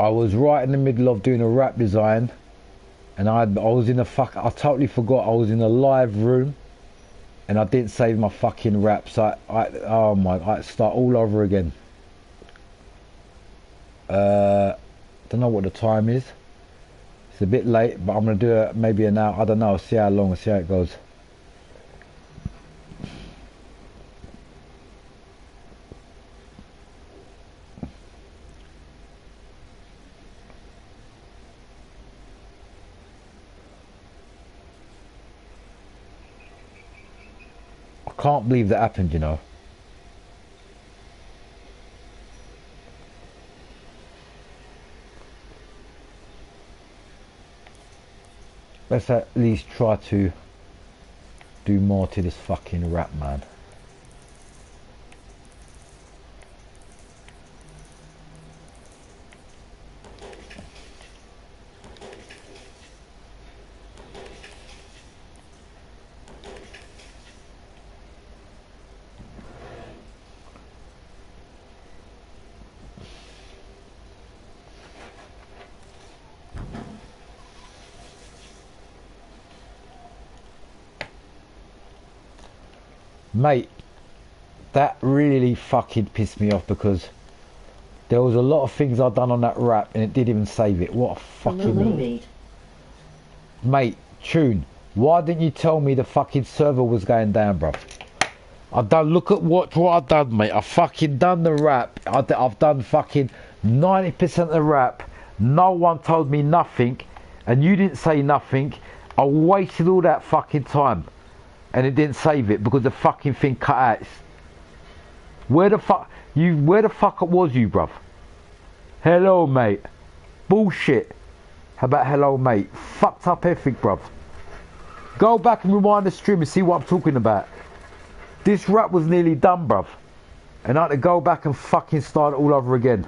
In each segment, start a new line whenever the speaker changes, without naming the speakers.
I was right in the middle of doing a rap design, and I was in a I totally forgot I was in a live room, and I didn't save my fucking rap. So oh my, I start all over again. Don't know what the time is. It's a bit late, but I'm gonna do it maybe an hour. I don't know. See how long. See how it goes. I can't believe that happened, you know. Let's at least try to do more to this fucking rap, man. Mate, that really fucking pissed me off because there was a lot of things I'd done on that rap and it didn't even save it. What a fucking... Mate, Tune, why didn't you tell me the fucking server was going down, bro? Look at what I've done, mate. I fucking done the rap. I've done fucking 90% of the rap. No one told me nothing, and you didn't say nothing. I wasted all that fucking time. And it didn't save it because the fucking thing cut out. Where the fuck was you, bruv? Hello, mate. Bullshit. How about hello, mate? Fucked up everything, bruv. Go back and rewind the stream and see what I'm talking about. This rap was nearly done, bruv. And I had to go back and fucking start it all over again.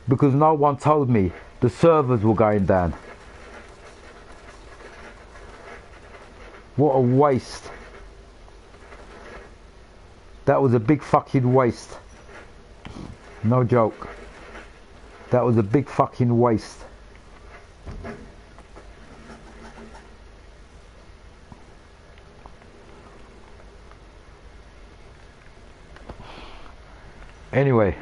Because no one told me the servers were going down. What a waste. That was a big fucking waste. No joke. That was a big fucking waste. Anyway.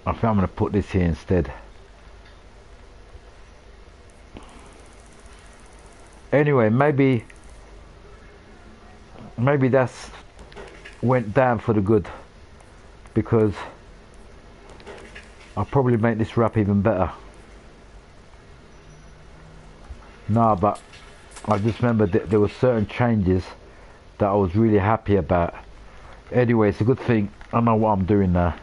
I think I'm going to put this here instead. Anyway, maybe that's went down for the good, because I'll probably make this rap even better. No, but I just remembered that there were certain changes that I was really happy about. Anyway, it's a good thing I know what I'm doing now.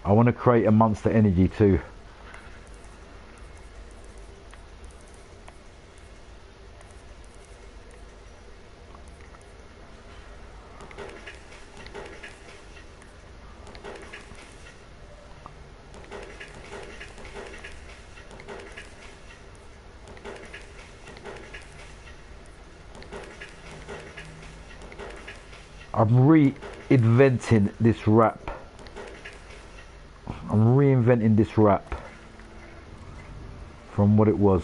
I want to create a monster energy too. I'm reinventing this rap. I'm reinventing this rap from what it was,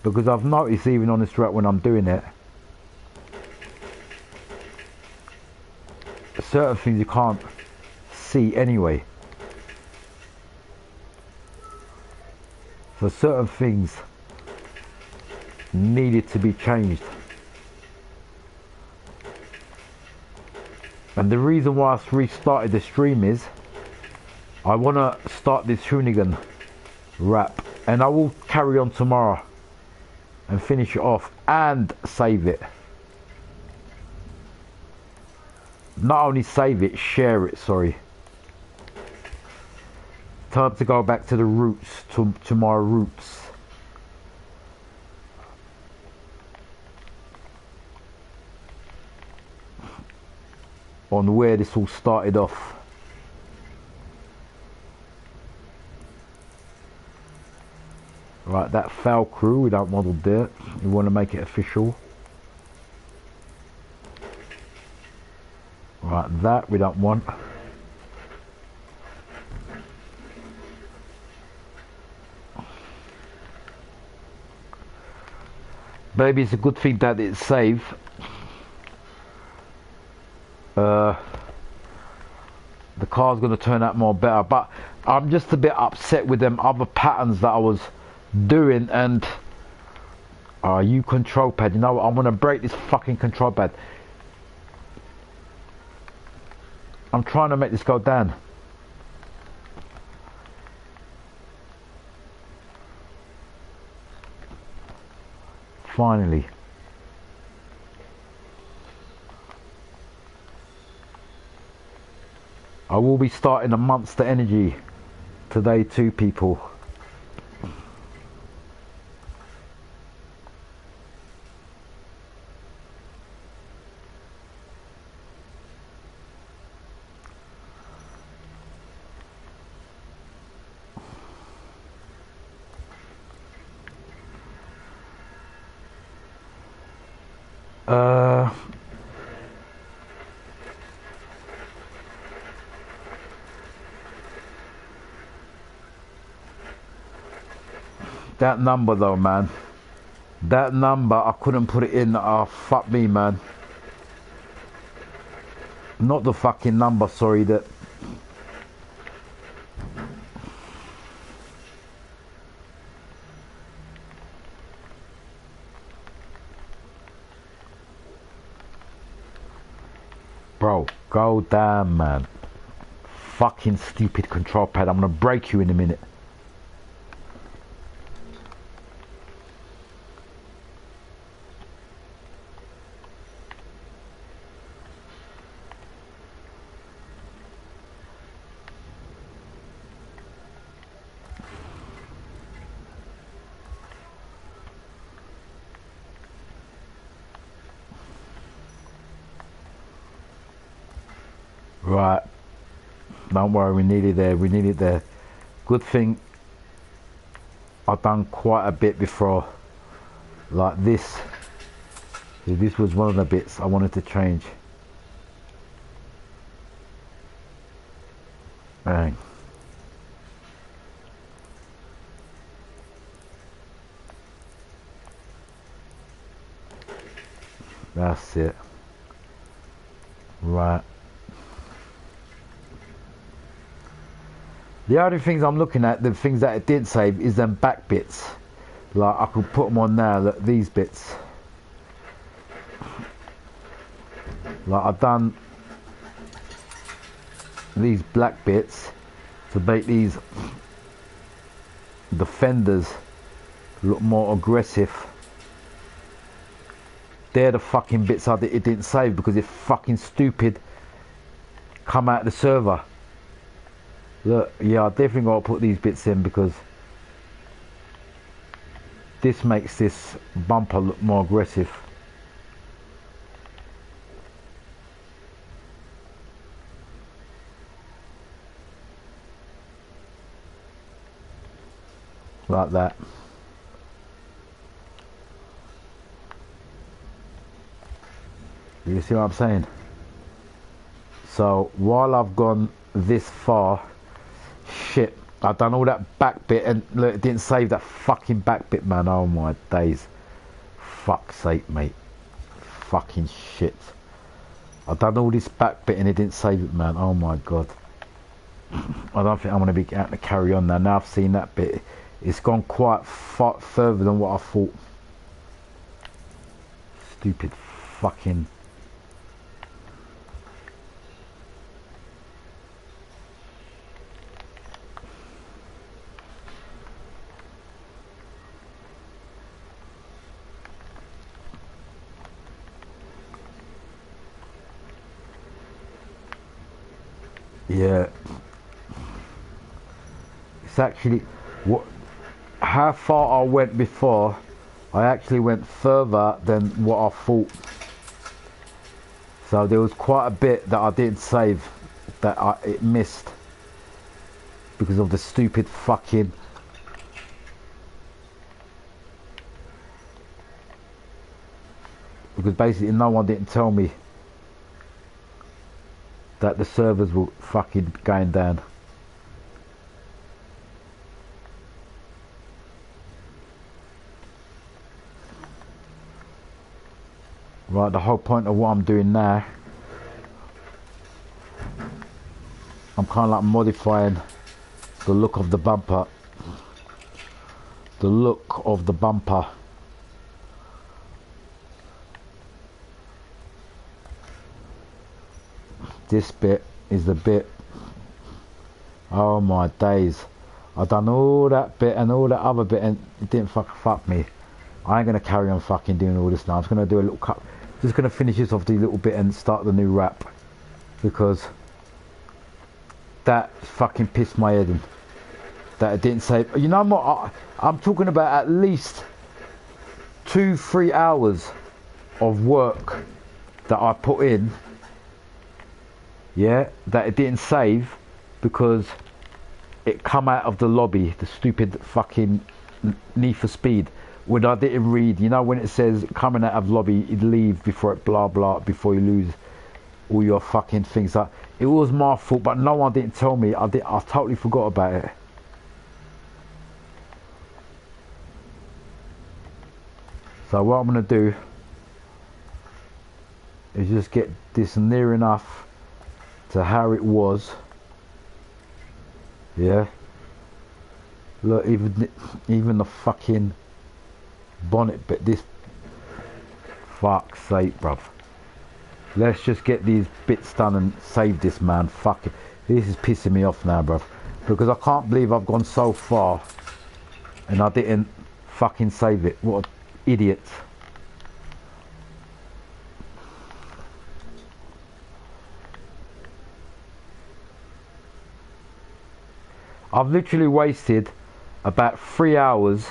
because I've noticed even on this rap when I'm doing it, certain things you can't see anyway. So certain things needed to be changed. And the reason why I restarted the stream is I want to start this Hoonigan rap, and I will carry on tomorrow and finish it off and save it. Not only save it, share it, sorry. Time to go back to the roots, to my roots. on where this all started off. Right, that foul crew we don't model there. We want to make it official. Right, that we don't want. Maybe it's a good thing that it's saved. The car's going to turn out more better, but I'm just a bit upset with them other patterns that I was doing. And you control pad, you know what, I'm going to break this fucking control pad. I'm trying to make this go down. Finally. I will be starting a Monster Energy today too, people. That number though, man. That number, I couldn't put it in. Fuck me, man. Not the fucking number, sorry, that... Bro, go down, man. Fucking stupid control pad. I'm gonna break you in a minute. Right, don't worry, we need it there, we need it there. Good thing I've done quite a bit before, like this. This was one of the bits I wanted to change. Bang. That's it. Right. The only things I'm looking at, the things that it did save, is them back bits. Like, I could put them on now, look, these bits. Like, I've done these black bits to make these defenders look more aggressive. They're the fucking bits it didn't save because it's fucking stupid come out the server. Look, yeah, I definitely got to put these bits in because this makes this bumper look more aggressive. Like that. You see what I'm saying? So while I've gone this far, shit, I've done all that back bit and look, it didn't save that fucking back bit, man. Oh my days. Fuck's sake, mate. Fucking shit. I've done all this back bit and it didn't save it, man. Oh my god. I don't think I'm going to be able to carry on now. Now I've seen that bit, it's gone quite far further than what I thought. Stupid fucking... Yeah, it's actually how far I went before. I actually went further than what I thought. So there was quite a bit that I didn't save, that it missed because of the stupid fucking. Because basically no one didn't tell me that the servers were fucking going down. Right, the whole point of what I'm doing now, I'm kind of like modifying the look of the bumper. The look of the bumper. This bit is the bit, oh my days, I've done all that bit and all that other bit and it didn't fuck me. I ain't gonna carry on fucking doing all this now. I'm just gonna do a little cut, just gonna finish this off the little bit and start the new wrap, because that fucking pissed my head in, that it didn't say, you know what, I'm talking about at least 2-3 hours of work that I put in, yeah, that it didn't save because it come out of the lobby, the stupid fucking Need for Speed, when I didn't read, you know, when it says coming out of lobby, you leave before it blah blah, before you lose all your fucking things. Like, it was my fault, but no one didn't tell me. I totally forgot about it. So what I'm gonna do is just get this near enough to how it was. Yeah, look, even the fucking bonnet bit, this, fuck's sake, bruv. Let's just get these bits done and save this, man. Fuck it, this is pissing me off now, bruv, because I can't believe I've gone so far and I didn't fucking save it. What an idiot. I've literally wasted about 3 hours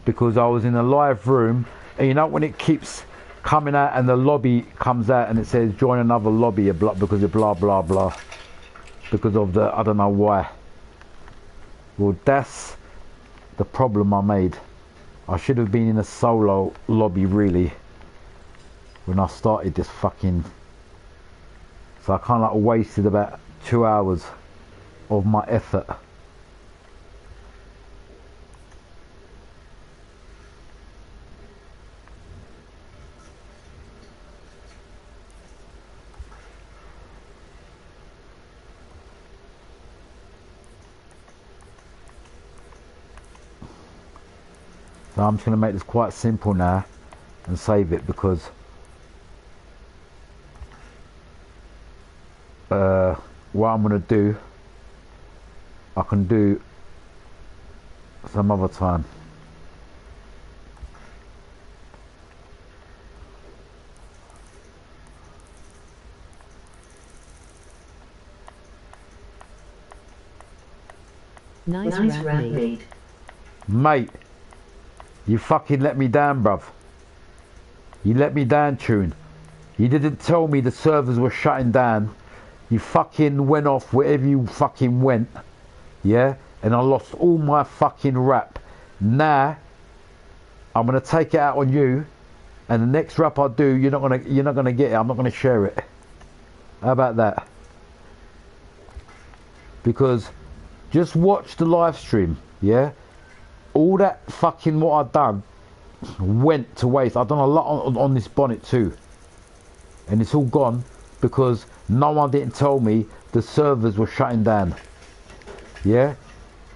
because I was in a live room, and you know when it keeps coming out and the lobby comes out and it says join another lobby because of blah blah blah, because of the, I don't know why. Well, that's the problem I made. I should have been in a solo lobby really when I started this fucking, so I kind of like wasted about 2 hours of my effort. So I'm just going to make this quite simple now and save it, because what I'm going to do, I can do some other time.
Nice wrap made.
Mate, you fucking let me down, bruv. You let me down, Tune. You didn't tell me the servers were shutting down. You fucking went off wherever you fucking went. Yeah? And I lost all my fucking rap. Now, I'm gonna take it out on you, and the next rap I do, you're not gonna get it. I'm not gonna share it. How about that? Because just watch the live stream, yeah? All that fucking what I've done went to waste. I've done a lot on this bonnet too, and it's all gone because no one didn't tell me the servers were shutting down. Yeah,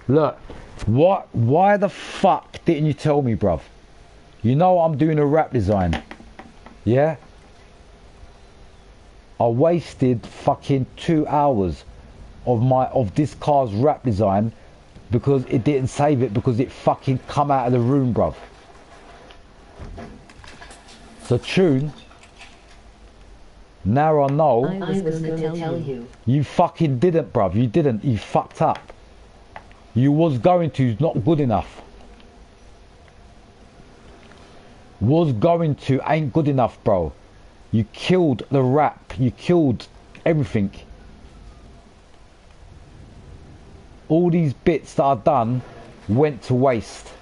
look, why the fuck didn't you tell me, bruv? You know I'm doing a wrap design. Yeah, I wasted fucking 2 hours of this car's wrap design because it didn't save it, because it fucking come out of the room, bruv. So Tune, now I know.
I was gonna tell you.
You fucking didn't, bruv. You didn't. You fucked up. You was going to, not good enough. Was going to ain't good enough, bro. You killed the wrap. You killed everything. All these bits that I've done went to waste.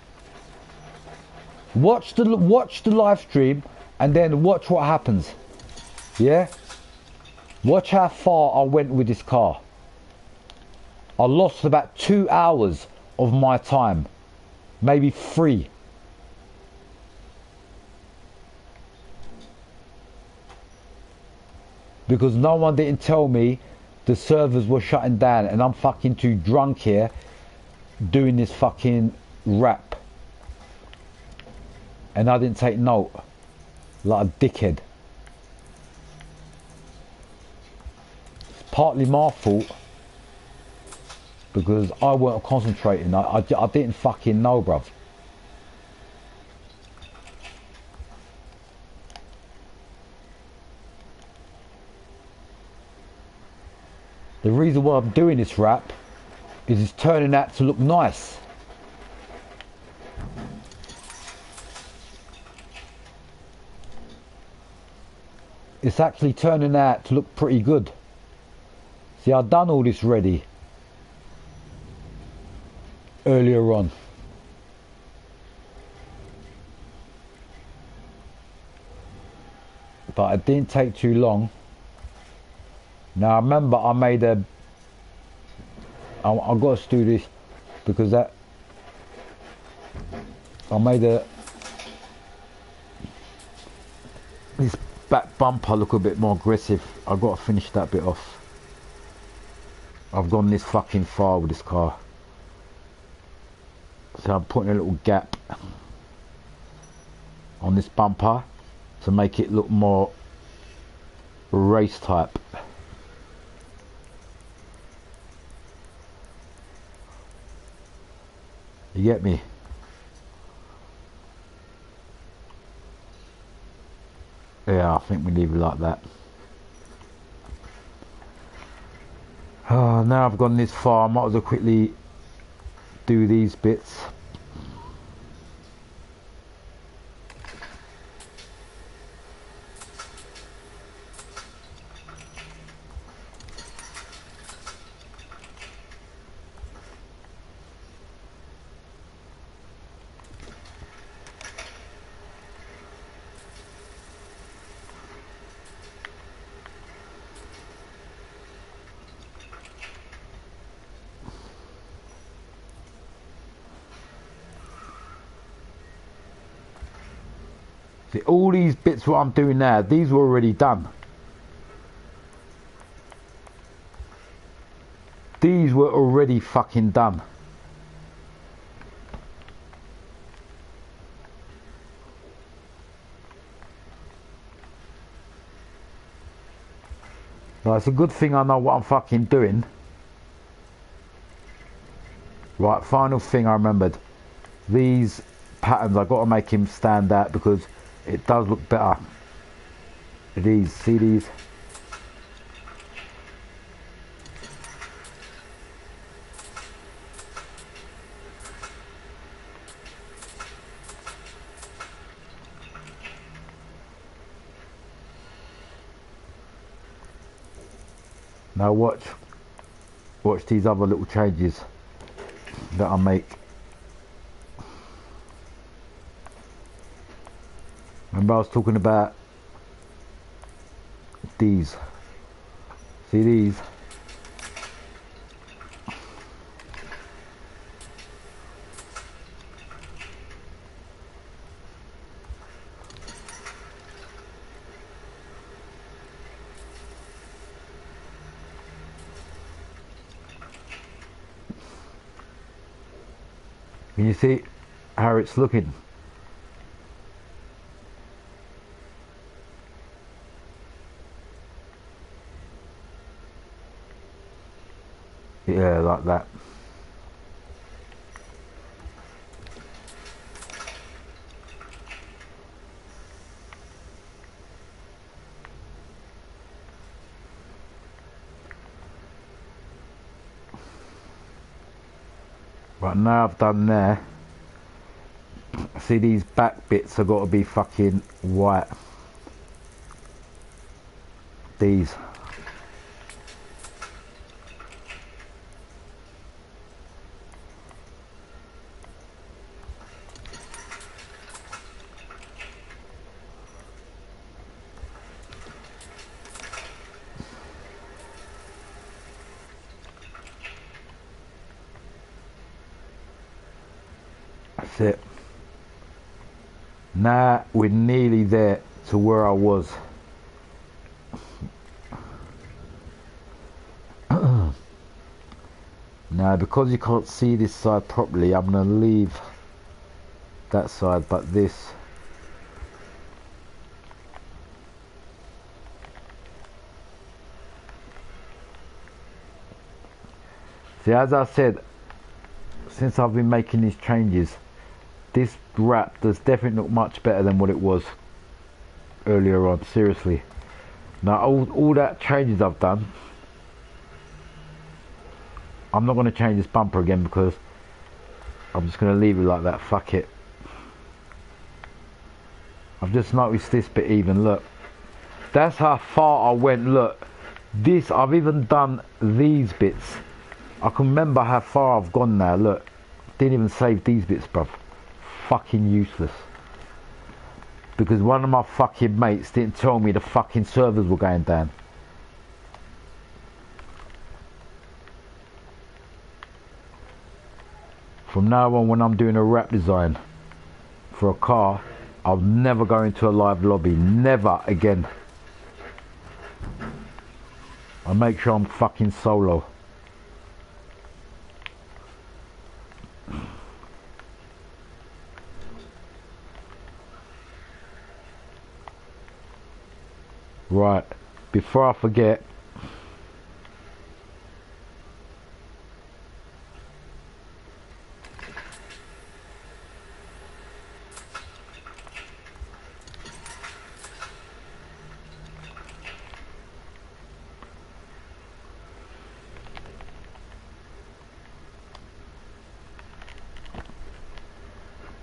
Watch the live stream and then watch what happens. Yeah? Watch how far I went with this car. I lost about 2 hours of my time. Maybe 3. Because no one didn't tell me the servers were shutting down and I'm fucking too drunk here doing this fucking rap. And I didn't take note. Like a dickhead. It's partly my fault. Because I weren't concentrating. I didn't fucking know, bruv. The reason why I'm doing this rap is it's turning out to look nice. It's actually turning out to look pretty good. See, I've done all this ready earlier on. But it didn't take too long. Now I remember I made a... I've got to do this because that... I made a... This back bumper look a bit more aggressive. I've got to finish that bit off. I've gone this fucking far with this car. So I'm putting a little gap on this bumper to make it look more race type. You get me? Yeah, I think we leave it like that. Oh, now I've gone this far, I might as well quickly do these bits. See, all these bits what I'm doing now, these were already done. These were already fucking done. Right, it's a good thing I know what I'm fucking doing. Right, final thing I remembered. These patterns, I've got to make him stand out because it does look better. These, see these? Now watch these other little changes that I make. Remember I was talking about these. See these? Can you see how it's looking? Yeah, like that. Right, now I've done there. See these back bits have got to be fucking white. These. That's it. Now we're nearly there to where I was. Now because you can't see this side properly, I'm going to leave that side, but this. See, as I said, since I've been making these changes, this wrap does definitely look much better than what it was earlier on, seriously. Now all that changes I've done, I'm not going to change this bumper again because I'm just going to leave it like that, fuck it. I've just noticed this bit even, look. That's how far I went, look. This, I've even done these bits. I can remember how far I've gone now, look. Didn't even save these bits, bruv. Fucking useless. Because one of my fucking mates didn't tell me the fucking servers were going down. From now on, when I'm doing a wrap design for a car, I'll never go into a live lobby. Never again. I'll make sure I'm fucking solo. Right, before I forget,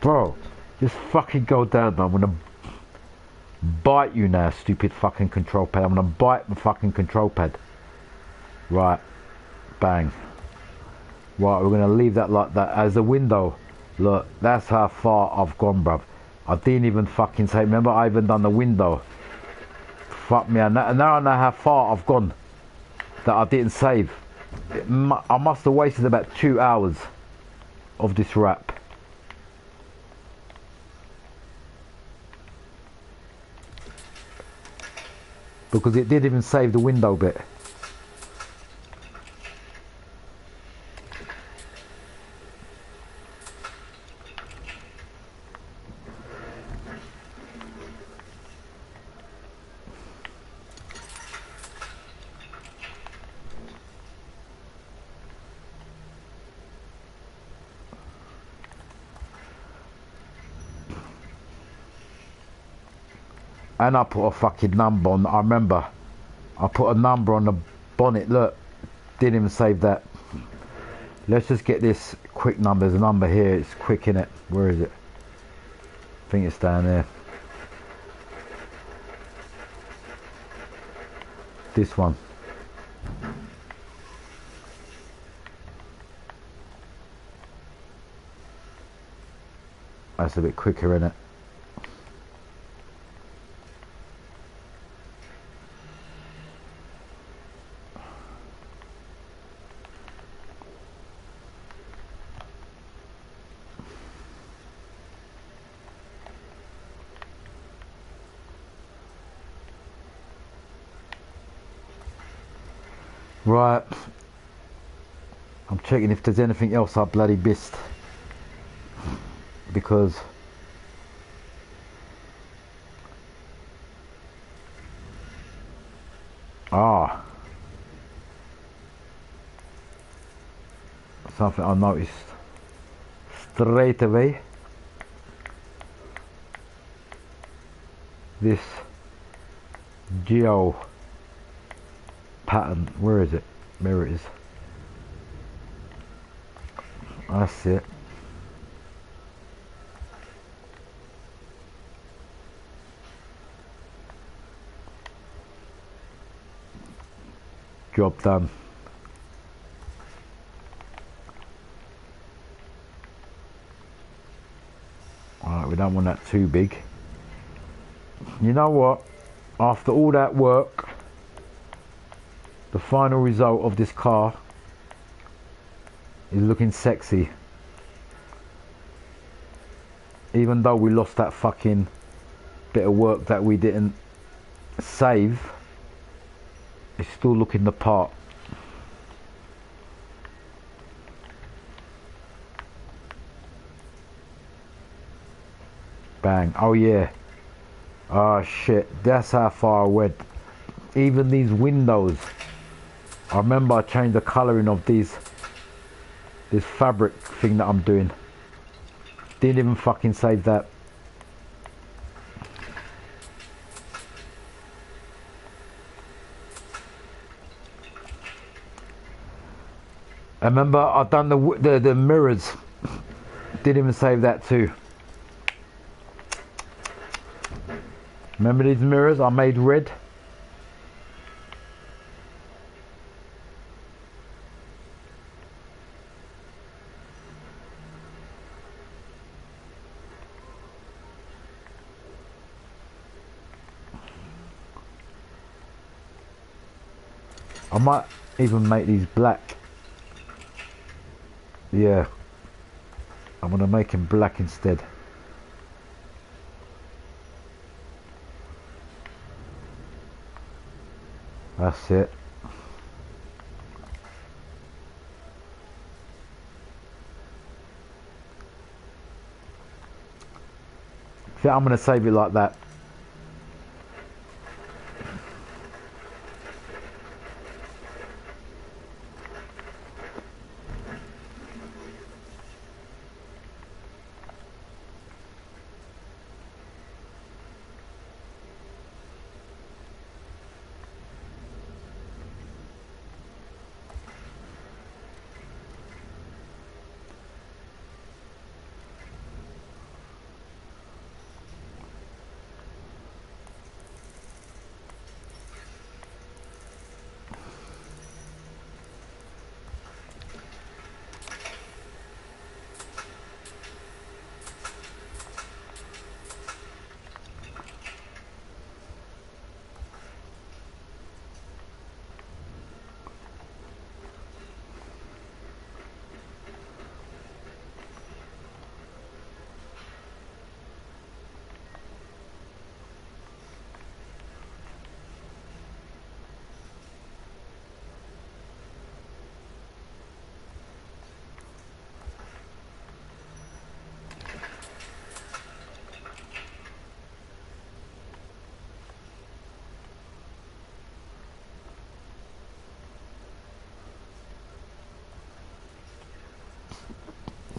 bro, just fucking go down, man. I'm gonna bite you now, stupid fucking control pad. I'm gonna bite the fucking control pad. Right, bang. Right, we're gonna leave that like that as a window. Look, that's how far I've gone, bruv. I didn't even fucking say, remember I even done the window. Fuck me, and now I know how far I've gone that I didn't save. I must have wasted about 2 hours of this wrap. Because it didn't even save the window bit. And I put a fucking number on, I remember. I put a number on the bonnet, look. Didn't even save that. Let's just get this quick number. There's a number here, it's quick in it. Where is it? I think it's down there. This one. That's a bit quicker in it. Right, I'm checking if there's anything else I bloody missed, because something I noticed straight away. This geo pattern, where is it? There it is. That's it. Job done. Alright, we don't want that too big. You know what? After all that work, the final result of this car is looking sexy. Even though we lost that fucking bit of work that we didn't save, it's still looking the part. Bang. Oh yeah. Oh shit, that's how far I went. Even these windows, I remember I changed the colouring of this fabric thing that I'm doing. Didn't even fucking save that. I remember I've done the mirrors. Didn't even save that too. Remember these mirrors I made red? I might even make these black. Yeah, I'm gonna make them black instead. That's it. I'm gonna save it like that.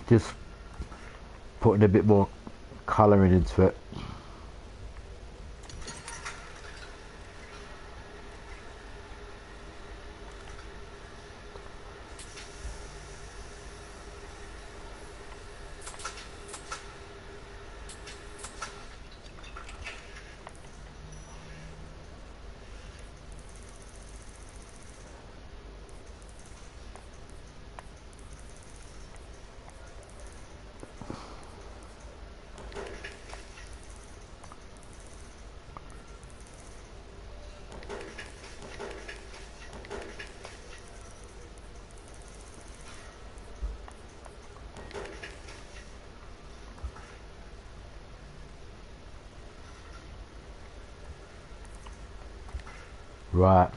Just putting a bit more colouring into it. Right.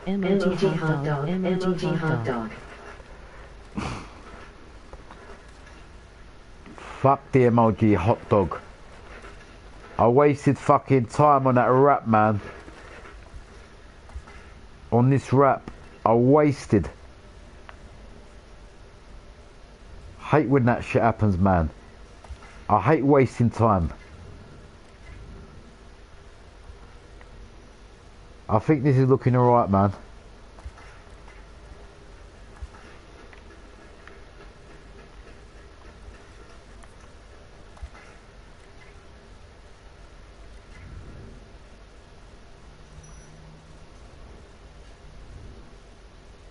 emoji hot dog, emoji hot dog.
Fuck the emoji hot dog. I wasted fucking time on that rap, man. On this rap, I wasted. Hate when that shit happens, man. I hate wasting time. I think this is looking alright, man.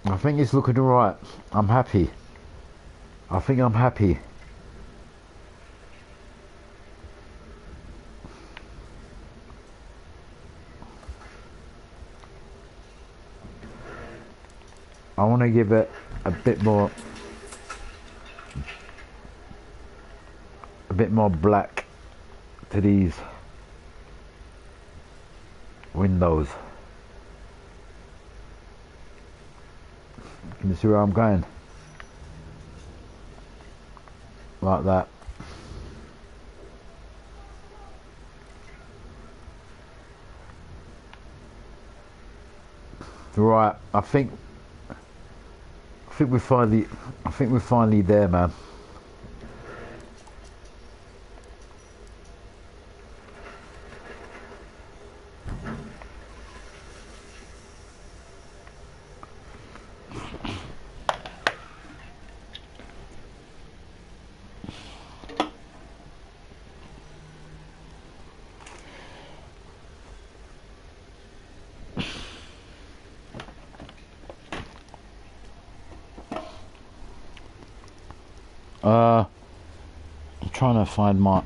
I think it's looking alright. I'm happy. I think I'm happy. I want to give it a bit more black to these windows. Can you see where I'm going? Like that. Right, I think we're finally there, man. I'm trying to find my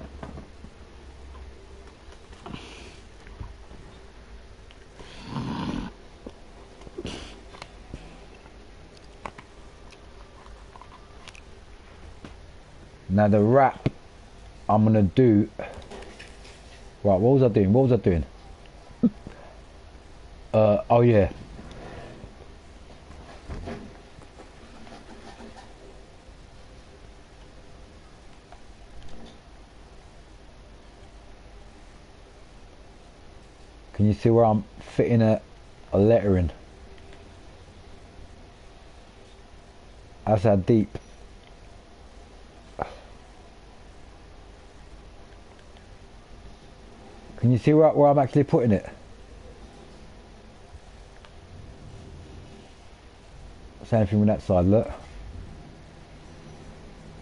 now the wrap I'm gonna do. Right, what was I doing? Oh yeah. Can you see where I'm fitting a letter in? That's how deep. Can you see where I'm actually putting it? Same thing with that side, look.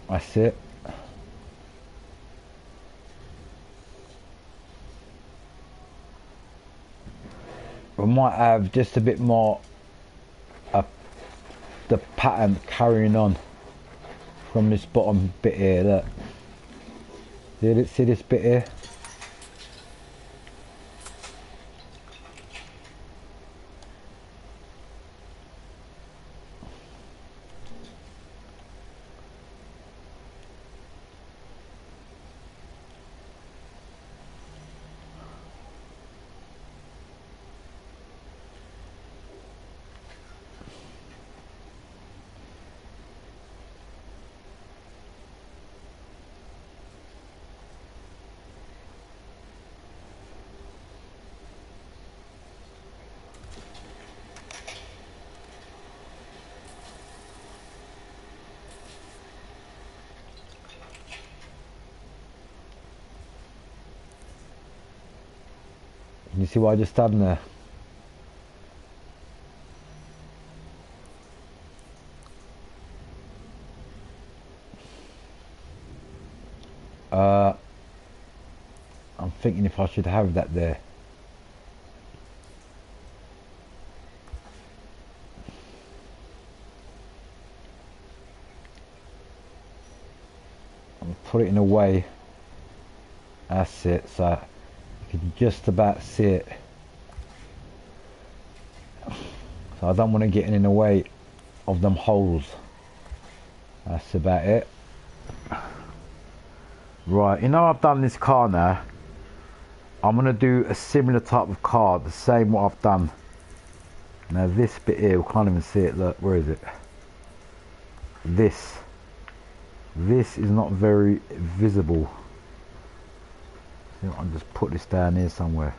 That's it. We might have just a bit more the pattern carrying on from this bottom bit here, look. See this bit here? You see what I just done there? I'm thinking if I should have that there. I'll put it in a way. That's it, so you can just about see it. So I don't want to get in the way of them holes. That's about it. Right, you know I've done this car now. I'm going to do a similar type of car, the same what I've done Now this bit here, we can't even see it. Look, where is it? This is not very visible. I'll just put this down here somewhere.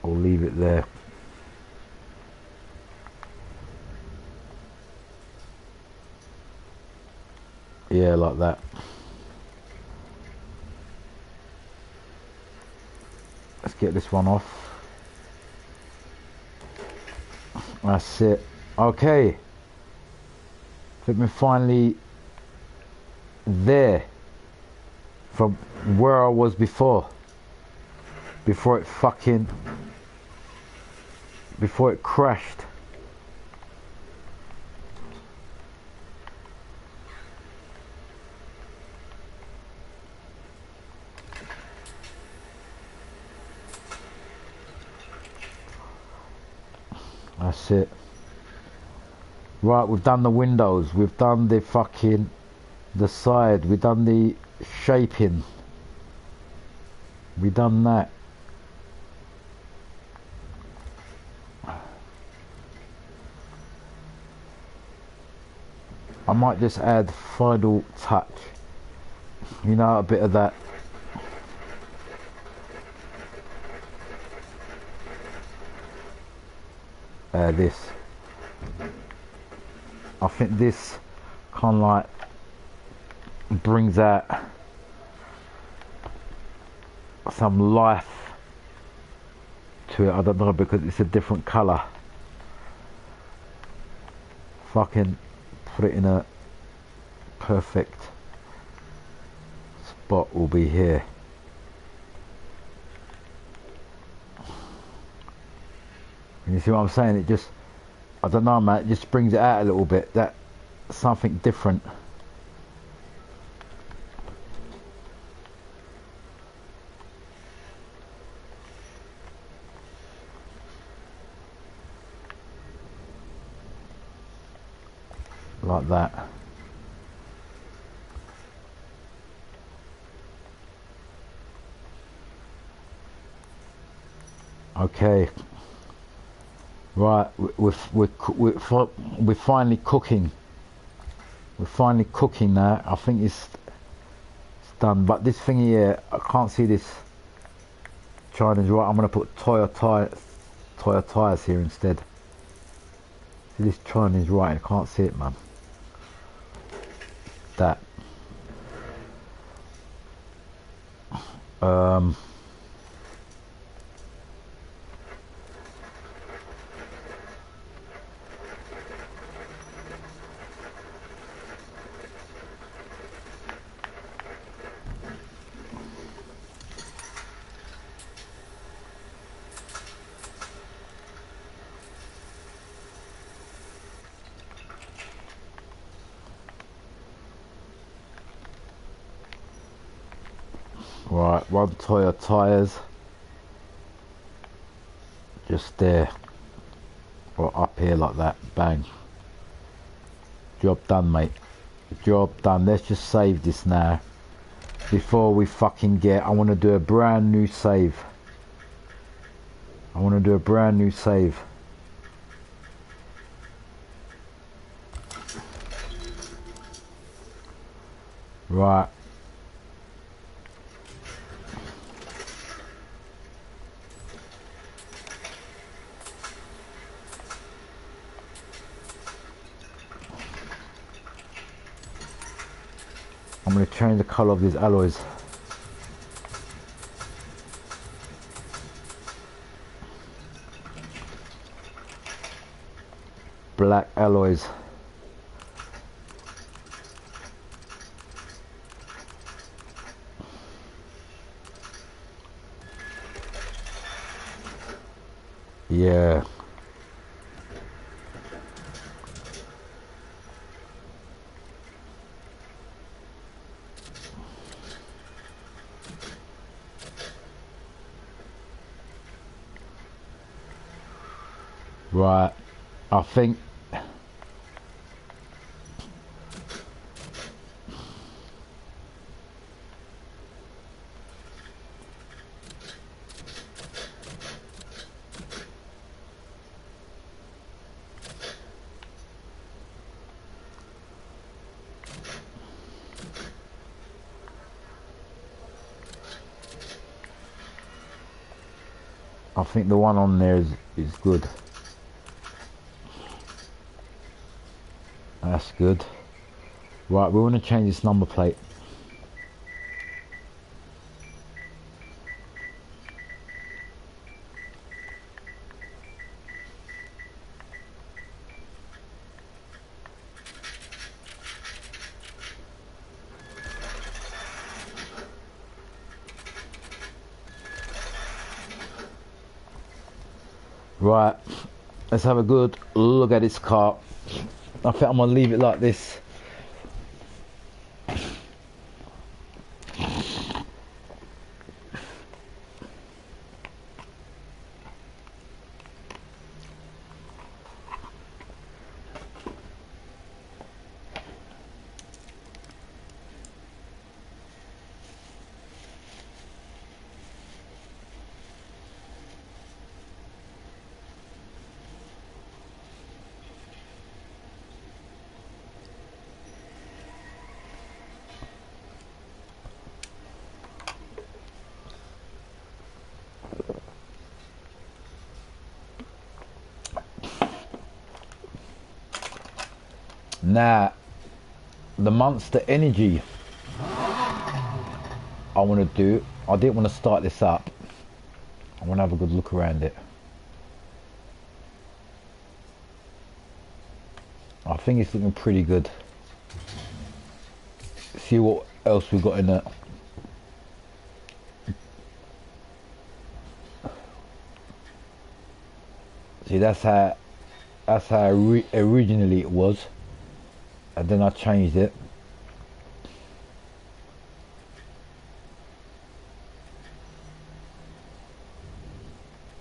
I'll leave it there. Yeah, like that. Let's get this one off. That's it. Okay. I think we're finally there from where I was before. Before it crashed. That's it. Right, we've done the windows, we've done the side, we've done the shaping, we've done that. I might just add final touch, you know, a bit of that. This. I think this kind of like brings out some life to it. I don't know, because it's a different colour. Fucking put it in a perfect spot, will be here. You see what I'm saying? It just, I don't know, man, it just brings it out a little bit. That something different. Like that. Okay. Right, we're finally cooking. We're finally cooking now. I think it's done. But this thing here, I can't see this. China's right. I'm gonna put Toyo tires here instead. See, this China's right. I can't see it, man. That. Right, one Toyo tires. Just there. Or up here like that. Bang. Job done, mate. Job done. Let's just save this now. Before we fucking get... I want to do a brand new save. I want to do a brand new save. Right. I'm going to change the color of these alloys. Black alloys. Yeah. Right, I think the one on there is good. That's good. Right, we want to change this number plate. Right, let's have a good look at this car. I think I'm gonna leave it like this. Now, the Monster Energy I want to do, I didn't want to start this up. I want to have a good look around it. I think it's looking pretty good. See what else we got in it. See, that's how originally it was, and then I changed it.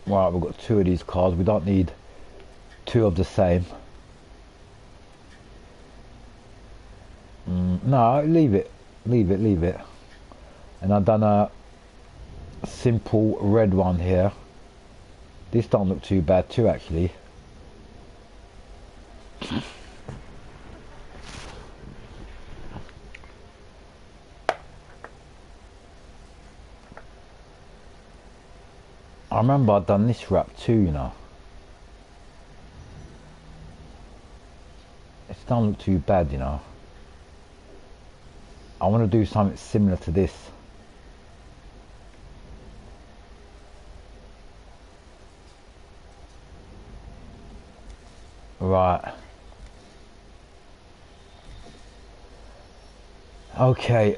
Right, we've got two of these cars. We don't need two of the same. No, leave it. And I've done a simple red one here. This don't look too bad too, actually. I remember I'd done this wrap too, you know. It don't look too bad, you know. I want to do something similar to this. Right. Okay,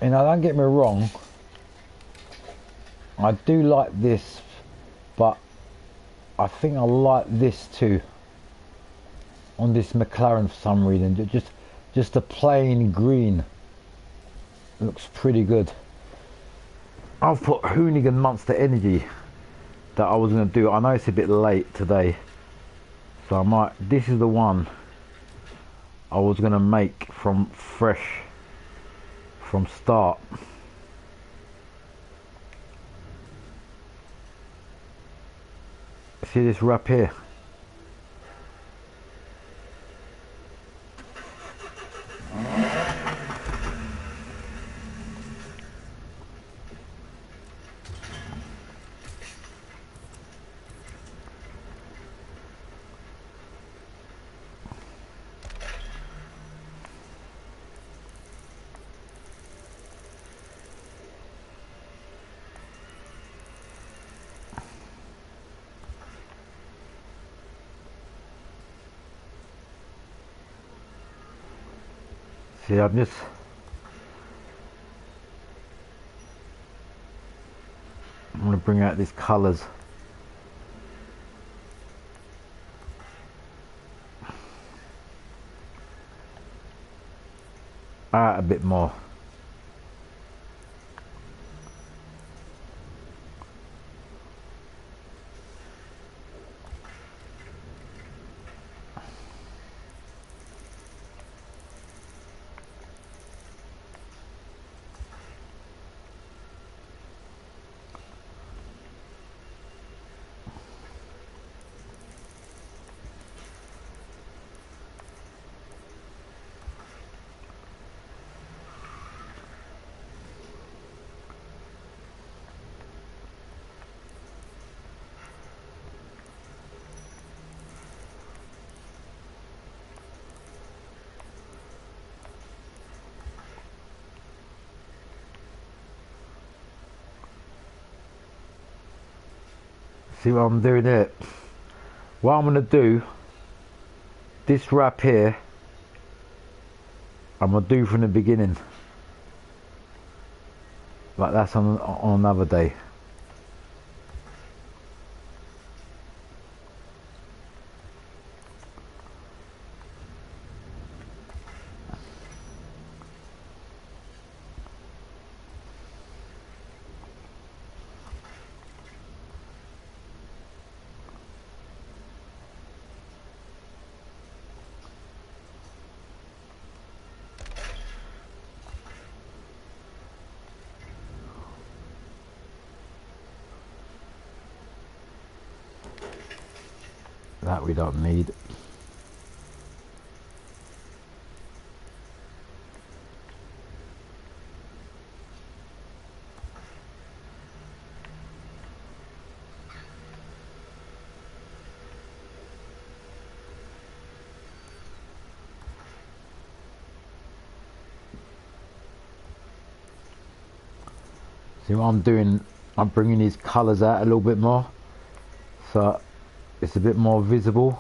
you know, don't get me wrong, I do like this, but I think I like this too on this McLaren for some reason. Just a plain green looks pretty good. I've put Hoonigan Monster Energy that I was going to do. I know it's a bit late today, so I might, this is the one I was going to make from fresh, from start. See this wrap here? See, I'm just I'm going to bring out these colours. Out a bit more. See what I'm doing here? What I'm going to do, this wrap here, I'm going to do from the beginning. Like that's on another day. That we don't need. See what I'm doing? I'm bringing these colours out a little bit more, so it's a bit more visible.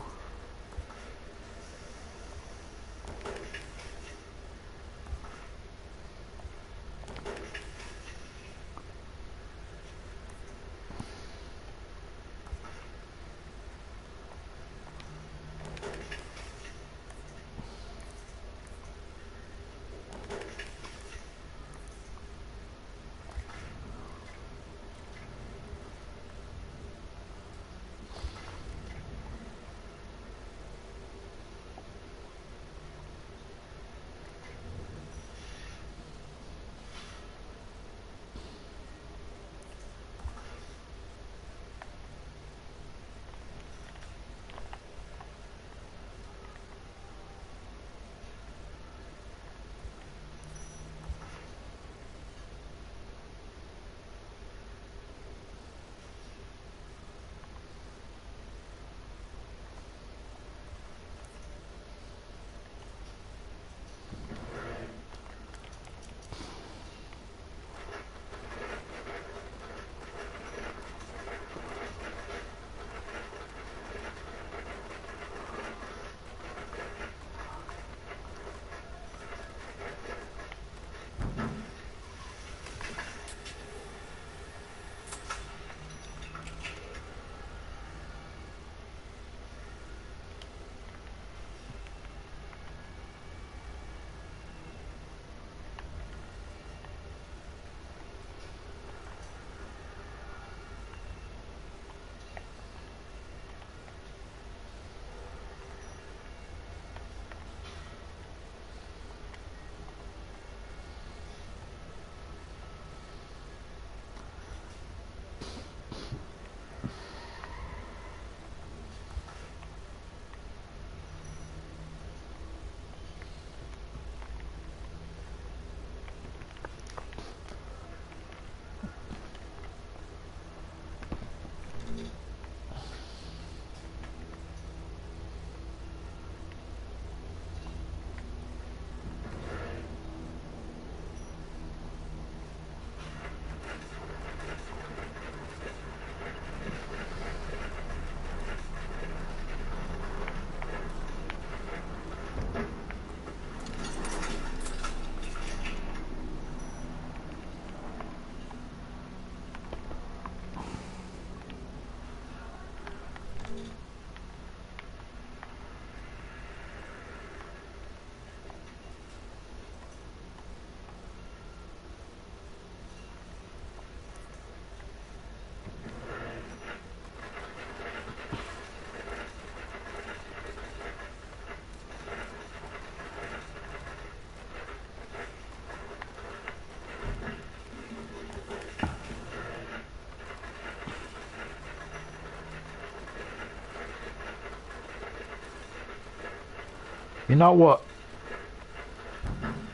You know what?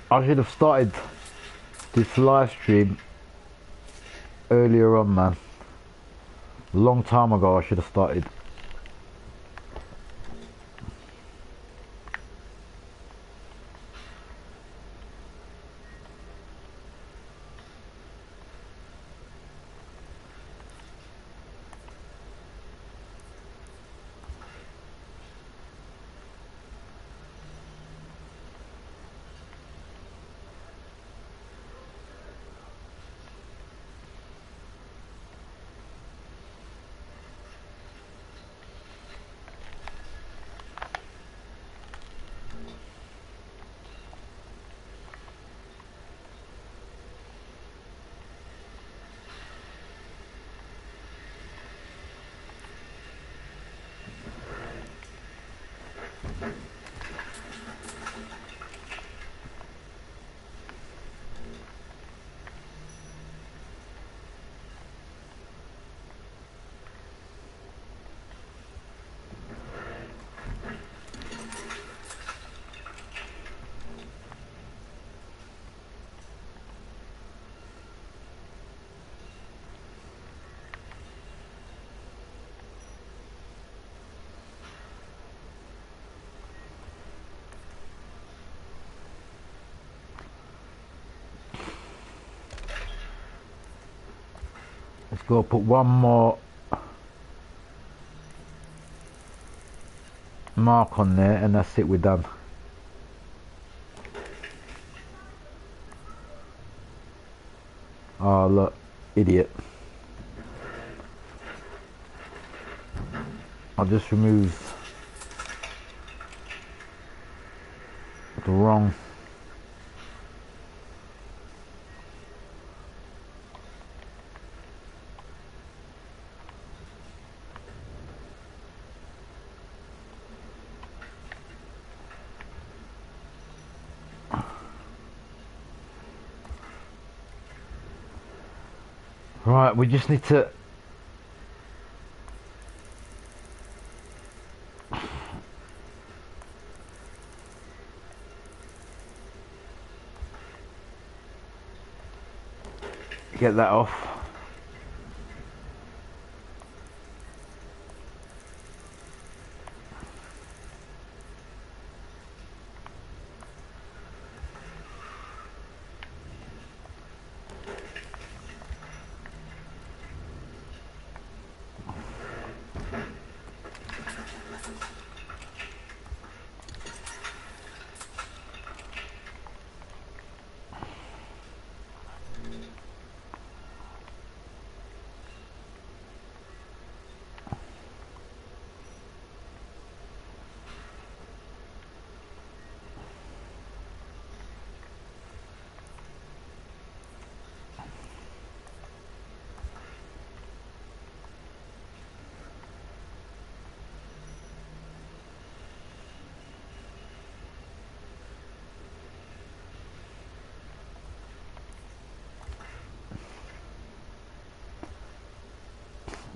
I should have started this live stream earlier on, man. A long time ago I should have started. Let's go put one more mark on there and that's it, we're done. Oh look, idiot. I just removed the wrong. Right, we just need to get that off.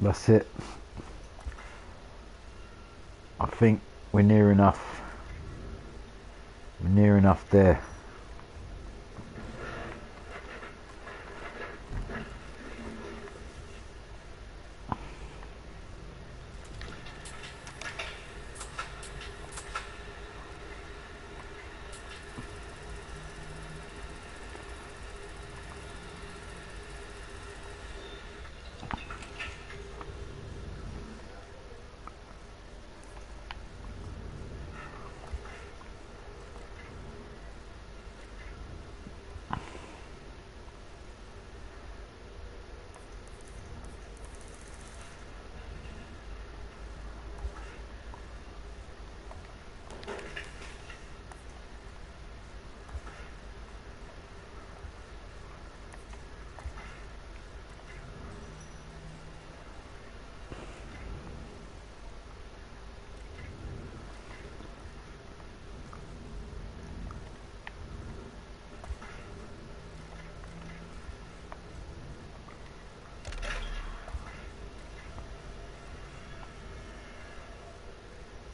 That's it. I think we're near enough. We're near enough there.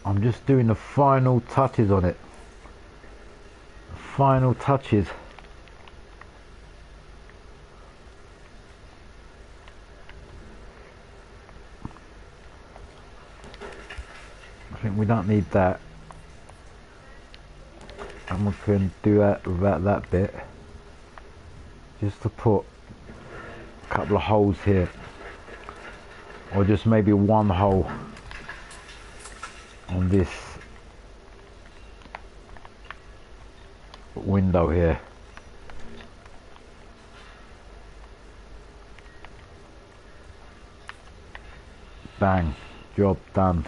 I'm just doing the final touches on it. final touches. I think we don't need that. And we can do that without that bit. Just to put a couple of holes here. Or just maybe one hole on this window here. Bang, job done.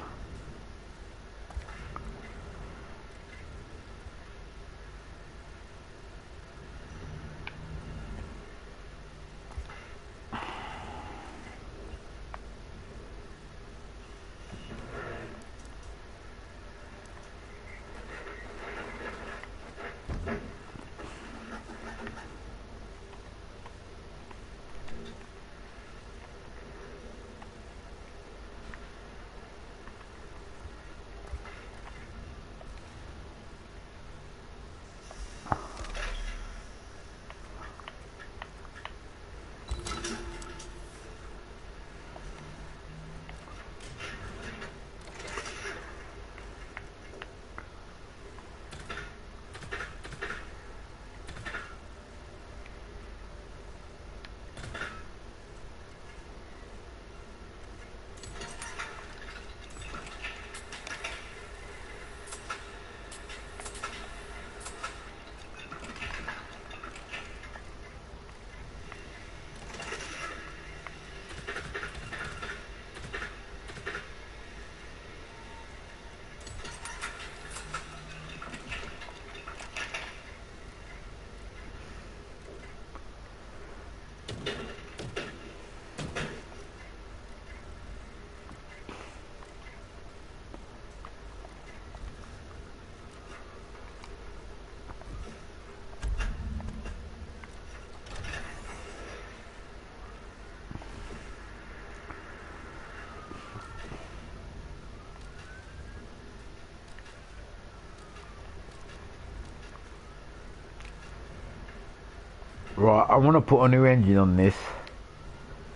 Right, I want to put a new engine on this,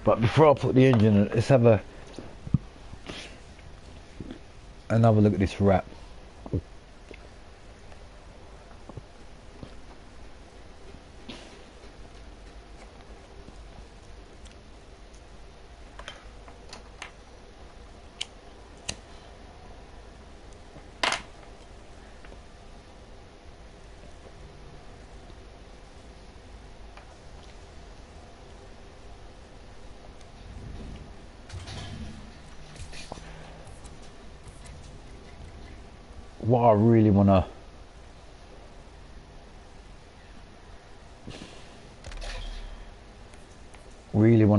but before I put the engine on, let's have another look at this wrap. What I really want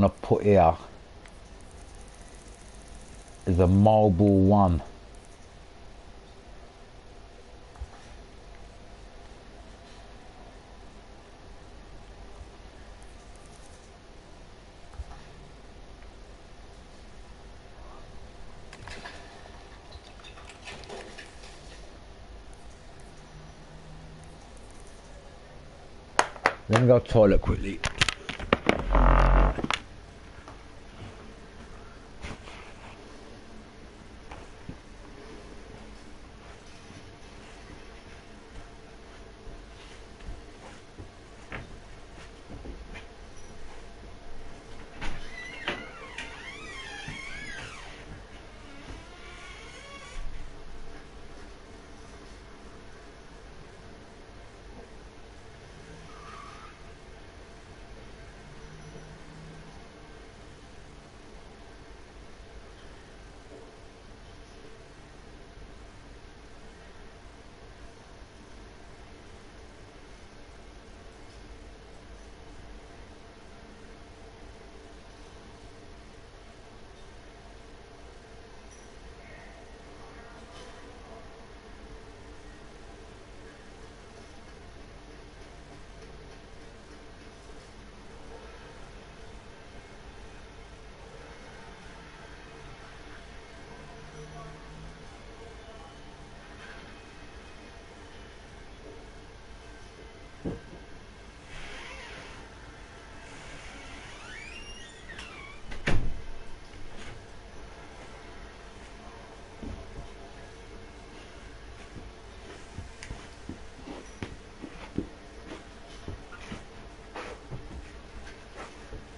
to put here is a marble one. Let me go to the toilet quickly.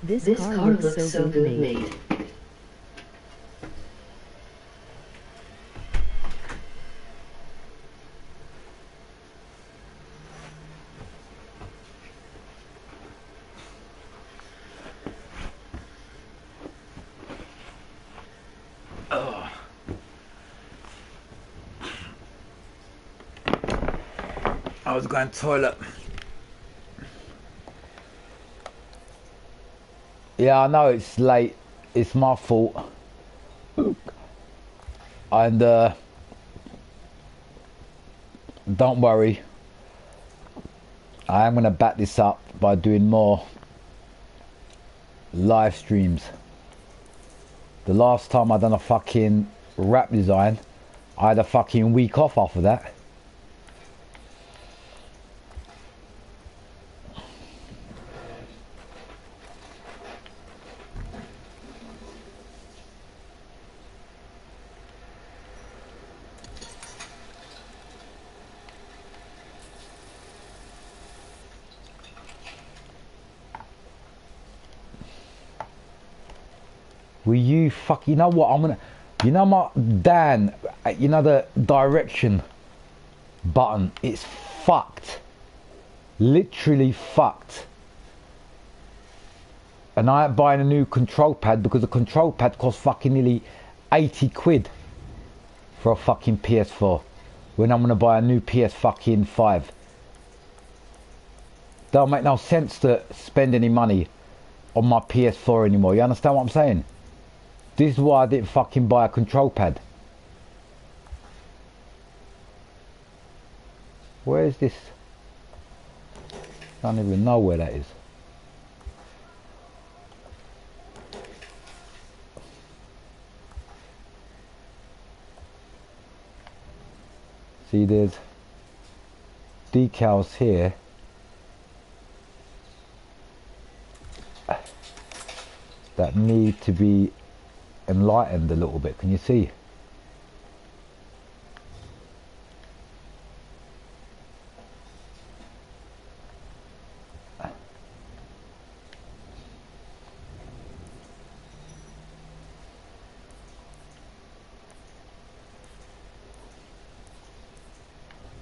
This car looks so good made.
I was going to toilet. Yeah, I know it's late. It's my fault. And don't worry. I am going to back this up by doing more live streams. The last time I done a fucking rap design, I had a fucking week off after that. Will you fuck, you know what, I'm gonna, you know my, Dan, you know the direction button, it's fucked. Literally fucked. And I ain't buying a new control pad because the control pad costs fucking nearly 80 quid for a fucking PS4 when I'm gonna buy a new PS fucking 5. Don't make no sense to spend any money on my PS4 anymore, you understand what I'm saying? This is why I didn't fucking buy a control pad. Where is this? I don't even know where that is. See, there's decals here. That need to be enlightened a little bit. Can you see?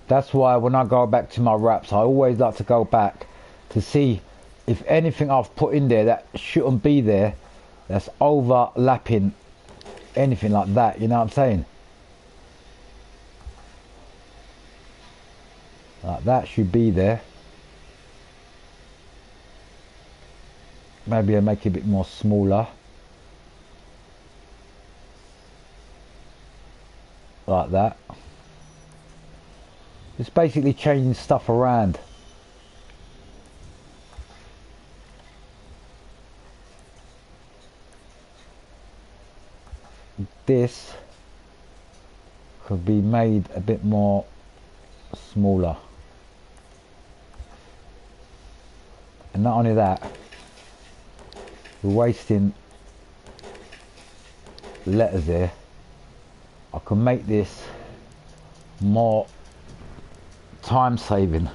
That's why when I go back to my raps, I always like to go back to see if anything I've put in there that shouldn't be there, that's overlapping anything like that, you know what I'm saying? Like that should be there. Maybe I make it a bit more smaller. Like that. It's basically changing stuff around. This could be made a bit more smaller. And not only that, we're wasting letters here. I can make this more time saving.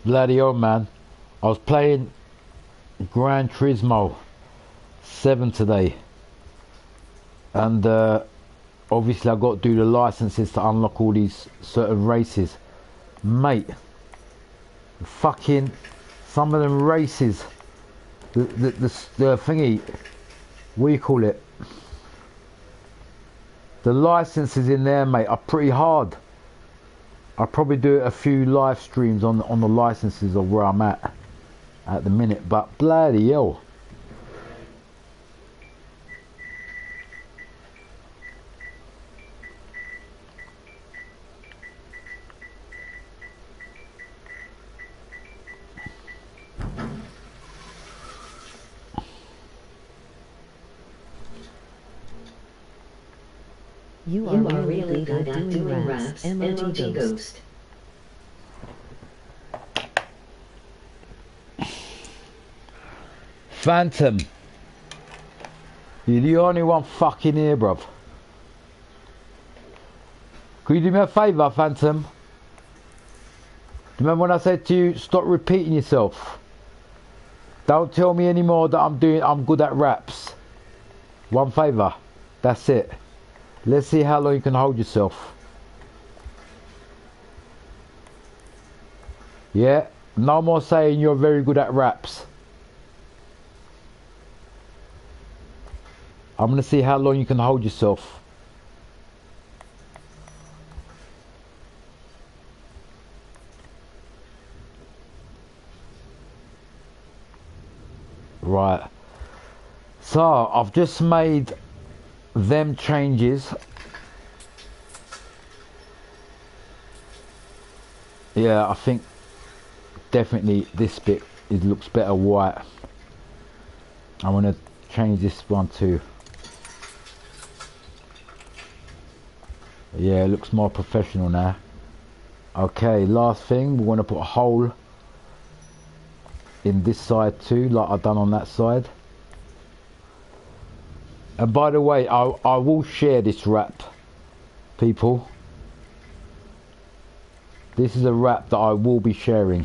Bloody hell, man. I was playing Gran Turismo 7 today, and obviously I got to do the licenses to unlock all these certain races, mate. Fucking some of them races, the thingy, what do you call it? The licenses in there, mate, are pretty hard. I'll probably do a few live streams on the licenses of where I'm at the minute, but bloody hell.
You are really good at doing raps, MOG Ghost.
Phantom, you're the only one fucking here, bruv. Could you do me a favour, Phantom? Do you remember when I said to you, stop repeating yourself? Don't tell me anymore that I'm good at raps. One favour, that's it. Let's see how long you can hold yourself. Yeah, no more saying you're very good at raps. I'm gonna see how long you can hold yourself. Right. So I've just made them changes. Yeah, I think definitely this bit looks better white. I want to change this one too. Yeah, it looks more professional now. Okay, last thing, we want to put a hole in this side too, like I've done on that side. And by the way, I will share this wrap, people. This is a wrap that I will be sharing.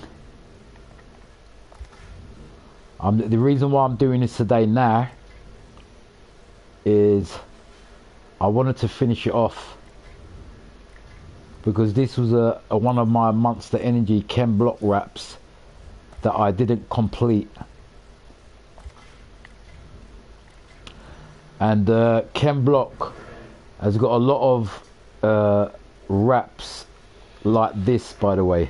The reason why I'm doing this today now is I wanted to finish it off, because this was a one of my Monster Energy Chem Block wraps that I didn't complete. And Chem Block has got a lot of wraps like this, by the way.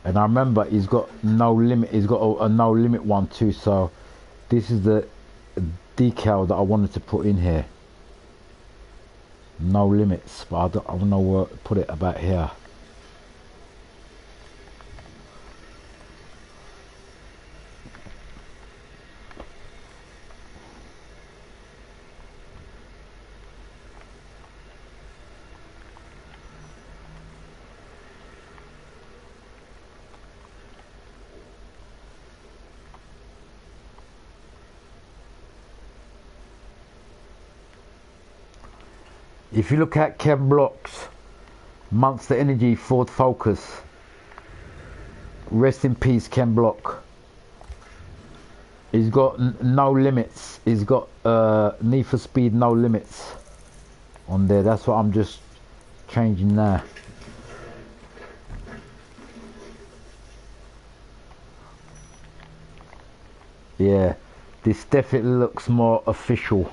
And I remember he's got no limit. He's got a no limit one too. So this is the decal that I wanted to put in here. No limits, but I don't know where to put it about here. If you look at Chem Block's Monster Energy Ford Focus, rest in peace Chem Block. He's got no limits. He's got Need for Speed no limits on there. That's what I'm just changing now. Yeah, this definitely looks more official.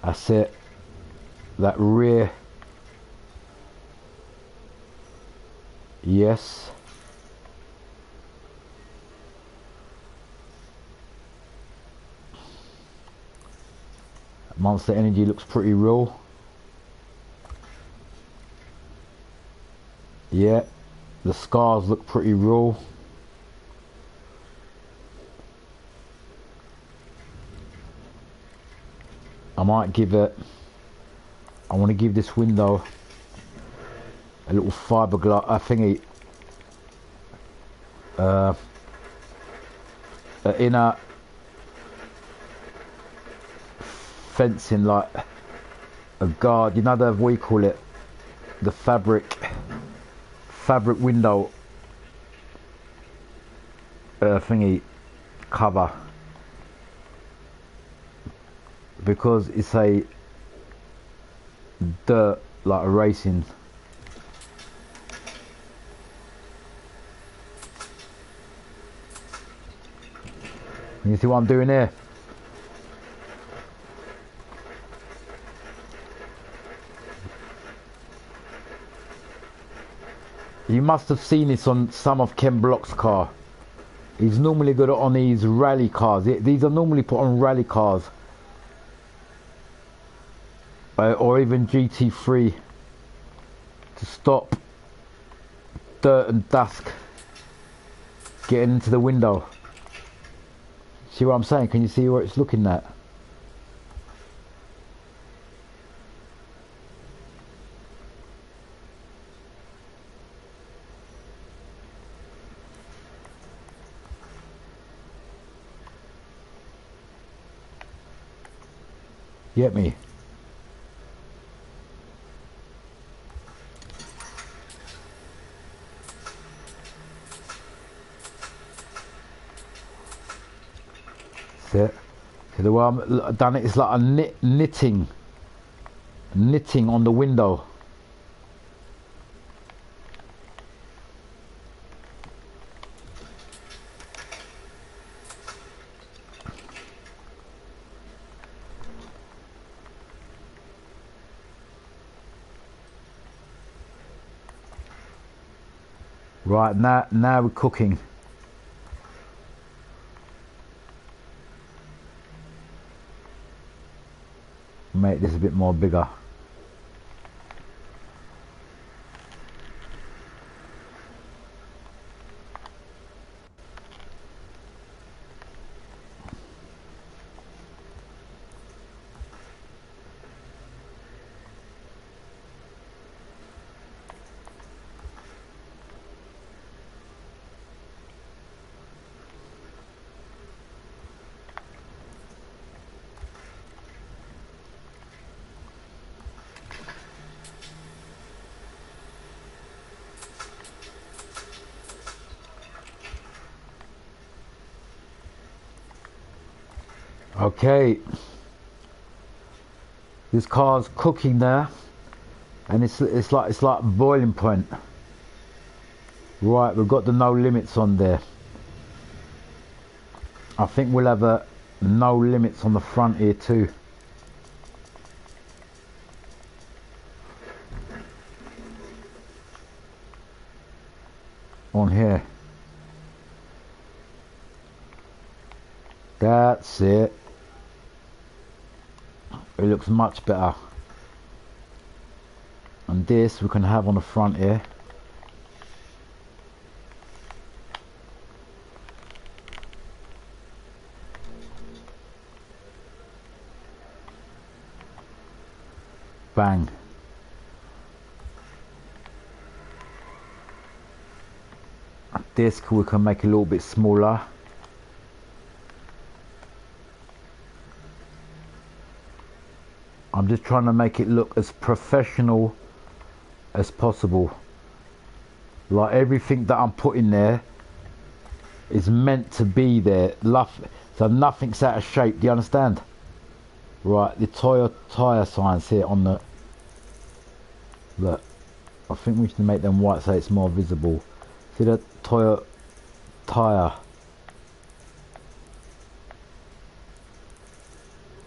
That's it. That rear. Yes. Monster Energy looks pretty real. Yeah. The scars look pretty real. I might give it, I want to give this window a little fiberglass, thingy, inner fencing, like a guard, you know, the, what do you call it, the fabric window thingy cover, because it's a dirt, like a racing. You see what I'm doing here? You must have seen this on some of Ken Block's car. He's normally got it on these rally cars. These are normally put on rally cars. Or even GT3. To stop dirt and dust getting into the window. See what I'm saying? Can you see where it's looking at? Get me? See it? See the way I've done it? It's like a knitting on the window. Right, now we're cooking. Make this a bit more bigger. Okay, this car's cooking there, and it's like boiling point. Right, we've got the no limits on there. I think we'll have a no limits on the front here too. On here. That's it. It looks much better. And this we can have on the front here. Bang. This we can make a little bit smaller. I'm just trying to make it look as professional as possible. Like everything that I'm putting there is meant to be there. So nothing's out of shape. Do you understand? Right, the Toyota tyre signs here on the... Look, I think we should make them white so it's more visible. See the Toyota tyre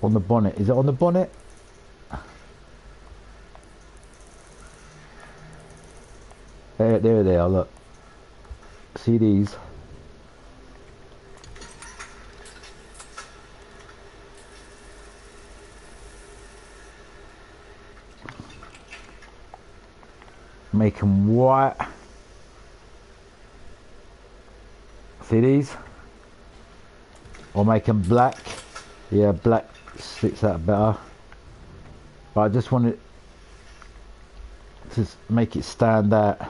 on the bonnet? Is it on the bonnet? There they are, look. See these? Make them white. See these? Or make them black. Yeah, black sticks out better. But I just want it to make it stand out.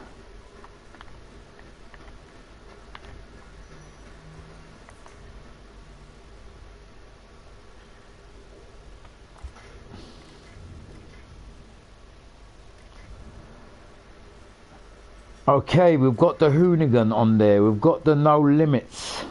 Okay, we've got the Hoonigan on there. We've got the No Limits.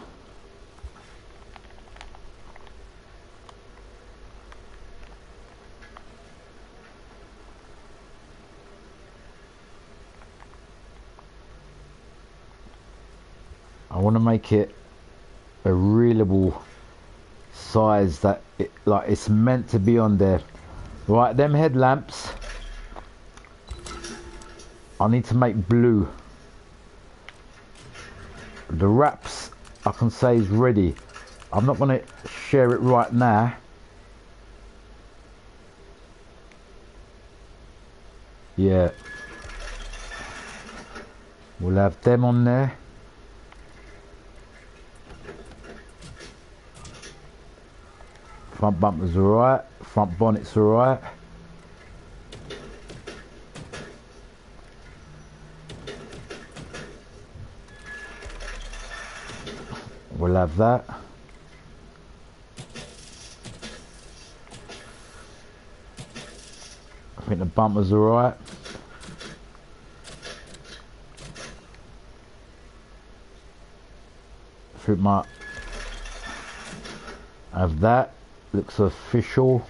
I want to make it a readable size that like it's meant to be on there. Right, them headlamps I need to make blue. The wraps I can say is ready. I'm not going to share it right now. Yeah, we'll have them on there. Front bumper's alright, front bonnet's alright. We'll have that. I think the bumper's alright. I think might have that. Looks official.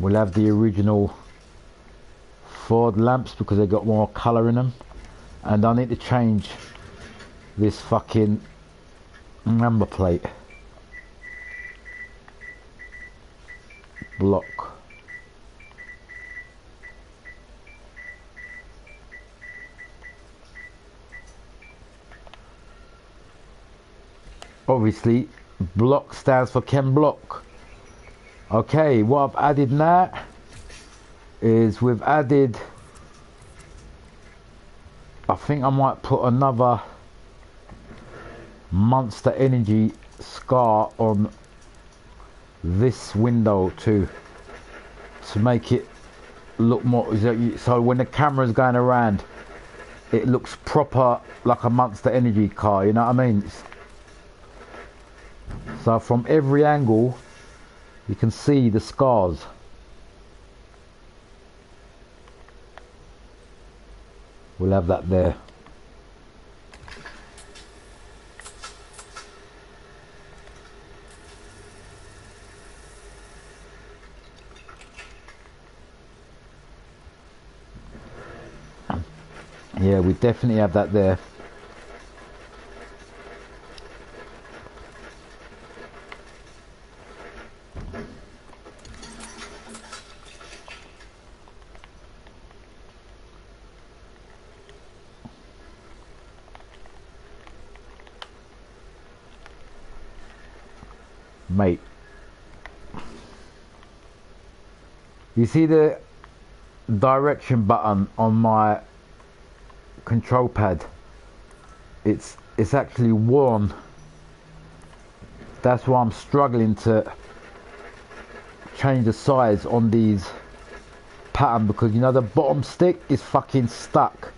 We'll have the original Ford lamps because they got more colour in them. And I need to change this fucking number plate block. Obviously block stands for Ken Block. Okay, what I've added now is we've added, I think I might put another Monster Energy scar on this window too, to make it look more, so when the camera's going around it looks proper like a Monster Energy car, you know what I mean? So from every angle you can see the scars. We'll have that there. Yeah, we definitely have that there. Mate, you see the direction button on my control pad? It's actually worn. That's why I'm struggling to change the size on these pattern, because you know the bottom stick is fucking stuck.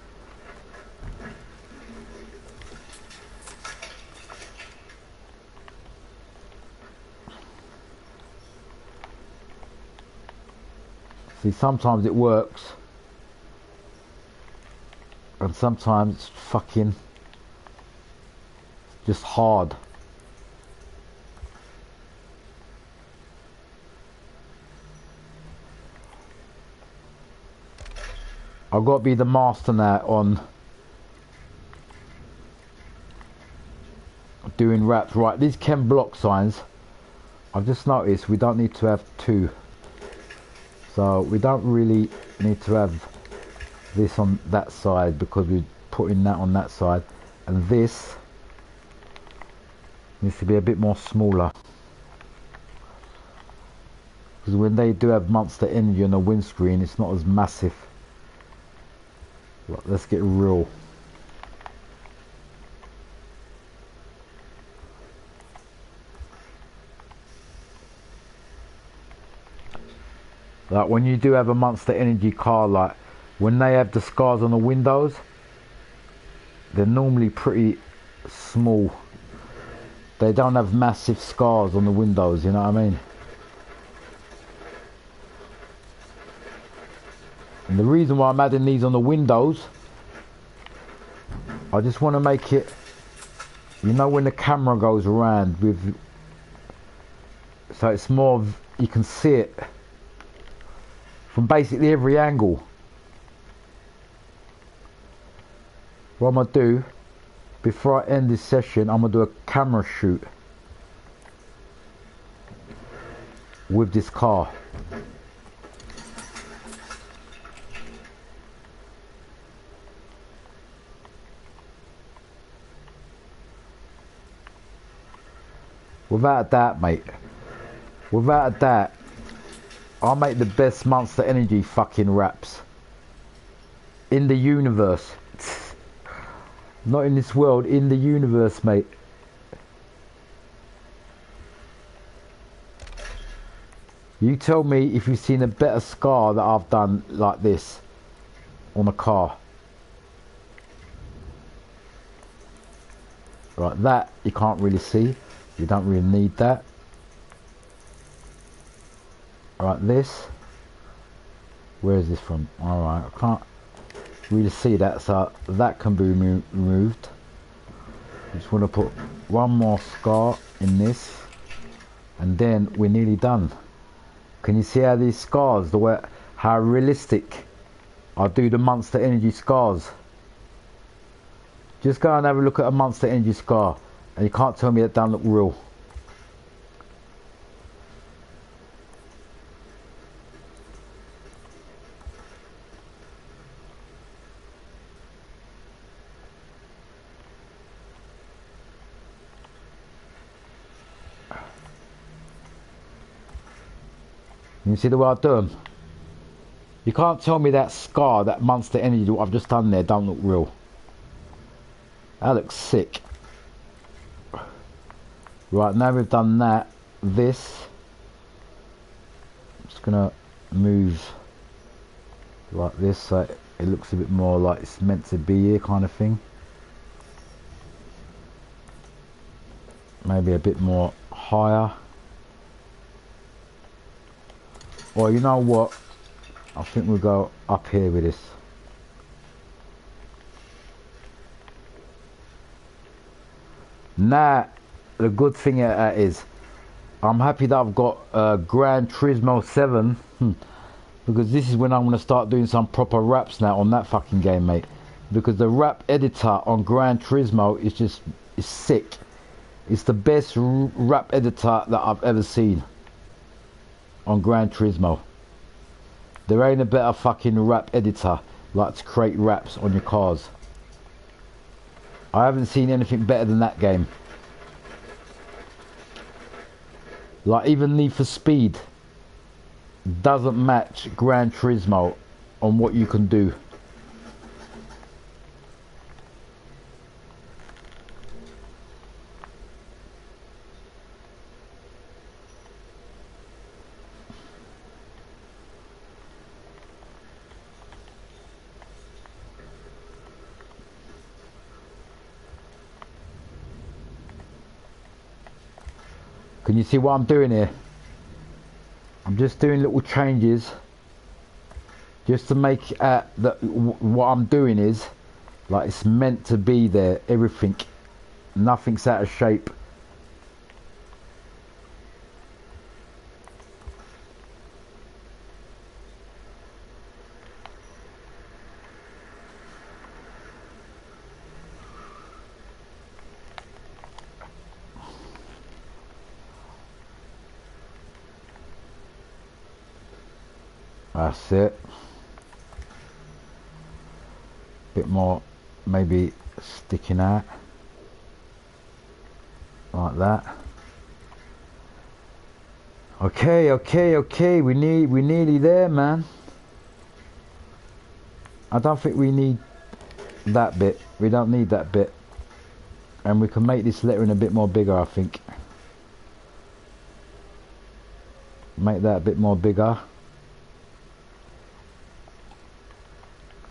See, sometimes it works and sometimes it's fucking just hard. I've got to be the master now on doing wraps. Right, these Ken Block signs, I've just noticed we don't need to have two. So we don't really need to have this on that side because we're putting that on that side. And this needs to be a bit more smaller. Because when they do have Monster Energy on the windscreen, it's not as massive. Look, let's get real. Like when you do have a Monster Energy car, like when they have the scars on the windows, they're normally pretty small. They don't have massive scars on the windows, you know what I mean? And the reason why I'm adding these on the windows, I just want to make it, you know, when the camera goes around with, so it's more of, you can see it from basically every angle. What I'm going to do, before I end this session, I'm going to do a camera shoot with this car. Without that, mate, without that, I'll make the best Monster Energy fucking raps in the universe. Not in this world, in the universe, mate. You tell me if you've seen a better scar that I've done like this on a car. Right, that you can't really see. You don't really need that. Alright, this. Where is this from? Alright, I can't really see that, so that can be removed. I just want to put one more scar in this, and then we're nearly done. Can you see how these scars, the way, how realistic I do the Monster Energy scars? Just go and have a look at a Monster Energy scar, and you can't tell me that don't look real. You see the way I do them? You can't tell me that scar, that Monster Energy, what I've just done there, don't look real. That looks sick. Right, now we've done that, this, I'm just gonna move like this so it looks a bit more like it's meant to be here, kind of thing. Maybe a bit more higher. Or you know what, I think we'll go up here with this. Now, the good thing is, I'm happy that I've got Gran Turismo 7, because this is when I'm going to start doing some proper raps now on that fucking game, mate. Because the rap editor on Gran Turismo is sick. It's the best rap editor that I've ever seen on Gran Turismo. There ain't a better fucking rap editor like to create raps on your cars. I haven't seen anything better than that game. Like even Need for Speed doesn't match Gran Turismo on what you can do. Can you see what I'm doing here? I'm just doing little changes just to make that what I'm doing is like it's meant to be there. Everything, nothing's out of shape. That's it. Bit more maybe sticking out like that. Okay, we're nearly there, man. I don't think we need that bit. We don't need that bit, and we can make this lettering a bit more bigger, I think. Make that a bit more bigger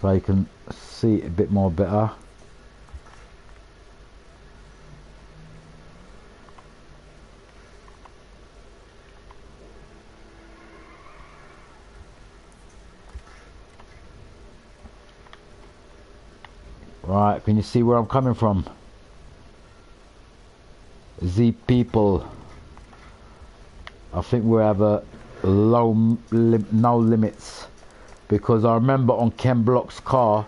so you can see it a bit more better. Right, can you see where I'm coming from? The people. I think we have a no limits, because I remember on Ken Block's car,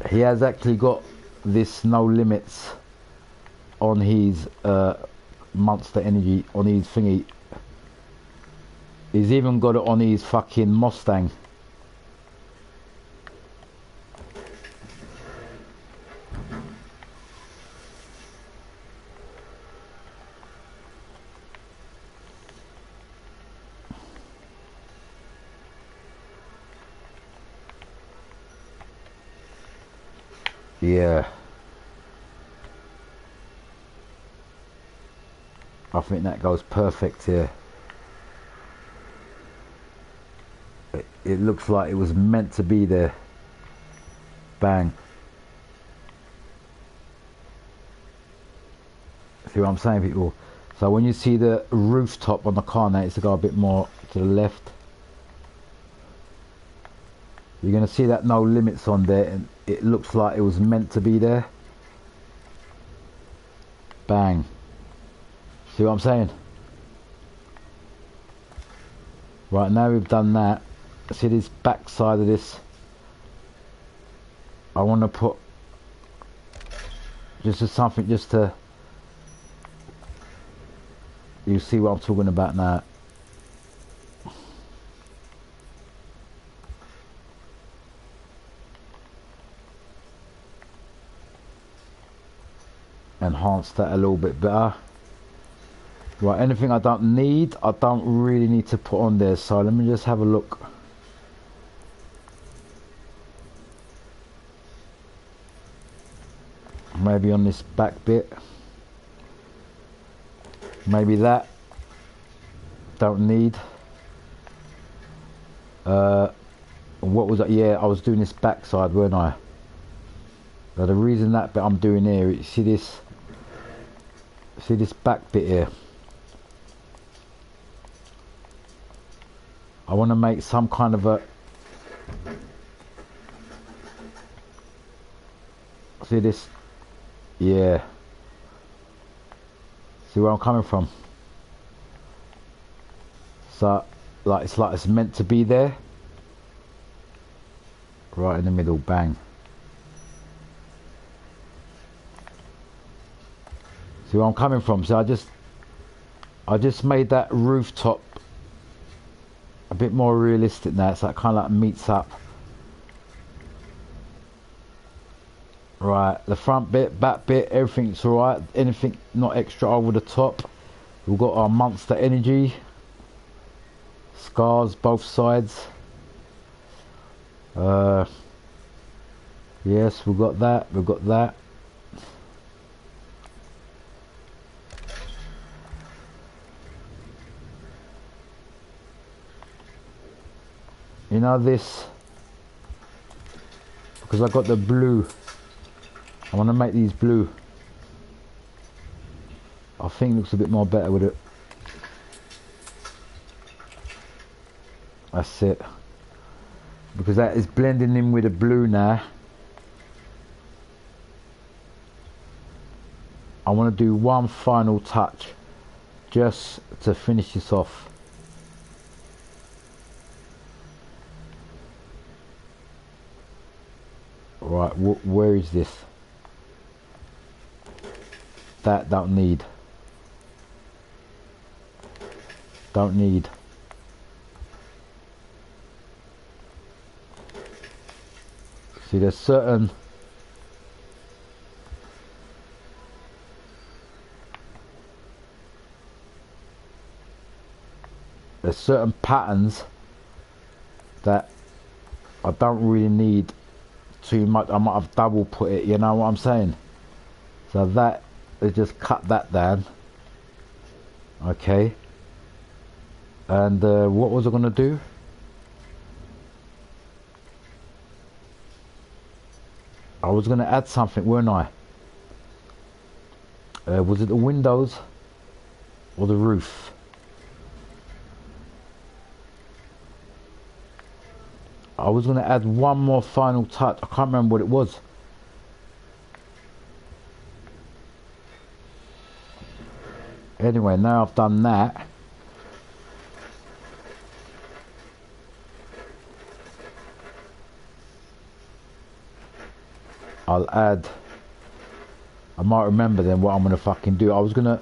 he has actually got this no limits on his Monster Energy, on his thingy. He's even got it on his fucking Mustang. Yeah. I think that goes perfect here. It looks like it was meant to be there. Bang. See what I'm saying, people? So when you see the rooftop on the car now, it's to go a bit more to the left. You're going to see that no limits on there, and it looks like it was meant to be there. Bang. See what I'm saying? Right, now we've done that. See this back side of this? I want to put just something just to... You see what I'm talking about now. Enhance that a little bit better. Right, anything I don't need, I don't really need to put on there, so let me just have a look. Maybe on this back bit, maybe that don't need. What was that? Yeah, I was doing this backside, weren't I? Now the reason that bit I'm doing here, you see this back bit here, I want to make some kind of a, see this, yeah, see where I'm coming from? So like it's meant to be there, right in the middle. Bang. See where I'm coming from? So I just made that rooftop a bit more realistic now, so it kind of like meets up. Right, the front bit, back bit, everything's alright. Anything not extra over the top. We've got our Monster Energy scars both sides. Yes, we've got that, we've got that. You know this, because I got the blue, I want to make these blue. I think it looks a bit more better with it. That's it, because that is blending in with the blue now. I want to do one final touch just to finish this off. Right, where is this? That don't need. Don't need. See, there's certain patterns that I don't really need too much. I might have double put it, you know what I'm saying? So that is, just cut that down. Okay. And what was I gonna do? I was gonna add something, weren't I? Was it the windows or the roof? I was going to add one more final touch. I can't remember what it was. Anyway, now I've done that. I'll add, I might remember then what I'm gonna fucking do. I was gonna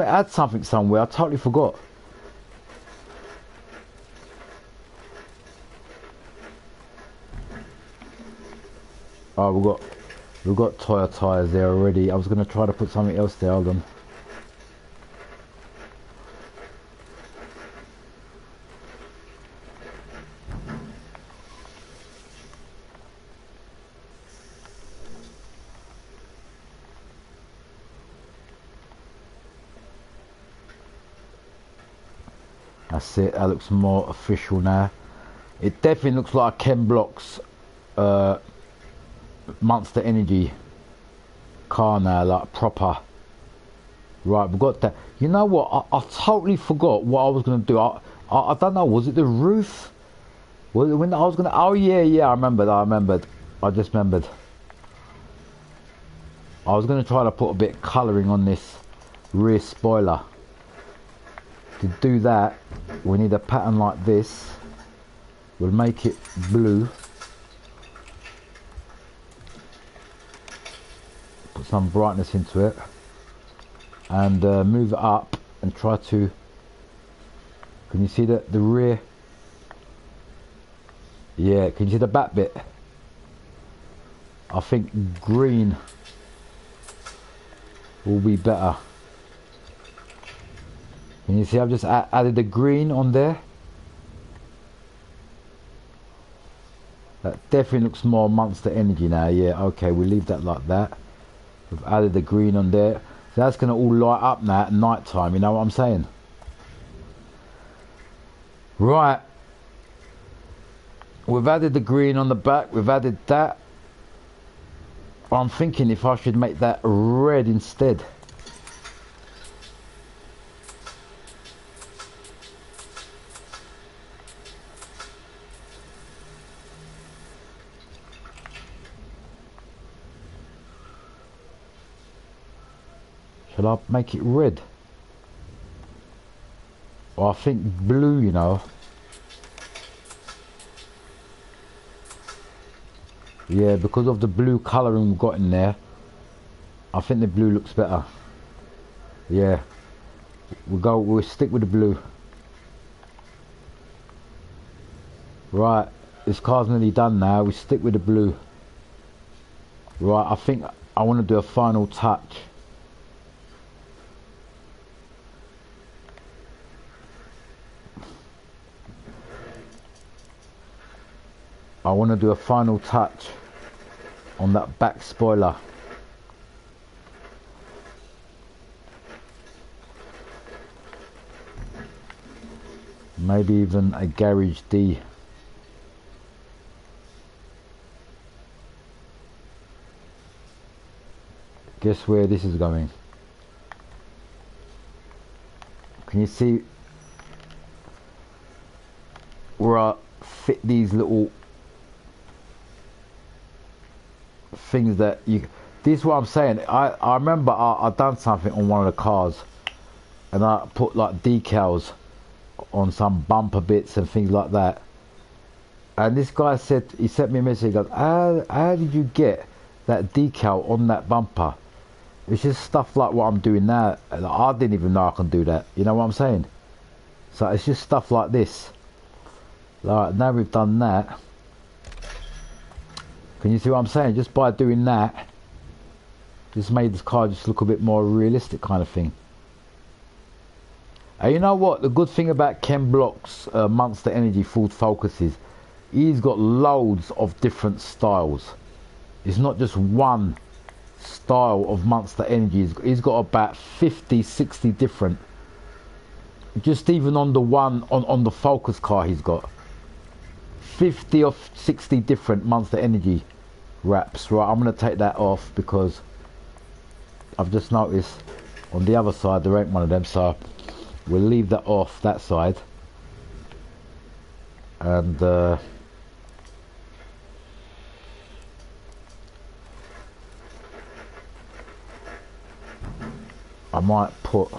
add something somewhere. I totally forgot. Oh, we've got Toyota tyres there already. I was gonna try to put something else there. Hold on. That's it. That looks more official now. It definitely looks like Ken Block's Monster Energy car now, like proper. Right, we've got that. You know what? I totally forgot what I was going to do. I don't know. Was it the roof? Was it when I was going to... Oh, yeah, I remembered. I just remembered. I was going to try to put a bit of colouring on this rear spoiler. To do that, we need a pattern like this. We'll make it blue. Put some brightness into it. And move it up and try to... Can you see the rear? Yeah, can you see the back bit? I think green will be better. Can you see I've just added the green on there? That definitely looks more Monster Energy now. Yeah, okay, we'll leave that like that. We've added the green on there. So that's going to all light up now at night time, you know what I'm saying? Right. We've added the green on the back, we've added that. I'm thinking if I should make that red instead. Should I make it red? Or I think blue, you know. Yeah, because of the blue colouring we've got in there, I think the blue looks better. Yeah, we'll stick with the blue. Right, this car's nearly done now. We stick with the blue. Right, I think I want to do a final touch. I want to do a final touch on that back spoiler. Maybe even a garage D. Guess where this is going? Can you see where I fit these little things that you... This is what I'm saying. I remember I done something on one of the cars and I put like decals on some bumper bits and things like that, and this guy said, he sent me a message, he goes, how did you get that decal on that bumper? It's just stuff like what I'm doing now. Like, I didn't even know I can do that, you know what I'm saying? So it's just stuff like this. Like, now we've done that, can you see what I'm saying? Just by doing that, just made this car just look a bit more realistic kind of thing. And you know what? The good thing about Ken Block's Monster Energy Ford Focus is he's got loads of different styles. It's not just one style of Monster Energy. He's got about 50, 60 different. Just even on the one, on the Focus car he's got 50 or 60 different Monster Energy wraps. Right, I'm going to take that off because I've just noticed on the other side there ain't one of them, so we'll leave that off that side. And I might put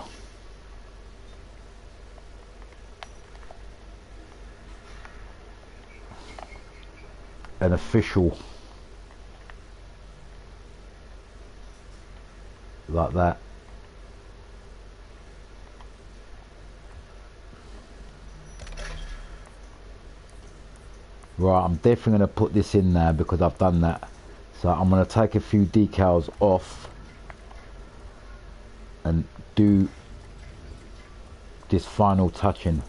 an official like that. Right, I'm definitely going to put this in now because I've done that. So I'm going to take a few decals off and do this final touching.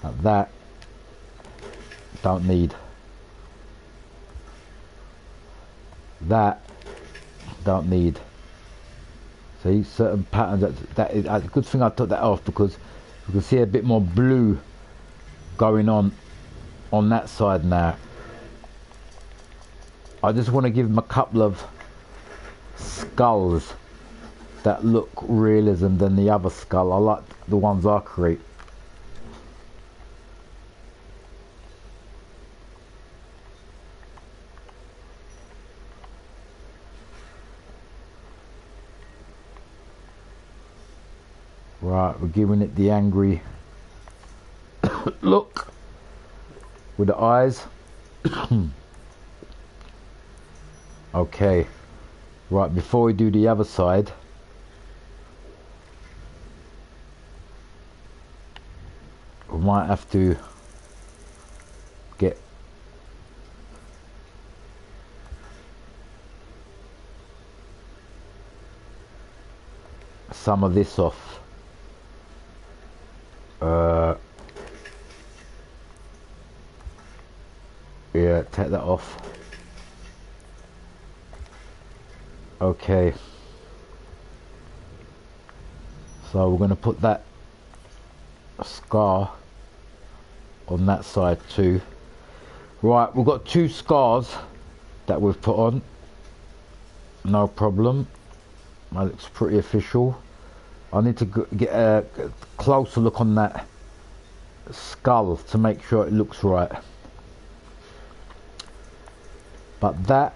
Like that, don't need. That, don't need. See, certain patterns, that is a good thing I took that off because you can see a bit more blue going on that side now. I just want to give them a couple of skulls that look realism than the other skull. I like the ones I create. Right, we're giving it the angry look with the eyes. Okay, right, before we do the other side, we might have to get some of this off. Yeah, take that off. Okay, so we're going to put that scar on that side too. Right, we've got two scars that we've put on, no problem. That looks pretty official. I need to get a closer look on that skull to make sure it looks right. But that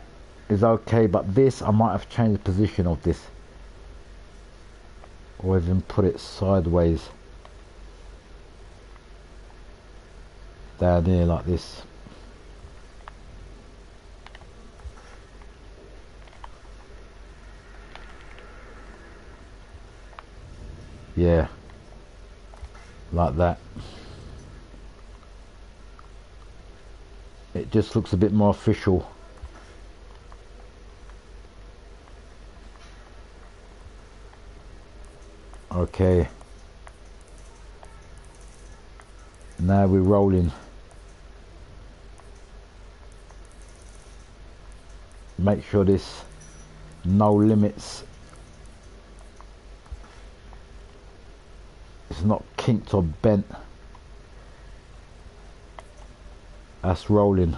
is okay, but this, I might have changed the position of this. Or even put it sideways. Down here like this. Yeah. Like that. It just looks a bit more official. Okay, now we're rolling. Make sure this no limits, it's not kinked or bent. That's rolling.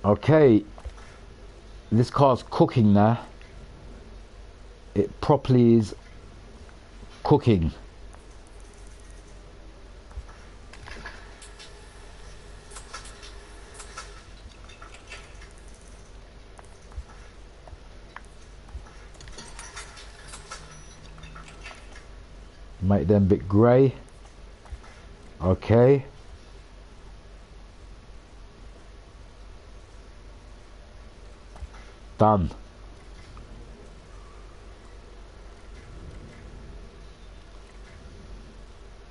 Okay, this car's cooking now. It properly is cooking. Make them a bit grey. Okay. Done.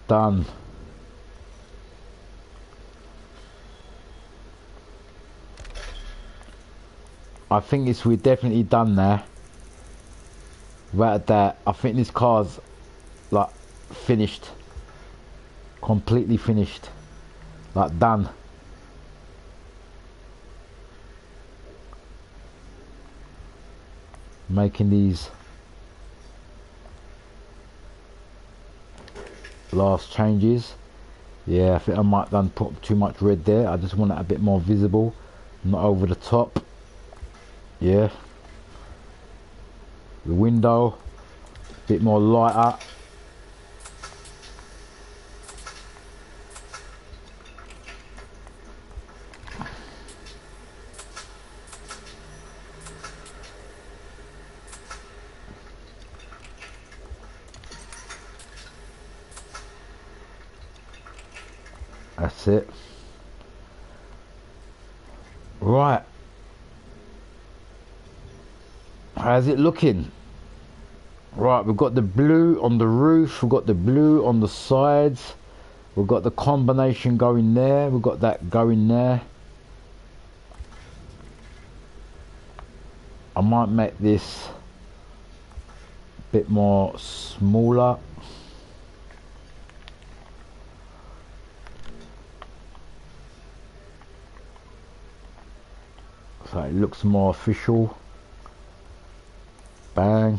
Done. I think we're definitely done there. Right at that, I think this car's like finished. Completely finished. Like done. Making these last changes. Yeah, I think I might done put too much red there. I just want it a bit more visible, not over the top. Yeah, the window a bit more lighter. That's it. Right. How's it looking? Right, we've got the blue on the roof, we've got the blue on the sides, we've got the combination going there, we've got that going there. I might make this a bit more smaller. So it looks more official. Bang.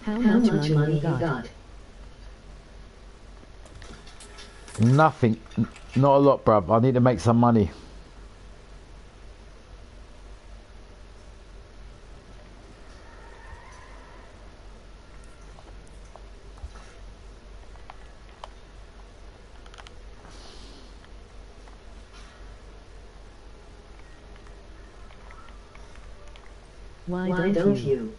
How much money you got?
Nothing. Not a lot, bruv. I need to make some money.
Why don't you?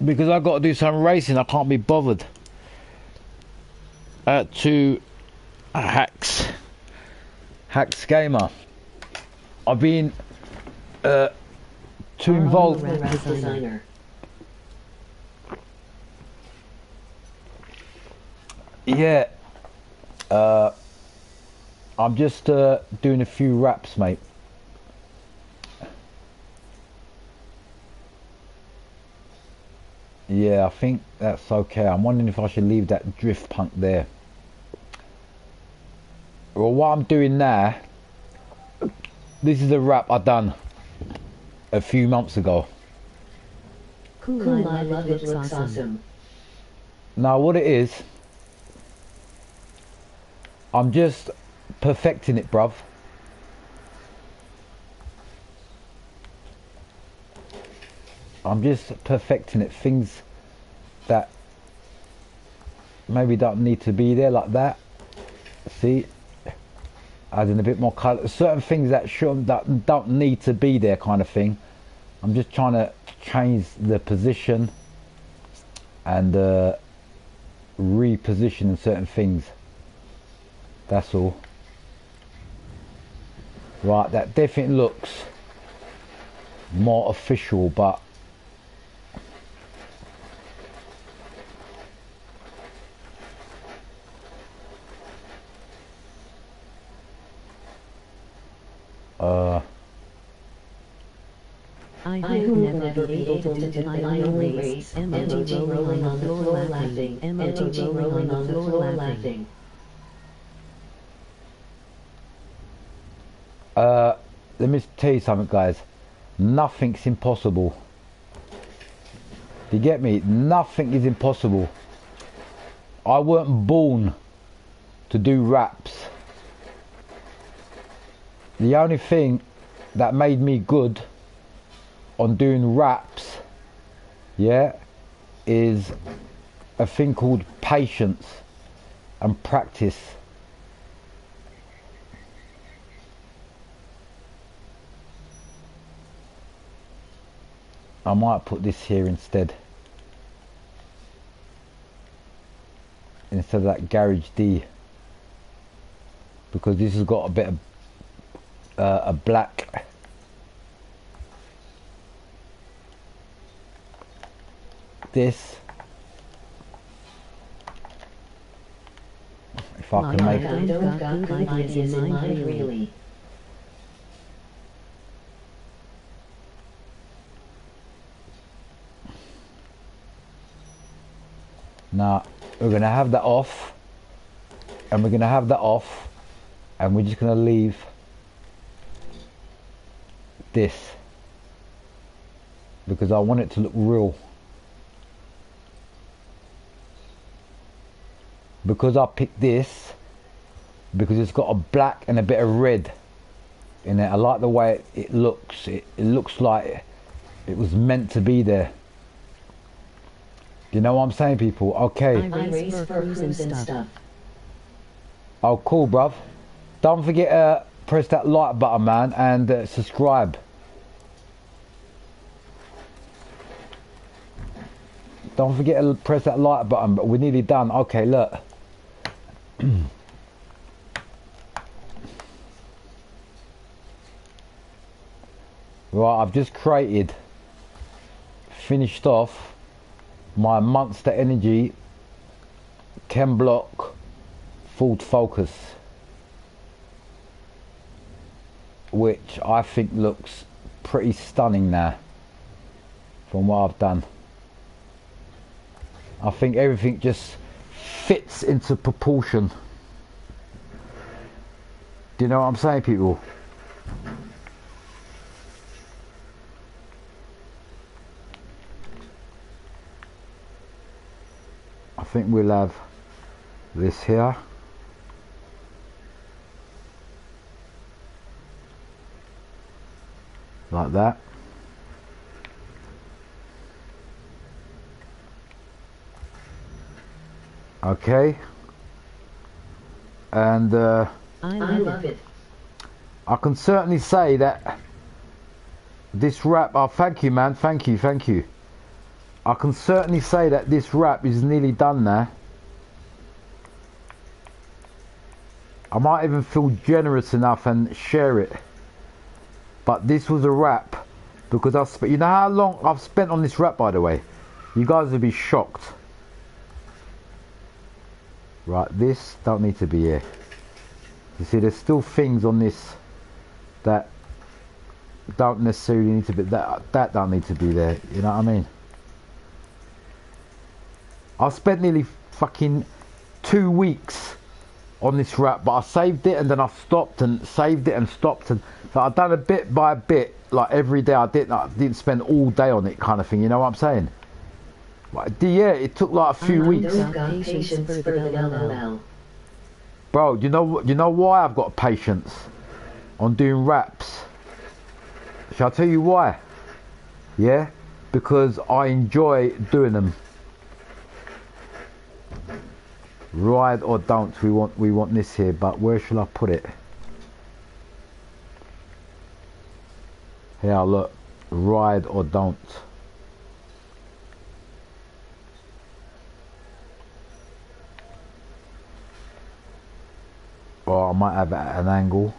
Because I got to do some racing. I can't be bothered. To Hacks Gamer. I've been too involved.
Designer.
Yeah. I'm just doing a few raps, mate. Yeah, I think that's okay. I'm wondering if I should leave that drift punk there. Well, what I'm doing now, this is a rap I done a few months ago.
Cool, I love it, looks awesome.
Now what it is, I'm just perfecting it, bruv. I'm just perfecting it. Things that maybe don't need to be there, like that. See, adding a bit more colour. Certain things that don't need to be there, kind of thing. I'm just trying to change the position and reposition certain things. That's all. Right, that definitely looks more official, but
I hope never be able to deny only race. MOT rolling on the floor laughing. MOT rolling on the floor laughing.
let me tell you something, guys. Nothing's impossible. Do you get me? Nothing is impossible. I weren't born to do raps. The only thing that made me good on doing raps, yeah, is a thing called patience and practice. I might put this here instead of that Garage D, because this has got a bit of a black. This, if I can make
I don't got good ideas in mind, really.
now, we're gonna have that off, and we're gonna have that off, and we're just gonna leave this because I want it to look real. Because I picked this because it's got a black and a bit of red in it. I like the way it looks. It looks like It was meant to be there. You know what I'm saying, people? Okay.
I race for cruise and stuff.
Oh, cool, bruv. Don't forget to press that like button, man, and subscribe. Don't forget to press that like button, but we're nearly done. Okay, look. Right, I've just finished off my Monster Energy Chem Block Full Focus, which I think looks pretty stunning now from what I've done. I think everything just fits into proportion. Do you know what I'm saying, people? I think we'll have this here. Like that. Okay. And
I love it.
I can certainly say that this wrap, oh thank you man, thank you. I can certainly say that this wrap is nearly done now. I might even feel generous enough and share it. But this was a wrap because you know how long I've spent on this wrap, by the way? You guys would be shocked. Right, this don't need to be here. You see, there's still things on this that don't necessarily need to be, that don't need to be there, you know what I mean? I spent nearly fucking 2 weeks on this wrap, but I saved it and then I stopped and saved it and stopped, and so I've done a bit by bit, like every day. I didn't spend all day on it, kind of thing, you know what I'm saying? Like, yeah, it took like a few weeks. Bro, you know why I've got patience on doing wraps? Shall I tell you why? Yeah, because I enjoy doing them. Ride or don't, we want this here, but where shall I put it? Here, look, ride or don't. Or I might have it at an angle.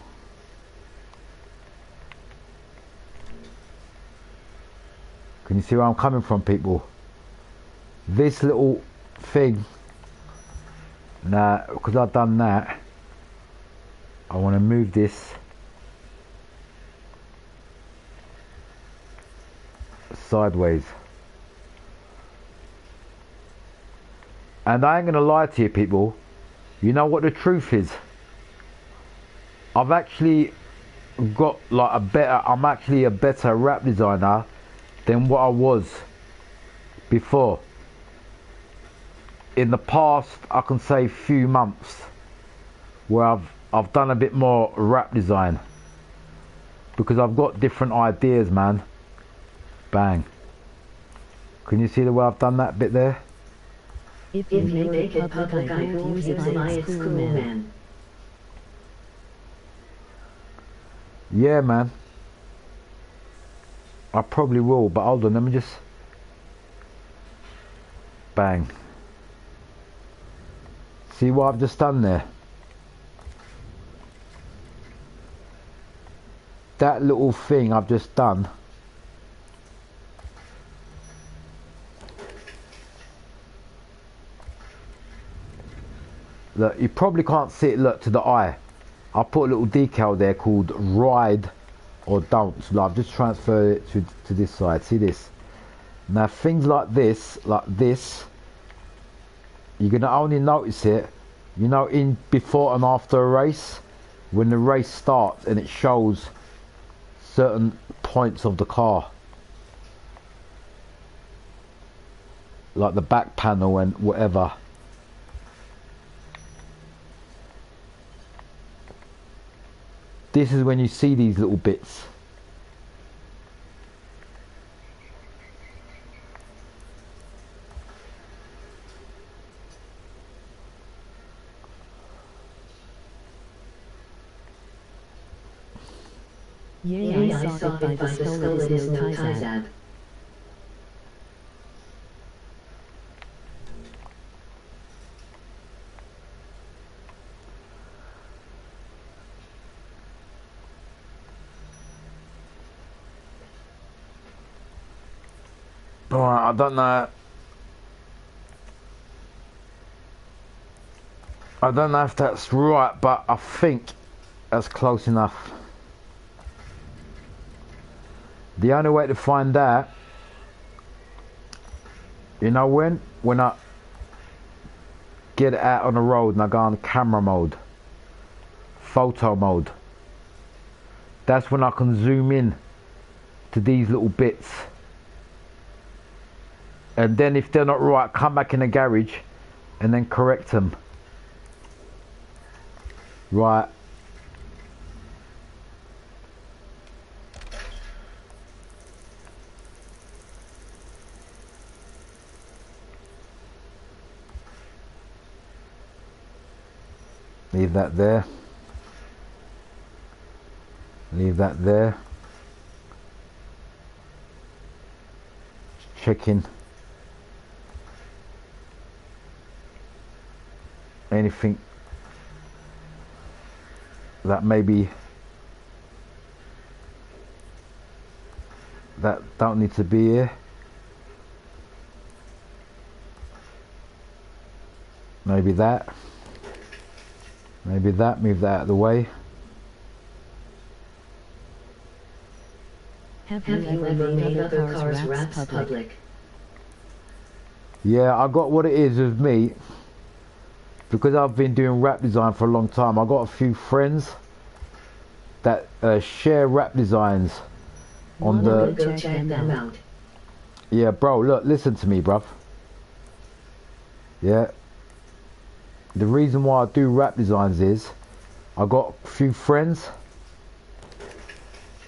Can you see where I'm coming from, people? This little thing, now, because I've done that, I want to move this sideways. And I ain't gonna lie to you, people, you know what the truth is? I've actually got like I'm actually a better wrap designer than what I was before. In the past, I can say few months where I've done a bit more wrap design because I've got different ideas, man. Bang. Can you see the way I've done that bit there?
If you make it public, I will use it by its cool man.
Yeah, man. I probably will, but hold on, let me just... Bang. See what I've just done there? That little thing I've just done. Look, you probably can't see it, look, to the eye. I put a little decal there called ride or don't. So I've just transferred it to this side. See this? Now things like this, you're gonna only notice it, you know, in before and after a race, when the race starts and it shows certain points of the car, like the back panel and whatever. This is when you see these little bits.
Yay, I saw it by the Skolis no Tizab.
Alright, I don't know. I don't know if that's right, but I think that's close enough. The only way to find out, you know when I get it out on the road and I go on camera mode, photo mode, that's when I can zoom in to these little bits. And then if they're not right, come back in the garage and then correct them. Right. Leave that there. Leave that there. Checking anything that maybe that don't need to be here. Maybe that. Maybe that. Move that out of the way.
Have you ever made other cars' wraps public?
Yeah, I got what it is with me. Because I've been doing wrap design for a long time, I got a few friends that share wrap designs on the.
Go check them out.
Yeah, bro. Look, listen to me, bruv. Yeah. The reason why I do wrap designs is I got a few friends.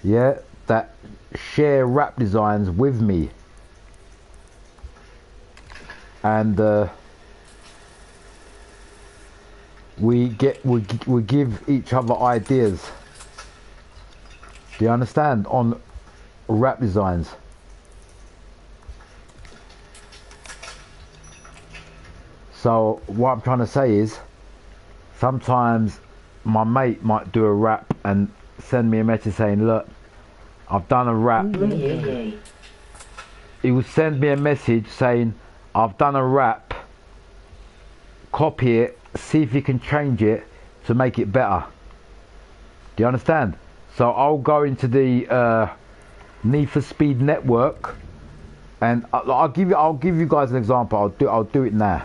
Yeah, that share wrap designs with me, and we give each other ideas. Do you understand? On wrap designs. So what I'm trying to say is, sometimes my mate might do a wrap and send me a message saying, look, I've done a wrap. He would send me a message saying, I've done a wrap, copy it, see if you can change it to make it better. Do you understand? So I'll go into the Need for Speed network, and I'll give you guys an example. I'll do it now.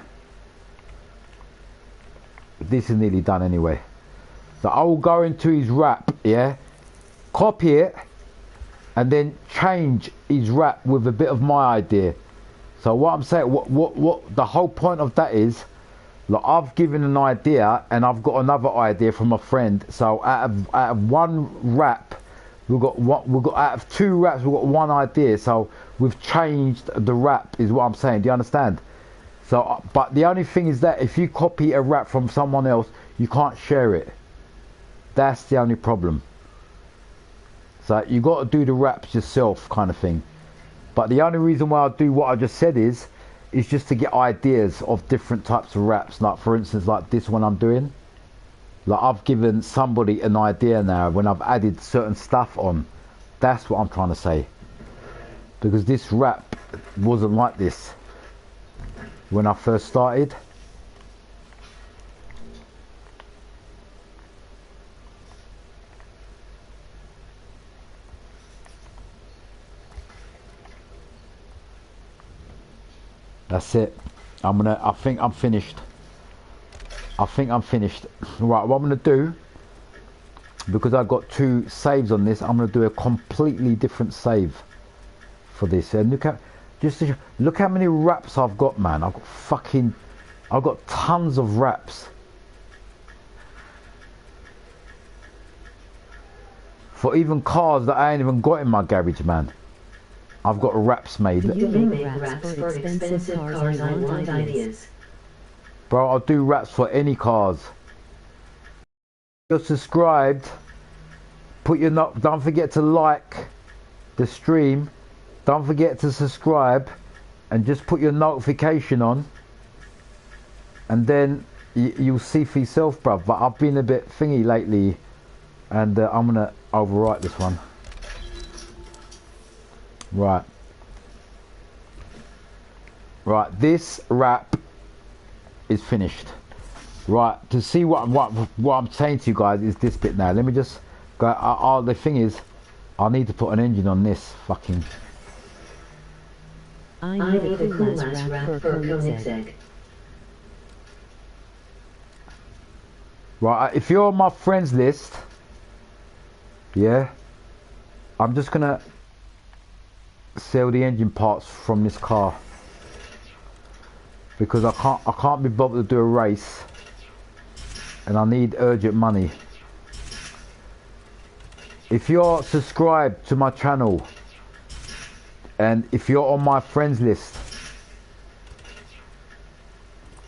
This is nearly done anyway. So I will go into his wrap, yeah, copy it, and then change his wrap with a bit of my idea. So what I'm saying, what the whole point of that is, like, I've given an idea and I've got another idea from a friend. So out of one wrap, we've got out of two wraps we've got one idea. So we've changed the wrap, is what I'm saying. Do you understand? So, but the only thing is that if you copy a wrap from someone else, you can't share it. That's the only problem. So you got to do the wraps yourself, kind of thing. But the only reason why I do what I just said is just to get ideas of different types of wraps. Like, for instance, like this one I'm doing. Like, I've given somebody an idea now when I've added certain stuff on. That's what I'm trying to say. Because this wrap wasn't like this when I first started. That's it. I think I'm finished. Right, what I'm gonna do, because I've got two saves on this, I'm gonna do a completely different save for this. And look how many wraps I've got, man. I've got tons of wraps. For even cars that I ain't even got in my garage, man. I've got wraps made.
You make wraps for expensive cars. I want ideas.
Bro, I'll do wraps for any cars. You're subscribed, put your don't forget to like the stream. Don't forget to subscribe, and just put your notification on. And then you'll see for yourself, bruv. But I've been a bit thingy lately, and I'm gonna overwrite this one. Right. Right. This rap is finished. Right. To see what I'm saying to you guys is this bit now. Let me just go. The thing is, I need to put an engine on this fucking.
I need a cool ass rap for Koenigsegg.
Right, if you're on my friends list, yeah, I'm just gonna sell the engine parts from this car because I can't be bothered to do a race, and I need urgent money. If you're subscribed to my channel and if you're on my friends list,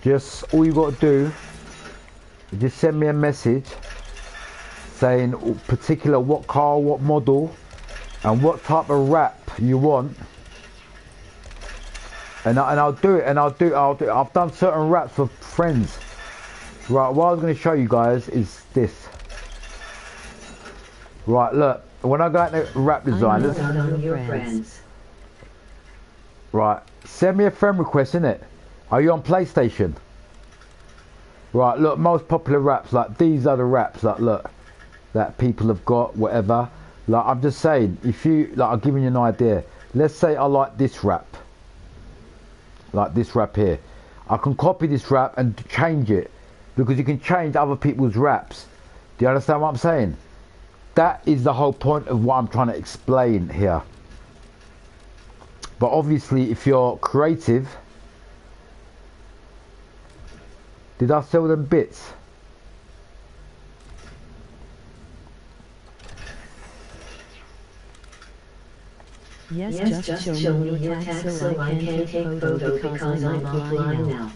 just all you got to do is just send me a message saying particular what car, what model, and what type of wrap you want, and I'll do it. I've done certain wraps for friends. Right, what I was going to show you guys is this. Right, look, when I go into wrap designers, right, send me a friend request, innit? Are you on PlayStation? Right, look, most popular wraps, like these are the wraps, like look, that people have got, whatever. Like I'm just saying, if you, like I'm giving you an idea. Let's say I like this wrap, like this wrap here. I can copy this wrap and change it, because you can change other people's wraps. Do you understand what I'm saying? That is the whole point of what I'm trying to explain here. But obviously, if you're creative, did I sell them bits?
Yes, just show me your tag so I can take photo because I'm offline now.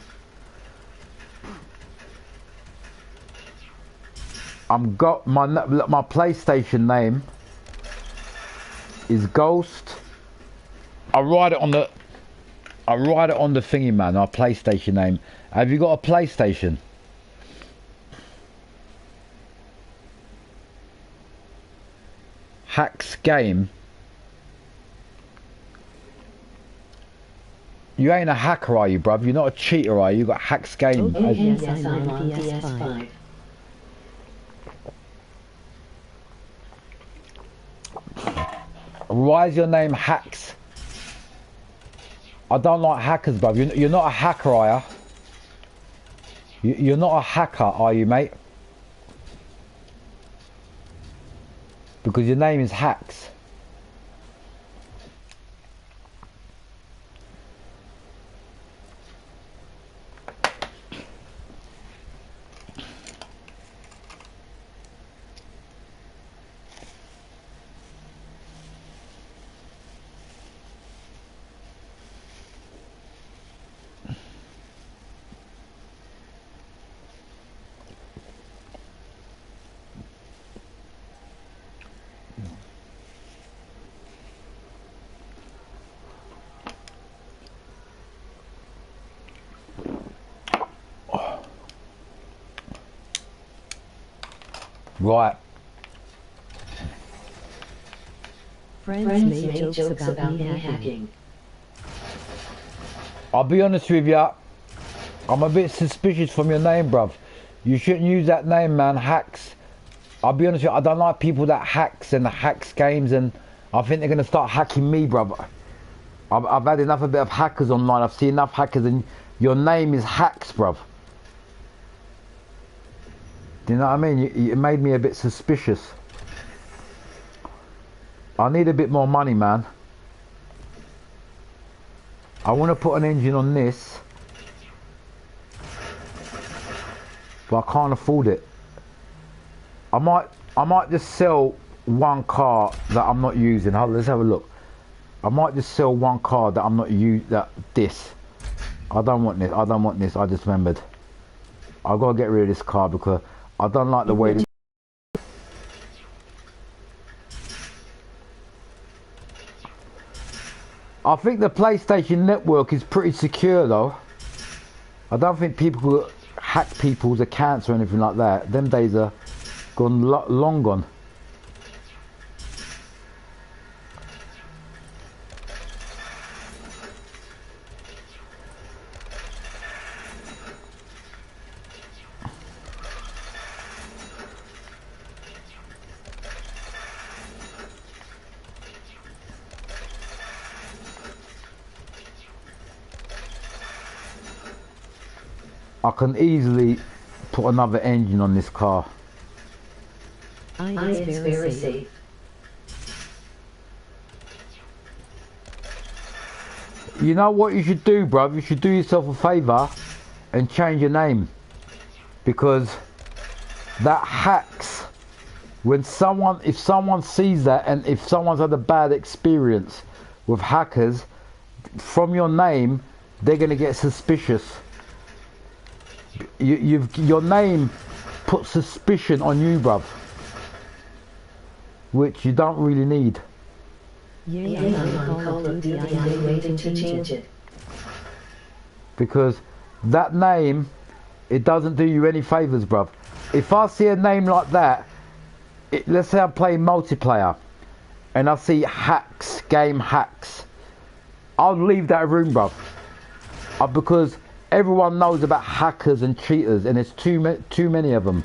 I'm got my PlayStation name is Ghost. I write it on the thingy, man. Our PlayStation name. Have you got a PlayStation? Hacks Game. You ain't a hacker, are you, bruv? You're not a cheater, are you? You got Hacks Game.
Oh, yes, I'm on PS5.
Why is your name Hacks? I don't like hackers, bruv. You're not a hacker, are you? You're not a hacker, are you, mate? Because your name is Hacks. Right.
Friends made jokes about me hacking.
I'll be honest with you. I'm a bit suspicious from your name, bruv. You shouldn't use that name, man. Hacks. I'll be honest with you. I don't like people that hacks and hacks games, and I think they're going to start hacking me, bruv. I've had enough a bit of hackers online. I've seen enough hackers, and your name is Hacks, bruv. Do you know what I mean? It made me a bit suspicious. I need a bit more money, man. I want to put an engine on this, but I can't afford it. I might just sell one car that I'm not using. Let's have a look. I might just sell one car that I'm not using. This. I don't want this. I don't want this. I just remembered. I've got to get rid of this car because I don't like the way I think the PlayStation Network is pretty secure though. I don't think people could hack people's accounts or anything like that. Them days are gone, long gone. I can easily put another engine on this car.
It's very safe.
You know what you should do, bruv? You should do yourself a favour and change your name, because that hacks. When if someone sees that, and if someone's had a bad experience with hackers, from your name, they're gonna get suspicious. Your name puts suspicion on you, bruv, which you don't really need. Because that name, it doesn't do you any favours, bruv. If I see a name like that, let's say I'm playing multiplayer and I see hacks, game hacks, I'll leave that room, bruv, because everyone knows about hackers and cheaters, and there's too many of them.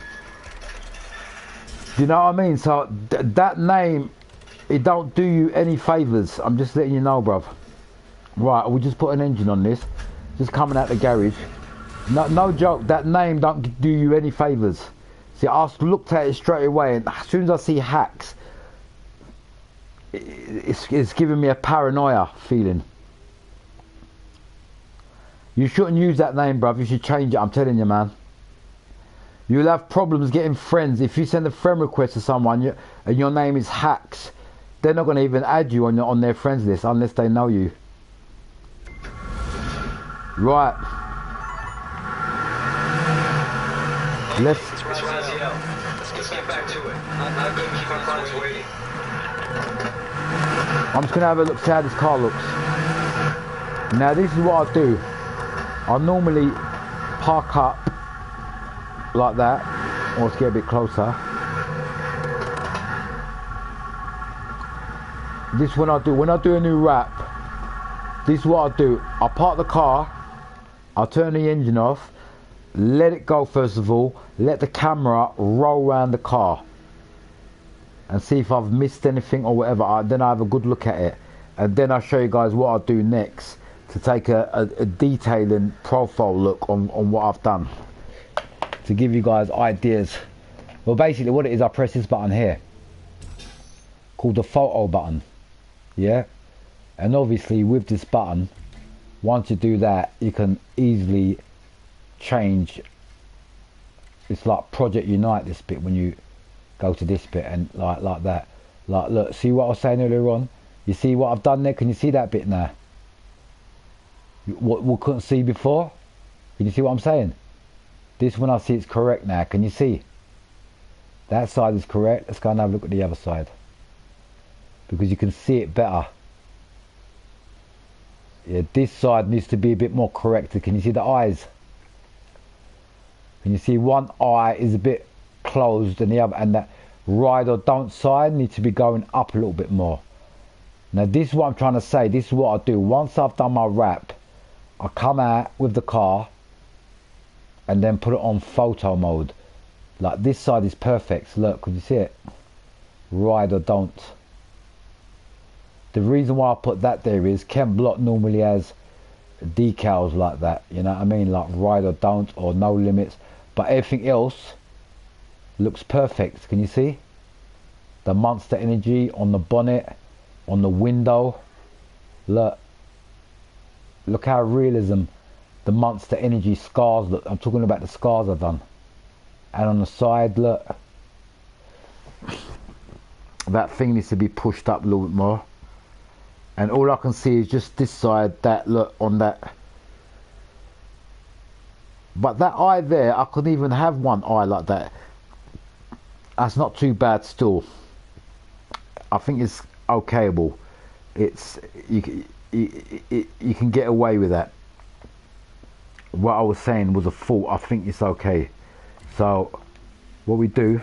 Do you know what I mean? So that name, it don't do you any favours. I'm just letting you know, bruv. Right, we'll just put an engine on this. Just coming out the garage. No joke, that name don't do you any favours. See, I looked at it straight away, and as soon as I see hacks, it's giving me a paranoia feeling. You shouldn't use that name, bruv. You should change it, I'm telling you, man. You'll have problems getting friends. If you send a friend request to someone and your name is Hacks, they're not going to even add you on their friends list unless they know you. Right. Let's get back to it. I'm going to keep our clients waiting. I'm just going to have a look, see how this car looks. Now, this is what I do. I normally park up like that, or let's get a bit closer. This is when I do a new wrap. This is what I do. I park the car, I turn the engine off, let it go first of all, let the camera roll around the car and see if I've missed anything or whatever. Then I have a good look at it, and then I'll show you guys what I'll do next to take a detailing profile look on what I've done, to give you guys ideas. Well, basically what it is, I press this button here called the photo button, yeah, and obviously with this button, once you do that, you can easily change. It's like Project Unite, this bit, when you go to this bit and like that. Like, look, see what I was saying earlier on? You see what I've done there? Can you see that bit now? What we couldn't see before? Can you see what I'm saying? This one I see it's correct now. Can you see? That side is correct. Let's go and have a look at the other side, because you can see it better. Yeah, this side needs to be a bit more corrected. Can you see the eyes? Can you see one eye is a bit closed and the other, and that ride or don't side needs to be going up a little bit more. Now this is what I'm trying to say. This is what I do. Once I've done my wrap, I come out with the car and then put it on photo mode. Like, this side is perfect. Look, can you see it? Ride or don't. The reason why I put that there is Ken Block normally has decals like that, you know what I mean, like ride or don't or no limits, but everything else looks perfect. Can you see the Monster Energy on the bonnet, on the window? Look how realism the Monster Energy scars look. I'm talking about the scars I've done. And on the side, look, that thing needs to be pushed up a little bit more, and all I can see is just this side. That, look, on that. But that eye there, I couldn't even have one eye like that. That's not too bad still. I think it's okayable. It's you you can get away with that. What I was saying was a fault. I think it's okay. So what we do,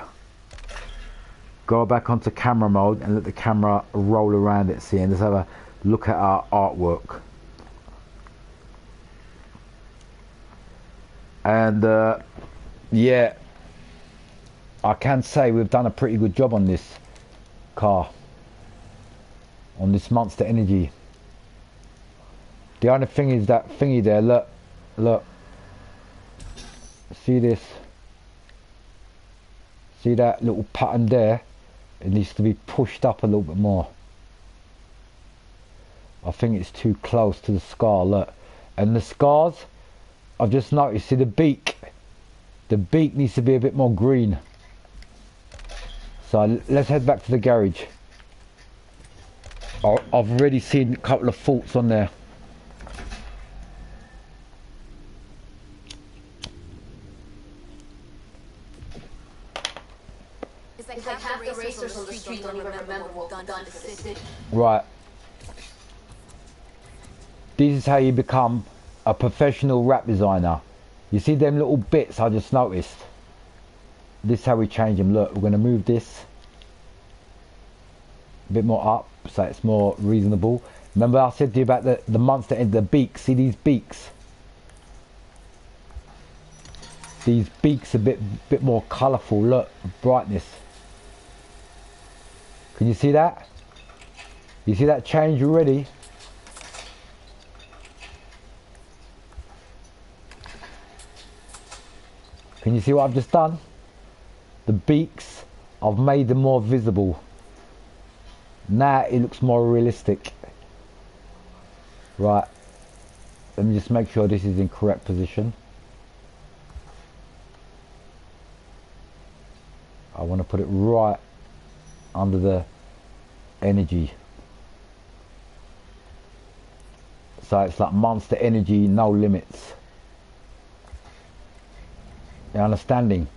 go back onto camera mode and let the camera roll around it, see, and let's have a look at our artwork. And yeah, I can say we've done a pretty good job on this car, on this Monster Energy. The only thing is that thingy there, look, see this, see that little pattern there, it needs to be pushed up a little bit more. I think it's too close to the scar, look. And the scars, I've just noticed, see the beak needs to be a bit more green. So let's head back to the garage. I've already seen a couple of faults on there.
It's like half the racers on the street don't even remember what gun to sit.
Right. This is how you become a professional wrap designer. You see them little bits I just noticed? This is how we change them. Look, we're going to move this a bit more up so it's more reasonable. Remember I said to you about the monster and the beak? See these beaks? These beaks a bit more colourful. Look, brightness. Can you see that? You see that change already? Can you see what I've just done? The beaks, I've made them more visible. Now it looks more realistic. Right, let me just make sure this is in correct position. I want to put it right under the energy. So it's like Monster Energy, no limits. You understanding?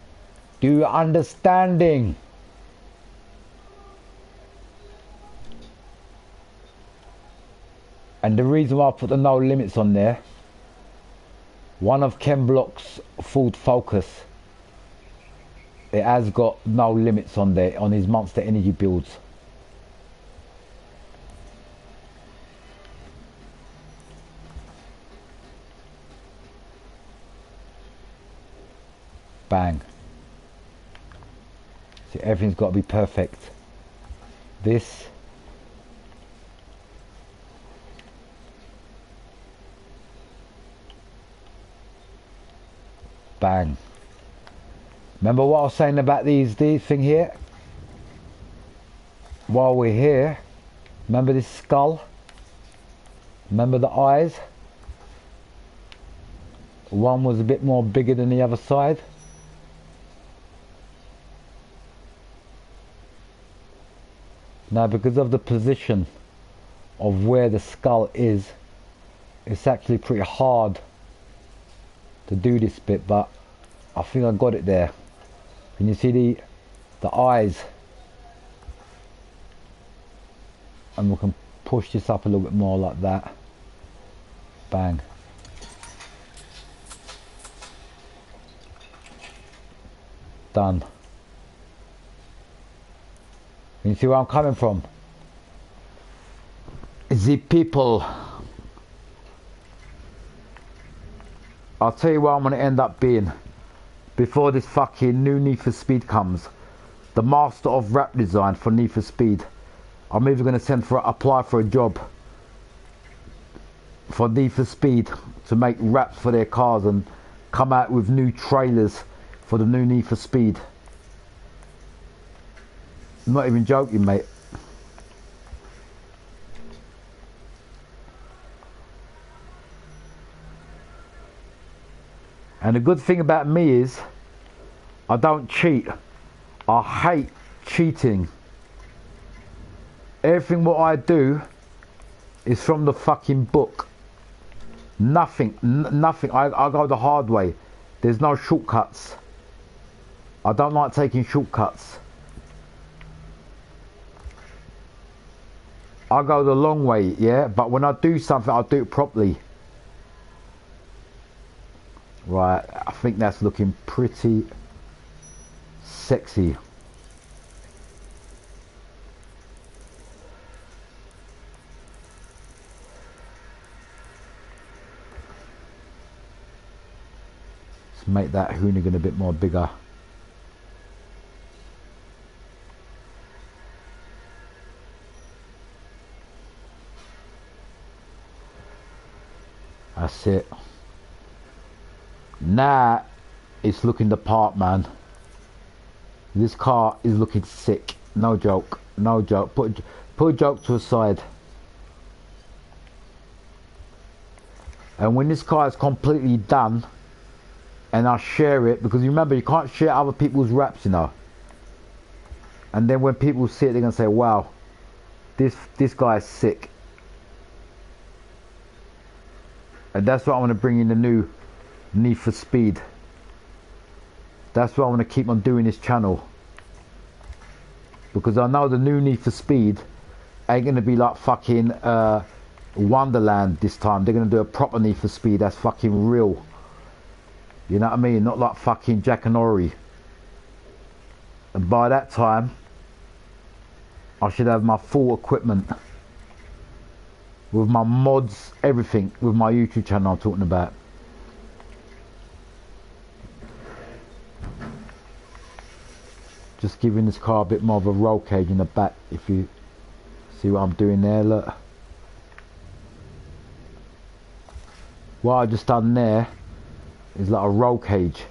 Do you understanding? And the reason why I put the no limits on there, one of Ken Block's Ford Focus, it has got no limits on there on his Monster Energy builds. Bang. See, everything's got to be perfect. This. Bang. Remember what I was saying about these thing here? While we're here, remember this skull? Remember the eyes? One was a bit more bigger than the other side. Now because of the position of where the skull is, it's actually pretty hard to do this bit, but I think I got it there. Can you see the eyes? And we can push this up a little bit more like that. Bang. Done. Can you see where I'm coming from? The people. I'll tell you what I'm going to end up being before this fucking new Need for Speed comes. The master of wrap design for Need for Speed. I'm even going to apply for a job for Need for Speed to make wraps for their cars and come out with new trailers for the new Need for Speed. I'm not even joking, mate. And the good thing about me is I don't cheat. I hate cheating. Everything what I do is from the fucking book. Nothing. I go the hard way. There's no shortcuts. I don't like taking shortcuts. I go the long way, yeah, but when I do something, I'll do it properly. Right, I think that's looking pretty sexy. Let's make that hoonigan a bit more bigger. That's it. Now it's looking the part, man. This car is looking sick. No joke. No joke. Put a joke to the side. And when this car is completely done, and I share it, because you remember you can't share other people's wraps, you know. And then when people see it, they're gonna say, "Wow, this guy is sick." And that's what I want to bring in the new Need for Speed. That's what I want to keep on doing this channel, because I know the new Need for Speed ain't gonna be like fucking Wonderland this time. They're gonna do a proper Need for Speed that's fucking real. You know what I mean? Not like fucking Jack and Ori. And by that time, I should have my full equipment with my mods, everything, with my YouTube channel I'm talking about. Just giving this car a bit more of a roll cage in the back, if you see what I'm doing there. Look, what I just done there is like a roll cage.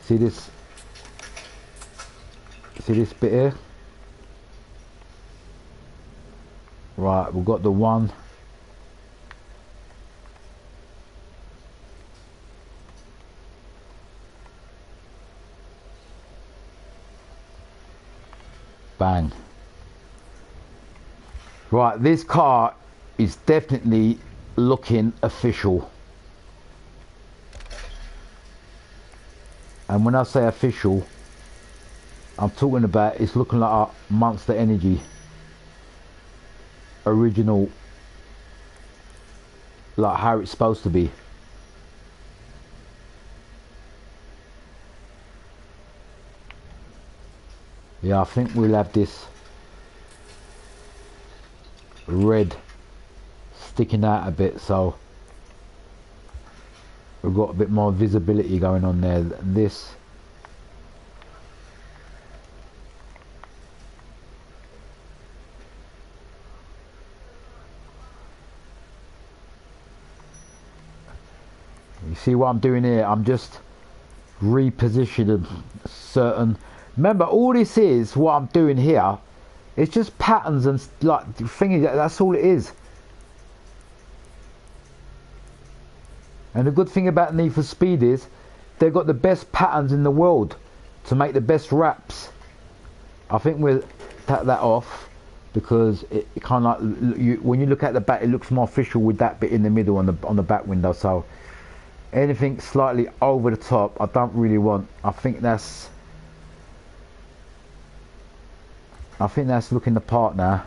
See this bit here? Right, we've got the one. Bang. Right, this car is definitely looking official. And when I say official, I'm talking about it's looking like a Monster Energy original, like how it's supposed to be. Yeah, I think we'll have this red sticking out a bit, so we've got a bit more visibility going on there. This you see what I'm doing here? I'm just repositioning certain. Remember, all this is what I'm doing here. It's just patterns and like thingy. That's all it is. And the good thing about Need for Speed is they've got the best patterns in the world to make the best wraps. I think we'll take that off because it kind of like when you look at the back, it looks more official with that bit in the middle on the back window. So anything slightly over the top, I don't really want. I think that's looking the part now.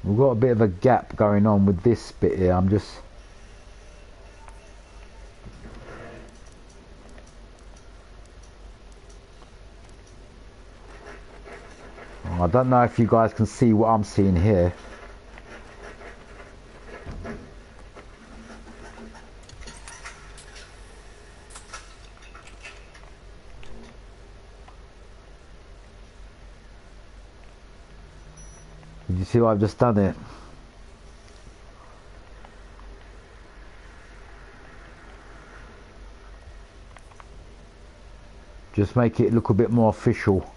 We've got a bit of a gap going on with this bit here. I'm just I don't know if you guys can see what I'm seeing here. Did you see what I've just done here? Just make it look a bit more official.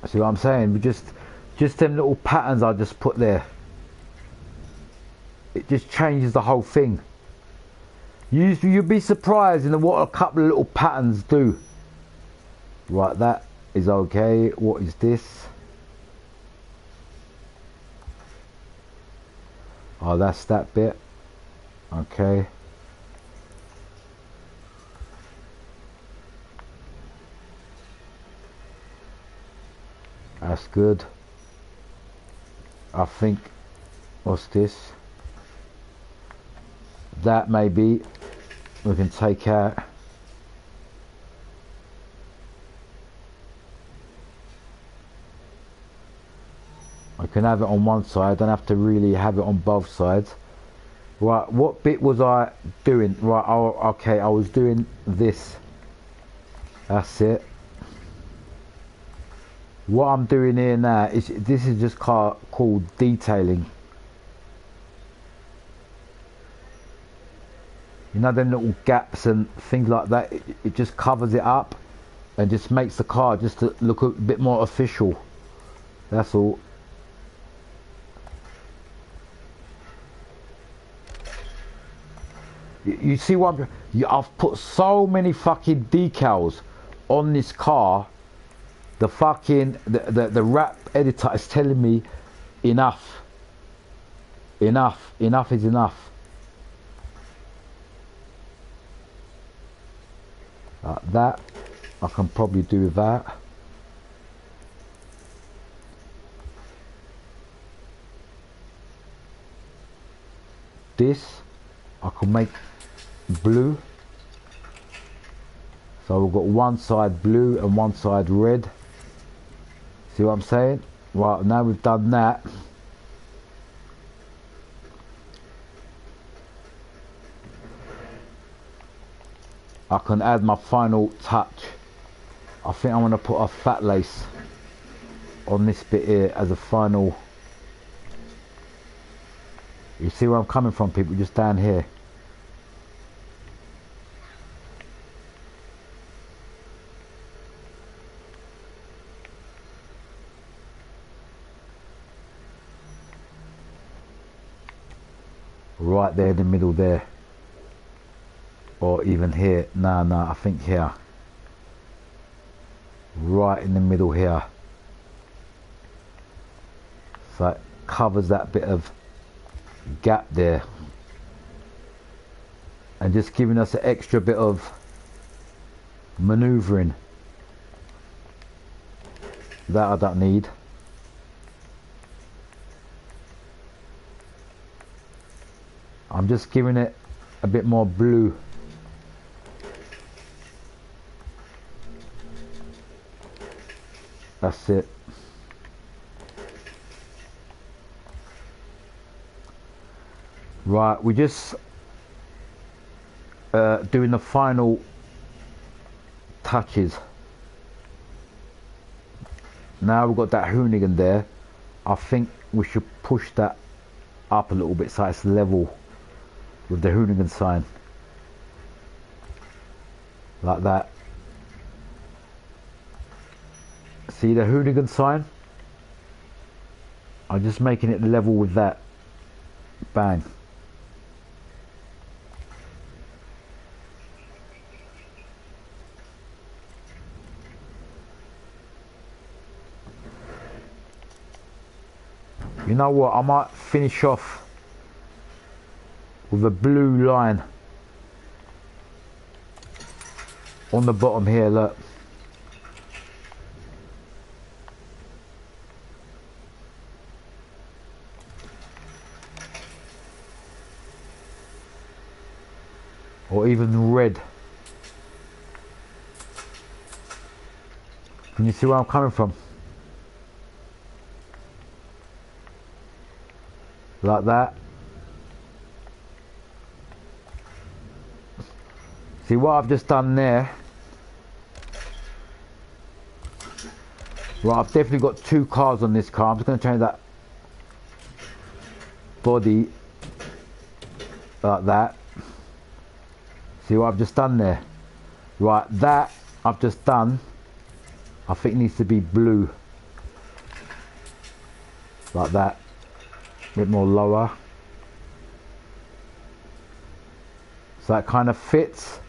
See what I'm saying? Just them little patterns I just put there. It just changes the whole thing. You'd be surprised in what a couple of little patterns do. Right, that is okay. What is this? Oh, that's that bit. Okay. That's good. I think, what's this? That maybe we can take out. I can have it on one side, I don't have to really have it on both sides. Right, what bit was I doing? Right, okay, I was doing this. That's it. What I'm doing here now is, this is just called detailing. You know, them little gaps and things like that, it just covers it up and just makes the car just to look a bit more official. That's all. You see what I've put so many fucking decals on this car. The fucking the wrap editor is telling me enough is enough. That I can probably do with that. This I can make blue, so we've got one side blue and one side red. See what I'm saying? Right, now we've done that, I can add my final touch. I think I'm going to put a fat lace on this bit here as a final. You see where I'm coming from, people? Just down here. Right there in the middle there. Or even here. No, I think here. Right in the middle here. So it covers that bit of gap there. And just giving us an extra bit of manoeuvring. That I don't need. I'm just giving it a bit more blue. That's it. Right, we're just doing the final touches. Now we've got that hoonigan there. I think we should push that up a little bit so it's level with the hoonigan sign. Like that. See the hoonigan sign? I'm just making it level with that. Bang. You know what, I might finish off with a blue line on the bottom here, look. Or even red. Can you see where I'm coming from? Like that. See what I've just done there? Right, I've definitely got two cars on this car. I'm just going to change that body like that. See what I've just done there? Right, that I've just done, I think needs to be blue. Like that. A bit more lower. So that kind of fits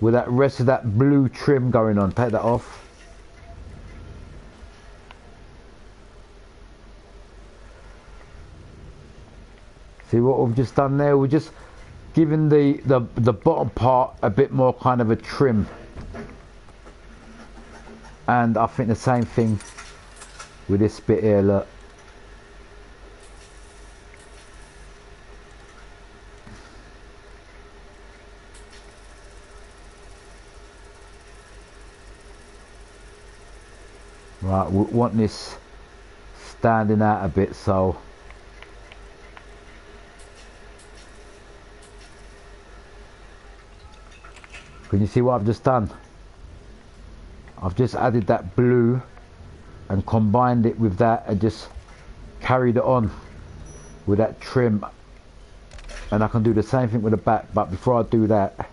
with that rest of that blue trim going on. Take that off. See what we've just done there? We're just giving the bottom part a bit more kind of a trim. And I think the same thing with this bit here, look. Right, we want this standing out a bit, so can you see what I've just done? I've just added that blue and combined it with that and just carried it on with that trim, and I can do the same thing with the back. But before I do that,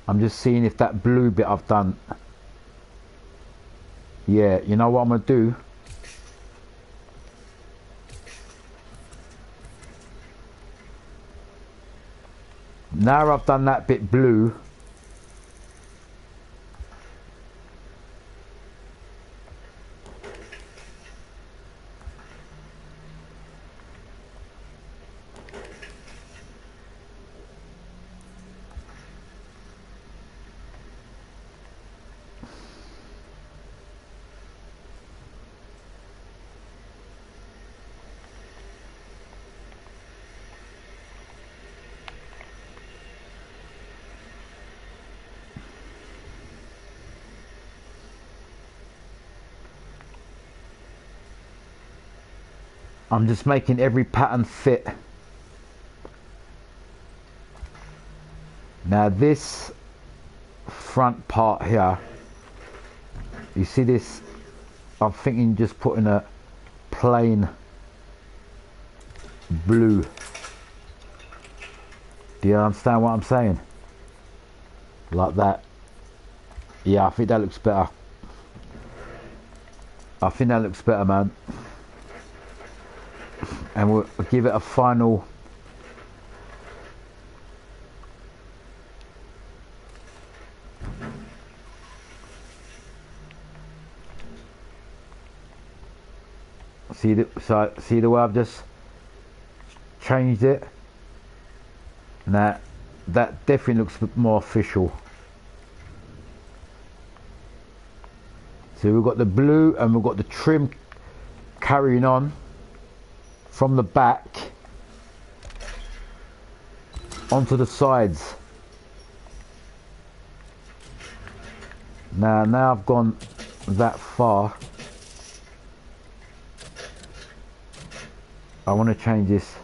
I'm just seeing if that blue bit I've done, yeah, you know what I'm going to do? Now I've done that bit blue, I'm just making every pattern fit. Now this front part here, you see this, I'm thinking just putting a plain blue. Do you understand what I'm saying? Like that. Yeah, I think that looks better. I think that looks better, man. And we'll give it a final see the way I've just changed it. Now that definitely looks a bit more official. So we've got the blue and we've got the trim carrying on from the back onto the sides. Now I've gone that far, I want to change this.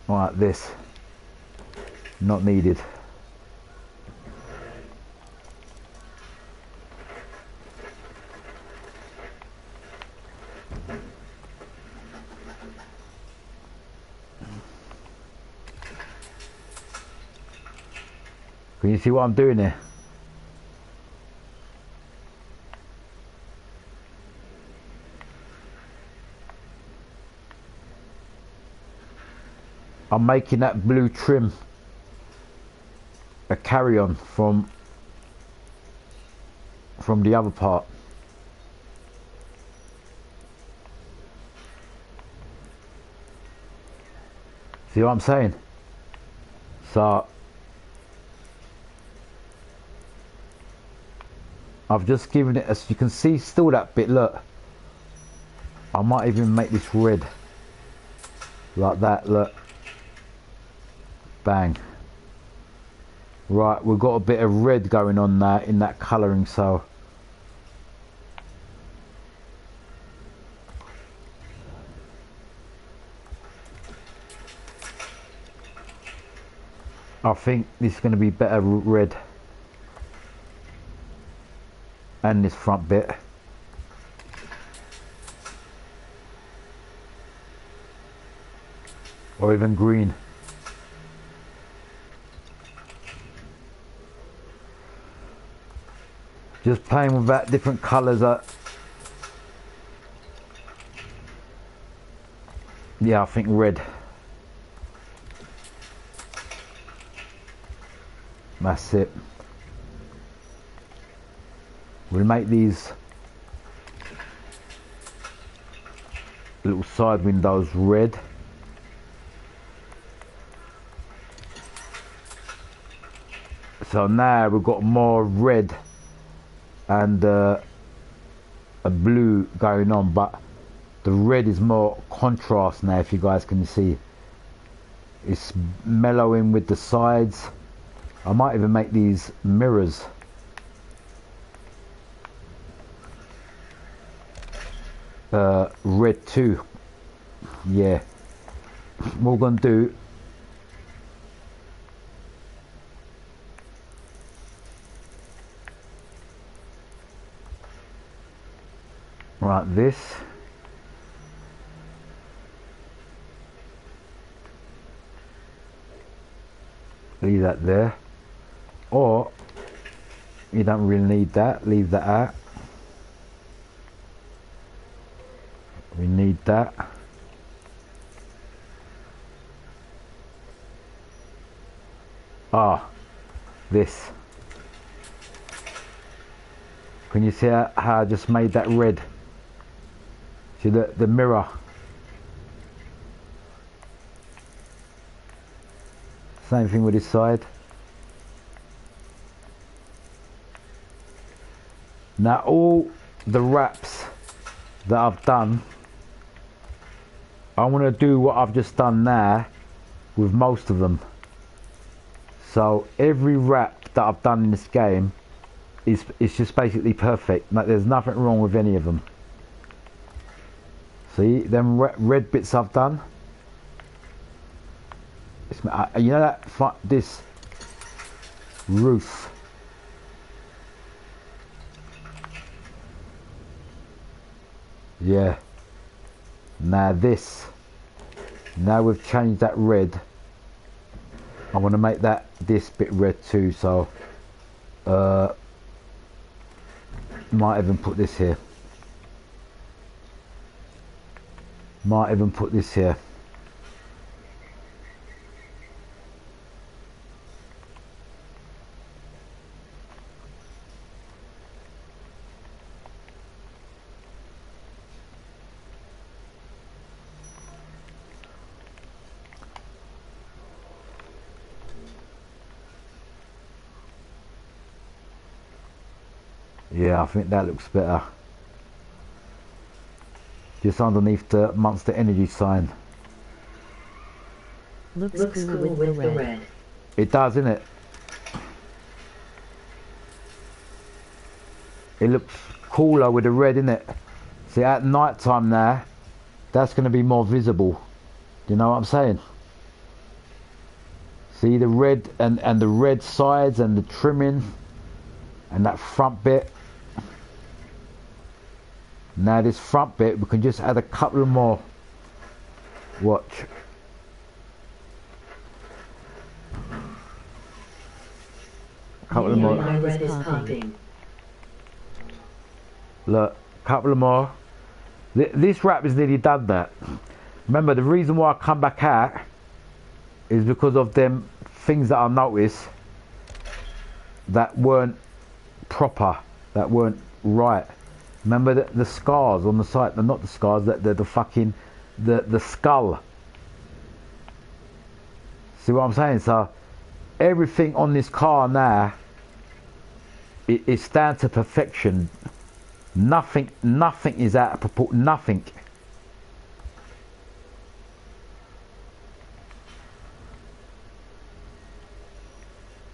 Like this, not needed. Can you see what I'm doing here? I'm making that blue trim a carry-on from the other part. See what I'm saying? So I've just given it, as you can see, still that bit, look. I might even make this red. Like that, look. Bang. Right, we've got a bit of red going on there in that colouring, so I think this is going to be better red. And this front bit. Or even green. Just playing with that different colours. Yeah, I think red. That's it. We'll make these little side windows red. So now we've got more red and a blue going on, but the red is more contrast now, if you guys can see. It's mellowing with the sides. I might even make these mirrors. Red too. Yeah. What we're gonna do, right, this. Leave that there. Or you don't really need that, leave that out. We need that. Ah, this. Can you see how I just made that red? See the mirror? Same thing with this side. Now all the wraps that I've done, I want to do what I've just done now with most of them. So every wrap that I've done in this game is just basically perfect. Like, there's nothing wrong with any of them. See them red bits I've done. You know that this roof. Yeah. Now this. Now we've changed that red. I want to make this bit red too. So might even put this here. Might even put this here. Yeah, I think that looks better. Just underneath the Monster Energy sign.
Looks cool with the red.
It does, isn't it? It looks cooler with the red, isn't it? See, at night time now, that's going to be more visible. Do you know what I'm saying? See the red and the red sides and the trimming and that front bit. Now this front bit, we can just add a couple of more. Watch. A couple of more. Look, a couple of more. This wrap is nearly done that. Remember, the reason why I come back out is because of them things that I noticed that weren't proper, that weren't right. Remember the scars on the side, not the scars, the fucking, the skull. See what I'm saying? So everything on this car now, it's down to perfection. Nothing is out of proportion, nothing.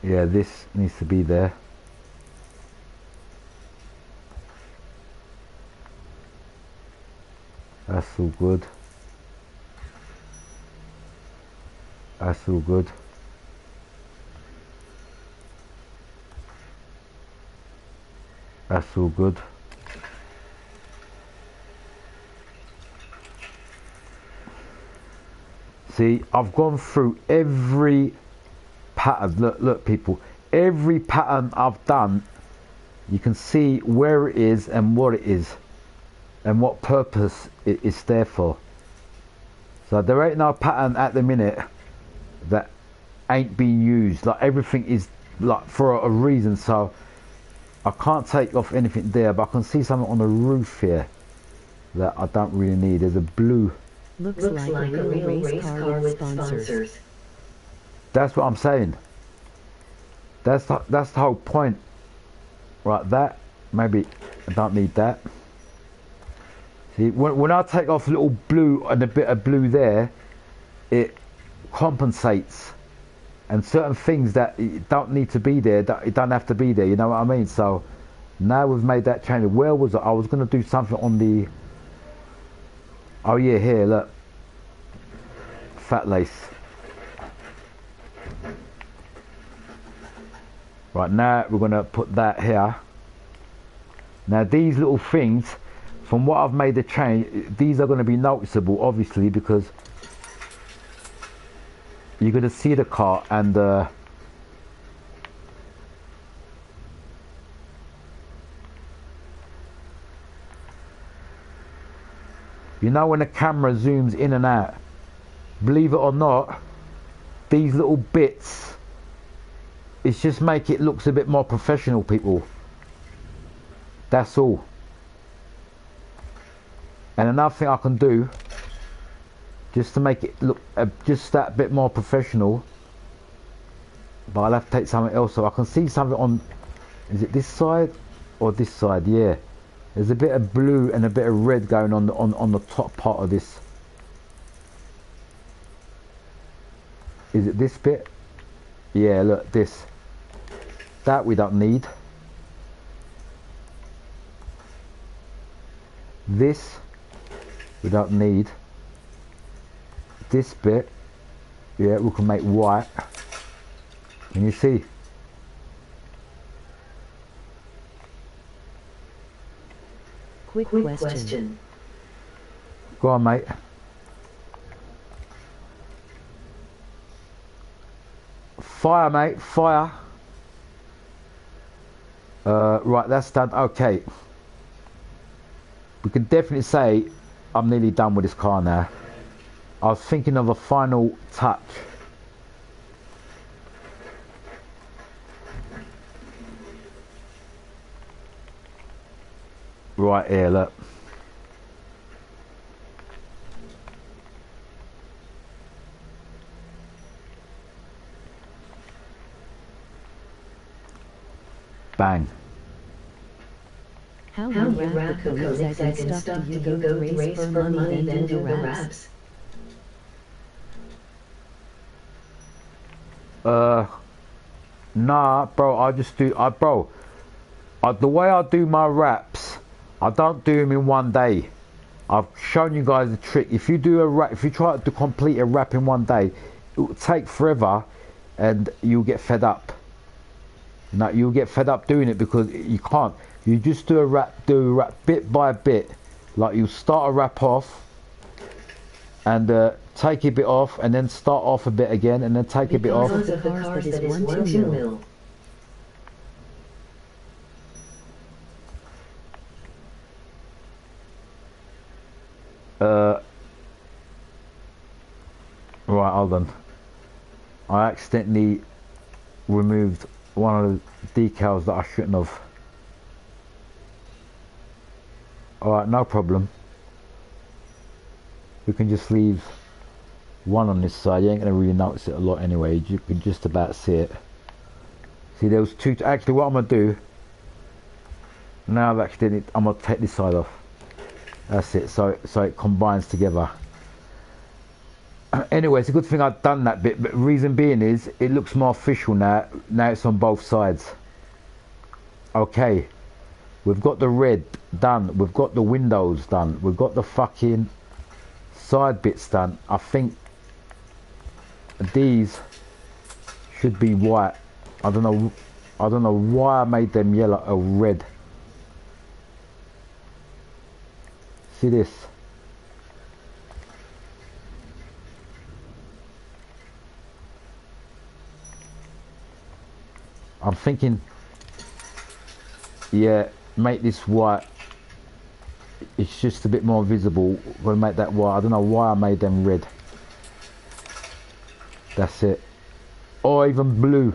Yeah, this needs to be there. That's all good. That's all good. That's all good. See, I've gone through every pattern. Look people, every pattern I've done, you can see where it is and what it is and what purpose it's there for. So there ain't no pattern at the minute that ain't being used. Like everything is like for a reason. So I can't take off anything there, but I can see something on the roof here that I don't really need. There's a blue.
Looks like a real race car with sponsors.
That's what I'm saying. That's the whole point. Right, that maybe I don't need that. See, when I take off a little blue and a bit of blue there, it compensates. And certain things that don't need to be there, it don't have to be there. You know what I mean? So now we've made that change. Where was I was going to do something on the. Oh yeah, here look. Fat lace. Right, now we're going to put that here. Now these little things, from what I've made the change, these are going to be noticeable obviously because you're going to see the car and you know when the camera zooms in and out, believe it or not, these little bits, it's just make it looks a bit more professional, people. That's all. And another thing I can do, just to make it look just that bit more professional, but I'll have to take something else so I can see something on, is it this side or this side? Yeah, there's a bit of blue and a bit of red going on the top part of this. Is it this bit? Yeah, look, this. That we don't need. This we don't need. This bit, yeah, we can make white. Can you see?
Quick question.
Go on, mate. Fire, mate, fire. Right, that's done. Okay. We can definitely say I'm nearly done with this car now. I was thinking of a final touch. Right here, look. Bang.
How you wrap the code exact and stuff do you go to race for money then do the wraps?
Nah, bro, I just do, the way I do my wraps, I don't do them in one day. I've shown you guys the trick. If you do a wrap, if you try to complete a wrap in one day, it will take forever and you'll get fed up. No, you'll get fed up doing it because you can't. You just do a wrap bit by bit. Like you start a wrap off and take a bit off and then start off a bit again and then take a bit off.
Because of the cars that is 1-2 mil.
Right, hold on. I accidentally removed one of the decals that I shouldn't have. Alright, no problem. We can just leave one on this side. You ain't going to really notice it a lot anyway. You can just about see it. See, there was two. Actually, what I'm going to do now, I've actually I'm going to take this side off. That's it. So it combines together. Anyway, it's a good thing I've done that bit, but the reason being is it looks more official now. Now it's on both sides. Okay, we've got the red done. We've got the windows done. We've got the fucking side bits done. I think these should be white. I don't know why I made them yellow or red. See this? I'm thinking, yeah, make this white. It's just a bit more visible. I'm gonna make that white. I don't know why I made them red. That's it. Or even blue.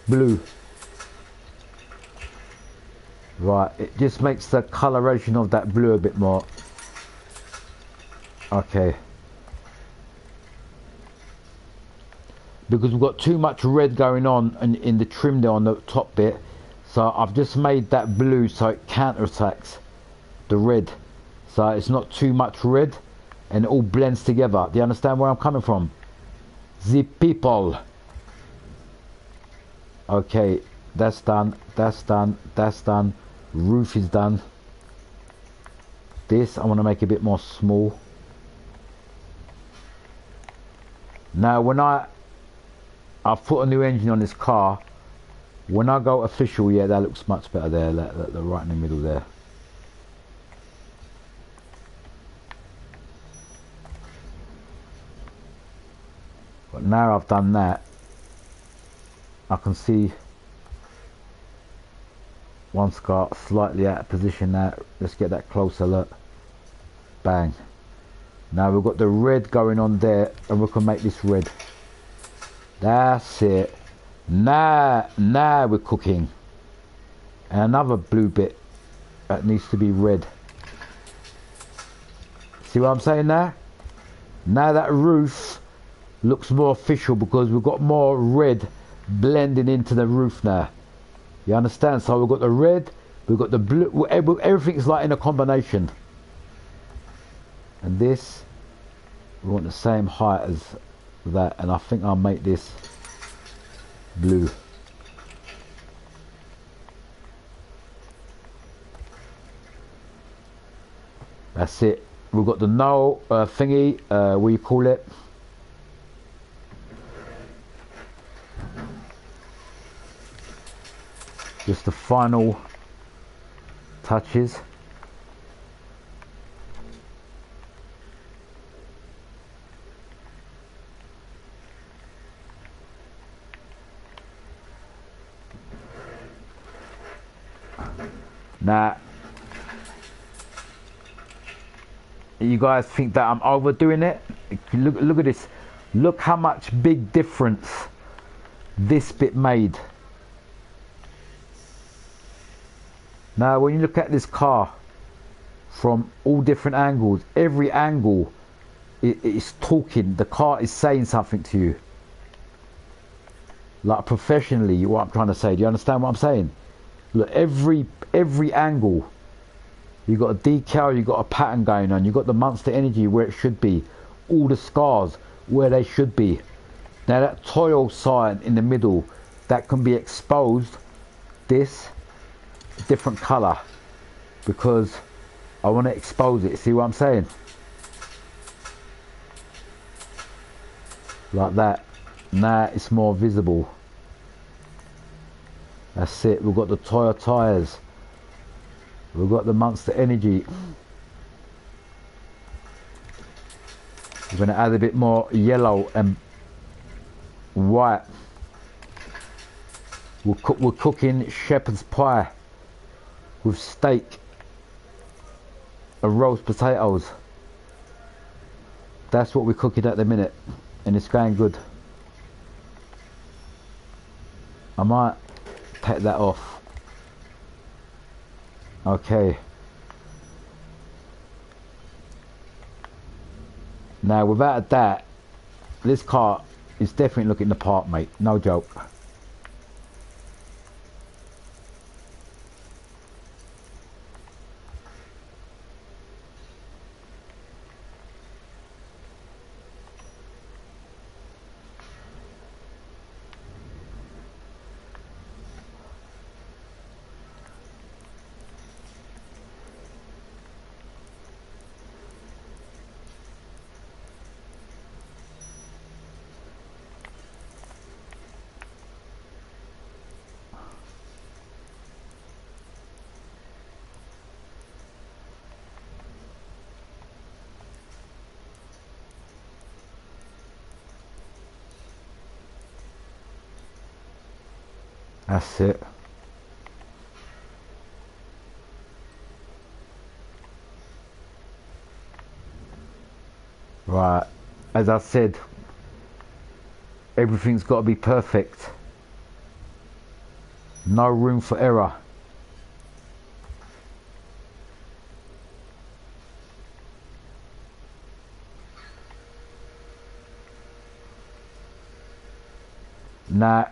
Blue. Right, it just makes the coloration of that blue a bit more. Okay. Because we've got too much red going on in the trim there on the top bit. So I've just made that blue so it counterattacks the red. So it's not too much red and it all blends together. Do you understand where I'm coming from? The people. Okay, that's done, that's done, that's done. Roof is done. This I want to make a bit more small. Now when I've put a new engine on this car, when I go official, yeah, that looks much better there, that right in the middle there. But now I've done that, I can see one scar slightly out of position now. Let's get that closer, look. Bang. Now we've got the red going on there and we can make this red. That's it. Now we're cooking. And another blue bit that needs to be red. See what I'm saying there? Now that roof looks more official because we've got more red blending into the roof now. You understand? So we've got the red, we've got the blue, everything's like in a combination. And this, we want the same height as that, and I think I'll make this blue. That's it. We've got the null thingy, what you call it? Just the final touches. Now, you guys think that I'm overdoing it? Look at this. Look how much big difference this bit made. Now, when you look at this car from all different angles, every angle is talking. The car is saying something to you. Like professionally, what I'm trying to say. Do you understand what I'm saying? Look, every angle. You've got a decal, you've got a pattern going on, you've got the Monster Energy where it should be, all the scars where they should be. Now that toil sign in the middle, that can be exposed, this different colour, because I want to expose it. See what I'm saying? Like that. Now it's more visible. That's it. We've got the Toyo tyres. We've got the Monster Energy. We're going to add a bit more yellow and white. We're cooking shepherd's pie with steak and roast potatoes. That's what we're cooking at the minute, and it's going good. I might take that off. Okay. Now without a doubt, this car is definitely looking the part, mate. No joke. That's it. Right, as I said, Everything's got to be perfect. No room for error. Now,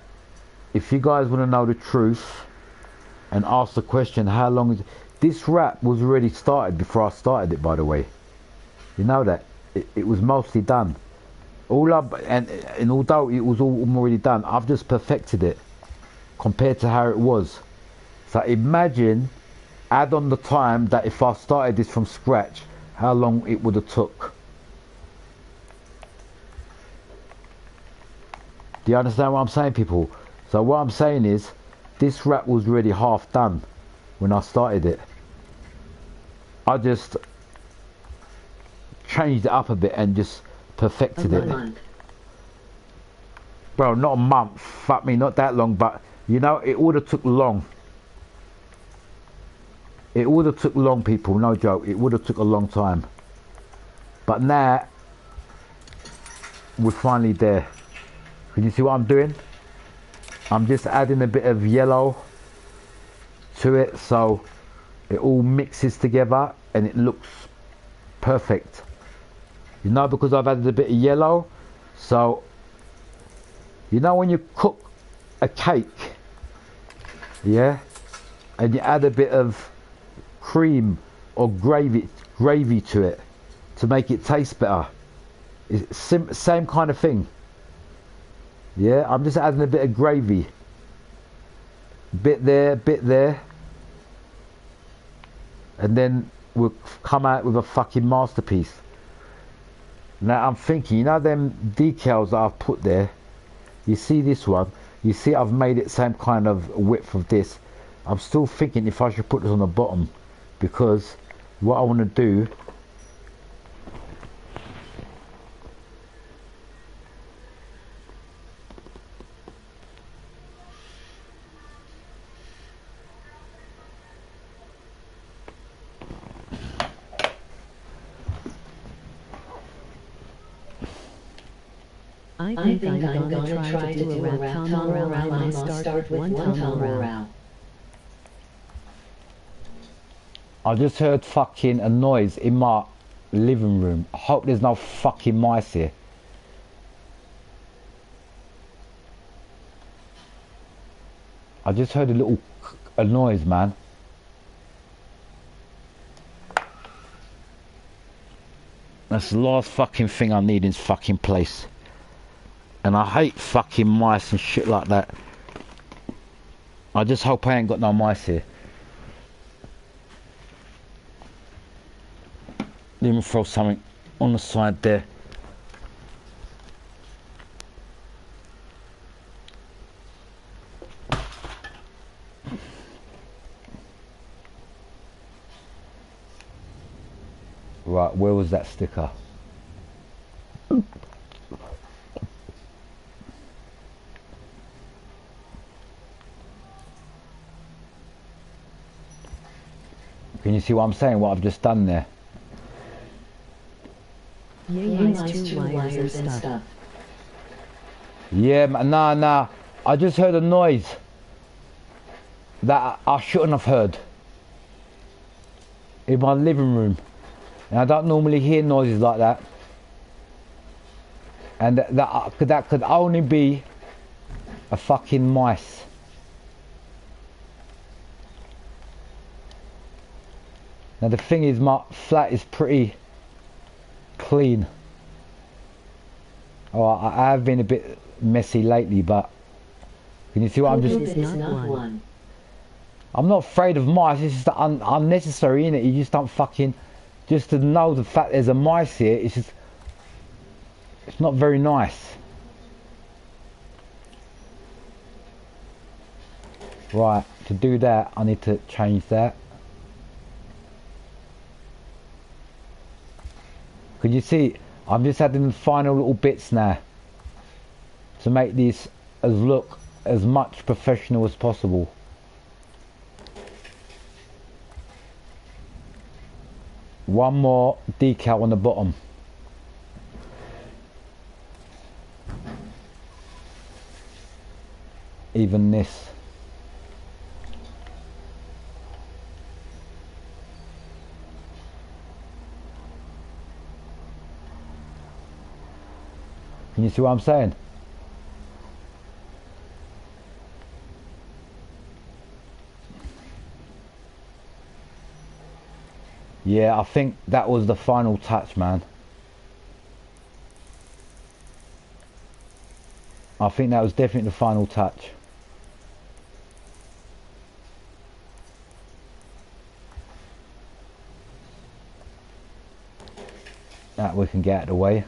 if you guys want to know the truth and ask the question, how long is this rap was already started before I started it, by the way. You know that it was mostly done. And although it was all already done, I've just perfected it compared to how it was. So imagine, add on the time that if I started this from scratch, how long it would have took. Do you understand what I'm saying, people? So what I'm saying is, this rap was already half done when I started it. I just changed it up a bit and just perfected it. Bro, not a month, fuck me, not that long, but you know, it would have took long. It would have took long, people, no joke. It would have took a long time. But now, we're finally there. Can you see what I'm doing? I'm just adding a bit of yellow to it so it all mixes together and it looks perfect. You know, because I've added a bit of yellow, so you know when you cook a cake, yeah, and you add a bit of cream or gravy to it to make it taste better. It's same kind of thing. Yeah, I'm just adding a bit of gravy. Bit there. And then we'll come out with a fucking masterpiece. Now I'm thinking, you know them decals that I've put there? You see this one? You see I've made it same kind of width of this. I'm still thinking if I should put this on the bottom, because what I want to do,
I think I'm gonna try to do a rap tomorrow. I might start with one tomorrow.
I just heard fucking a noise in my living room. I hope there's no fucking mice here. I just heard a noise, man. That's the last fucking thing I need in this fucking place. And I hate fucking mice and shit like that. I just hope I ain't got no mice here. Let me throw something on the side there. Right, where was that sticker? Can you see what I'm saying, what I've just done there?
Yeah, two wires and stuff.
Yeah, nah. I just heard a noise that I shouldn't have heard in my living room. And I don't normally hear noises like that. And that could only be a fucking mice. Now the thing is, my flat is pretty clean. Oh, I have been a bit messy lately, but can you see what I'm just... I'm not afraid of mice, it's just unnecessary, innit? You just don't fucking... Just to know the fact there's a mice here, it's just... It's not very nice. Right, to do that, I need to change that. Can you see? I'm just adding the final little bits now to make this look as much professional as possible. One more decal on the bottom. even this. Can you see what I'm saying? Yeah, I think that was the final touch, man. I think that was definitely the final touch. That we can get out of the way.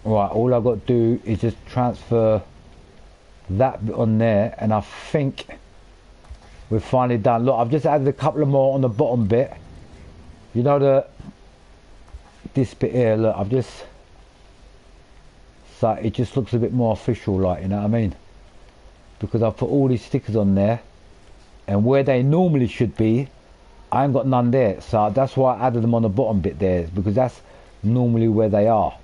Right, all I've got to do is just transfer that bit on there, and I think we're finally done. Look, I've just added a couple of more on the bottom bit. You know, this bit here, look, I've just, so it just looks a bit more official, like, you know what I mean? Because I've put all these stickers on there, and where they normally should be, I ain't got none there. So that's why I added them on the bottom bit there, because that's normally where they are.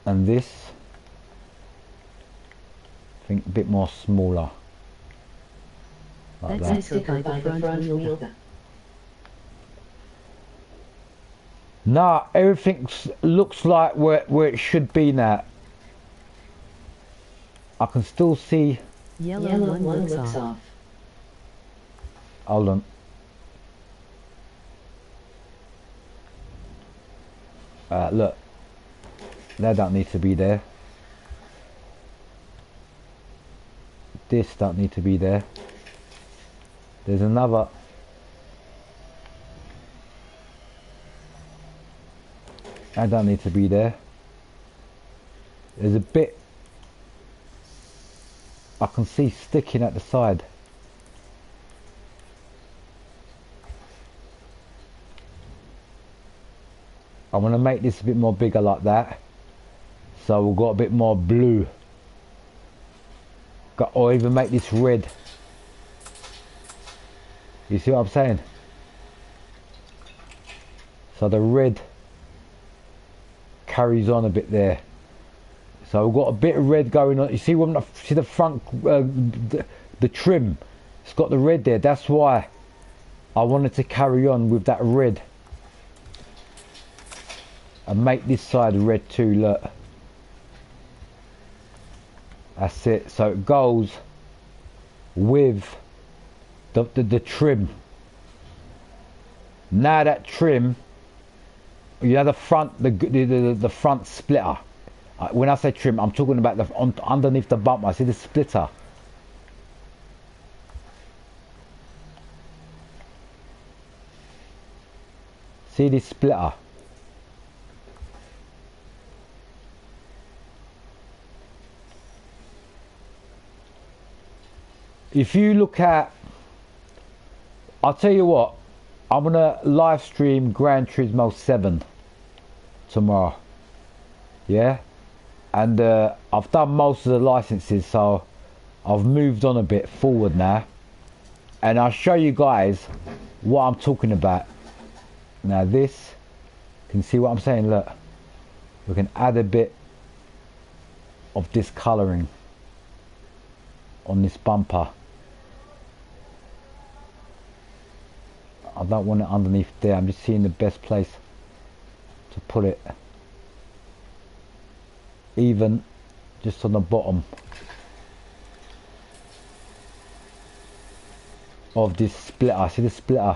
And this, I think a bit more smaller. Like
That's
that.
by the front wheel.
Nah, everything looks like where it should be now. I can still see.
Yellow one looks off.
Hold on. Look. That don't need to be there. This don't need to be there. There's another. That don't need to be there. There's a bit I can see sticking at the side. I want to make this a bit more bigger like that. So we've got a bit more blue. Or even make this red. You see what I'm saying? So the red carries on a bit there. So we've got a bit of red going on. You see when see the front, the trim. It's got the red there. That's why I wanted to carry on with that red and make this side red too. Look. That's it. So it goes with the trim. Now that trim, you know, the front, the front splitter. When I say trim, I'm talking about underneath the bumper. See the splitter. See this splitter. If you look at, I'll tell you what, I'm gonna live stream Gran Turismo 7 tomorrow. Yeah, and I've done most of the licenses, so I've moved on a bit forward now, and I'll show you guys what I'm talking about. Now this, can you see what I'm saying? Look, we can add a bit of this colouring on this bumper. I don't want it underneath there. I'm just seeing the best place to put it. Even just on the bottom of this splitter. See the splitter?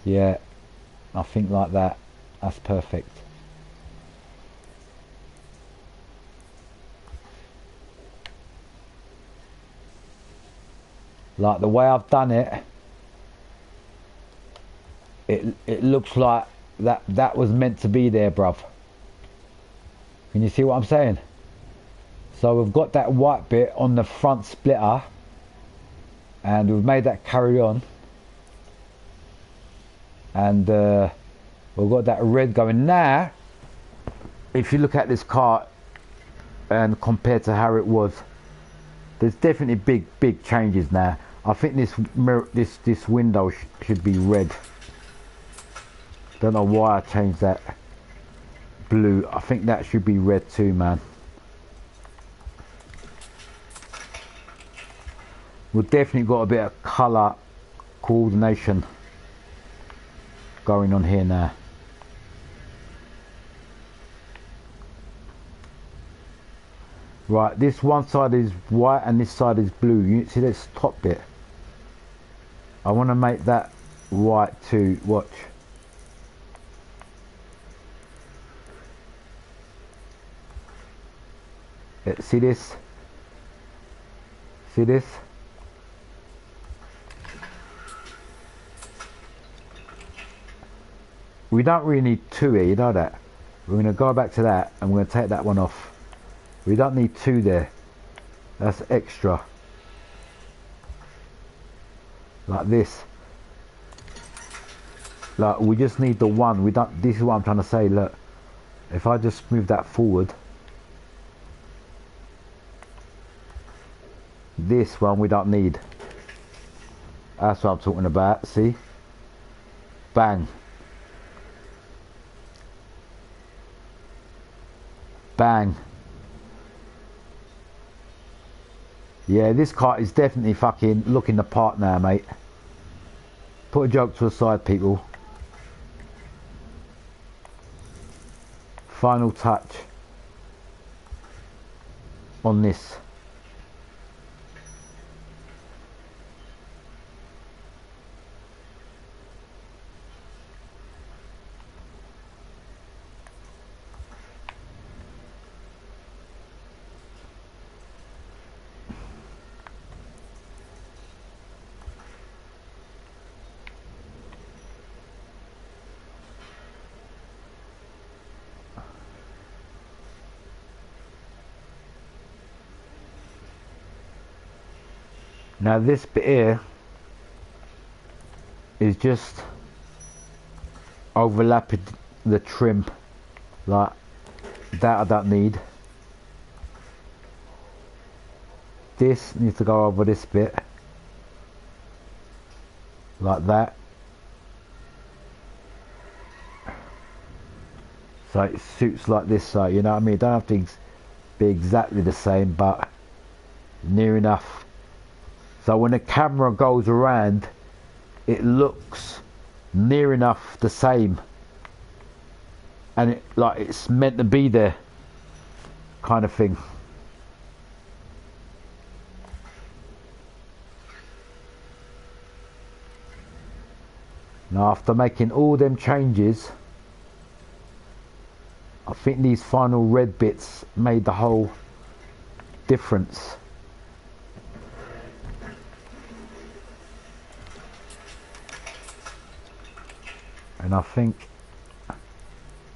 Yeah, I think like that. That's perfect. Like the way I've done it, it looks like that was meant to be there, bruv. Can you see what I'm saying? So we've got that white bit on the front splitter, and we've made that carry on, and we've got that red going. Now if you look at this car, and compared to how it was, there's definitely big changes now. I think this mirror, this window should be red. Don't know why I changed that blue. I think that should be red too, man. We've definitely got a bit of colour coordination going on here now. Right, this one side is white and this side is blue. You see this top bit? I want to make that white too. Watch. See this? See this? We don't really need two here, you know that. We're going to go back to that and we're going to take that one off. We don't need two there. That's extra. Like this. Like we just need the one. We don't. This is what I'm trying to say. Look, if I just move that forward, this one we don't need. That's what I'm talking about. See? Bang. Bang. Yeah, this car is definitely fucking looking the part now, mate. Put a joke to the side, people. Final touch on this. Now this bit here is just overlapping the trim, like that I don't need. This needs to go over this bit, like that. So it suits like this, so you know what I mean? Don't have to be exactly the same, but near enough. So when the camera goes around, it looks near enough the same, and it like it's meant to be there, kind of thing. Now after making all them changes, I think these final red bits made the whole difference. And I think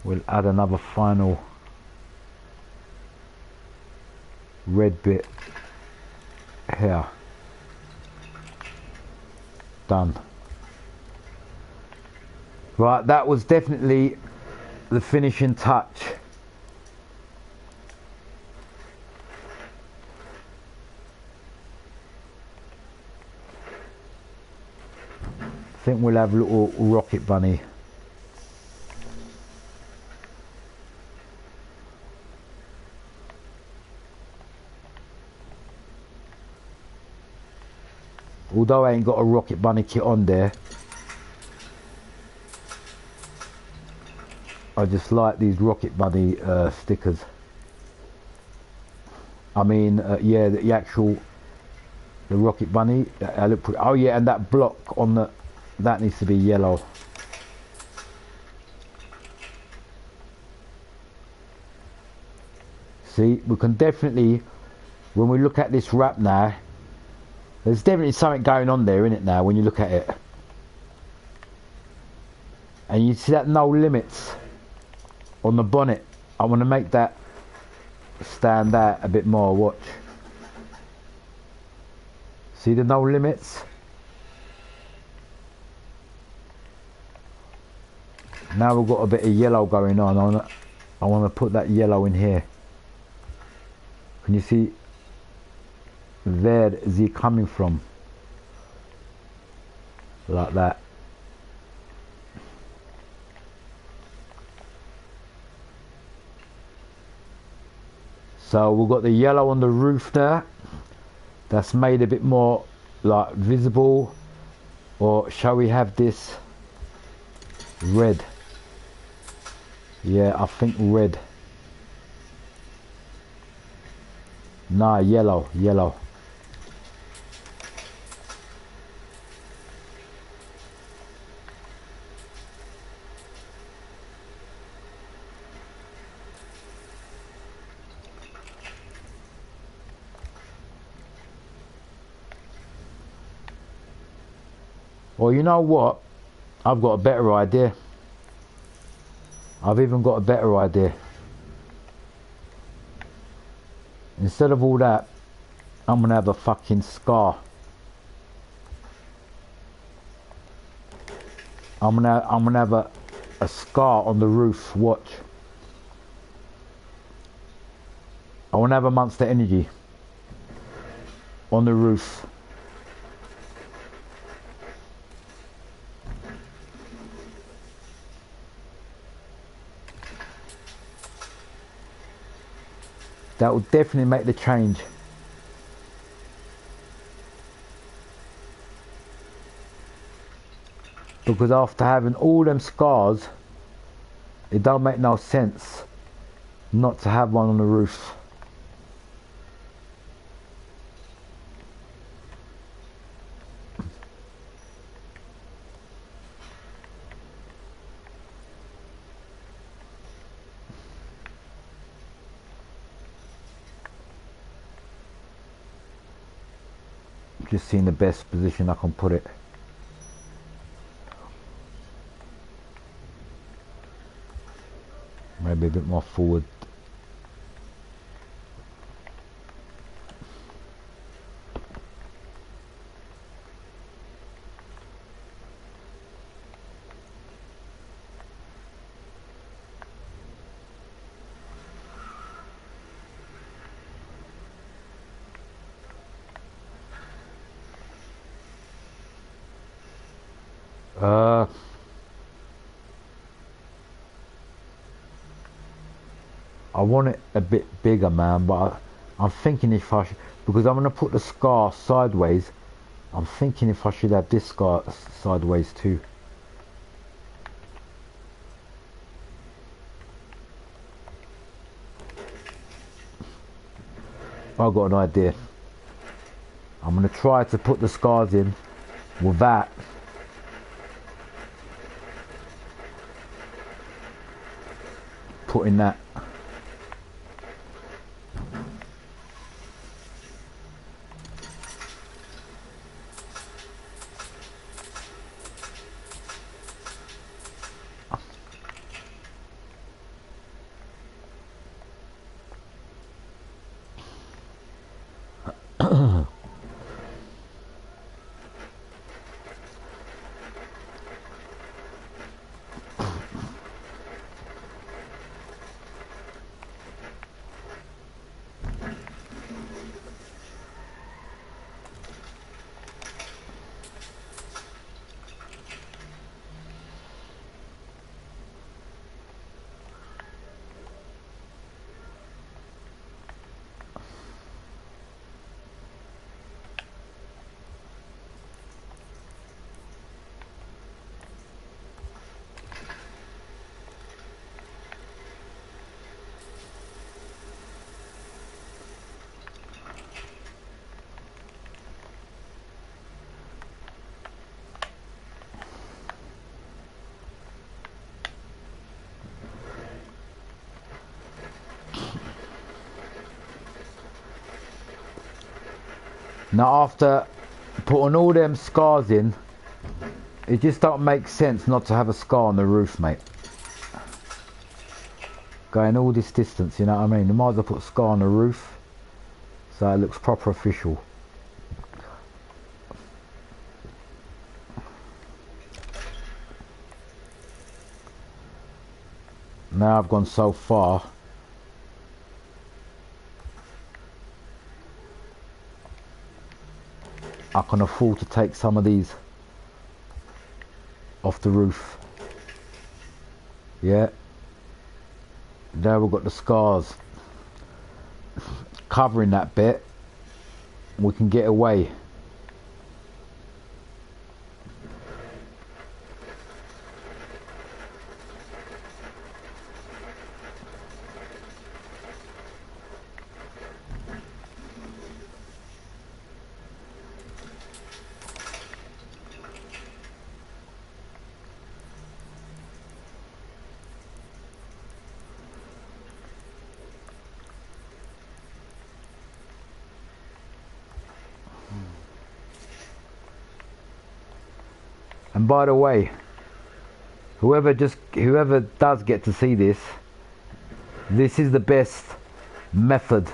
we'll add another final red bit here. Done. Right, that was definitely the finishing touch. I think we'll have a little rocket bunny. Although I ain't got a rocket bunny kit on there, I just like these rocket bunny stickers. I mean, yeah, the actual rocket bunny. I look pretty, oh yeah, and that block on the that needs to be yellow. See, we can definitely, when we look at this wrap now, there's definitely something going on there, isn't it, now, when you look at it. And you see that no limits on the bonnet. I want to make that stand out a bit more. Watch. See the no limits? Now we've got a bit of yellow going on. I want to put that yellow in here. Can you see where is he coming from? Like that. So we've got the yellow on the roof there. That's made a bit more like visible. Or shall we have this red? Yeah, I think red. Nah, yellow, yellow. Well, you know what? I've got a better idea. I've even got a better idea. Instead of all that, I'm gonna have a fucking scar. I'm gonna have a scar on the roof. Watch. I wanna have a Monster Energy on the roof. That will definitely make the change. Because after having all them scars, it don't make no sense not to have one on the roof. Just seeing the best position I can put it. Maybe a bit more forward. I want it a bit bigger, man, but I'm thinking if I should, because I'm going to put the scar sideways, I'm thinking if I should have this scar sideways too. I've got an idea. I'm going to try to put the scars in with that. Putting that. Now after putting all them scars in, it just don't make sense not to have a scar on the roof, mate. Going all this distance, you know what I mean? You might as well put a scar on the roof so it looks proper official. Now I've gone so far, I can afford to take some of these off the roof. Yeah. There we've got the scars covering that bit. We can get away. And by the way, whoever does get to see this, this is the best method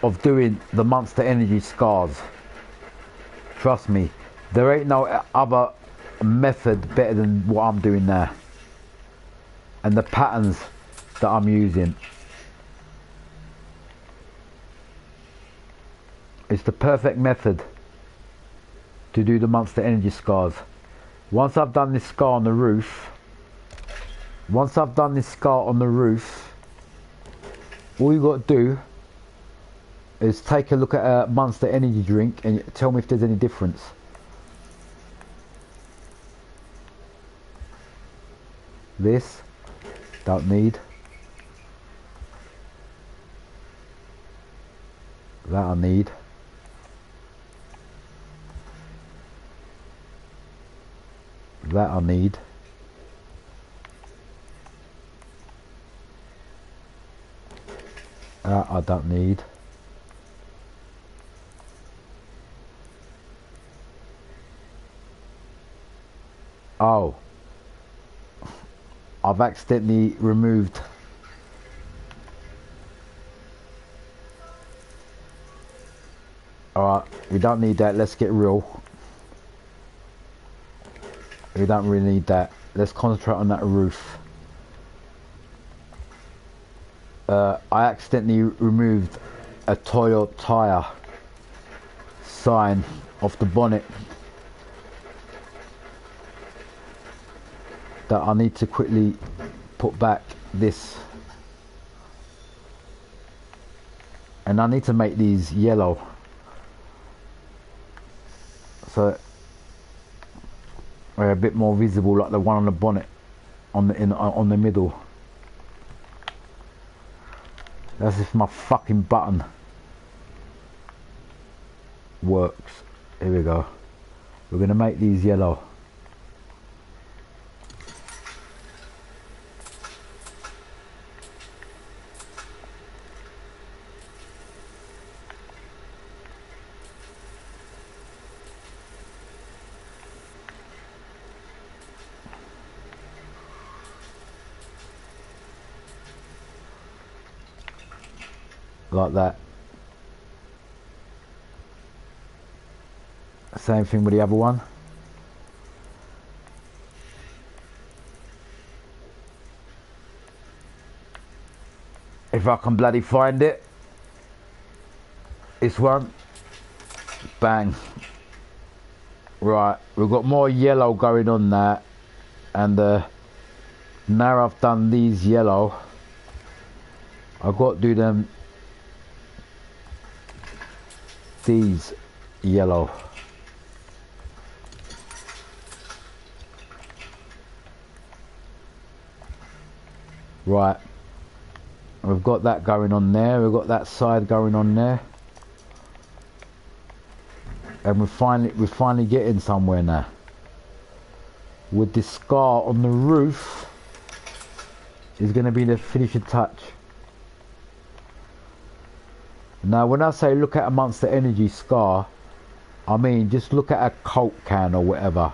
of doing the Monster Energy scars. Trust me, there ain't no other method better than what I'm doing now. And the patterns that I'm using. It's the perfect method to do the Monster Energy scars. Once I've done this scar on the roof, all you got to do is take a look at a Monster Energy drink and tell me if there's any difference. This, don't need. That I need. That I need. That I don't need. Oh, I've accidentally removed alright, we don't need that. Let's get real. We don't really need that. Let's concentrate on that roof. I accidentally removed a Toyota tyre sign off the bonnet that I need to quickly put back this. And I need to make these yellow. So they're a bit more visible, like the one on the bonnet on the middle. That's if my fucking button works. Here we go. We're gonna make these yellow. Like that. Same thing with the other one. If I can bloody find it. This one. Bang. Right, we've got more yellow going on there. And now I've done these yellow, I've got to do them these yellow. Right, we've got that going on there, we've got that side going on there, and we're finally getting somewhere now. With this scar on the roof is going to be the finishing touch. Now when I say look at a Monster Energy scar, I mean just look at a Coke can or whatever,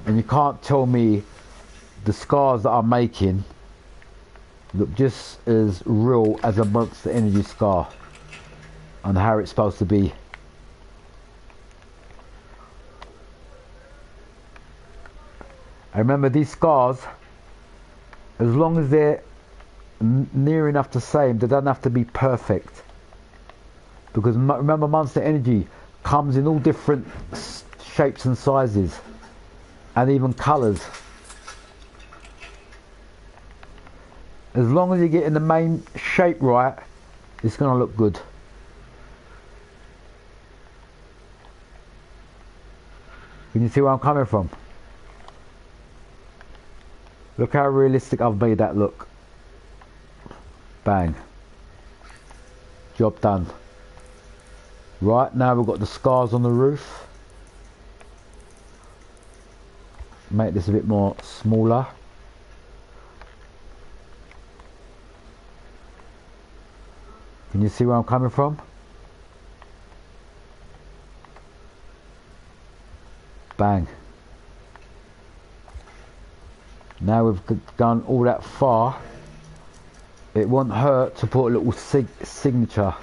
and you can't tell me the scars that I'm making look just as real as a Monster Energy scar and how it's supposed to be. I remember these scars, as long as they're near enough the same, they don't have to be perfect. Because remember, Monster Energy Comes in all different shapes and sizes, and even colours. As long as you're getting the main shape right, it's going to look good. Can you see where I'm coming from? Look how realistic I've made that look. Bang. Job done. Right, now we've got the scars on the roof. Make this a bit more smaller. Can you see where I'm coming from? Bang. Now we've gone all that far. It won't hurt to put a little signature.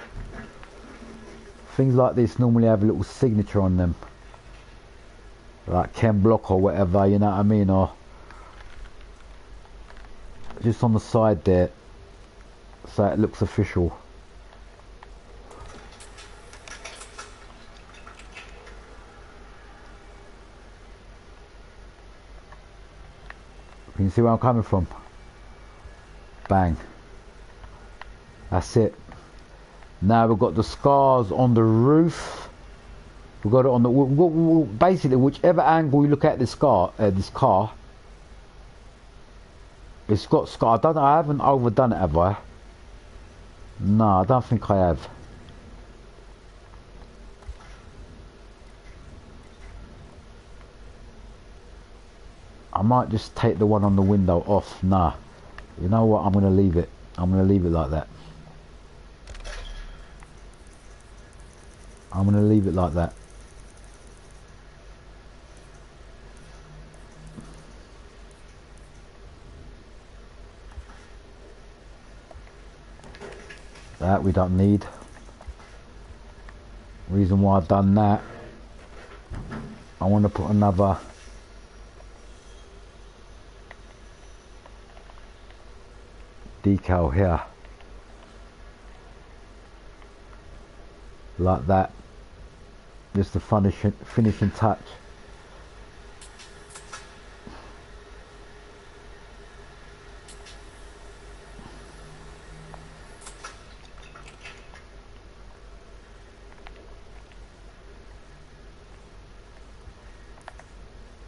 Things like this normally have a little signature on them. Like Ken Block or whatever, you know what I mean? Or just on the side there, so it looks official. Can you see where I'm coming from? Bang. That's it. Now we've got the scars on the roof. We've got it on the... basically, whichever angle you look at this car, it's got scars. I haven't overdone it, have I? No, I don't think I have. I might just take the one on the window off. Nah, you know what, I'm going to leave it. I'm going to leave it like that. I'm going to leave it like that. That we don't need. Reason why I've done that, I want to put another decal here, like that, just the finishing touch.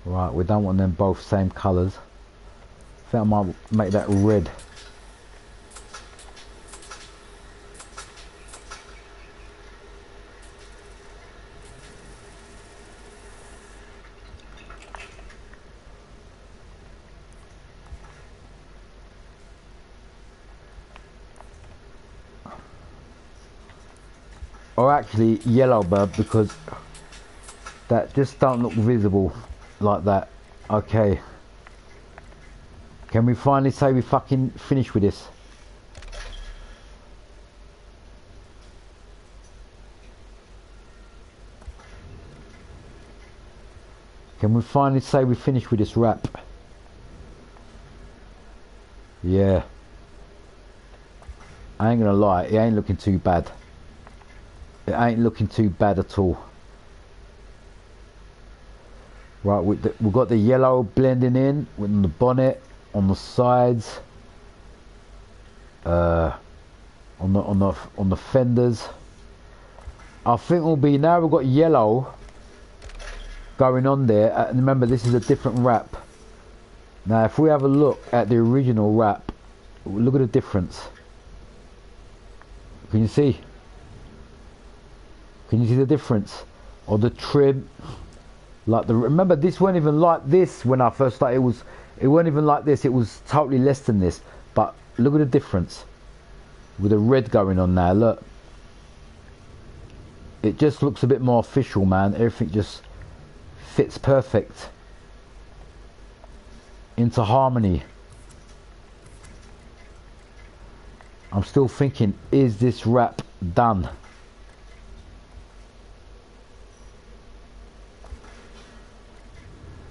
Right, we don't want them both same colours. I think I might make that red. Or actually yellow, bird, because that just don't look visible like that. Okay, can we finally say we fucking finished with this? Can we finally say we finished with this wrap? Yeah, I ain't gonna lie, it ain't looking too bad. It ain't looking too bad at all. Right, we've got the yellow blending in with the bonnet, on the sides, on the fenders. I think will be, now we've got yellow going on there, and remember this is a different wrap. Now if we have a look at the original wrap, look at the difference. Can you see? Can you see the difference? Or the trim, like remember this wasn't even like this when I first started. It wasn't even like this. It was totally less than this. But look at the difference with the red going on now. Look, it just looks a bit more official, man. Everything just fits perfect into harmony. I'm still thinking, is this wrap done?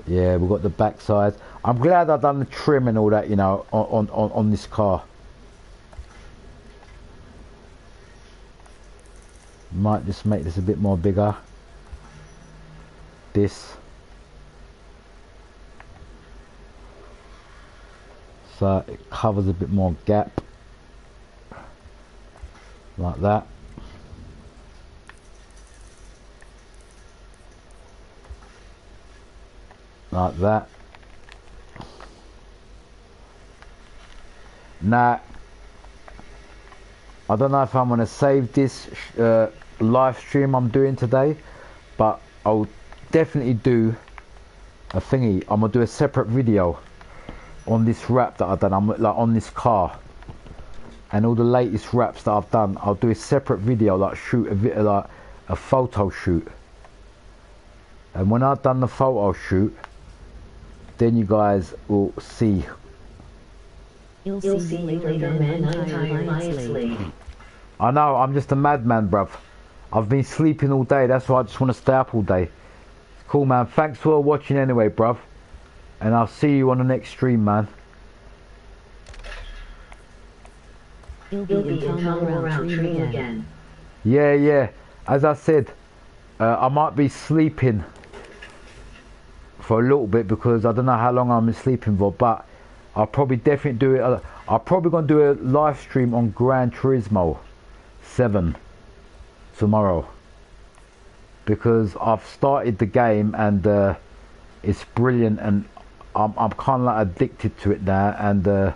Yeah, we've got the back side. I'm glad I've done the trim and all that, you know, on this car. Might just make this a bit more bigger. this. So it covers a bit more gap. Like that. Like that. Now, I don't know if I'm going to save this live stream I'm doing today, but I'll definitely do a thingy. I'm going to do a separate video on this wrap that I've done. I'm like on this car and all the latest wraps that I've done. I'll do a separate video, like shoot a video, like a photo shoot. And when I've done the photo shoot, then you guys will see.
You'll see later, man. I'm tired, honestly.
I know, I'm just a madman, bruv. I've been sleeping all day, that's why I just want to stay up all day. Cool, man. Thanks for watching anyway, bruv. And I'll see you on the next stream, man.
You'll be in Tom around tree again.
Yeah. As I said, I might be sleeping for a little bit because I don't know how long I'm sleeping for, but I'll probably definitely do it. I'm probably going to do a live stream on Gran Turismo 7 tomorrow because I've started the game and it's brilliant and I'm kind of like addicted to it now. And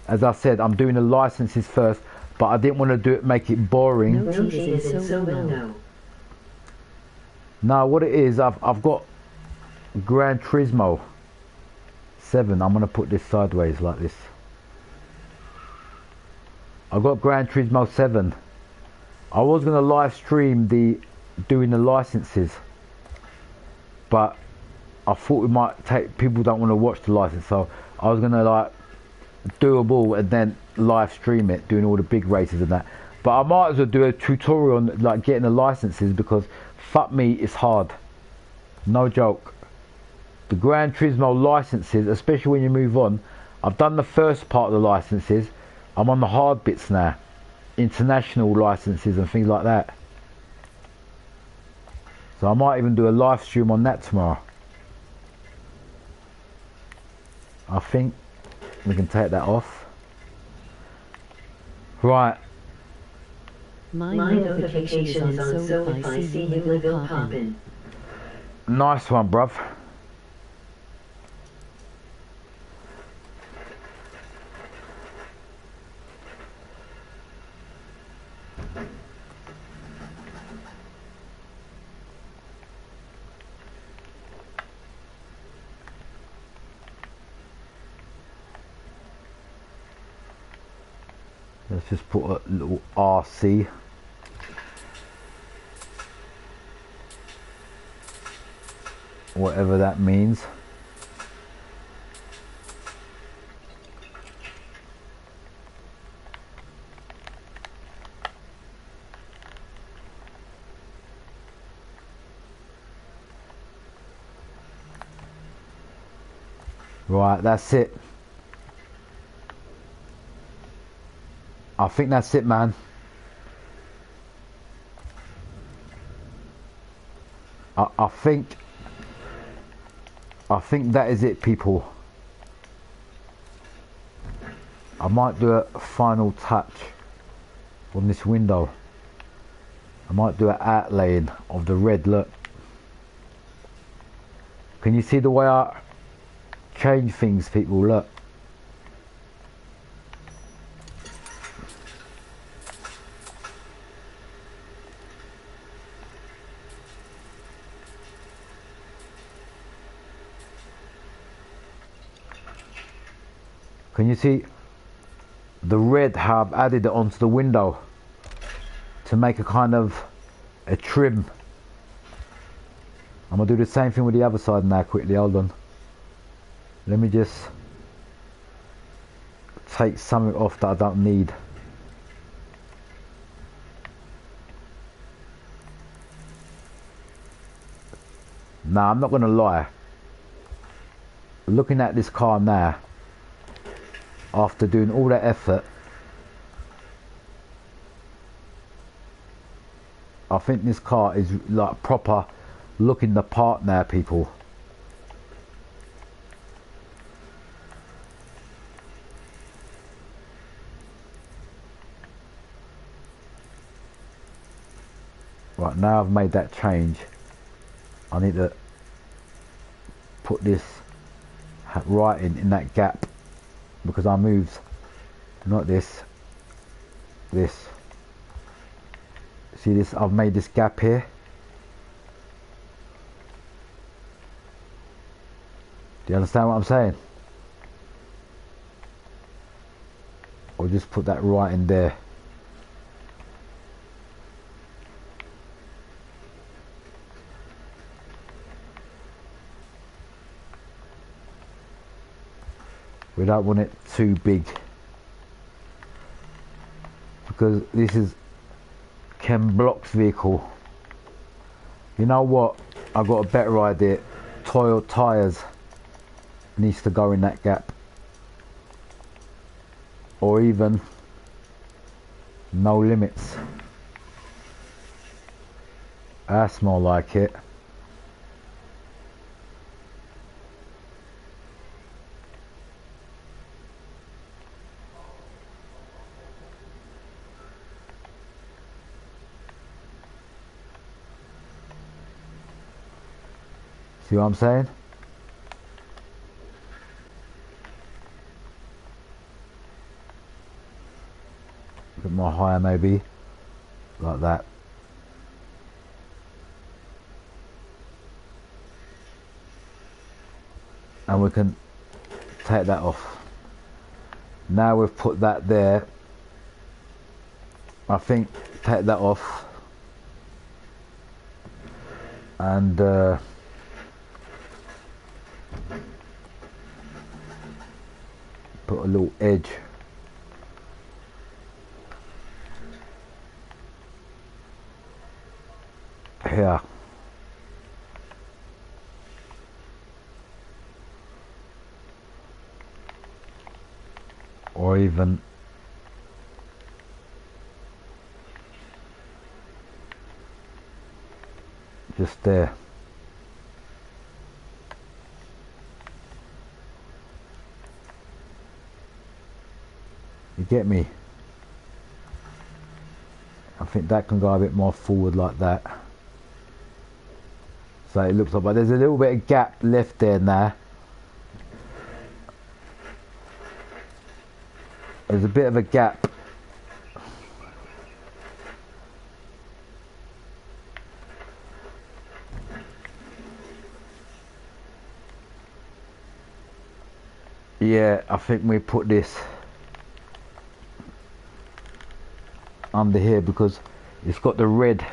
as I said, I'm doing the licenses first, but I didn't want to do it, make it boring. No, what it is, I've got Gran Turismo 7. I'm gonna put this sideways like this. I've got Gran Turismo 7. I was gonna live stream doing the licenses, but I thought it might take, people don't want to watch the license, so I was gonna like do a ball and then live stream it, doing all the big races and that. But I might as well do a tutorial on like getting the licenses because fuck me, it's hard. No joke. The Gran Turismo licenses, especially when you move on, I've done the first part of the licenses. I'm on the hard bits now, international licenses and things like that. So I might even do a live stream on that tomorrow. I think we can take that off. Right.
My notifications on so if I see you will pop in.
Nice one, bruv. Let's just put a little RC. Whatever that means. Right, that's it. I think that's it, man. I think that is it, people. I might do a final touch on this window. I might do an outlaying of the red, look. Can you see the way I change things, people? Look. Can you see the red, how I've added it onto the window to make a kind of a trim? I'm going to do the same thing with the other side now quickly, hold on. Let me just take something off that I don't need. Now, I'm not going to lie. Looking at this car now, after doing all that effort, I think this car is like proper looking the part now, people. Right, now I've made that change, I need to put this right in that gap, because I moved not this. See this, I've made this gap here. Do you understand what I'm saying? Or just put that right in there. We don't want it too big, because this is Ken Block's vehicle. You know what? I've got a better idea. Toyo tyres needs to go in that gap, or even no limits. That's more like it. See what I'm saying? A bit more higher maybe, like that. And we can take that off. Now we've put that there, I think take that off and put a little edge here. Or even just there. You get me? I think that can go a bit more forward like that. So it looks like, but there's a little bit of gap left there now. There's a bit of a gap. Yeah, I think we put this under here because it's got the red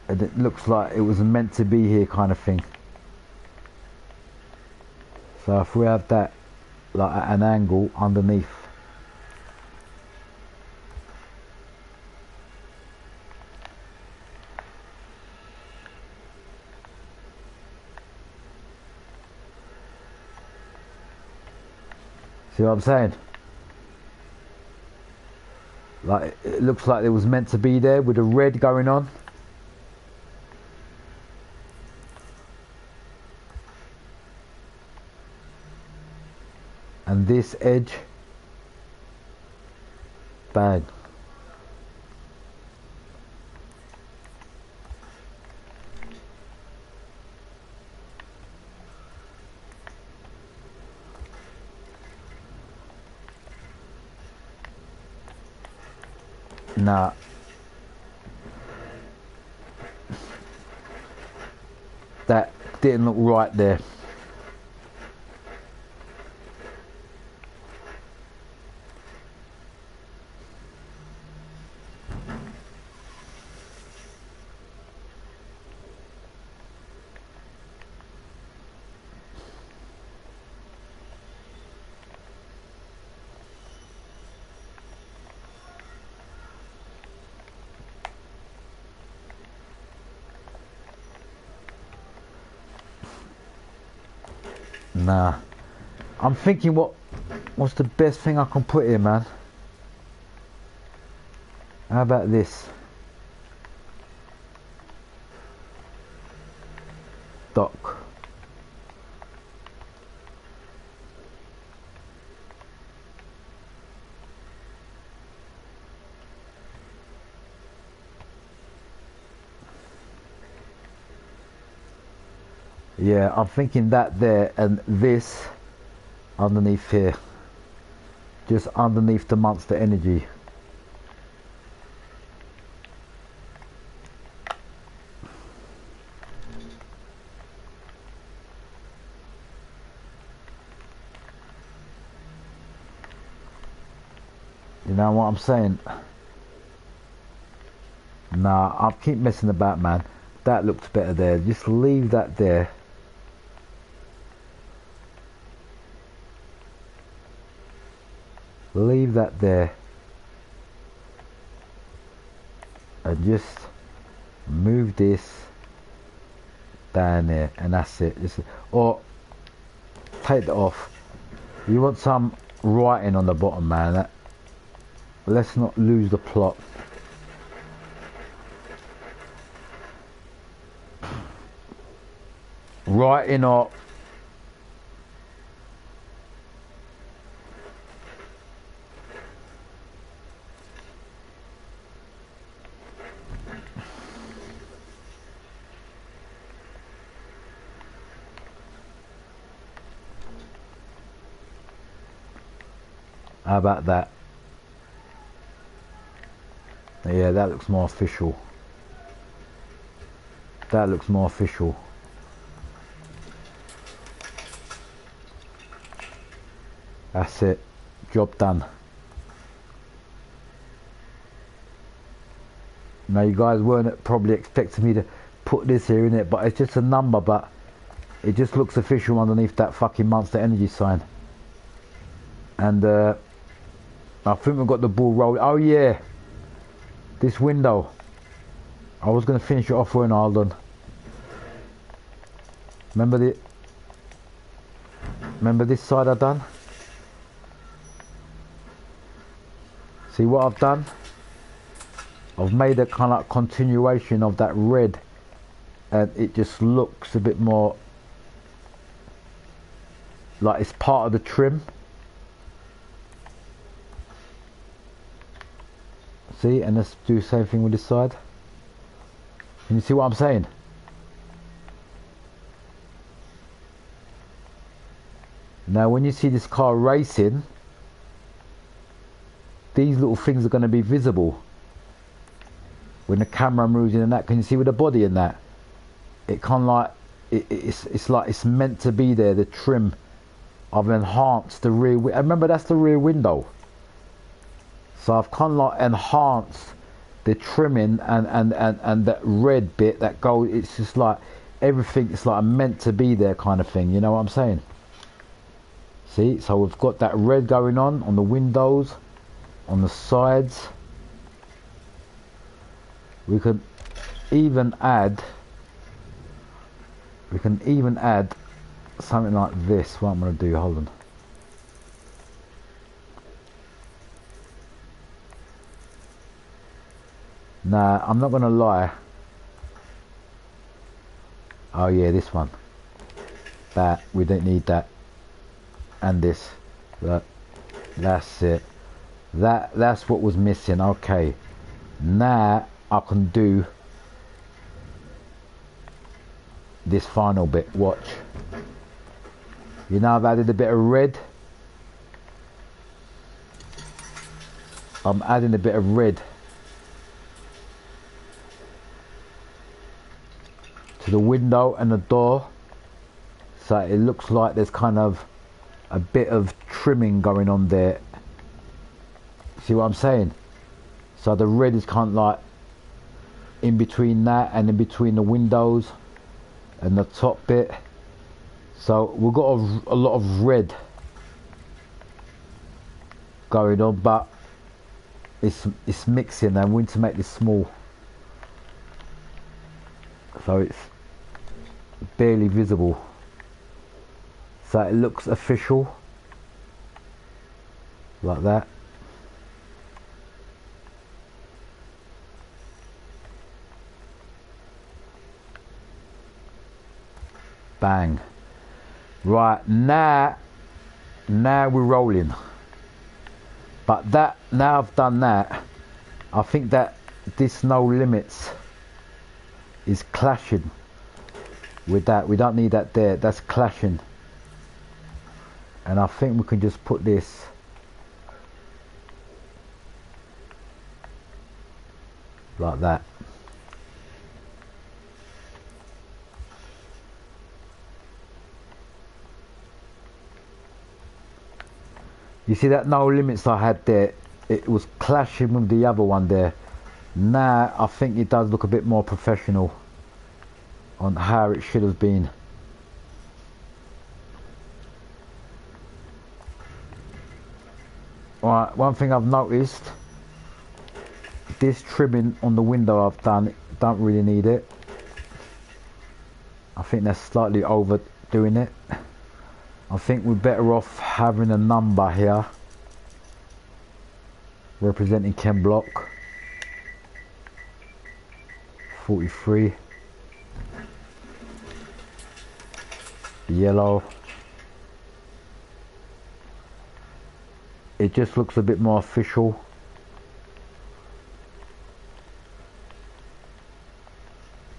and it looks like it was meant to be here kind of thing. So if we have that like at an angle underneath, see what I'm saying? Like it looks like it was meant to be there with the red going on. And this edge, bang. Nah. That didn't look right there. Nah. I'm thinking what's the best thing I can put here, man? How about this? dock. Yeah, I'm thinking that there and this underneath here, just underneath the monster energy. You know what I'm saying? Nah, I'll keep messing about, man. That looks better there. Just leave that there. Leave that there. And just move this down there. And that's it. Just, or take that off. You want some writing on the bottom, man. Let's not lose the plot. Writing or how about that? Yeah, that looks more official. That looks more official. That's it. Job done. Now you guys weren't probably expecting me to put this here in it, but it's just a number, but it just looks official underneath that fucking Monster Energy sign. And I think we've got the ball rolling. Oh yeah, this window. I was going to finish it off when hold on. Remember this side I done? See what I've done? I've made a kind of like continuation of that red, and it just looks a bit more like it's part of the trim. See, and let's do the same thing with this side. Can you see what I'm saying? Now when you see this car racing, these little things are going to be visible when the camera moves in and that. Can you see with the body in that? It kind of like it's like it's meant to be there. The trim, I've enhanced the rear. Remember that's the rear window. So I've kind of like enhanced the trimming and that red bit that gold. It's just like everything. It's like meant to be there kind of thing. You know what I'm saying? See, so we've got that red going on the windows, on the sides. We could even add something like this. What I'm going to do, hold on. Nah, I'm not going to lie. Oh yeah, this one. That, we don't need that. And this. Look, that's it. That's what was missing. Okay. Now I can do this final bit. Watch. You know I've added a bit of red. I'm adding a bit of red to the window and the door, so it looks like there's kind of a bit of trimming going on there. See what I'm saying? So the red is kind of like in between that and in between the windows and the top bit. So we've got a lot of red going on, but it's mixing, and we need to make this small so it's barely visible, so it looks official like that. Bang. Right, now we're rolling. But that, now I've done that, I think that this no limits is clashing with that. We don't need that there, that's clashing. And I think we can just put this like that. You see that no limits I had there, it was clashing with the other one there. Now I think it does look a bit more professional on how it should have been. Right, one thing I've noticed, this trimming on the window I've done, don't really need it. I think that's slightly overdoing it. I think we're better off having a number here representing Chem block 43, yellow. It just looks a bit more official.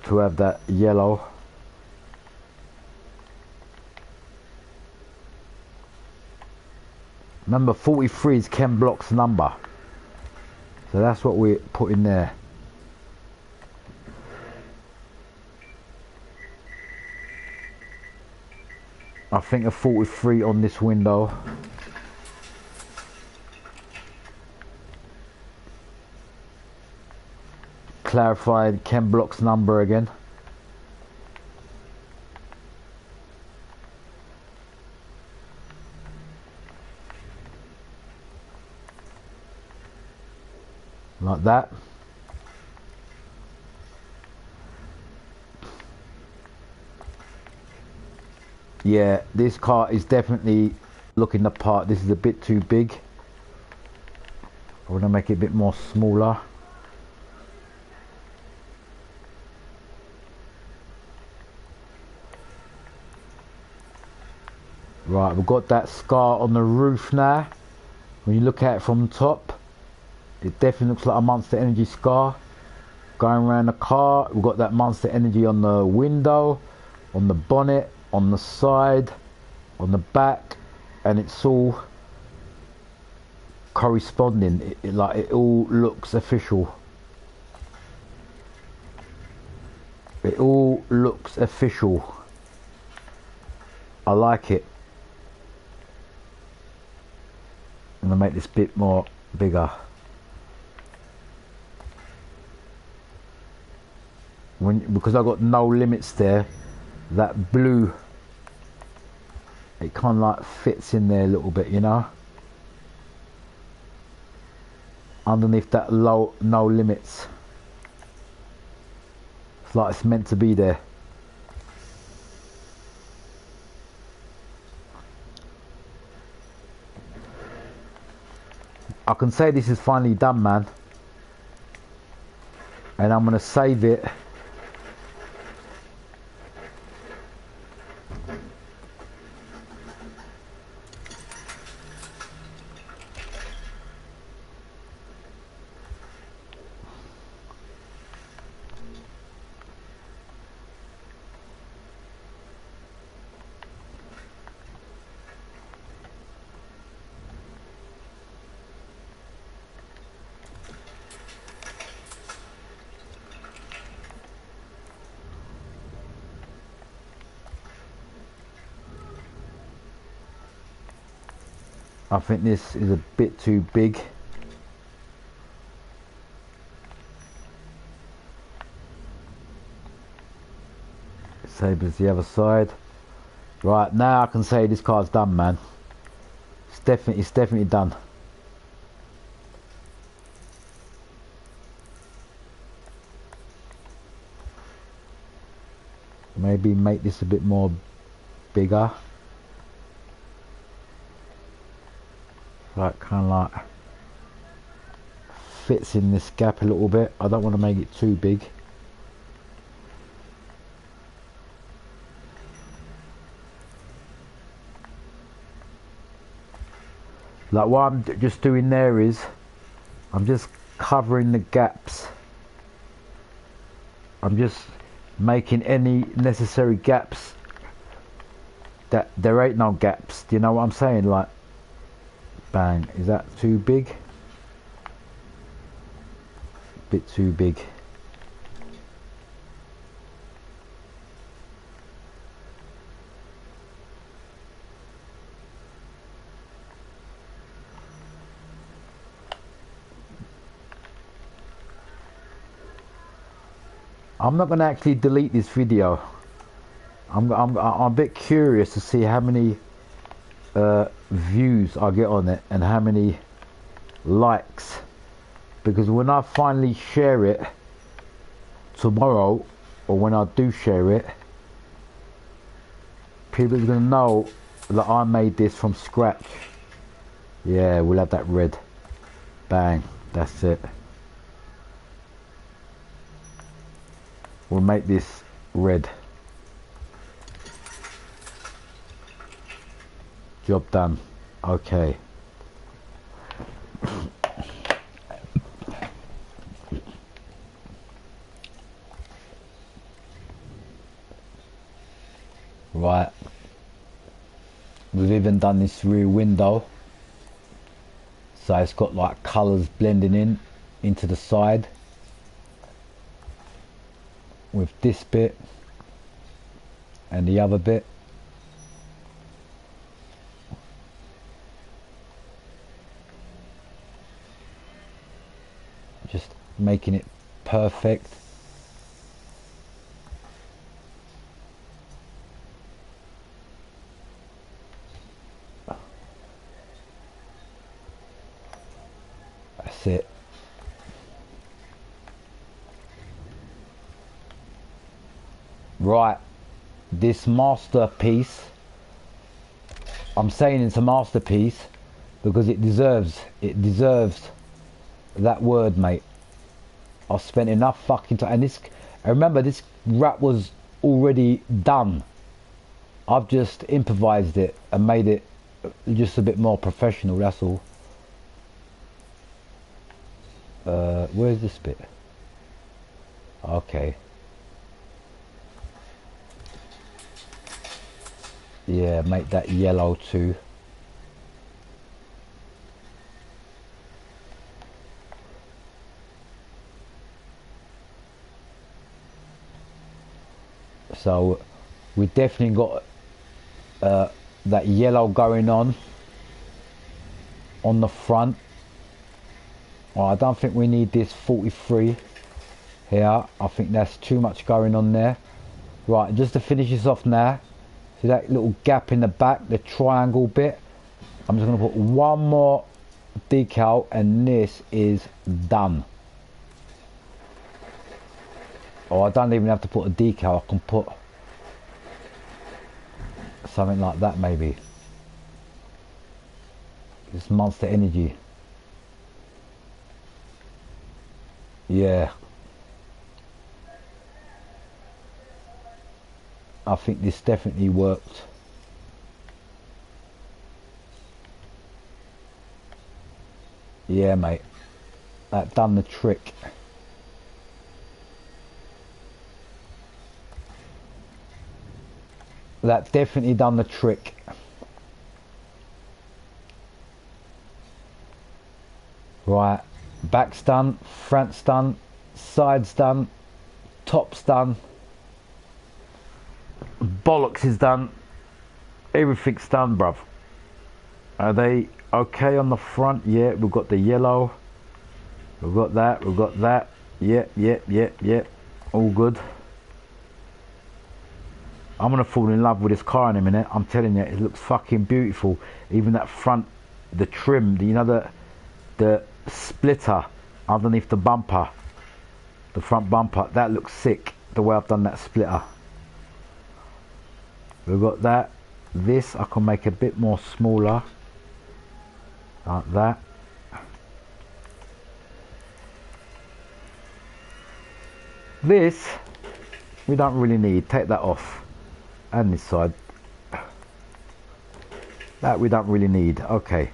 To have that yellow. Remember 43 is Chem block's number. So that's what we put in there. I think a 43 on this window. Clarified Chem block's number again. Like that. Yeah, this car is definitely looking the part. This is a bit too big. I want to make it a bit more smaller. Right, we've got that scar on the roof now. When you look at it from the top, it definitely looks like a Monster Energy scar. Going around the car, we've got that Monster Energy on the window, on the bonnet, on the side, on the back, and it's all corresponding. It all looks official. It all looks official. I like it. I'm gonna make this bit more bigger. Because I've got no limits there, that blue, it kind of like fits in there a little bit, you know, underneath that no limits. It's like it's meant to be there. I can say this is finally done, man, and I'm gonna save it. I think this is a bit too big. Same as the other side. Right, now I can say this car's done, man. It's definitely done. Maybe make this a bit more bigger. Like kind of like fits in this gap a little bit. I don't want to make it too big. Like what I'm just doing there is I'm just covering the gaps. I'm just making any necessary gaps that there ain't no gaps. Do you know what I'm saying? Like, bang. Is that too big? Bit too big. I'm not going to actually delete this video. I'm a bit curious to see how many views I get on it and how many likes, because when I finally share it tomorrow, or when I do share it, people are going to know that I made this from scratch. Yeah, we'll have that red. Bang, that's it. We'll make this red. Job done. Okay. Right. We've even done this rear window. So it's got like colours blending in into the side. With this bit and the other bit. Just making it perfect. That's it. Right, this masterpiece, I'm saying it's a masterpiece because it deserves that word, mate. I've spent enough fucking time, and this, I remember this rap was already done. I've just improvised it and made it just a bit more professional, that's all. Where's this bit? Okay. Yeah, make that yellow too. So we definitely got that yellow going on the front. Oh, I don't think we need this 43 here. I think that's too much going on there. Right, just to finish this off now. See that little gap in the back, the triangle bit? I'm just going to put one more decal and this is done. Oh, I don't even have to put a decal. I can put something like that maybe. It's Monster Energy. Yeah. I think this definitely worked. Yeah, mate. That done the trick. That definitely done the trick. Right. Back's done. Front's done. Side's done. Top's done. Bollocks is done. Everything's done, bruv. Are they okay on the front? Yeah, we've got the yellow. We've got that. We've got that. Yep, yep, yep, yep. All good. I'm gonna fall in love with this car in a minute. I'm telling you, it looks fucking beautiful. Even that front, the trim, you know, the splitter underneath the bumper, the front bumper, that looks sick. The way I've done that splitter. We've got that. This I can make a bit more smaller, like that. This we don't really need. Take that off. And this side, that we don't really need. Okay,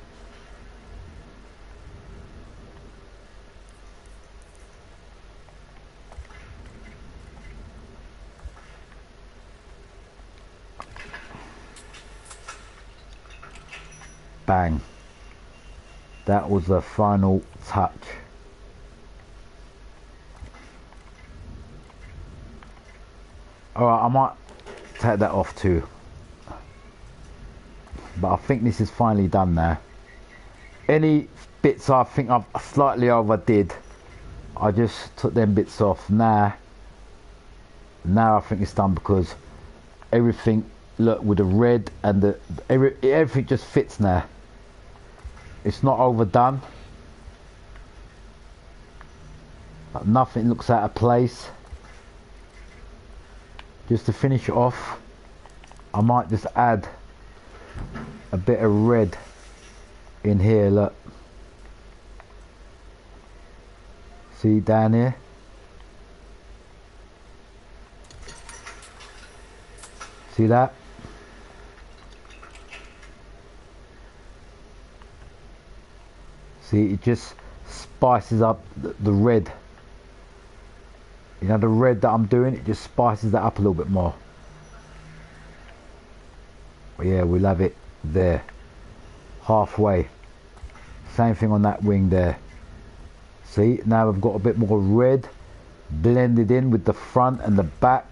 bang. That was the final touch. Alright, I might take that off too. But I think this is finally done now. Any bits I think I've slightly overdid, I just took them bits off. Now I think it's done, because everything, look, with the red and everything just fits now. It's not overdone. Nothing looks out of place. Just to finish it off, I might just add a bit of red in here, look. See down here? See that? See, it just spices up the red. You know, the red that I'm doing, it just spices that up a little bit more. But yeah, we'll have it there, halfway. Same thing on that wing there. See, now I've got a bit more red blended in with the front and the back.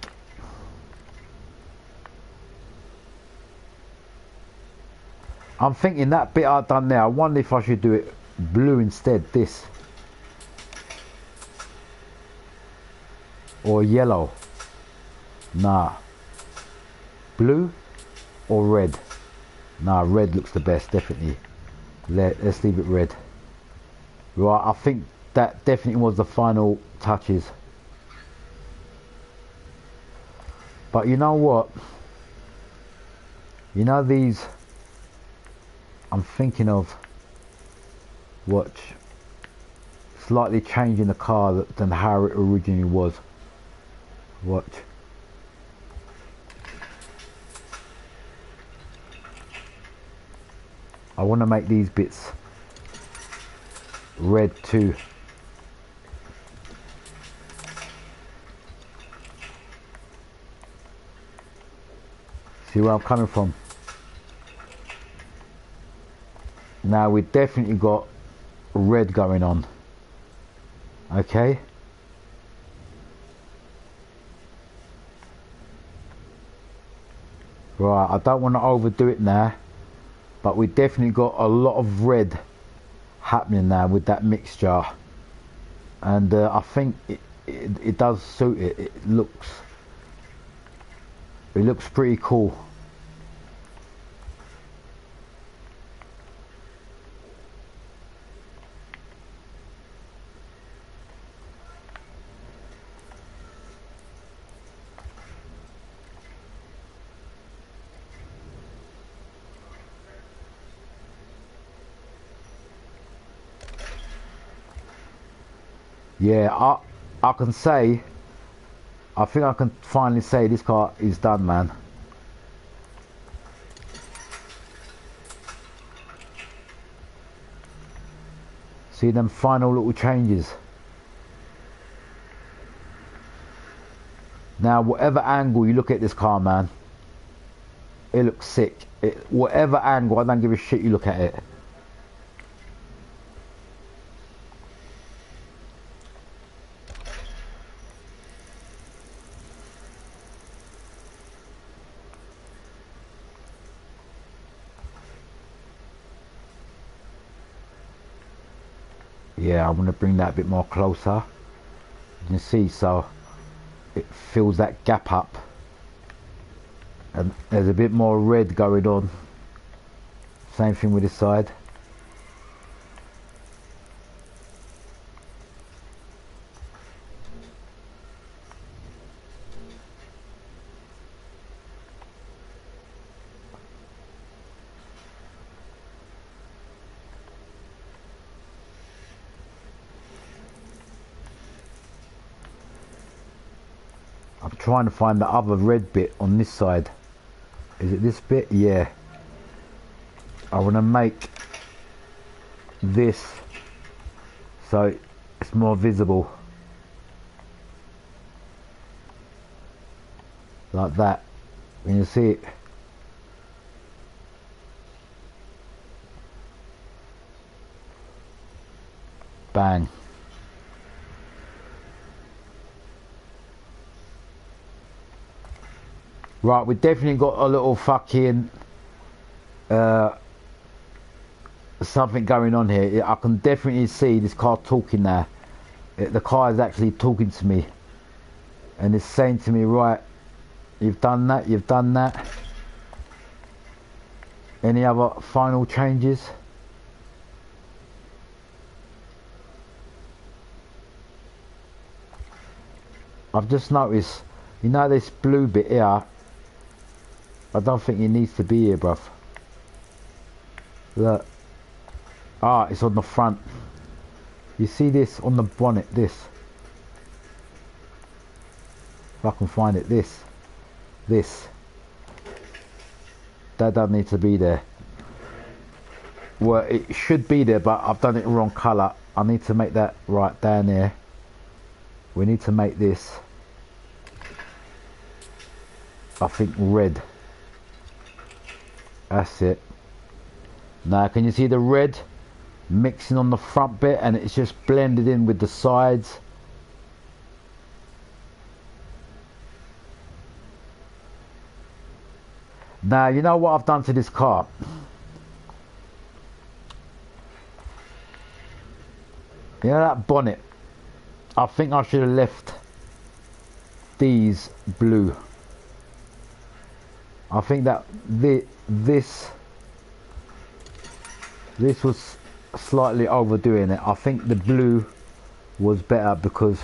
I'm thinking that bit I've done there, I wonder if I should do it blue instead, this. Or yellow. Nah. Blue or red? Nah, red looks the best, definitely. Let's leave it red. Right, I think that definitely was the final touches. But you know what? You know these, I'm thinking of, watch, slightly changing the car than how it originally was. Watch. I want to make these bits red too. See where I'm coming from? Now we definitely got red going on. Okay. Right, I don't want to overdo it now, but we definitely got a lot of red happening now with that mixture, and I think it does suit it. It looks pretty cool. Yeah, I can say, I think I can finally say this car is done, man. See them final little changes. Now whatever angle you look at this car, man, it looks sick. Whatever angle, I don't give a shit you look at it. Yeah, I'm going to bring that a bit more closer. You can see, so it fills that gap up. And there's a bit more red going on. Same thing with this side. I'm trying to find the other red bit on this side. Is it this bit? Yeah. I want to make this so it's more visible. Like that. Can you see it? Bang. Right, we definitely got a little fucking something going on here. I can definitely see this car talking now. The car is actually talking to me, and it's saying to me, right, you've done that, you've done that. Any other final changes? I've just noticed, you know, this blue bit here, I don't think it needs to be here, bruv. Look. Ah, it's on the front. You see this on the bonnet, this. If I can find it, this. That doesn't need to be there. Well, it should be there, but I've done it wrong colour. I need to make that right down there. We need to make this, I think, red. That's it. Now, can you see the red mixing on the front bit, and it's just blended in with the sides? Now, you know what I've done to this car? You know that bonnet? I think I should have left these blue. I think that this was slightly overdoing it. I think the blue was better because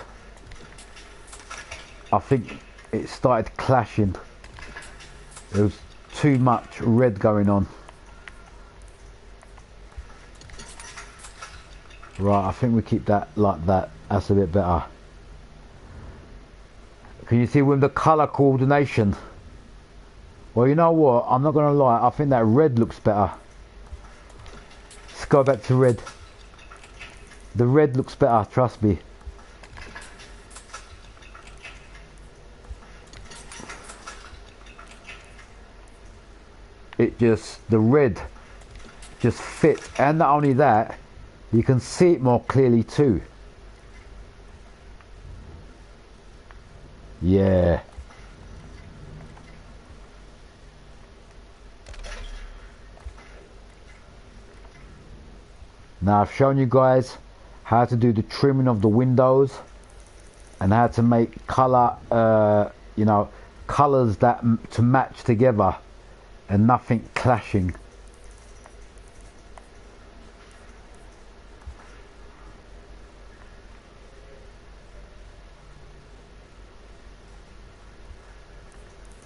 I think it started clashing. There was too much red going on. Right, I think we keep that like that. That's a bit better. Can you see with the colour coordination? Well, you know what? I'm not going to lie. I think that red looks better. Let's go back to red. The red looks better, trust me. The red just fits. And not only that, you can see it more clearly too. Yeah. Now I've shown you guys how to do the trimming of the windows and how to make color, you know, colors that to match together and nothing clashing.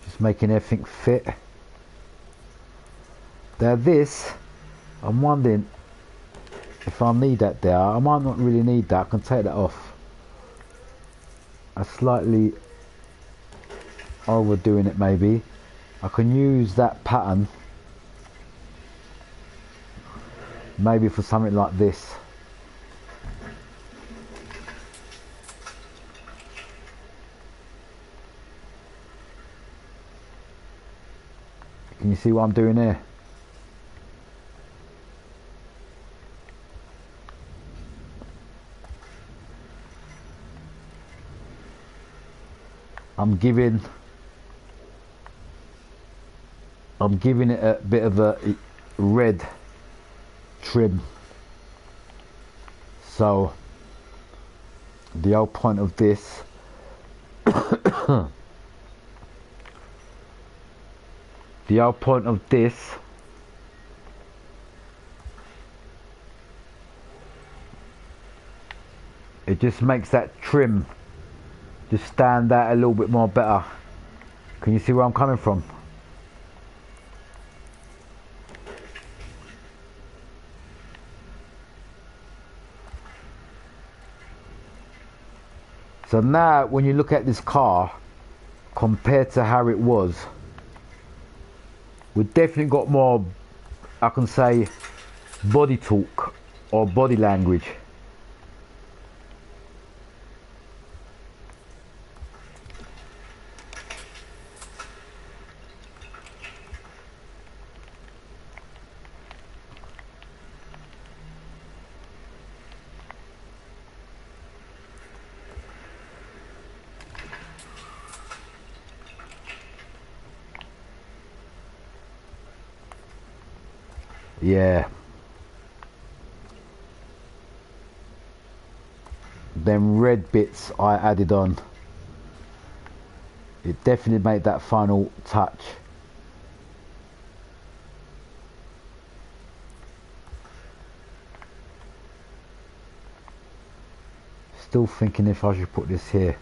Just making everything fit. Now this, I'm wondering if I need that there. I might not really need that. I can take that off. I'm slightly overdoing it maybe. I can use that pattern maybe for something like this. Can you see what I'm doing here? I'm giving it a bit of a red trim. So the whole point of this the whole point of this it just makes that trim just stand out a little bit more better. Can you see where I'm coming from? So now when you look at this car compared to how it was, we've definitely got more, I can say, body talk or body language. Yeah. Them red bits I added on. It definitely made that final touch. Still thinking if I should put this here.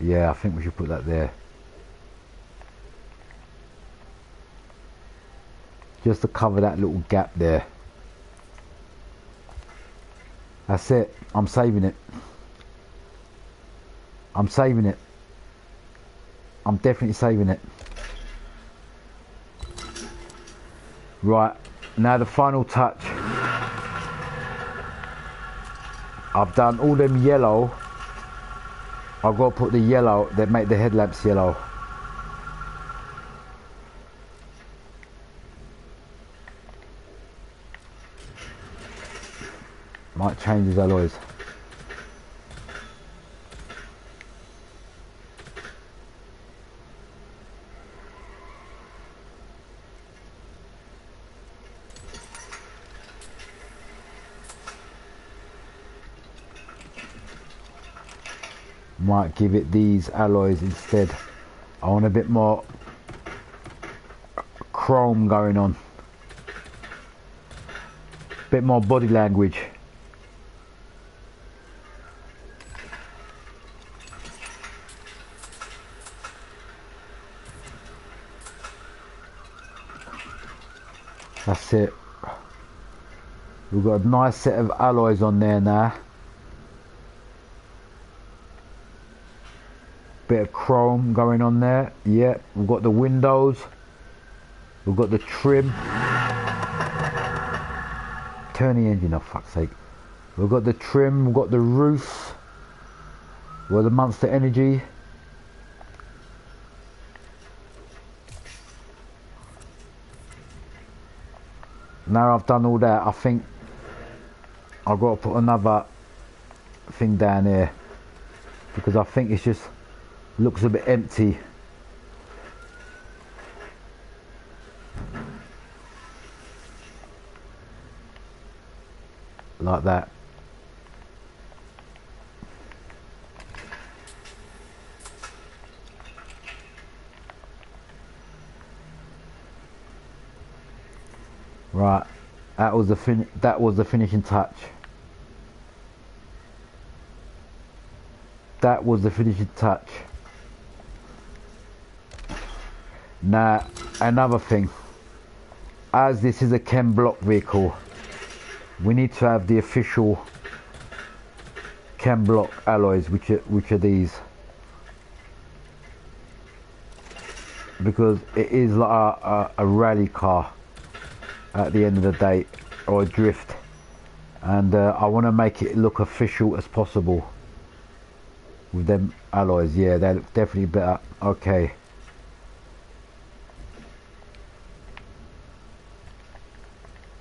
Yeah, I think we should put that there. Just to cover that little gap there. That's it. I'm saving it. I'm saving it. I'm definitely saving it. Right, now the final touch. I've done all them yellow. I've got to put the yellow that make the headlamps yellow. Might change his alloys. Might give it these alloys instead. I want a bit more chrome going on. Bit more body language. That's it. We've got a nice set of alloys on there now. Bit of chrome going on there. Yeah, we've got the windows. We've got the trim. Turn the engine off, fuck's sake. We've got the trim, we've got the roof. We've got the Monster Energy. Now I've done all that, I think I've got to put another thing down here, because I think it's just looks a bit empty. Like that. Right, that was the finishing touch. That was the finishing touch. Now, another thing. As this is a Chem Block vehicle, we need to have the official Chem Block alloys, which are these. Because it is like a rally car at the end of the day, or a drift, and I want to make it look official as possible with them alloys. Yeah, they look definitely better. Okay,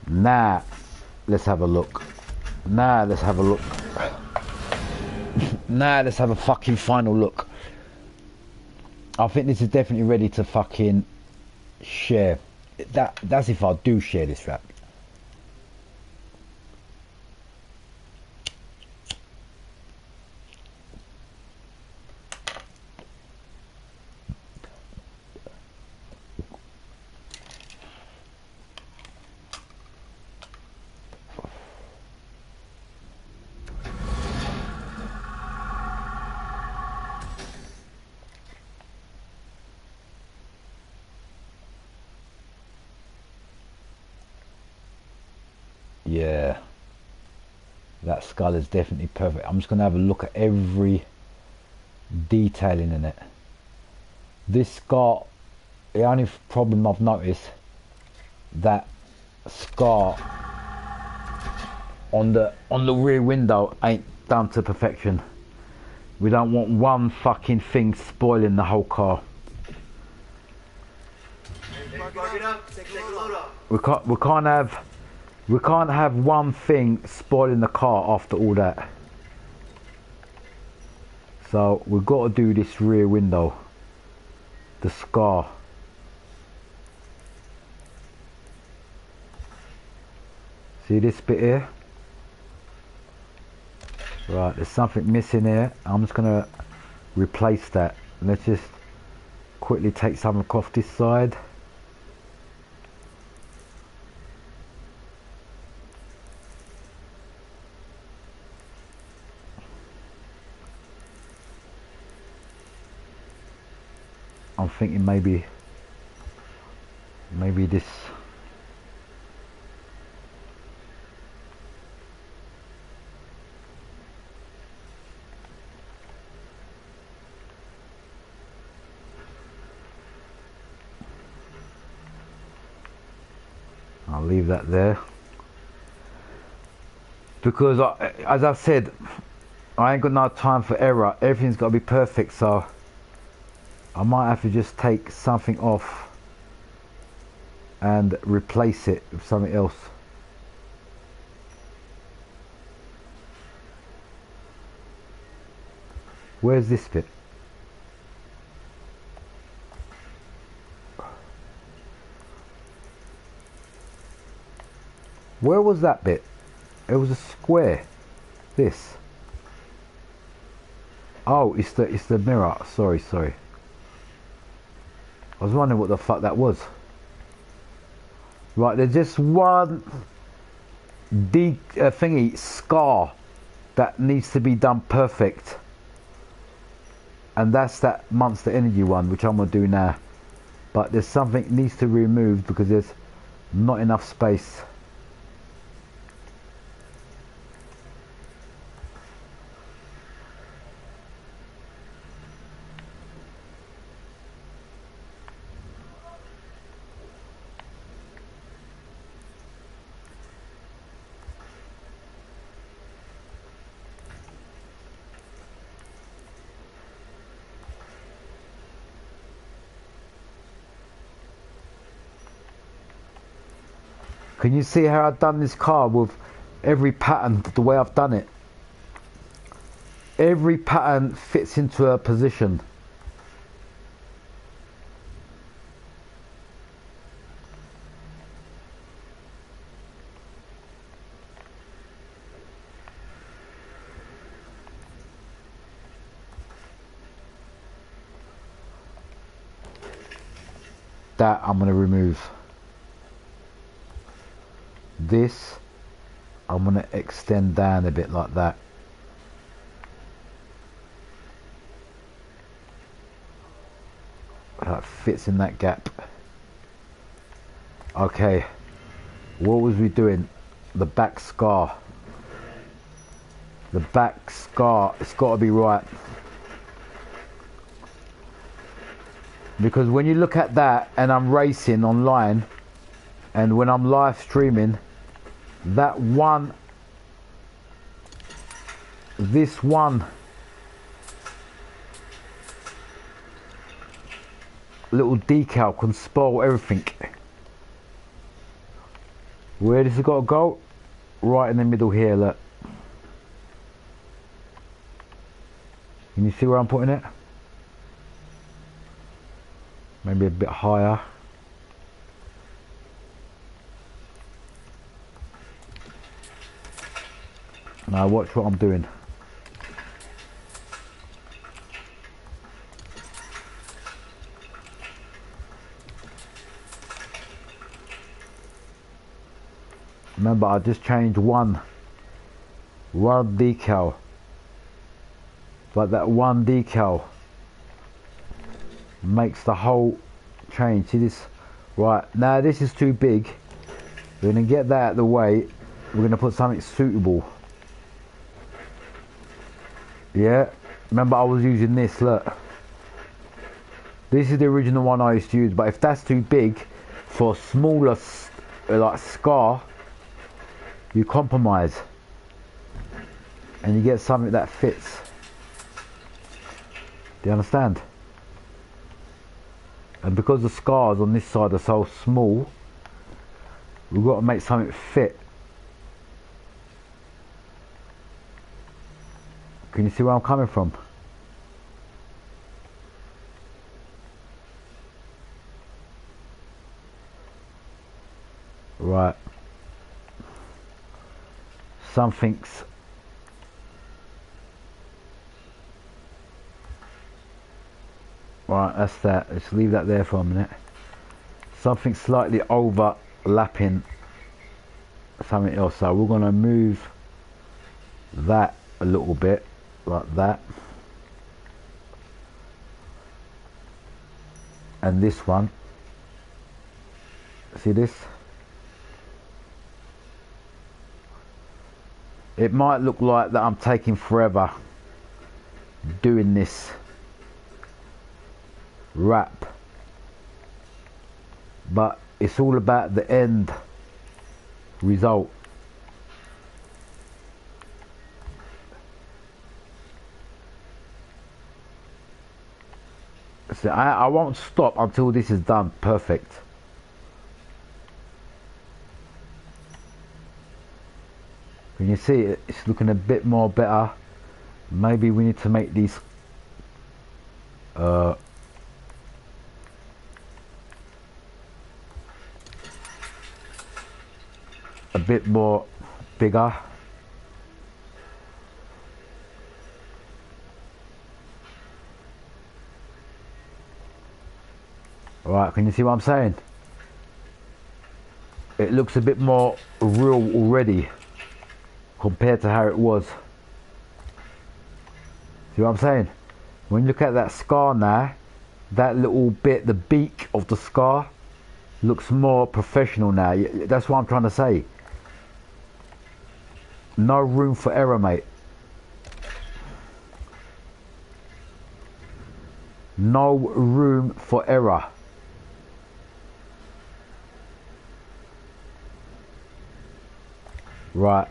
now let's have a look. Now let's have a look. Now let's have a fucking final look. I think this is definitely ready to fucking share. That's if I do share this wrap. Yeah, that skull is definitely perfect. I'm just going to have a look at every detailing in it. This got, the only problem I've noticed, that scar on the rear window ain't done to perfection. We don't want one fucking thing spoiling the whole car. We can't have one thing spoiling the car after all that. So we've got to do this rear window, the scar. See this bit here? Right, there's something missing here. I'm just gonna replace that. Let's just quickly take something off this side. I'm thinking maybe this. I'll leave that there because as I've said, I ain't got no time for error. Everything's got to be perfect, so I might have to just take something off and replace it with something else. Where's this bit? Where was that bit? It was a square. This. Oh, it's the mirror. Sorry. I was wondering what the fuck that was. Right, there's just one thingy scar that needs to be done perfect, and that's that Monster Energy one, which I'm gonna do now. But there's something needs to be removed because there's not enough space. Can you see how I've done this car with every pattern, the way I've done it? Every pattern fits into a position. That I'm going to remove. This I'm going to extend down a bit like that. That fits in that gap. Okay, what was we doing? The back scar. The back scar, it's got to be right. Because when you look at that and I'm racing online and when I'm live streaming, that one, this one little decal can spoil everything. Where does it got to go? Right in the middle here, look. Can you see where I'm putting it? Maybe a bit higher. Now watch what I'm doing. Remember, I just changed one decal, but that one decal makes the whole change. See this? Right, now this is too big. We're going to get that out of the way. We're going to put something suitable. Yeah, remember I was using this, look. This is the original one I used to use, but if that's too big for a smaller like scar, you compromise and you get something that fits. Do you understand? And because the scars on this side are so small, we've got to make something fit. Can you see where I'm coming from? Right. something's right, that's that. Let's leave that there for a minute. Something slightly overlapping something else, so we're going to move that a little bit like that, and this one, see this, it might look like that I'm taking forever doing this wrap, but it's all about the end result. So I won't stop until this is done perfect. Can you see it? It's looking a bit more better. Maybe we need to make these a bit more bigger. Alright, can you see what I'm saying? It looks a bit more real already compared to how it was. See what I'm saying? When you look at that scar now, that little bit, the beak of the scar, looks more professional now. That's what I'm trying to say. No room for error, mate. No room for error. Right,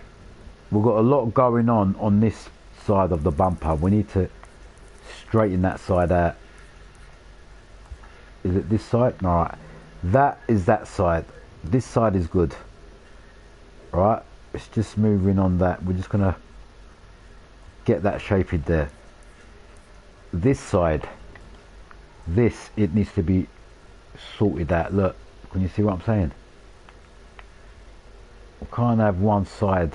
we've got a lot going on this side of the bumper. We need to straighten that side out. Is it this side? No, right. That is that side. This side is good. Right, it's just moving on that. We're just gonna get that shaped there. This side, this, it needs to be sorted out. Look, can you see what I'm saying? We can't have one side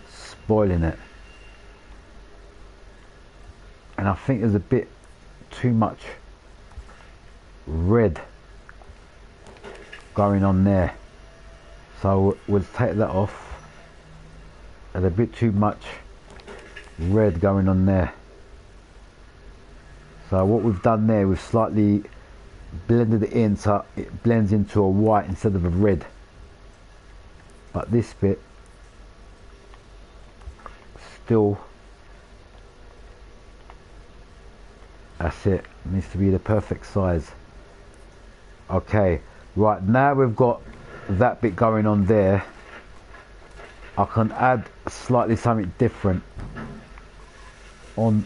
spoiling it. And I think there's a bit too much red going on there, so we'll take that off. There's a bit too much red going on there, so what we've done there, we've slightly blended it in so it blends into a white instead of a red. But this bit still, that's it, needs to be the perfect size. Okay, right, now we've got that bit going on there. I can add slightly something different on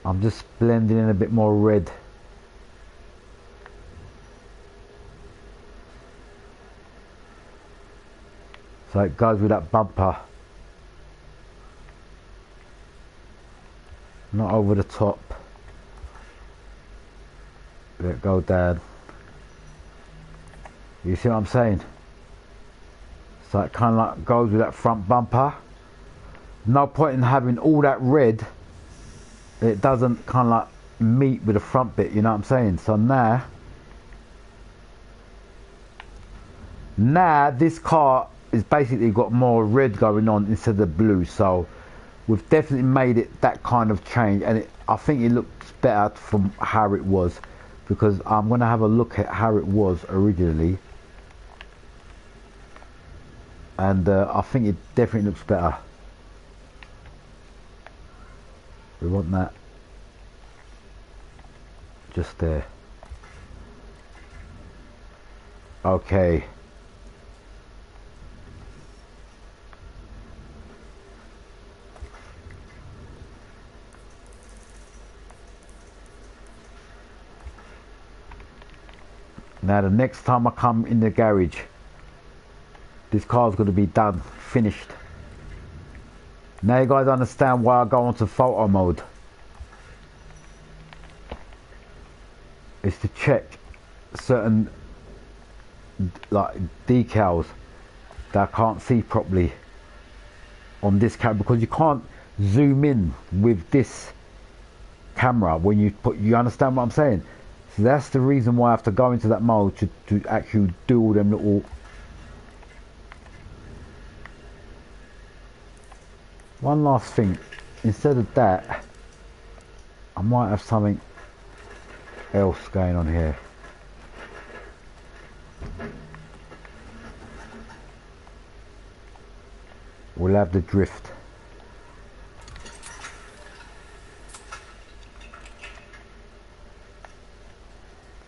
I'm just blending in a bit more red. So it goes with that bumper. Not over the top. Let it go down. You see what I'm saying? So it kind of like goes with that front bumper. No point in having all that red. It doesn't kind of like meet with the front bit, you know what I'm saying? So now this car is basically got more red going on instead of blue, so we've definitely made it that kind of change, and I think it looks better from how it was, because I'm going to have a look at how it was originally, and I think it definitely looks better. We want that just there. Okay. Now the next time I come in the garage, this car's going to be done, finished. Now you guys understand why I go onto photo mode. It's to check certain like decals that I can't see properly on this camera, because you can't zoom in with this camera when you understand what I'm saying. So that's the reason why I have to go into that mode to actually do all them little. One last thing, instead of that I might have something else going on here. We'll have the drift.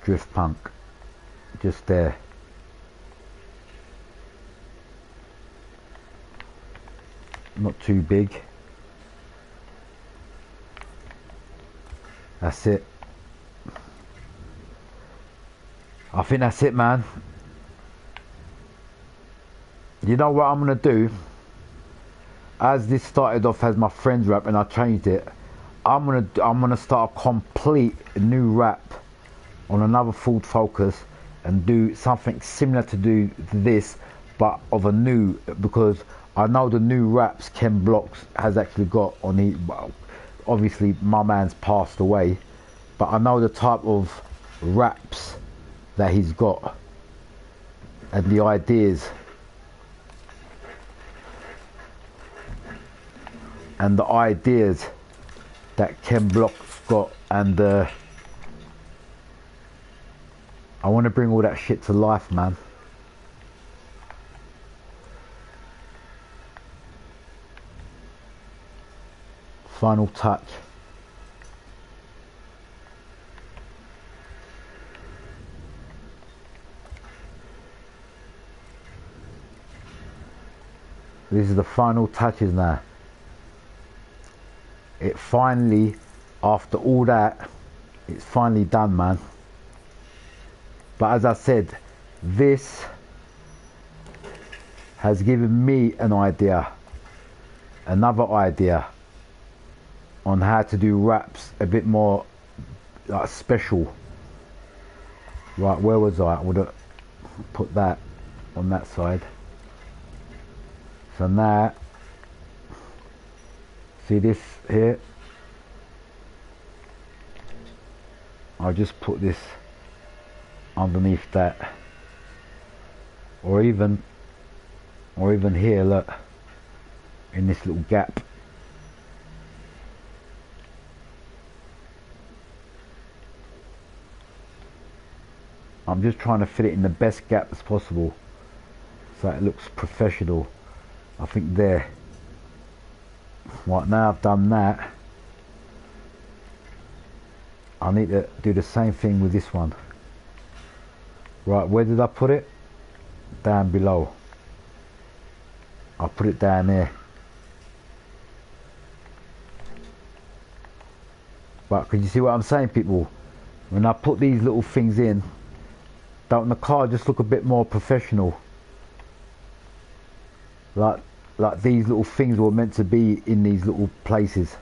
Drift punk. Just there. Not too big. That's it. I think that's it, man. You know what I'm gonna do? As this started off as my friend's rap and I changed it, I'm gonna start a complete new rap on another Ford Focus and do something similar to this, but of a new, because I know the new raps Ken Blocks has actually got on the, well, obviously my man's passed away, but I know the type of raps that he's got and the ideas that Ken Block's got, and I want to bring all that shit to life, man. Final touch. This is the final touches now. It finally, after all that, it's finally done, man. But as I said, this has given me an idea, another idea on how to do raps a bit more like special. Right, where was I? I would have put that on that side. So now, see this here? I'll just put this underneath that, or even here, look, in this little gap. I'm just trying to fit it in the best gap as possible so it looks professional. I think there. Right, now I've done that, I need to do the same thing with this one. Right, where did I put it? Down below. I'll put it down there. But can you see what I'm saying, people? When I put these little things in, don't the car just look a bit more professional? Like these little things were meant to be in these little places.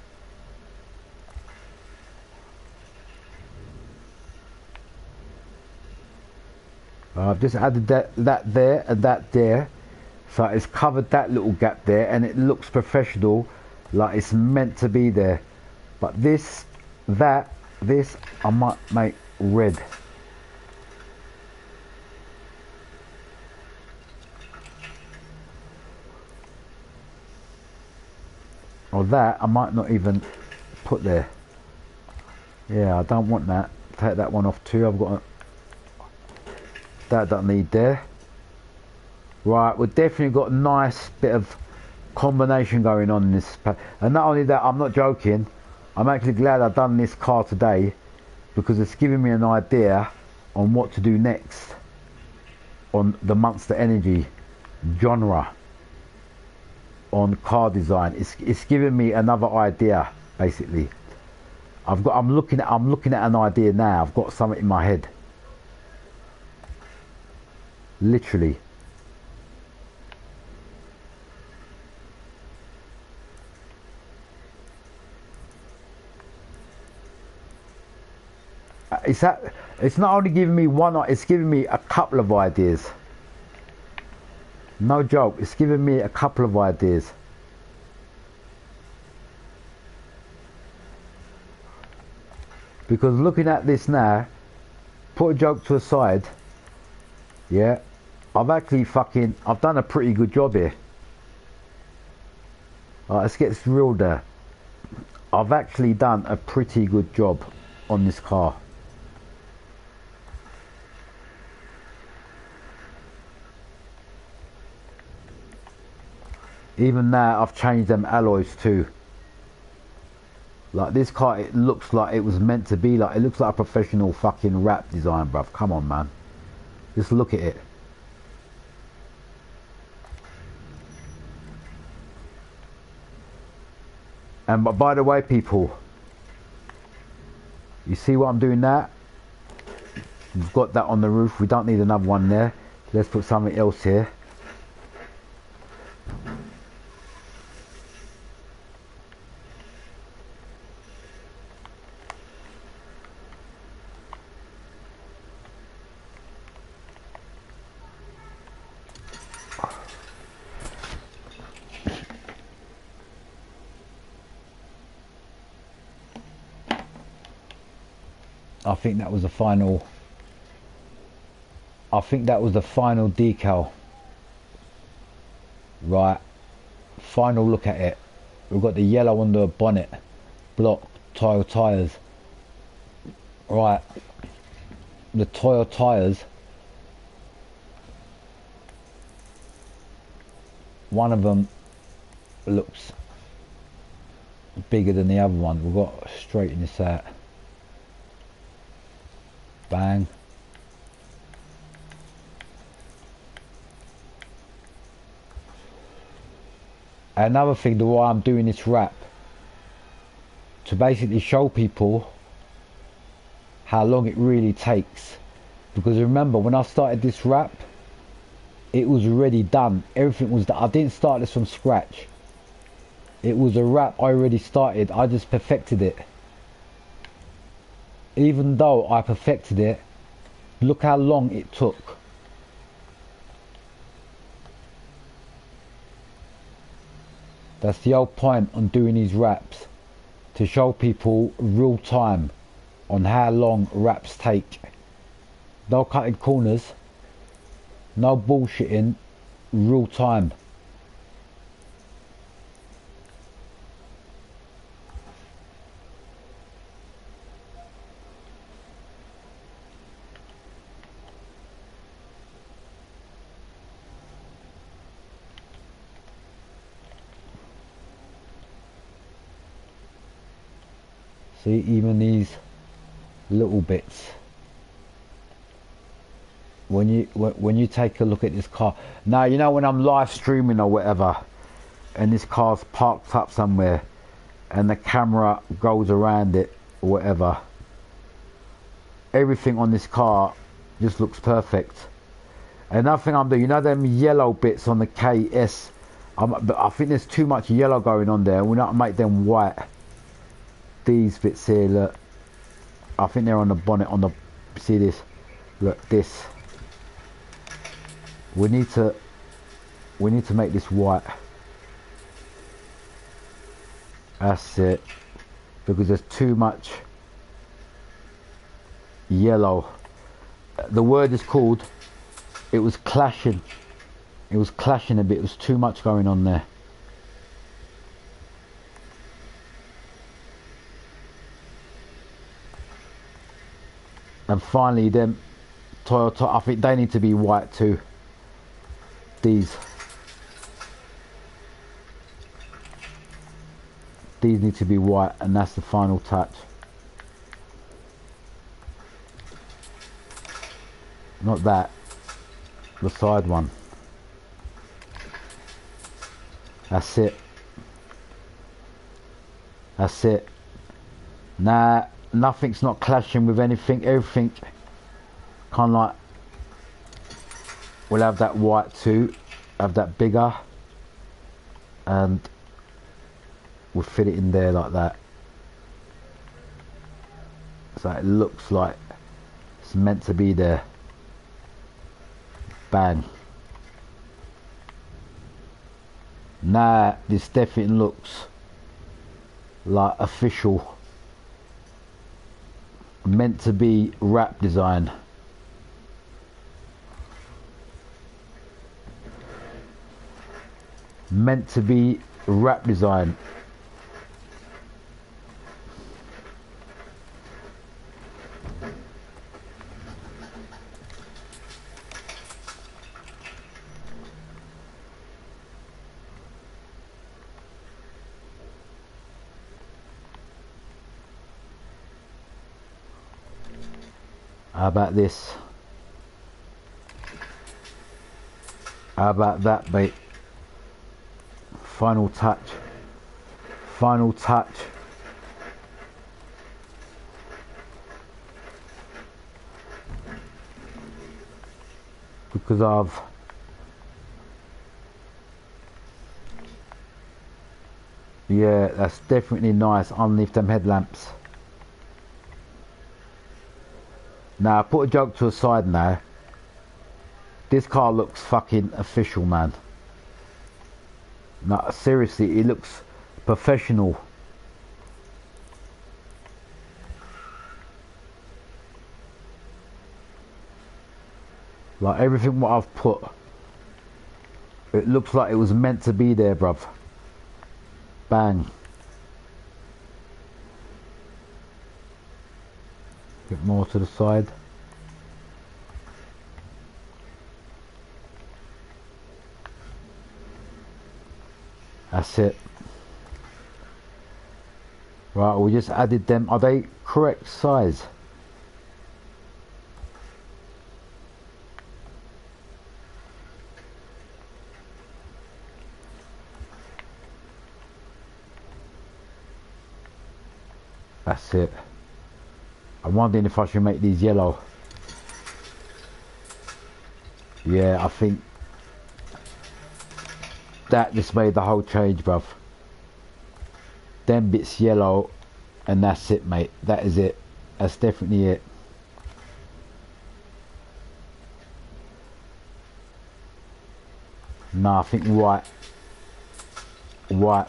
I've just added that there and that there, so it's covered that little gap there, and it looks professional, like it's meant to be there. But this I might make red. Or that I might not even put there. Yeah, I don't want that. Take that one off too. I've got that don't need there. Right, we've definitely got a nice bit of combination going on in this. And not only that, I'm not joking, I'm actually glad I've done this car today, because it's giving me an idea on what to do next on the Monster Energy genre on car design. It's giving me another idea, basically. I'm looking at an idea now. I've got something in my head, literally. it's not only giving me one, it's giving me a couple of ideas. No joke, it's giving me a couple of ideas. Because looking at this now, put a joke to a side, yeah, I've done a pretty good job here. Alright, let's get real there. I've actually done a pretty good job on this car. Even now I've changed them alloys too. Like this car, it looks like it was meant to be like, it looks like a professional fucking wrap design, bruv. Come on, man. Just look at it. And by the way, people, you see what I'm doing now? We've got that on the roof. We don't need another one there. Let's put something else here. I think that was the final. I think that was the final decal. Right. Final look at it. We've got the yellow on the bonnet, block, Toyo tyres. Right. The Toyo tyres. One of them looks bigger than the other one. We've got to straighten this out. Bang. Another thing, the why I'm doing this wrap, to basically show people how long it really takes. Because remember, when I started this wrap, it was already done. Everything was done. I didn't start this from scratch. It was a wrap I already started. I just perfected it. Even though I perfected it, look how long it took. That's the whole point on doing these wraps, to show people real time on how long wraps take. No cutting corners, no bullshitting, real time. See, even these little bits, when you take a look at this car now, you know, when I'm live streaming or whatever and this car's parked up somewhere and the camera goes around it or whatever, everything on this car just looks perfect. Another thing I'm doing, you know them yellow bits on the KS, but I think there's too much yellow going on there. We're not make them white. These bits here, look, I think they're on the bonnet, on the, see this, look, this, we need to make this white. That's it, because there's too much yellow. The word is called, it was clashing a bit. It was too much going on there. And finally, them Toyota, I think they need to be white too. These need to be white, and that's the final touch. Not that, the side one. That's it. That's it. Nah, nothing's not clashing with anything. Everything kind of like, we'll have that white too, have that bigger, and we'll fit it in there like that, so it looks like It's meant to be there. Bang. Now this definitely looks like official, meant to be wrap design. Meant to be wrap design. How about this? How about that, mate? Final touch. Final touch. Because I've yeah, that's definitely nice underneath them headlamps. Now, put a joke to a side now. This car looks fucking official, man. No, seriously, it looks professional. Like everything what I've put, it looks like it was meant to be there, bruv. Bang. Bit more to the side. That's it. Right, we just added them. Are they correct size? That's it. I'm wondering if I should make these yellow. Yeah, I think that just made the whole change, bruv. Them bits yellow, and that's it, mate. That is it. That's definitely it. Nah, I think white. White.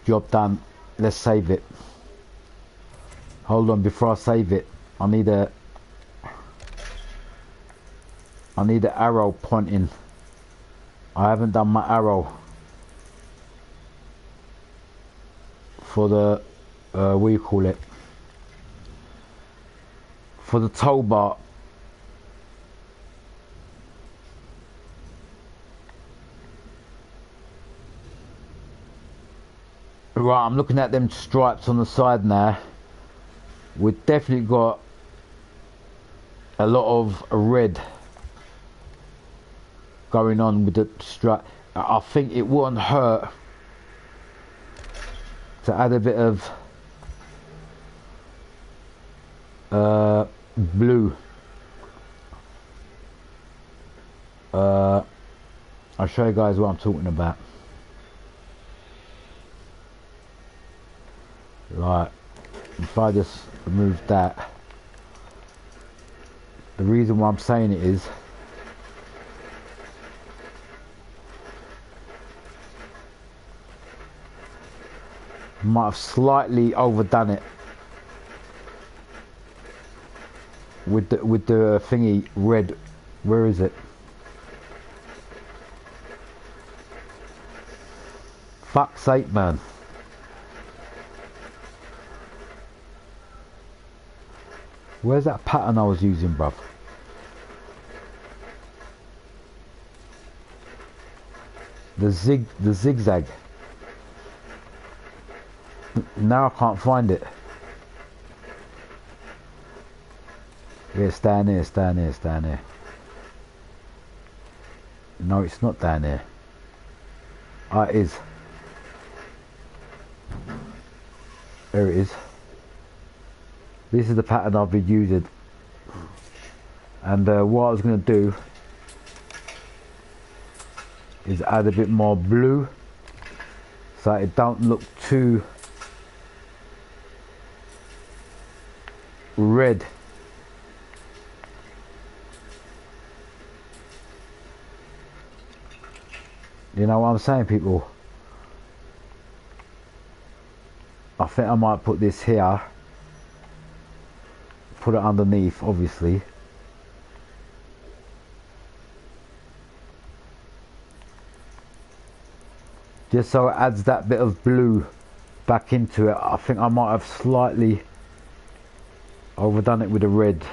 Job done. Let's save it. Hold on, before I save it, I need an arrow pointing. I haven't done my arrow for the what do you call it? For the tow bar. Right, I'm looking at them stripes on the side now. We've definitely got a lot of red going on with the stripe. I think it wouldn't hurt to add a bit of blue. I'll show you guys what I'm talking about. Right, if I just remove that, the reason why I'm saying it is might have slightly overdone it with the thingy red. Where is it? Fuck's sake, man. Where's that pattern I was using, bruv? The zigzag. Now I can't find it. Yeah, it's down here, it's down here, it's down here. No, it's not down here. Ah, it is. There it is. This is the pattern I've been using. And what I was going to do is add a bit more blue so it don't look too red. You know what I'm saying, people? I think I might put this here. Put it underneath, obviously. Just so it adds that bit of blue back into it. I think I might have slightly overdone it with the red.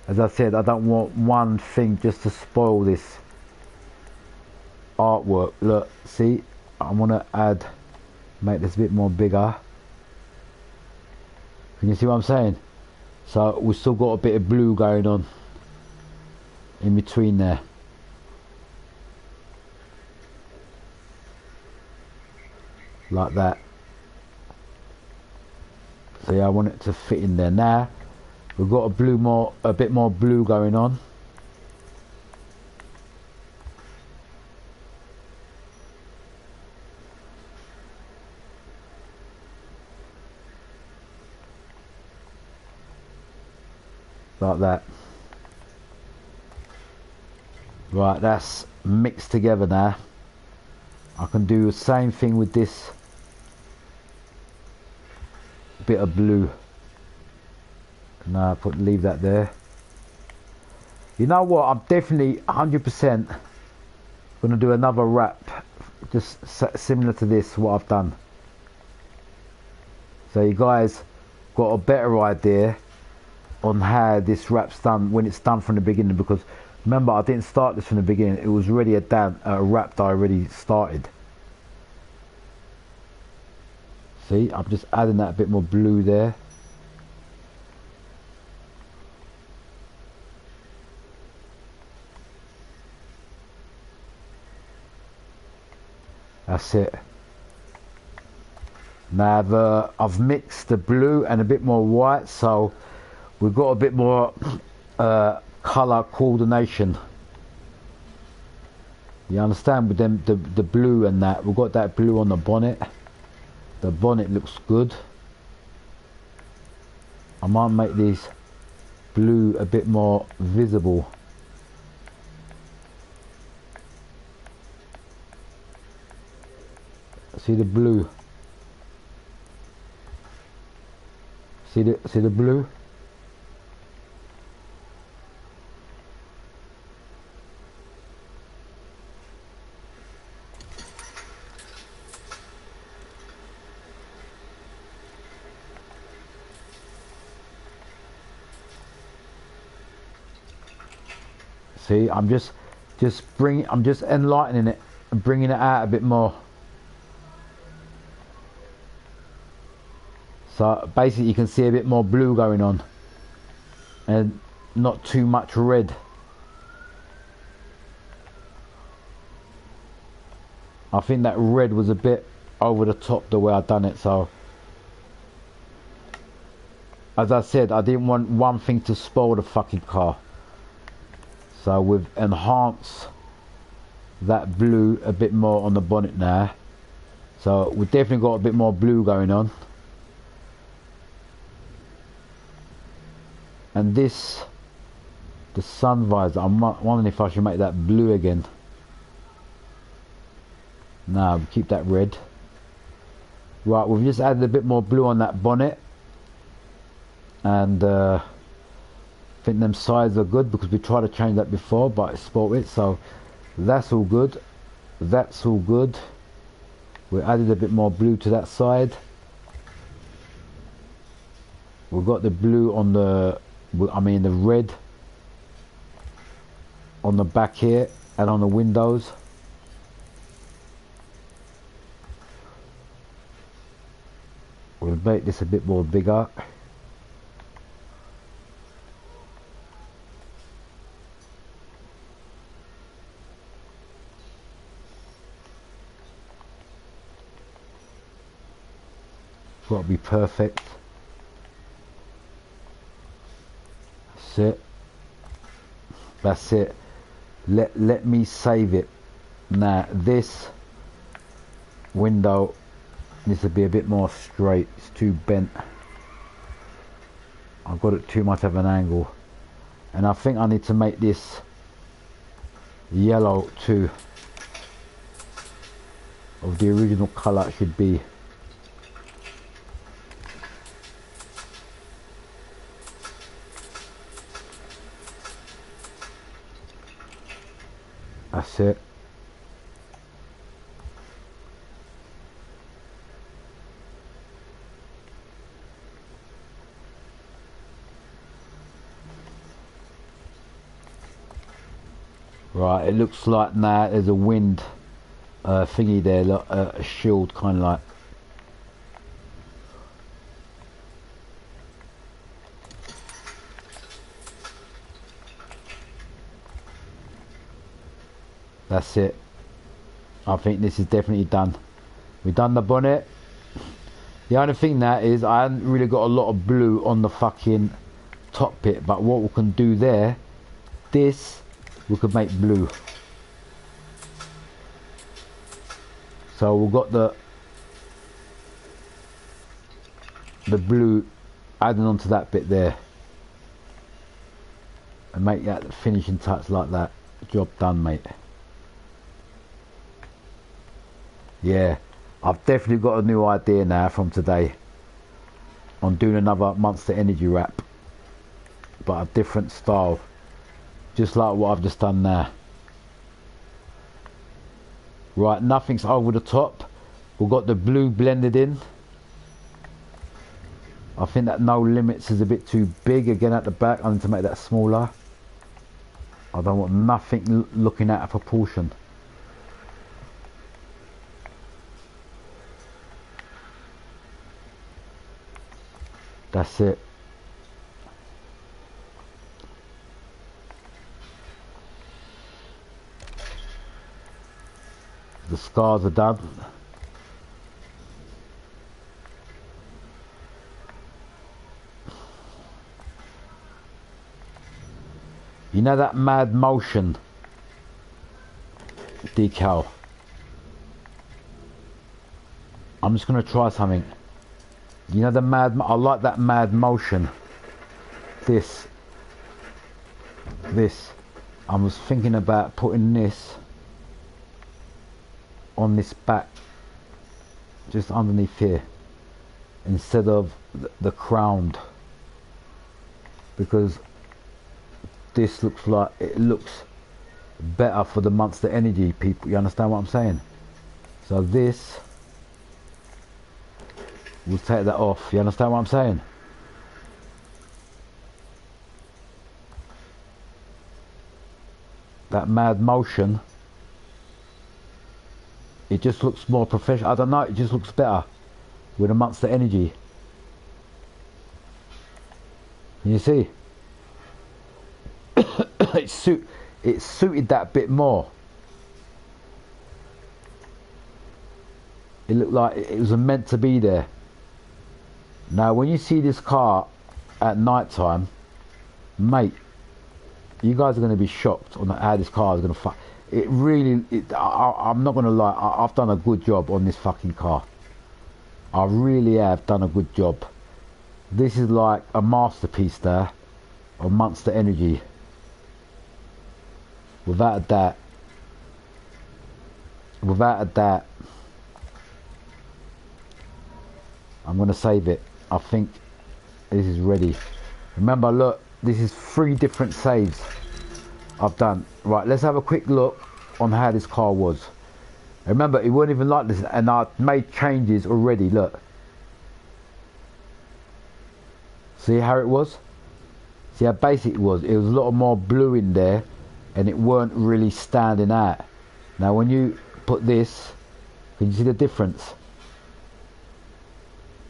As I said, I don't want one thing just to spoil this artwork. Look, see, I want to add, make this a bit more bigger. Can you see what I'm saying? So we've still got a bit of blue going on in between there. Like that. So yeah, I want it to fit in there. Now we've got a bit more blue going on. Like that. Right, that's mixed together now. I can do the same thing with this bit of blue. Now leave that there. You know what? I'm definitely 100% gonna do another wrap, just similar to this. What I've done, so you guys got a better idea on how this wrap's done when it's done from the beginning. Because remember, I didn't start this from the beginning. It was already a wrap that I already started. See, I'm just adding that a bit more blue there. That's it. Now I've mixed the blue and a bit more white, so we've got a bit more colour coordination. You understand? With them, the blue and that, we've got that blue on the bonnet. The bonnet looks good. I might make this blue a bit more visible. See the blue? See the blue? See, I'm just enlightening it and bringing it out a bit more. So basically you can see a bit more blue going on and not too much red. I think that red was a bit over the top the way I done it. So as I said, I didn't want one thing to spoil the fucking car. So we've enhanced that blue a bit more on the bonnet now. So we've definitely got a bit more blue going on. And this, the sun visor, I'm wondering if I should make that blue again. No, keep that red. Right, we've just added a bit more blue on that bonnet. And I think them sides are good because we tried to change that before, but it spoiled it. So that's all good. That's all good. We added a bit more blue to that side. We've got the blue on the, I mean the red on the back here and on the windows. We'll make this a bit more bigger. Got to be perfect. That's it. That's it. Let me save it. Now this window needs to be a bit more straight. It's too bent. I've got it too much of an angle, and I think I need to make this yellow too, of the original colour it should be. That's it. Right, it looks like now there's a wind thingy there, like a shield kind of like. That's it. I think this is definitely done. We've done the bonnet. The only thing that is, I haven't really got a lot of blue on the fucking top bit, but what we can do there, this we could make blue. So we've got the blue adding onto that bit there, and make that the finishing touch like that. Job done, mate. Yeah, I've definitely got a new idea now from today on doing another Monster Energy wrap, but a different style, just like what I've just done now. Right, nothing's over the top. We've got the blue blended in. I think that no limits is a bit too big again at the back. I need to make that smaller. I don't want nothing looking out of proportion. That's it. The scars are done. You know that Mad Motion decal? I'm just going to try something. You know the I like that Mad Motion. This. I was thinking about putting this on this back, just underneath here, instead of the crowned, because this looks like it looks better for the Monster Energy people. You understand what I'm saying? So this, we'll take that off. You understand what I'm saying? That Mad Motion, it just looks more professional. I don't know, it just looks better with a Monster Energy. You see? it suited that bit more. It looked like it was meant to be there. Now when you see this car at night time, mate, you guys are going to be shocked on how this car is going to fuck. It really, I'm not going to lie, I've done a good job on this fucking car. I really have done a good job. This is like a masterpiece there of Monster Energy. Without a doubt. Without a doubt. I'm going to save it. I think this is ready. Remember, look, this is 3 different saves I've done. Right, let's have a quick look on how this car was. Remember, it wasn't even like this, and I made changes already. Look, see how it was? See how basic it was? It was a lot more blue in there, and it weren't really standing out. Now when you put this, can you see the difference?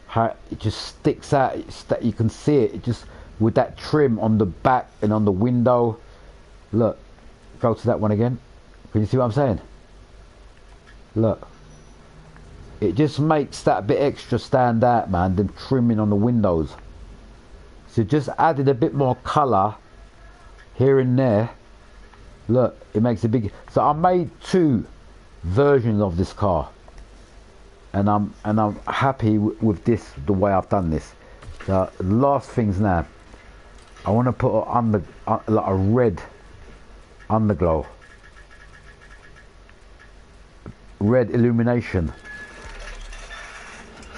How it just sticks out. You can see it. It just, with that trim on the back and on the window. Look, go to that one again. Can you see what I'm saying? Look, it just makes that bit extra stand out, man, than trimming on the windows. So just added a bit more colour here and there. Look, it makes a big. So I made 2 versions of this car, and I'm happy with this, the way I've done this. The last things now, I want to put like a red underglow, red illumination,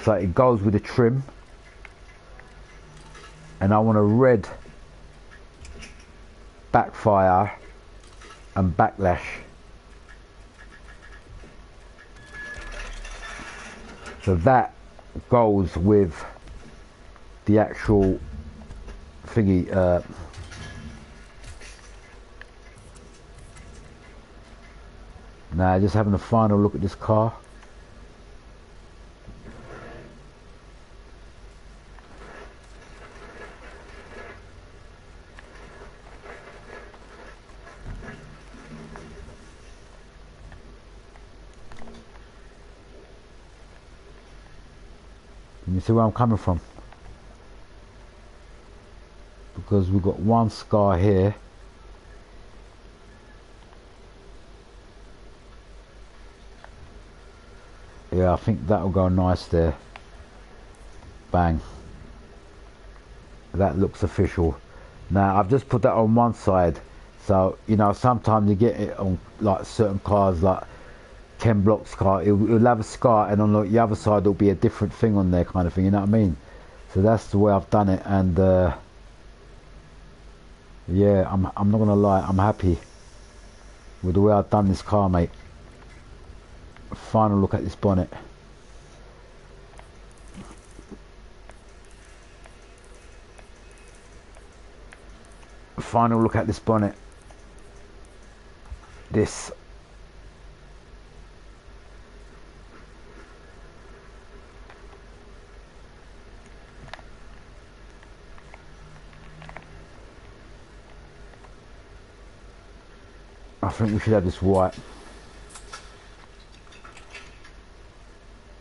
so it goes with the trim. And I want a red backfire and backlash. So that goes with the actual thingy. Now just having a final look at this car. You see where I'm coming from? Because we've got one scar here. Yeah, I think that'll go nice there. Bang. That looks official. Now I've just put that on one side, so you know sometimes you get it on like certain cars, like Ken Block's car, it'll have a scar, and on the other side there'll be a different thing on there, kind of thing, you know what I mean? So that's the way I've done it, and yeah, I'm not gonna lie, I'm happy with the way I've done this car, mate. Final look at this bonnet. Final look at this bonnet. This. I think we should have this white.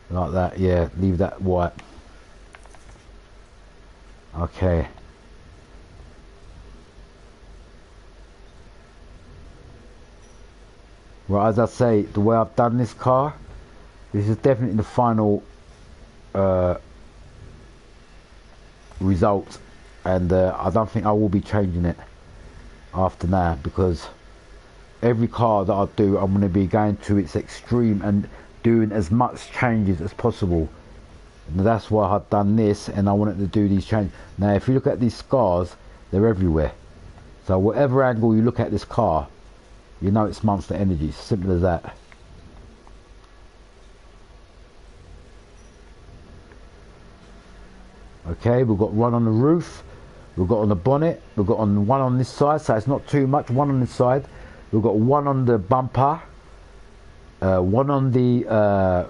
Like that, yeah, leave that white. Okay. Well, as I say, the way I've done this car, this is definitely the final result, and I don't think I will be changing it after now, because every car that I do, I'm going to be going to its extreme and doing as much changes as possible. And that's why I've done this, and I wanted to do these changes. Now if you look at these scars, they're everywhere, so whatever angle you look at this car, you know it's Monster Energy. Simple as that. Okay, we've got one on the roof, we've got on the bonnet, we've got on one on this side, so it's not too much. One on this side, we've got one on the bumper, one on the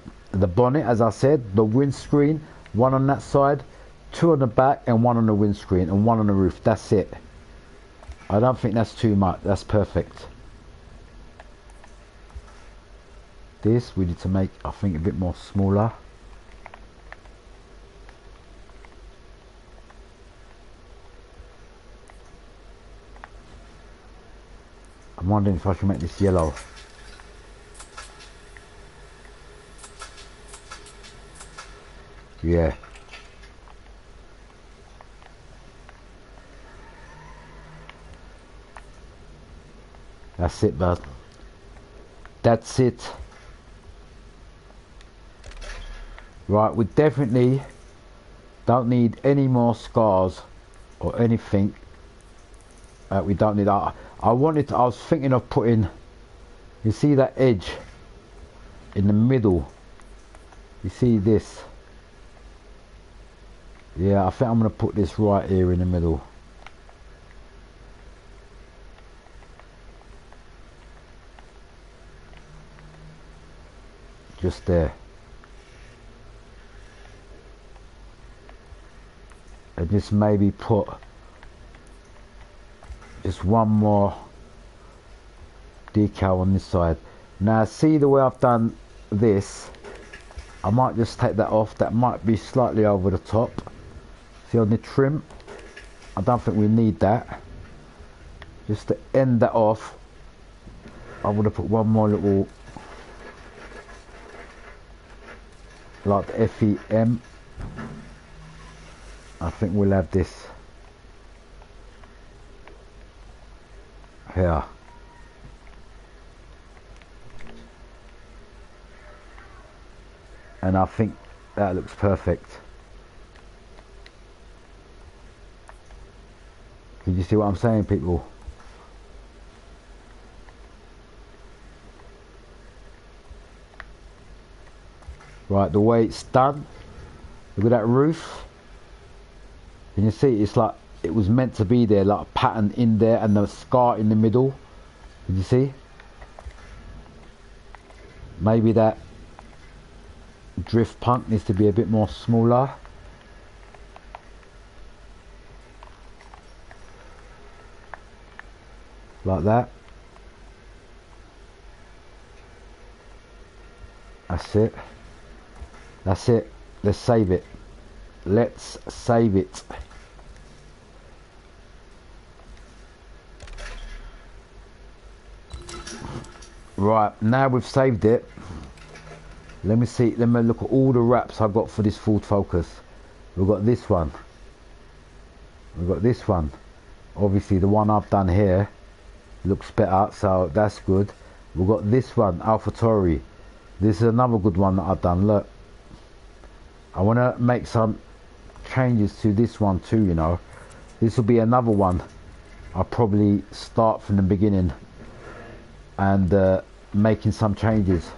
bonnet, as I said, the windscreen, one on that side, two on the back, and one on the windscreen, and one on the roof. That's it. I don't think that's too much. That's perfect. This we need to make, I think, a bit more smaller. I'm wondering if I should make this yellow. Yeah. That's it, bud. That's it. Right, we definitely don't need any more scars or anything. We don't need that. I was thinking of putting, you see that edge in the middle, you see this? Yeah, I think I'm going to put this right here in the middle. Just there. And just maybe put just one more decal on this side. Now see the way I've done this, I might just take that off. That might be slightly over the top. See on the trim, I don't think we need that. Just to end that off, I would have put one more little, like the FEM. I think we'll have this. Here. And I think that looks perfect. Can you see what I'm saying, people? Right, the way it's done. Look at that roof. Can you see? It's like it was meant to be there, like a pattern in there and the scar in the middle. Can you see? Maybe that drift punk needs to be a bit more smaller. Like that. That's it. That's it. Let's save it. Let's save it. Right, now we've saved it. Let me see. Let me look at all the wraps I've got for this Ford Focus. We've got this one. We've got this one. Obviously the one I've done here looks better, so that's good. We've got this one, AlphaTauri. This is another good one that I've done. Look, I want to make some changes to this one too, you know. This will be another one I'll probably start from the beginning and making some changes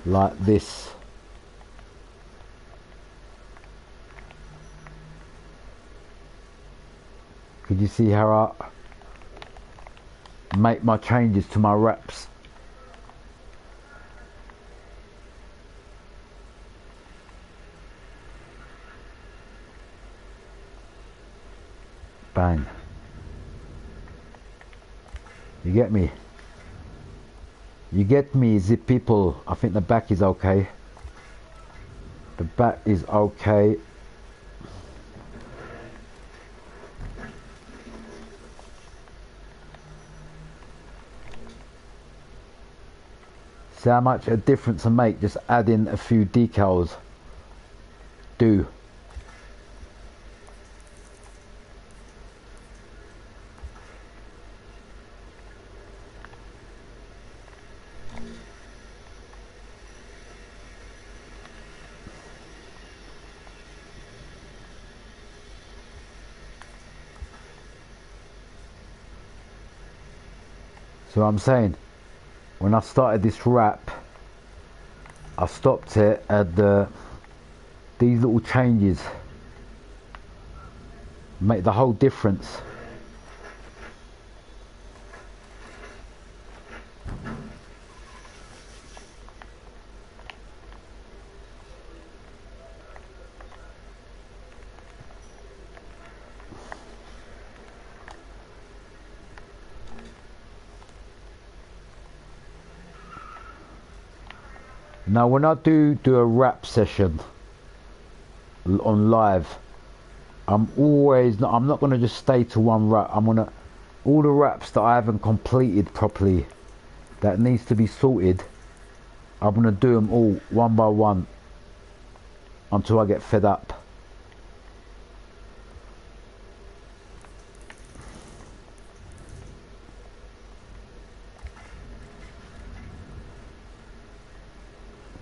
like this. Could you see how I make my changes to my wraps? Bang. You get me? You get me, the people. I think the back is okay. The back is okay. See how much a difference I make just adding a few decals do. So I'm saying, when I started this wrap, I stopped it at these little changes make the whole difference. Now when I do a wrap session on live, I'm not going to just stay to one wrap. I'm going to, all the wraps that I haven't completed properly, that needs to be sorted, I'm going to do them all one by one until I get fed up.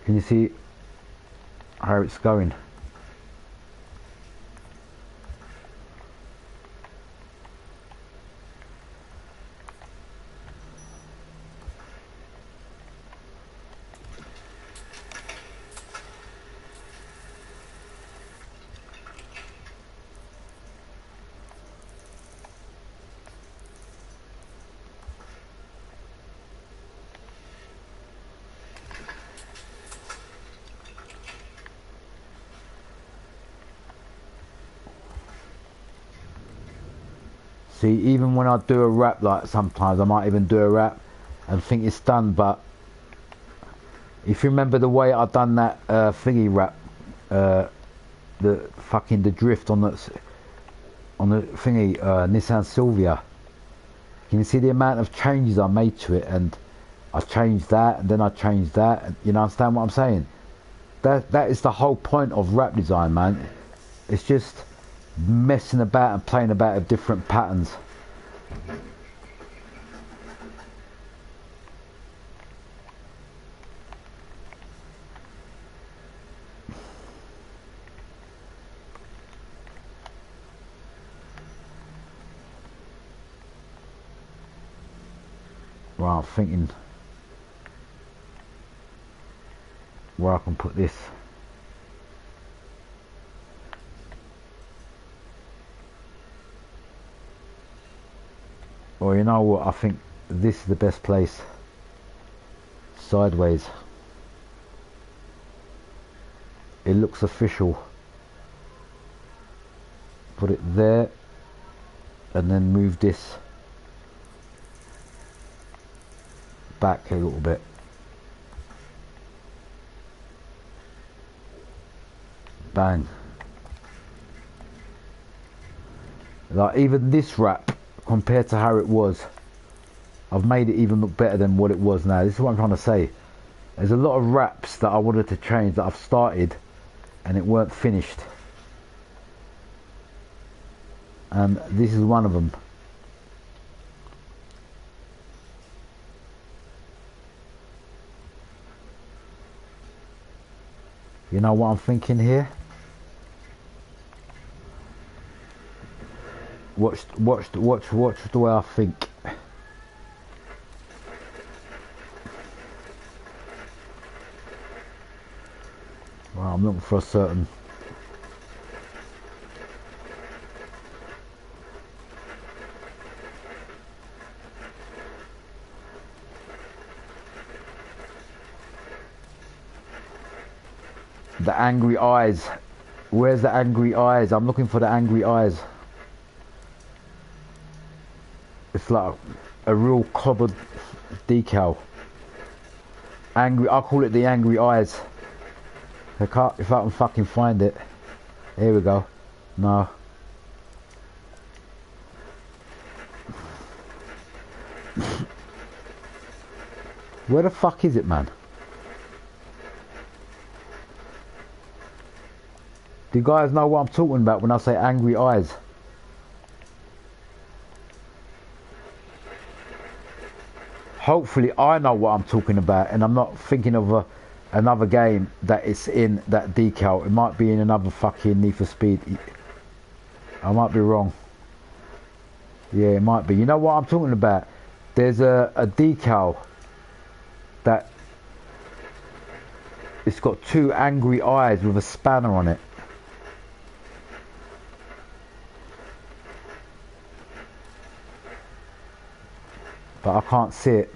Can you see how it's going? See, even when I do a wrap, like sometimes I might even do a wrap and think it's done, but if you remember the way I done that thingy wrap, the drift on the thingy Nissan Silvia, can you see the amount of changes I made to it? And I changed that, and then I changed that, and you know, understand what I'm saying? That is the whole point of wrap design, man. It's just messing about and playing about with different patterns. Right, I'm thinking where I can put this. Well, you know what, I think this is the best place. Sideways. It looks official. Put it there and then move this back a little bit. Bang. Like even this wrap compared to how it was, I've made it even look better than what it was now. This is what I'm trying to say. There's a lot of wraps that I wanted to change that I've started and it weren't finished. And this is one of them. You know what I'm thinking here? Watch the way I think. Well, I'm looking for a certain. The angry eyes. Where's the angry eyes? I'm looking for the angry eyes. It's like a real cobbled decal. Angry. I'll call it the angry eyes. If I can fucking find it. Here we go. No. Where the fuck is it, man? Do you guys know what I'm talking about when I say angry eyes? Hopefully I know what I'm talking about and I'm not thinking of another game that is in that decal. It might be in another fucking Need for Speed. I might be wrong. Yeah, it might be. You know what I'm talking about? There's a decal that it's got two angry eyes with a spanner on it. But I can't see it.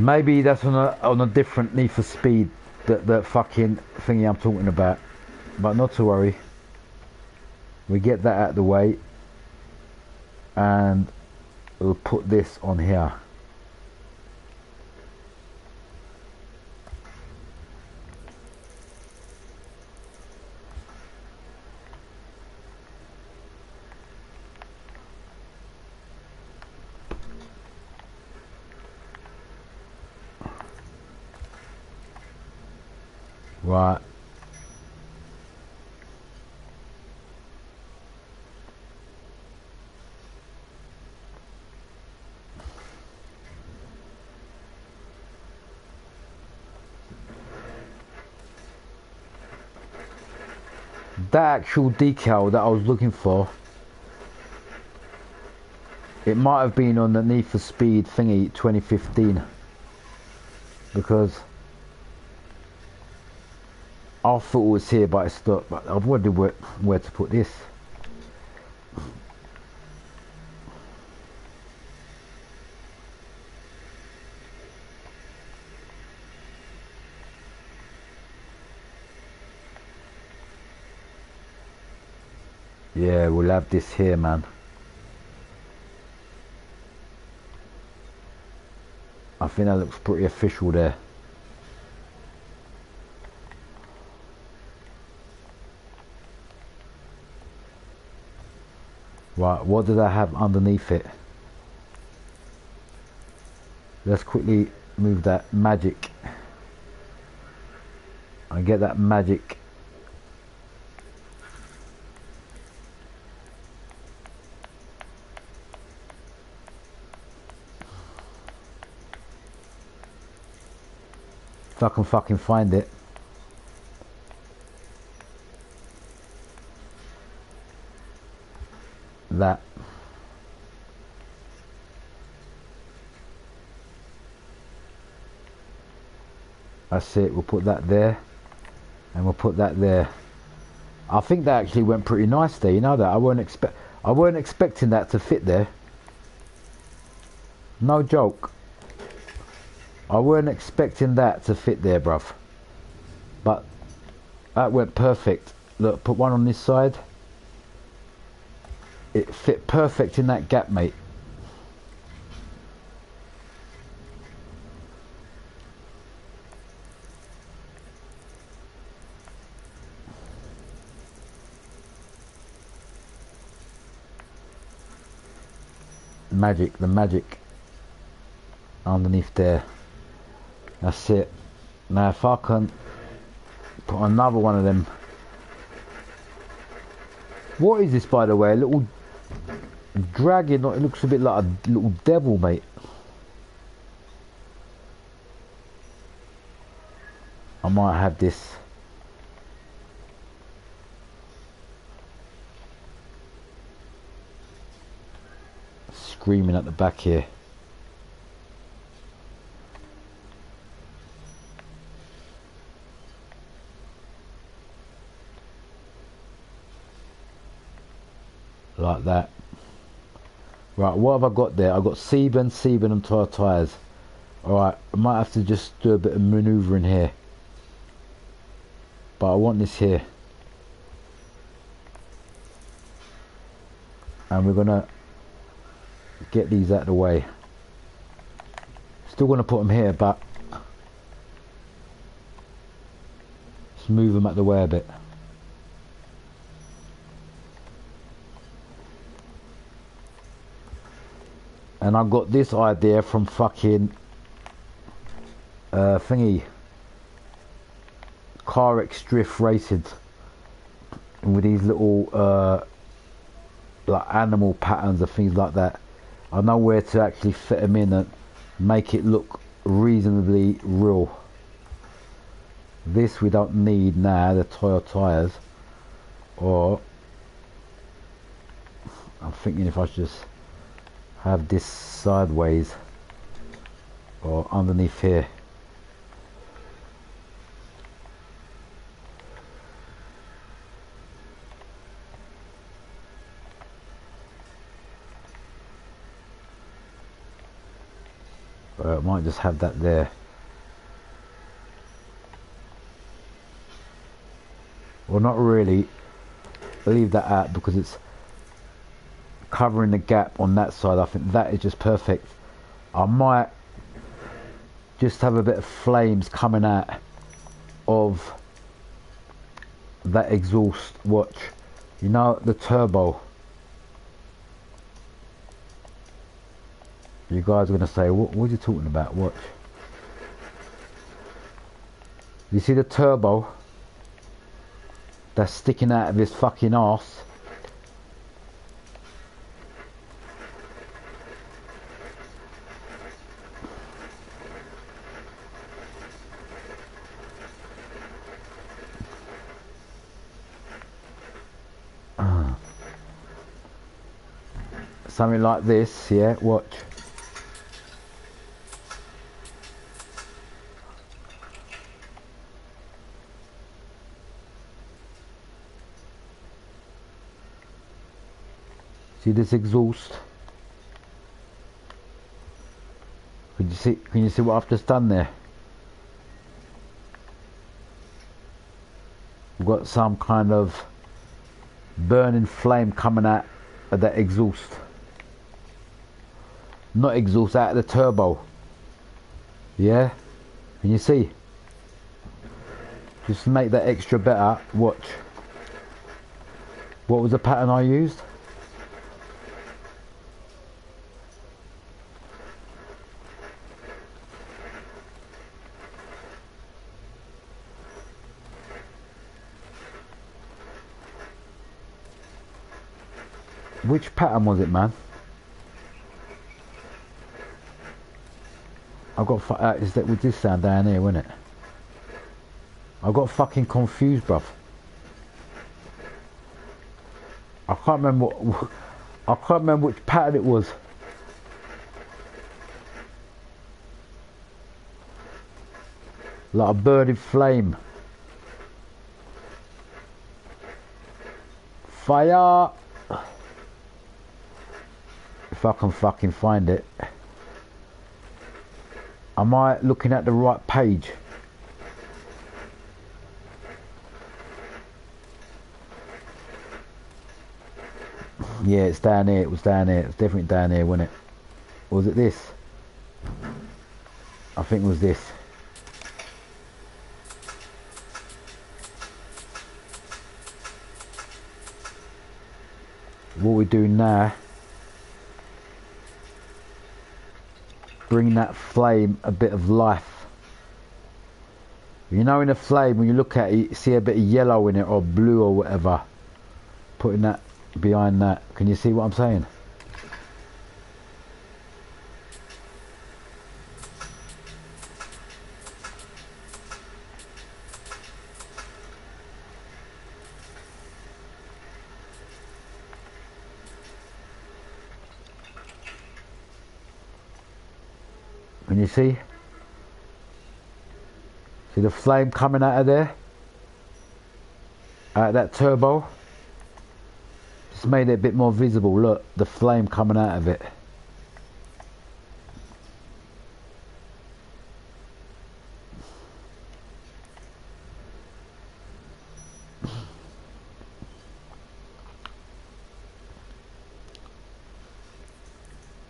Maybe that's on a different Need for Speed, that fucking thingy I'm talking about. But not to worry. We get that out of the way. And we'll put this on here. Right. That actual decal that I was looking for, it might have been on the Need for Speed thingy 2015, because I thought it was here, but it's not. But I wondered where to put this. Yeah, we'll have this here, man. I think that looks pretty official there. Right, what did I have underneath it? Let's quickly move that magic and get that magic. If I can fucking find it. that. That's it, we'll put that there, and we'll put that there. I think that actually went pretty nice there, you know that? I weren't expecting that to fit there. No joke. I weren't expecting that to fit there, bruv. But that went perfect. Look, put one on this side. It fit perfect in that gap, mate. Magic, the magic underneath there. That's it. Now if I can put another one of them. What is this, by the way? A little dragon. It looks a bit like a little devil, mate. I might have this. Screaming at the back here. Like that. Right, what have I got there? I've got Sebum and tyres. Alright, I might have to just do a bit of manoeuvring here. But I want this here. And we're gonna get these out of the way. Still gonna put them here, but just move them out of the way a bit. And I got this idea from fucking thingy, Car X Drift Racing, with these little like animal patterns and things like that. I know where to actually fit them in and make it look reasonably real. This we don't need now, the Toyo tyres. Or I'm thinking if I should just have this sideways or underneath here. I might just have that there. Well, not really. Leave that out because it's covering the gap on that side. I think that is just perfect. I might just have a bit of flames coming out of that exhaust. Watch, you know, the turbo. You guys are going to say, what are you talking about? Watch. You see the turbo that's sticking out of his fucking arse? Something like this, yeah, watch. See this exhaust? Can you see what I've just done there? We've got some kind of burning flame coming out of that exhaust. Not exhaust, out of the turbo. Yeah? Can you see? Just to make that extra better, watch. What was the pattern I used? Which pattern was it, man? I got is that with this sound down here, wasn't it? I got fucking confused, bruv. I can't remember what I can't remember which pattern it was. Like a burning flame. Fire! If I can fucking find it. Am I looking at the right page? Yeah, it's down here. It was down here. It's definitely down here, wasn't it? Or was it this? I think it was this. What we do now, bring that flame a bit of life. You know, in a flame, when you look at it, you see a bit of yellow in it, or blue or whatever. Putting that behind that. Can you see what I'm saying? Can you see? See the flame coming out of there? Out of that turbo? Just made it a bit more visible. Look, the flame coming out of it.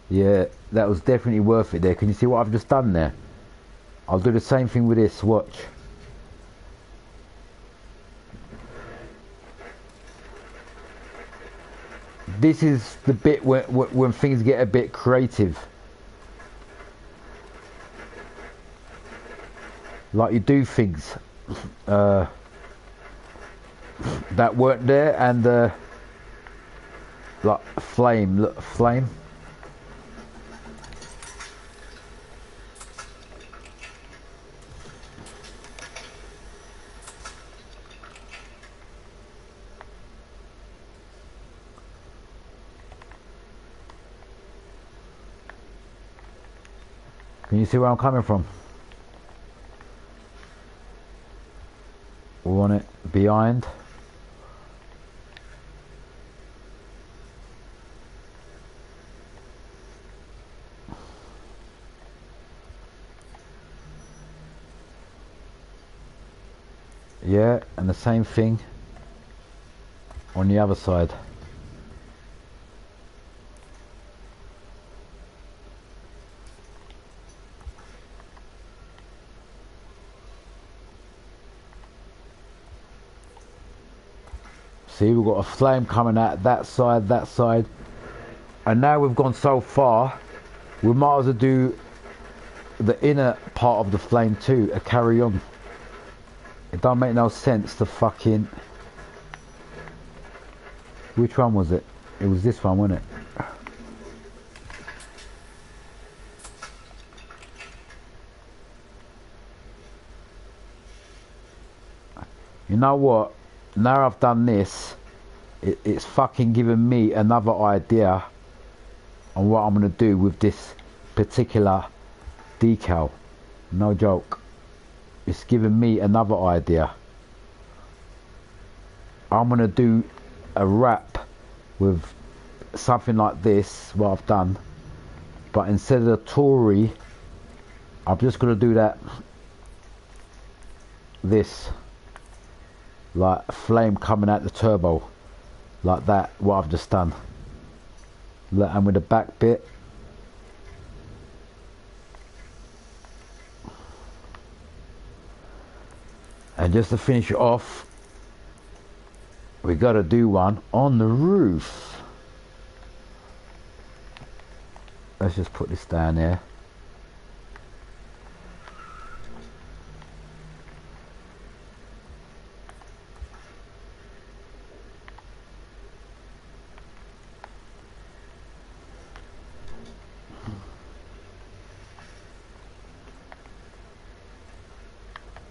Yeah, that was definitely worth it there. Can you see what I've just done there? I'll do the same thing with this, watch. This is the bit when things get a bit creative. Like you do things that weren't there, and like flame, look, flame. Can you see where I'm coming from? We want it behind. Yeah, and the same thing on the other side. See, we've got a flame coming out that side, and now we've gone so far, we might as well do the inner part of the flame too, a carry on. It don't make no sense to fucking... Which one was it? It was this one, wasn't it? You know what? Now I've done this, it's fucking given me another idea on what I'm going to do with this particular decal. No joke. It's given me another idea. I'm going to do a wrap with something like this, what I've done. But instead of the Tory, I'm just going to do that, this. Like a flame coming out the turbo, like that, what I've just done. And with the back bit, and just to finish it off, we got to do one on the roof. Let's just put this down there.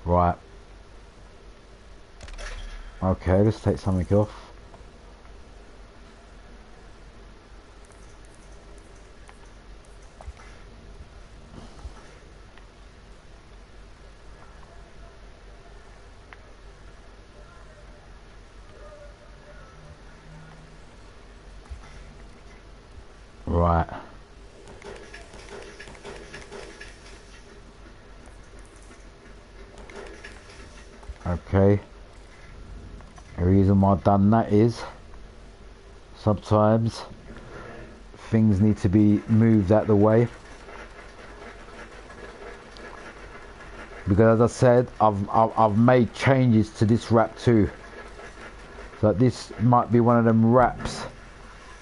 Right. Okay, let's take something off. Right. Okay. The reason why I've done that is sometimes things need to be moved out the way. Because as I said, I've made changes to this wrap too. So this might be one of them wraps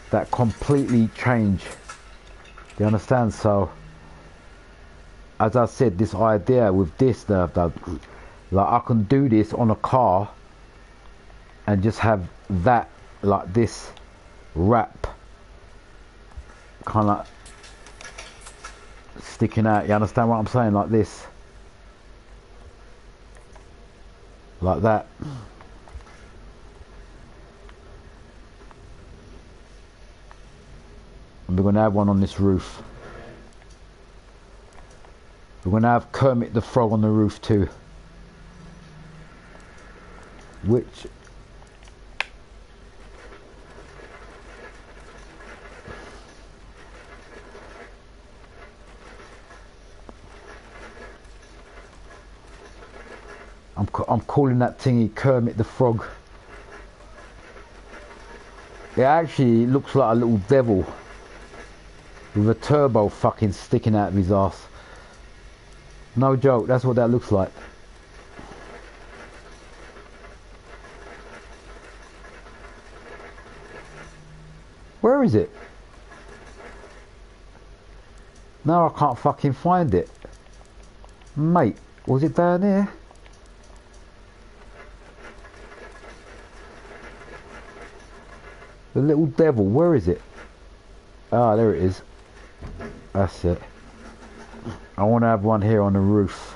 that completely change. Do you understand? So as I said, this idea with this that I've done, like I can do this on a car and just have that, like this wrap kind of sticking out. You understand what I'm saying? Like this, like that. And we're going to have one on this roof. We're going to have Kermit the Frog on the roof too, which I'm calling that thingy Kermit the Frog. It actually looks like a little devil with a turbo fucking sticking out of his ass. No joke, that's what that looks like. Where is it? Now I can't fucking find it. Mate, was it down there? The little devil, where is it? Ah, there it is. That's it. I want to have one here on the roof.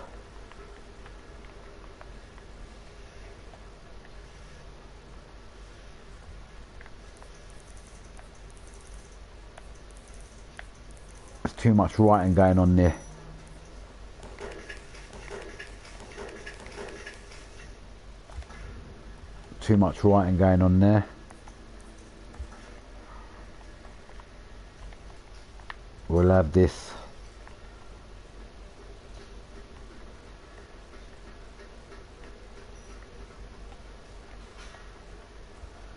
There's too much writing going on there. Too much writing going on there. We'll have this.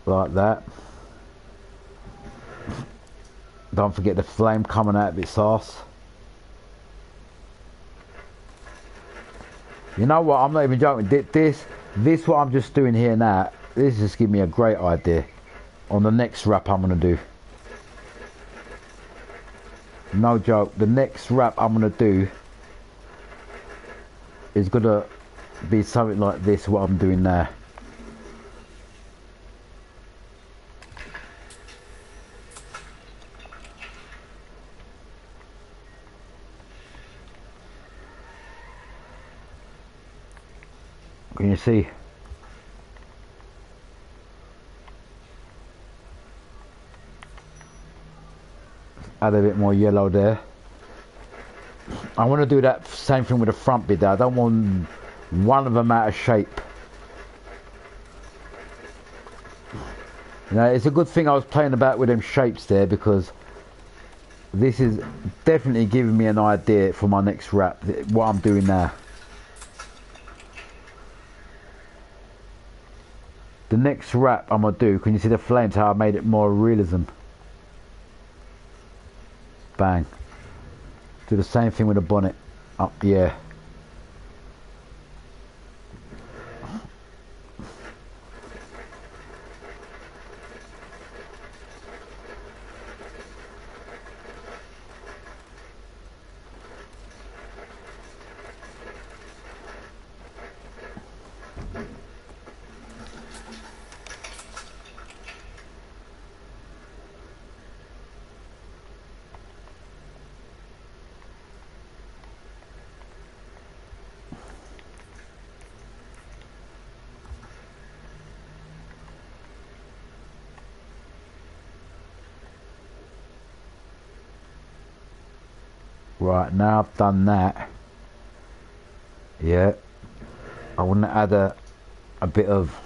Like that. Don't forget the flame coming out of its arse. You know what, I'm not even joking. This what I'm just doing here now, this just give me a great idea on the next wrap I'm going to do. No joke, the next wrap I'm going to do is going to be something like this, what I'm doing now. Can you see? Add a bit more yellow there. I want to do that same thing with the front bit there. I don't want one of them out of shape. You know, it's a good thing I was playing about with them shapes there, because this is definitely giving me an idea for my next wrap, what I'm doing now. The next wrap I'm going to do, can you see the flames, how I made it more realism? Bang. Do the same thing with the bonnet. Up, yeah. Right, now I've done that, yeah, I want to add a bit of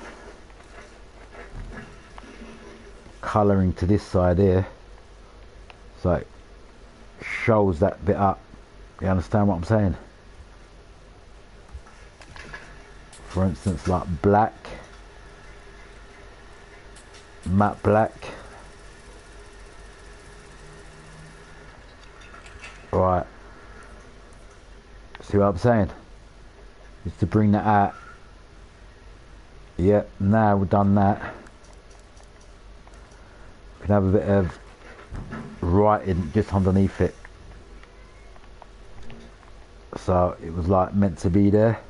colouring to this side here. So it shows that bit up. You understand what I'm saying? For instance, like black, matte black. Right. See what I'm saying? Just to bring that out. Yep, now we've done that. We can have a bit of writing just underneath it. So it was like meant to be there.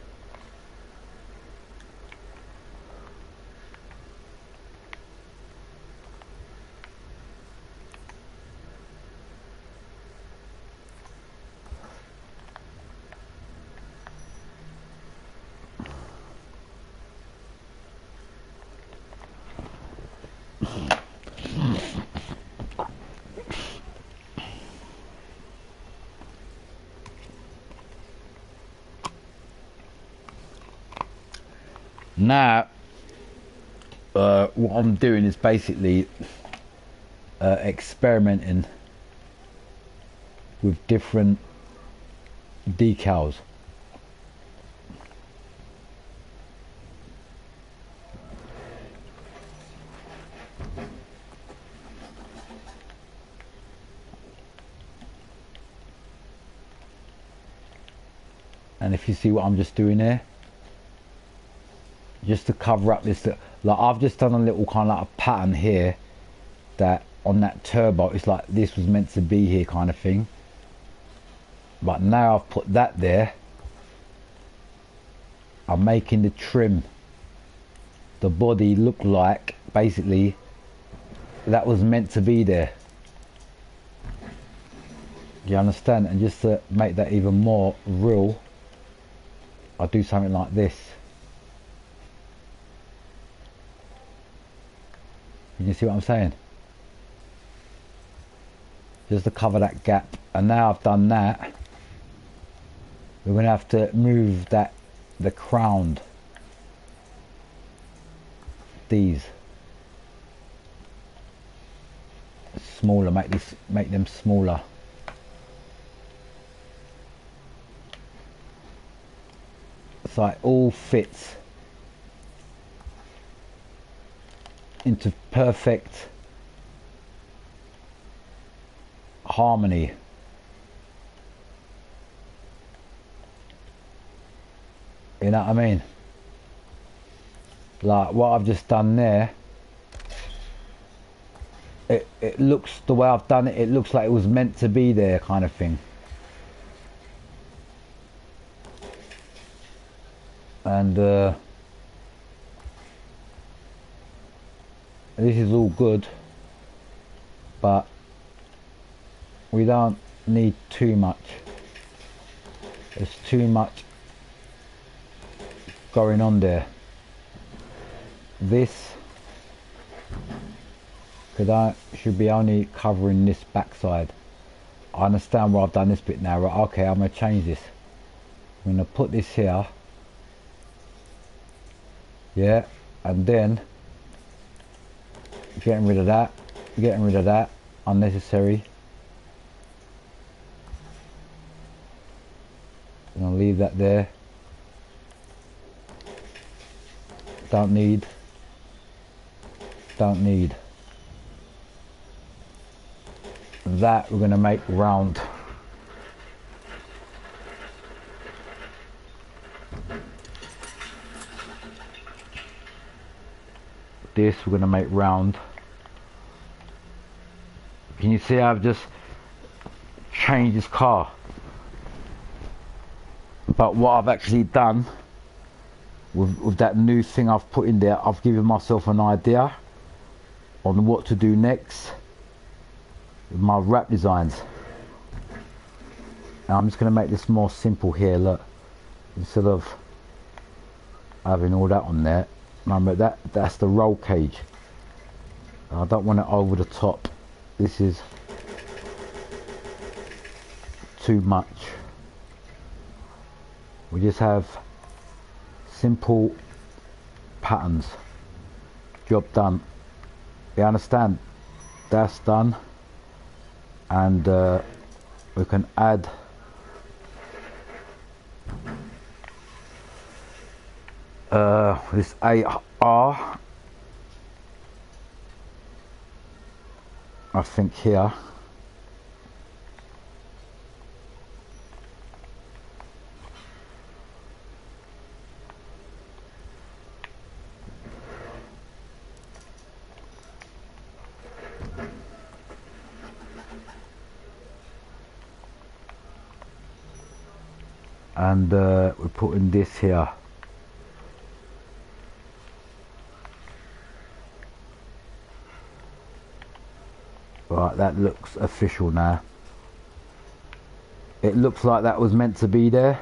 Now, what I'm doing is basically experimenting with different decals. And if you see what I'm just doing here, just to cover up this, like I've just done a little kind of like a pattern here that on that turbo, it's like this was meant to be here kind of thing, but now I've put that there, I'm making the trim, the body look like basically that was meant to be there. You understand? And just to make that even more real, I do something like this. You see what I'm saying? Just to cover that gap. And now I've done that, we're going to have to move that, the crown, these smaller, make them smaller. So it all fits into perfect harmony. You know what I mean? Like what I've just done there, it looks, the way I've done it, it looks like it was meant to be there kind of thing. And this is all good, but we don't need too much. There's too much going on there. This should be only covering this backside. I understand why I've done this bit now. Right, okay, I'm going to change this. I'm going to put this here. Yeah, and then getting rid of that, unnecessary. I'm going to leave that there. Don't need. That we're going to make round. This we're going to make round. Can you see I've just changed this car? But what I've actually done with that new thing I've put in there, I've given myself an idea on what to do next with my wrap designs. And I'm just going to make this more simple here, look, instead of having all that on there. Remember that's the roll cage. I don't want it over the top. This is too much. We just have simple patterns. Job done. You understand? That's done. and we can add this AR, I think here. And we're putting this here. Right, that looks official now. It looks like that was meant to be there.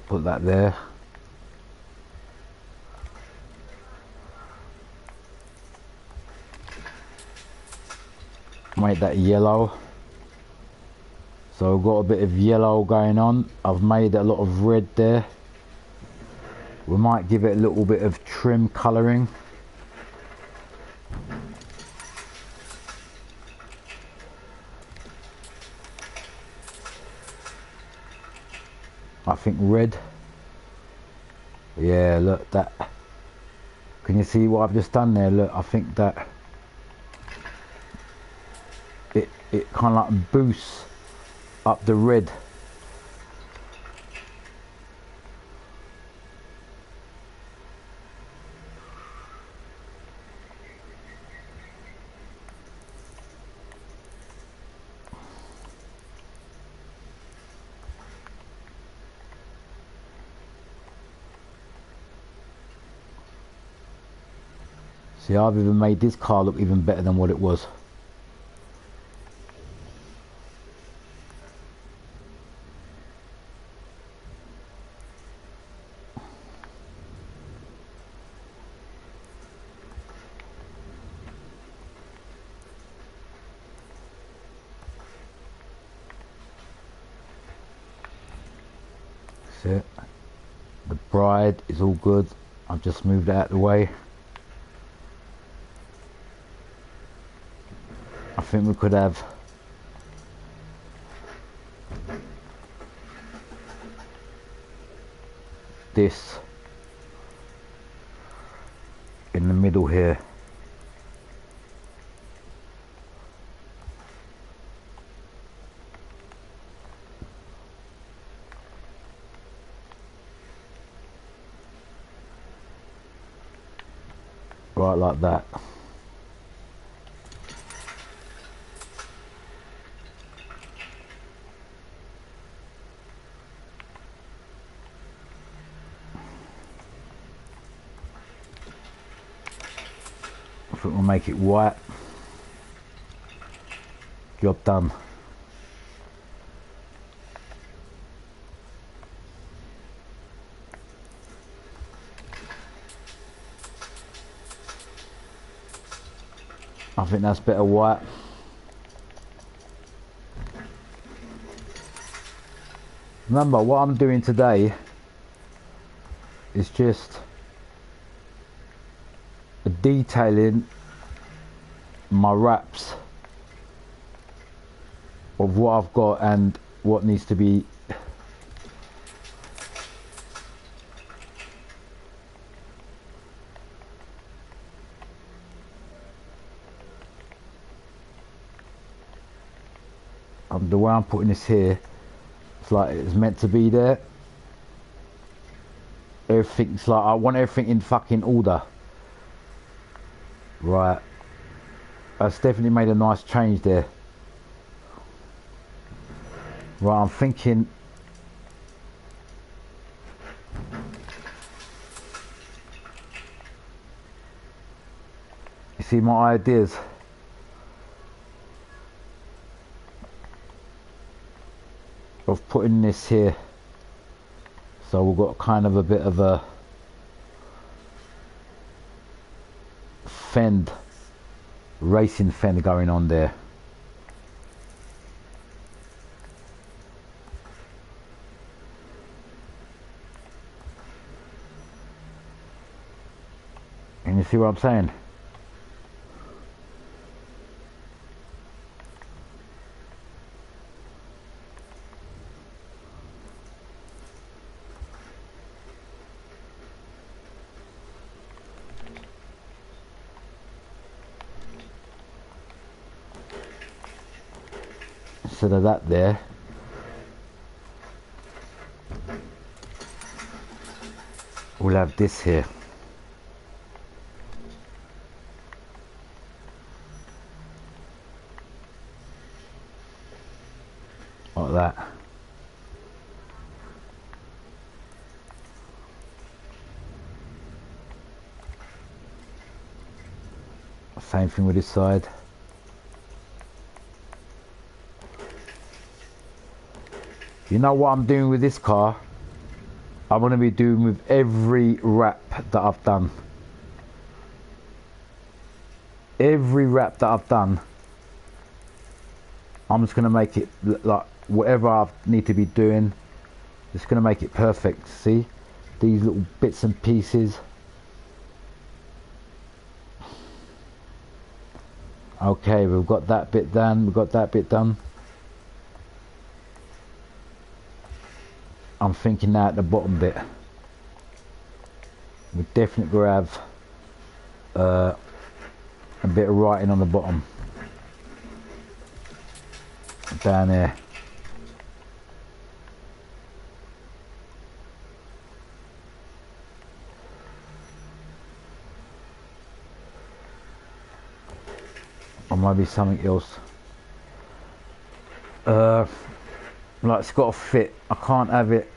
Put that there. Make that yellow. So I've got a bit of yellow going on. I've made a lot of red there. We might give it a little bit of trim colouring. I think red. Yeah, look, that. Can you see what I've just done there? Look, I think that it kind of like boosts up the red. See, I've even made this car look even better than what it was. That's it. The bride is all good. I've just moved it out of the way. I think we could have this in the middle here. Right, like that. I think we'll make it white. Job done. I think that's better white. Remember, what I'm doing today is just detailing my wraps of what I've got and what needs to be the way I'm putting this here, it's like it's meant to be there. Everything's like, I want everything in fucking order. Right, that's definitely made a nice change there. Right, I'm thinking you see my ideas. Of putting this here, So we've got kind of a bit of a fend, racing fend going on there. And you see what I'm saying? Instead of that there, we'll have this here. Like that. Same thing with this side. You know what I'm doing with this car? I'm going to be doing with every wrap that I've done. Every wrap that I've done, I'm just going to make it like whatever I need to be doing, just going to make it perfect. See? These little bits and pieces. Okay, we've got that bit done, we've got that bit done. I'm thinking now at the bottom bit, we definitely gonna have a bit of writing on the bottom, down there. Or maybe something else. Like it's got to fit. I can't have it.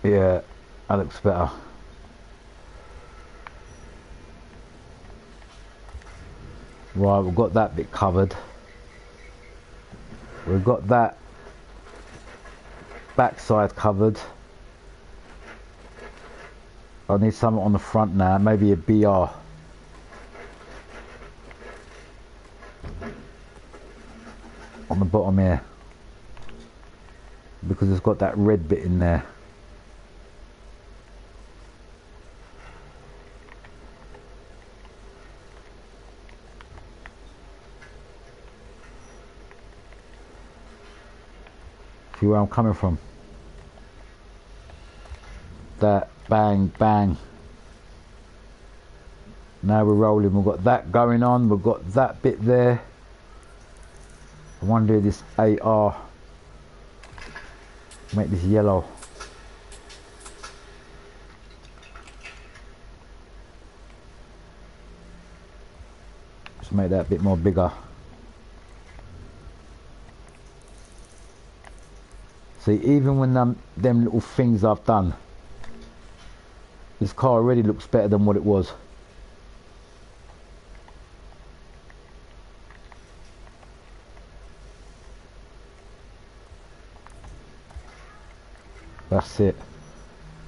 Yeah, that looks better. Right, we've got that bit covered. We've got that backside covered. I need something on the front now, maybe a BR. On the bottom here, because it's got that red bit in there. See where I'm coming from? That bang bang. Now we're rolling. We've got that going on, we've got that bit there. I wonder if this AR make this yellow. Just make that a bit more bigger. See, even when them little things I've done, this car already looks better than what it was. That's it.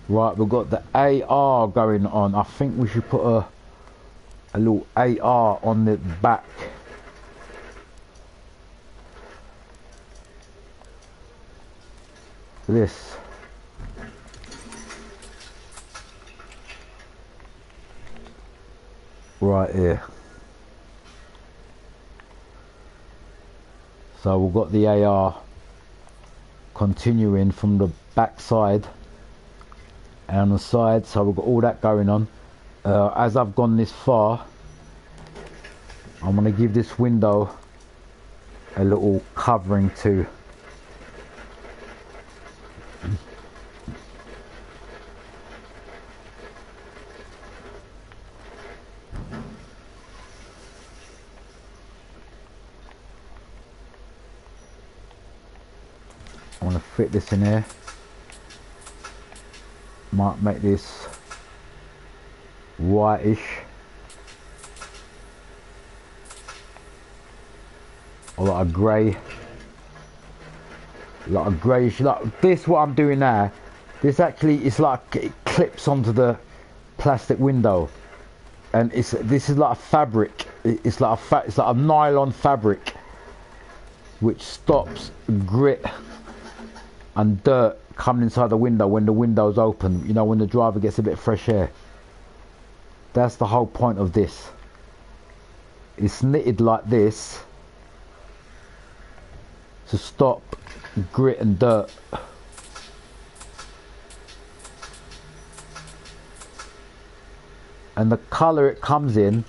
Right, we've got the AR going on. I think we should put a little AR on the back. This. Right here. So we've got the AR continuing from the back side and on the side, so we've got all that going on. As I've gone this far, I'm going to give this window a little covering too. I want to fit this in here. Might make this whitish or like a grey. like a greyish, like this. What I'm doing now, this actually is like it clips onto the plastic window, and this is like a fabric. It's like a nylon fabric, which stops grit and dirt coming inside the window when the window's open. You know, when the driver gets a bit of fresh air. That's the whole point of this. It's knitted like this to stop grit and dirt. And the colour it comes in,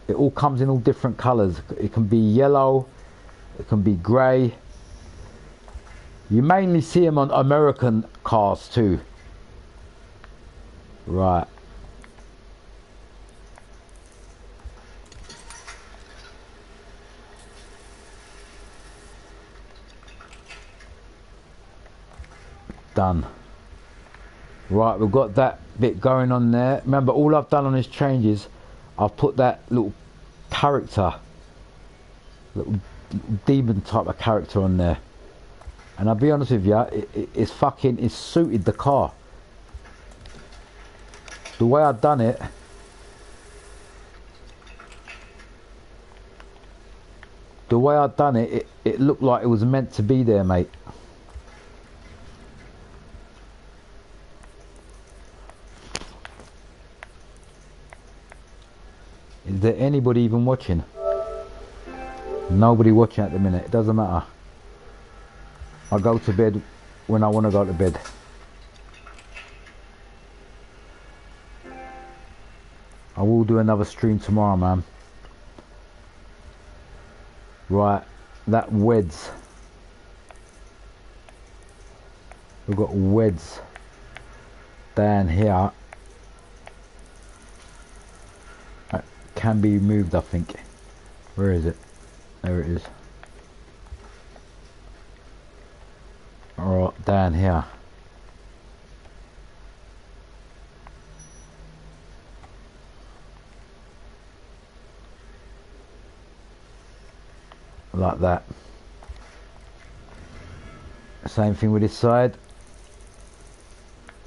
it all comes in all different colours. It can be yellow, it can be grey. You mainly see them on American cars too. Right. Done. Right, we've got that bit going on there. Remember, all I've done on this change is I've put that little character, little demon type of character on there. And I'll be honest with you, it's suited the car. The way I've done it, it looked like it was meant to be there, mate. Is there anybody even watching? Nobody watching at the minute. It doesn't matter. I go to bed when I want to go to bed. I will do another stream tomorrow, man. Right, that weds. We've got weds down here. That can be removed, I think. Where is it? There it is. Alright, down here. Like that. Same thing with this side.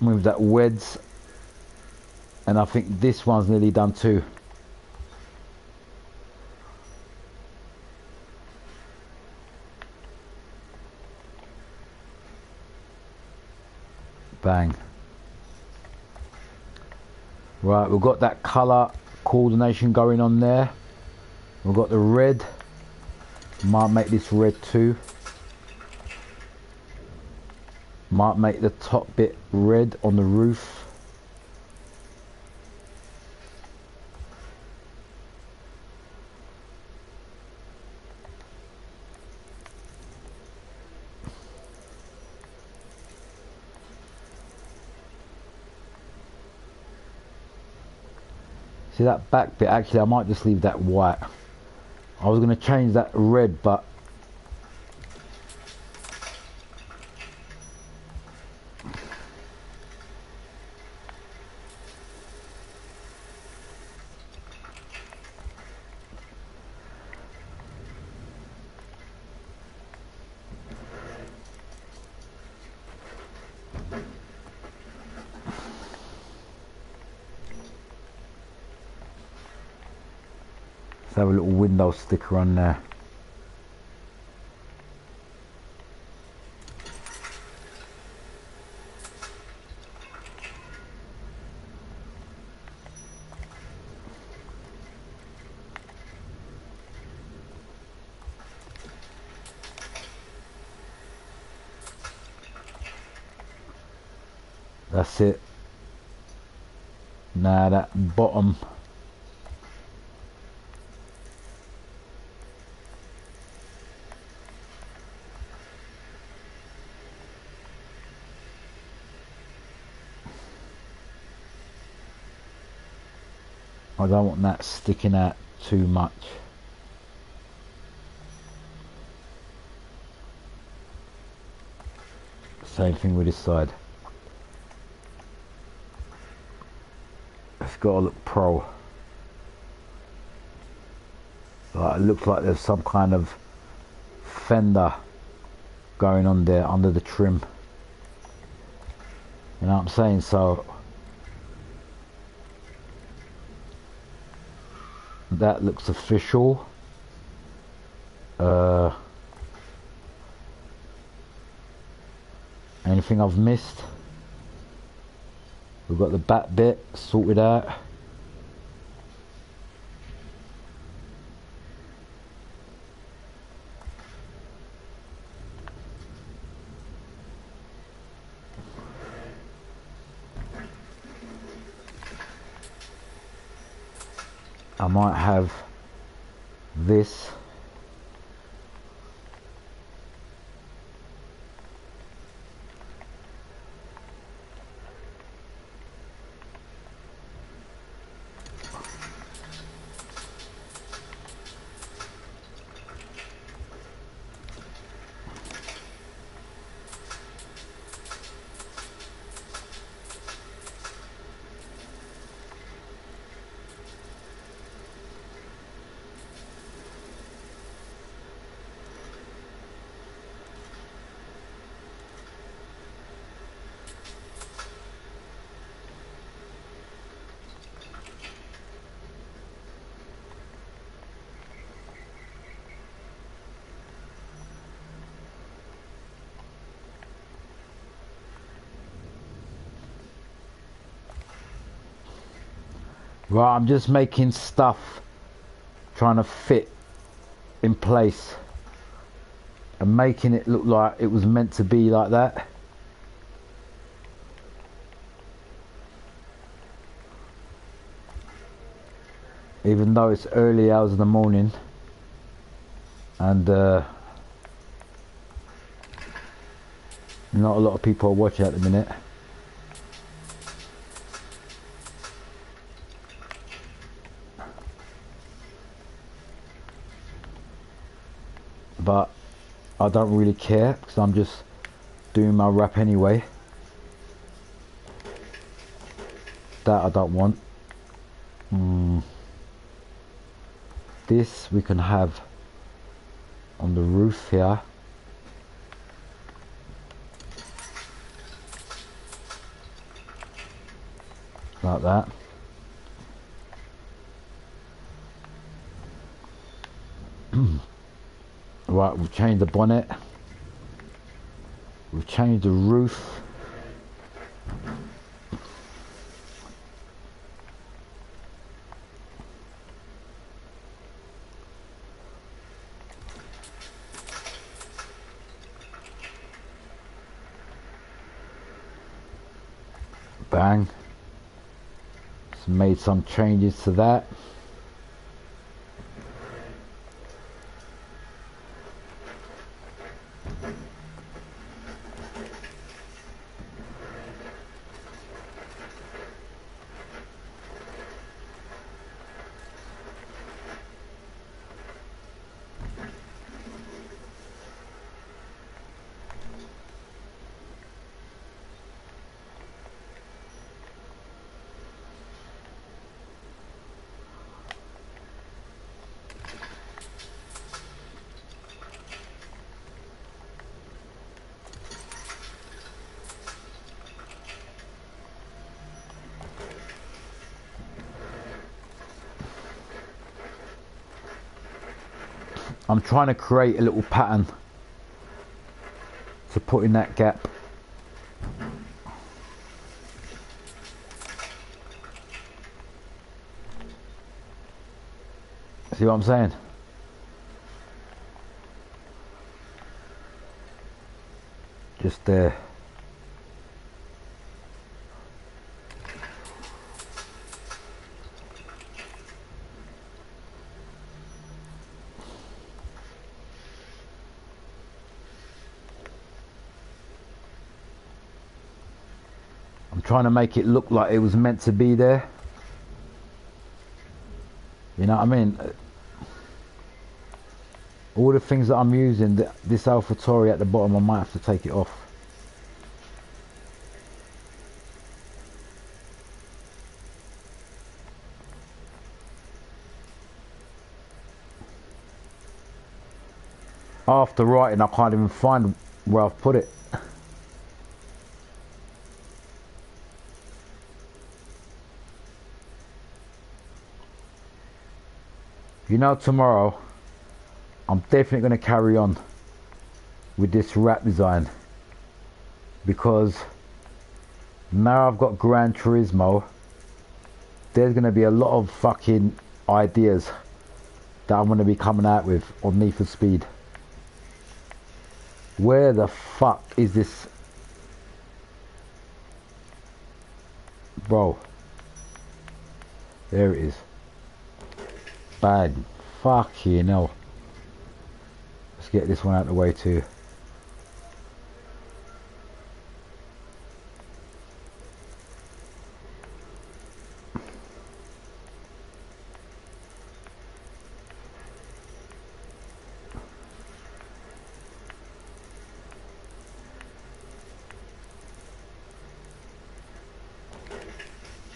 Move that weds. And I think this one's nearly done too. Bang. Right, we've got that colour coordination going on there. We've got the red. Might make this red too. Might make the top bit red on the roof. See that back bit, actually I might just leave that white. I was going to change that red, but let's have a little window sticker on there. That's it. Now that bottom. I don't want that sticking out too much. Same thing with this side. It's got to look pro. Like it looks like there's some kind of fender going on there under the trim. You know what I'm saying? So that looks official. Anything I've missed? We've got the back bit sorted out. I might have this. Right, I'm just making stuff, trying to fit in place and making it look like it was meant to be like that. Even though it's early hours of the morning and not a lot of people are watching at the minute. But I don't really care because I'm just doing my wrap anyway. That I don't want. This we can have on the roof here. Like that. Right, we've changed the bonnet. We've changed the roof. Bang. Just made some changes to that. I'm trying to create a little pattern to put in that gap. See what I'm saying? Just there. I'm trying to make it look like it was meant to be there. You know what I mean? All the things that I'm using, this AlphaTauri at the bottom, I might have to take it off. After writing, I can't even find where I've put it. You know, tomorrow I'm definitely going to carry on with this wrap design, because now I've got Gran Turismo, there's going to be a lot of fucking ideas that I'm going to be coming out with on Need for Speed. Where the fuck is this? Bro. There it is. Bang. Fucking hell. Let's get this one out of the way too.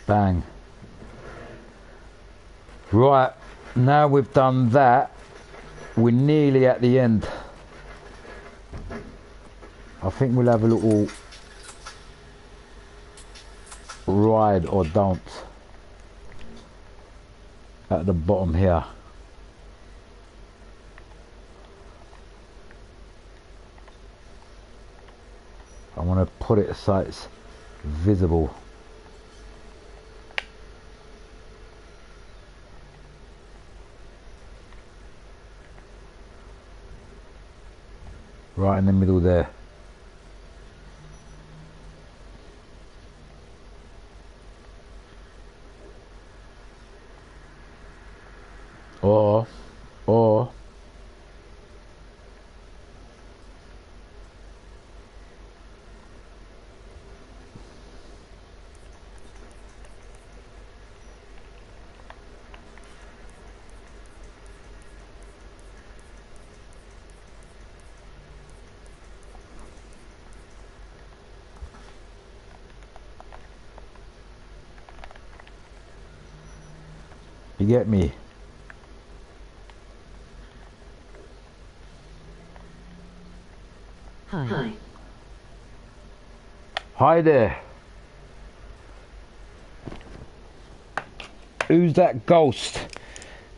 Bang. Right, now we've done that, we're nearly at the end. I think we'll have a little ride or don't at the bottom here. I want to put it so it's visible. Right in the middle there. Or you get me?
Hi.
Hi there. Who's that ghost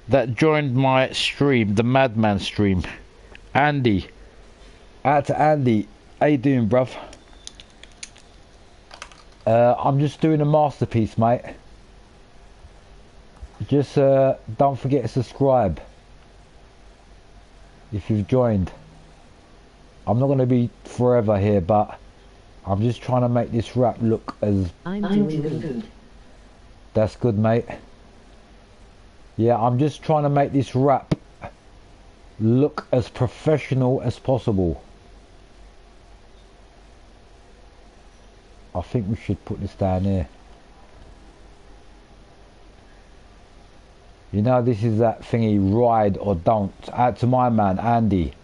that joined my stream, the Madman stream? Andy. Out to Andy. How you doing, bruv? I'm just doing a masterpiece, mate. Just don't forget to subscribe if you've joined. I'm not going to be forever here, but I'm just trying to make this wrap look as...
I'm doing good.
That's good, mate. Yeah, I'm just trying to make this wrap look as professional as possible. I think we should put this down here. You know, this is that thingy, ride or don't. Out to my man, Andy.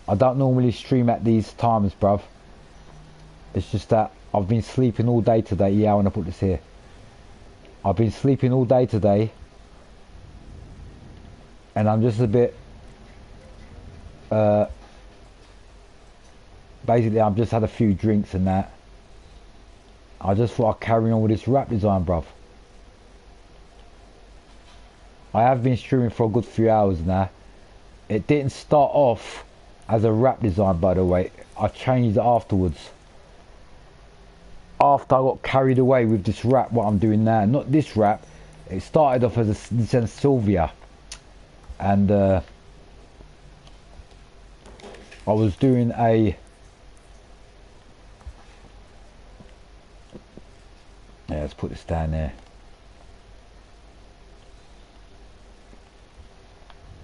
I don't normally stream at these times, bruv. It's just that I've been sleeping all day today. Yeah, I want to put this here. I've been sleeping all day today. And I'm just a bit... basically, I've just had a few drinks and that. I just thought I'd carry on with this wrap design, bruv. I have been streaming for a good few hours now. It didn't start off as a wrap design, by the way. I changed it afterwards. After I got carried away with this wrap, what I'm doing now. Not this wrap. It started off as a Nissan Silvia. And I was doing a... Yeah, let's put this down there.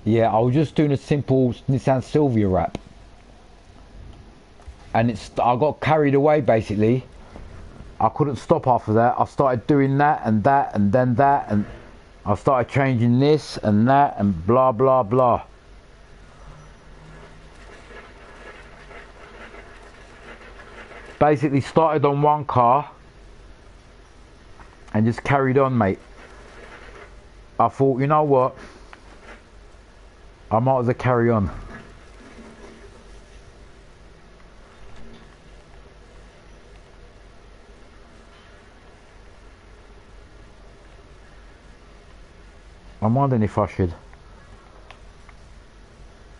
Yeah, I was just doing a simple Nissan Silvia wrap. And I got carried away, basically. I couldn't stop after that. I started doing that and then that, and I started changing this and that and blah blah blah. Basically started on one car and just carried on, mate. I thought, you know what, I might as well carry on. I'm wondering if I should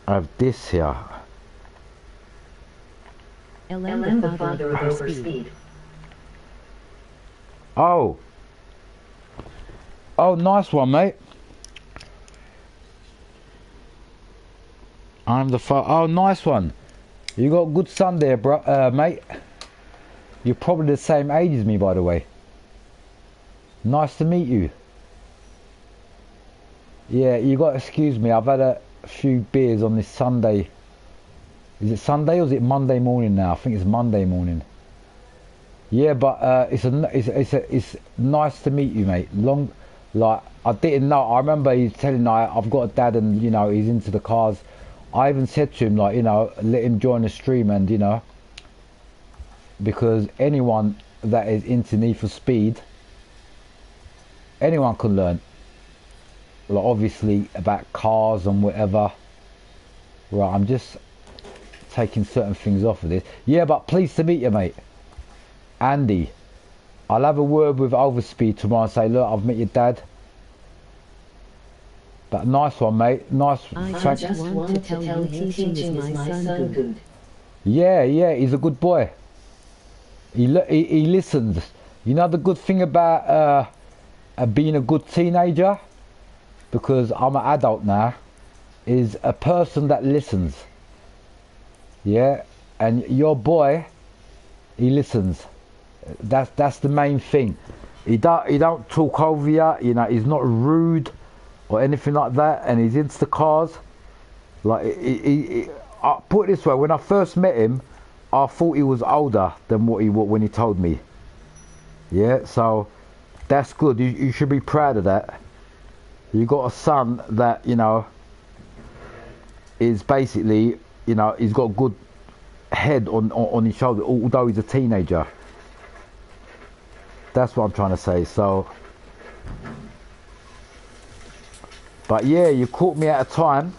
have this here.
LM the father of overspeed.
Oh. Oh, nice one, mate. I'm the oh, nice one. You got a good son there, bro, mate. You're probably the same age as me, by the way. Nice to meet you. Yeah, you got to excuse me. I've had a few beers on this Sunday. Is it Sunday or is it Monday morning now? I think it's Monday morning. Yeah, but it's nice to meet you, mate. Like I didn't know. I remember he's telling me I've got a dad, and you know he's into the cars. I even said to him, like, you know, let him join the stream, and you know, because anyone that is into Need for Speed, anyone can learn. Like obviously about cars and whatever. Right, I'm just taking certain things off of this. Yeah, but pleased to meet you, mate. Andy. I'll have a word with Overspeed tomorrow and say, look, I've met your dad. But nice one, mate. Nice.
I just want to tell you teaching is my son good.
Yeah, he's a good boy. He listens. You know the good thing about being a good teenager, because I'm an adult now, is a person that listens. Yeah, and your boy, he listens. That's the main thing. He don't talk over you. You know, he's not rude or anything like that, and he's into the cars. Like I put it this way: when I first met him, I thought he was older than what he was when he told me. Yeah, so that's good. You should be proud of that. You got a son that, you know, is basically, you know, he's got a good head on his shoulder, although he's a teenager. That's what I'm trying to say. So, but yeah, you caught me at a time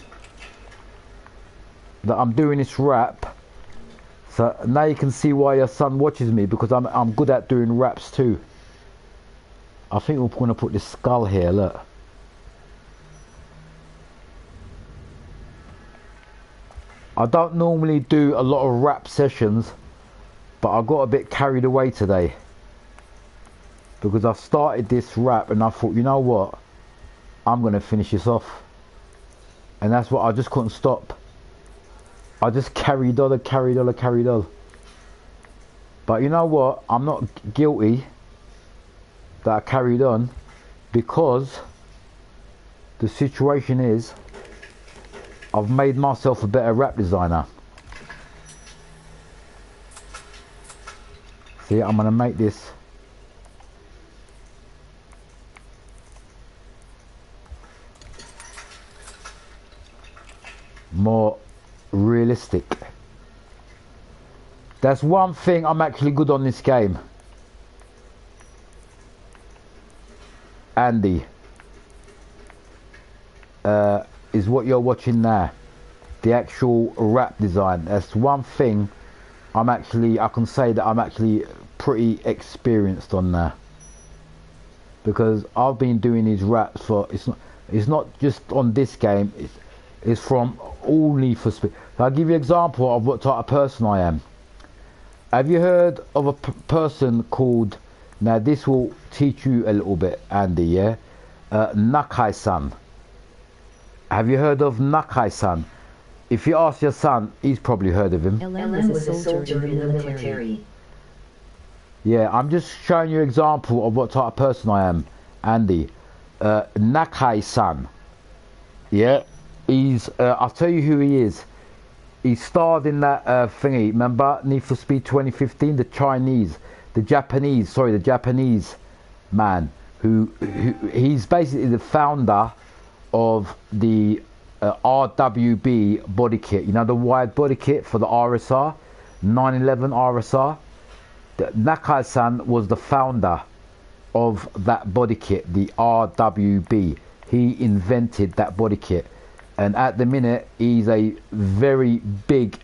that I'm doing this rap. So now you can see why your son watches me, because I'm good at doing raps too. I think we're going to put this skull here, look. I don't normally do a lot of rap sessions, but I got a bit carried away today. Because I started this rap and I thought, you know what? I'm going to finish this off. And that's what I just couldn't stop. I just carried on. But you know what? I'm not guilty that I carried on, because the situation is I've made myself a better rap designer. See, I'm going to make this more realistic. That's one thing I'm actually good on this game. Andy, is what you're watching now. The actual rap design. That's one thing I can say that I'm actually pretty experienced on now. Because I've been doing these raps for, it's not just on this game, it's from all Need for Speed. So I'll give you an example of what type of person I am. Have you heard of a person called, now this will teach you a little bit, Andy, yeah? Nakai-san. Have you heard of Nakai-san? If you ask your son, he's probably heard of him.
LM was a soldier in the military.
Yeah, I'm just showing you an example of what type of person I am, Andy. Nakai-san. Yeah, he's, I'll tell you who he is. He starred in that thingy, remember? Need for Speed 2015, the Japanese man, he's basically the founder of the RWB body kit. You know, the wide body kit for the RSR, 911 RSR. Nakai-san was the founder of that body kit, the RWB. He invented that body kit. And at the minute, he's a very big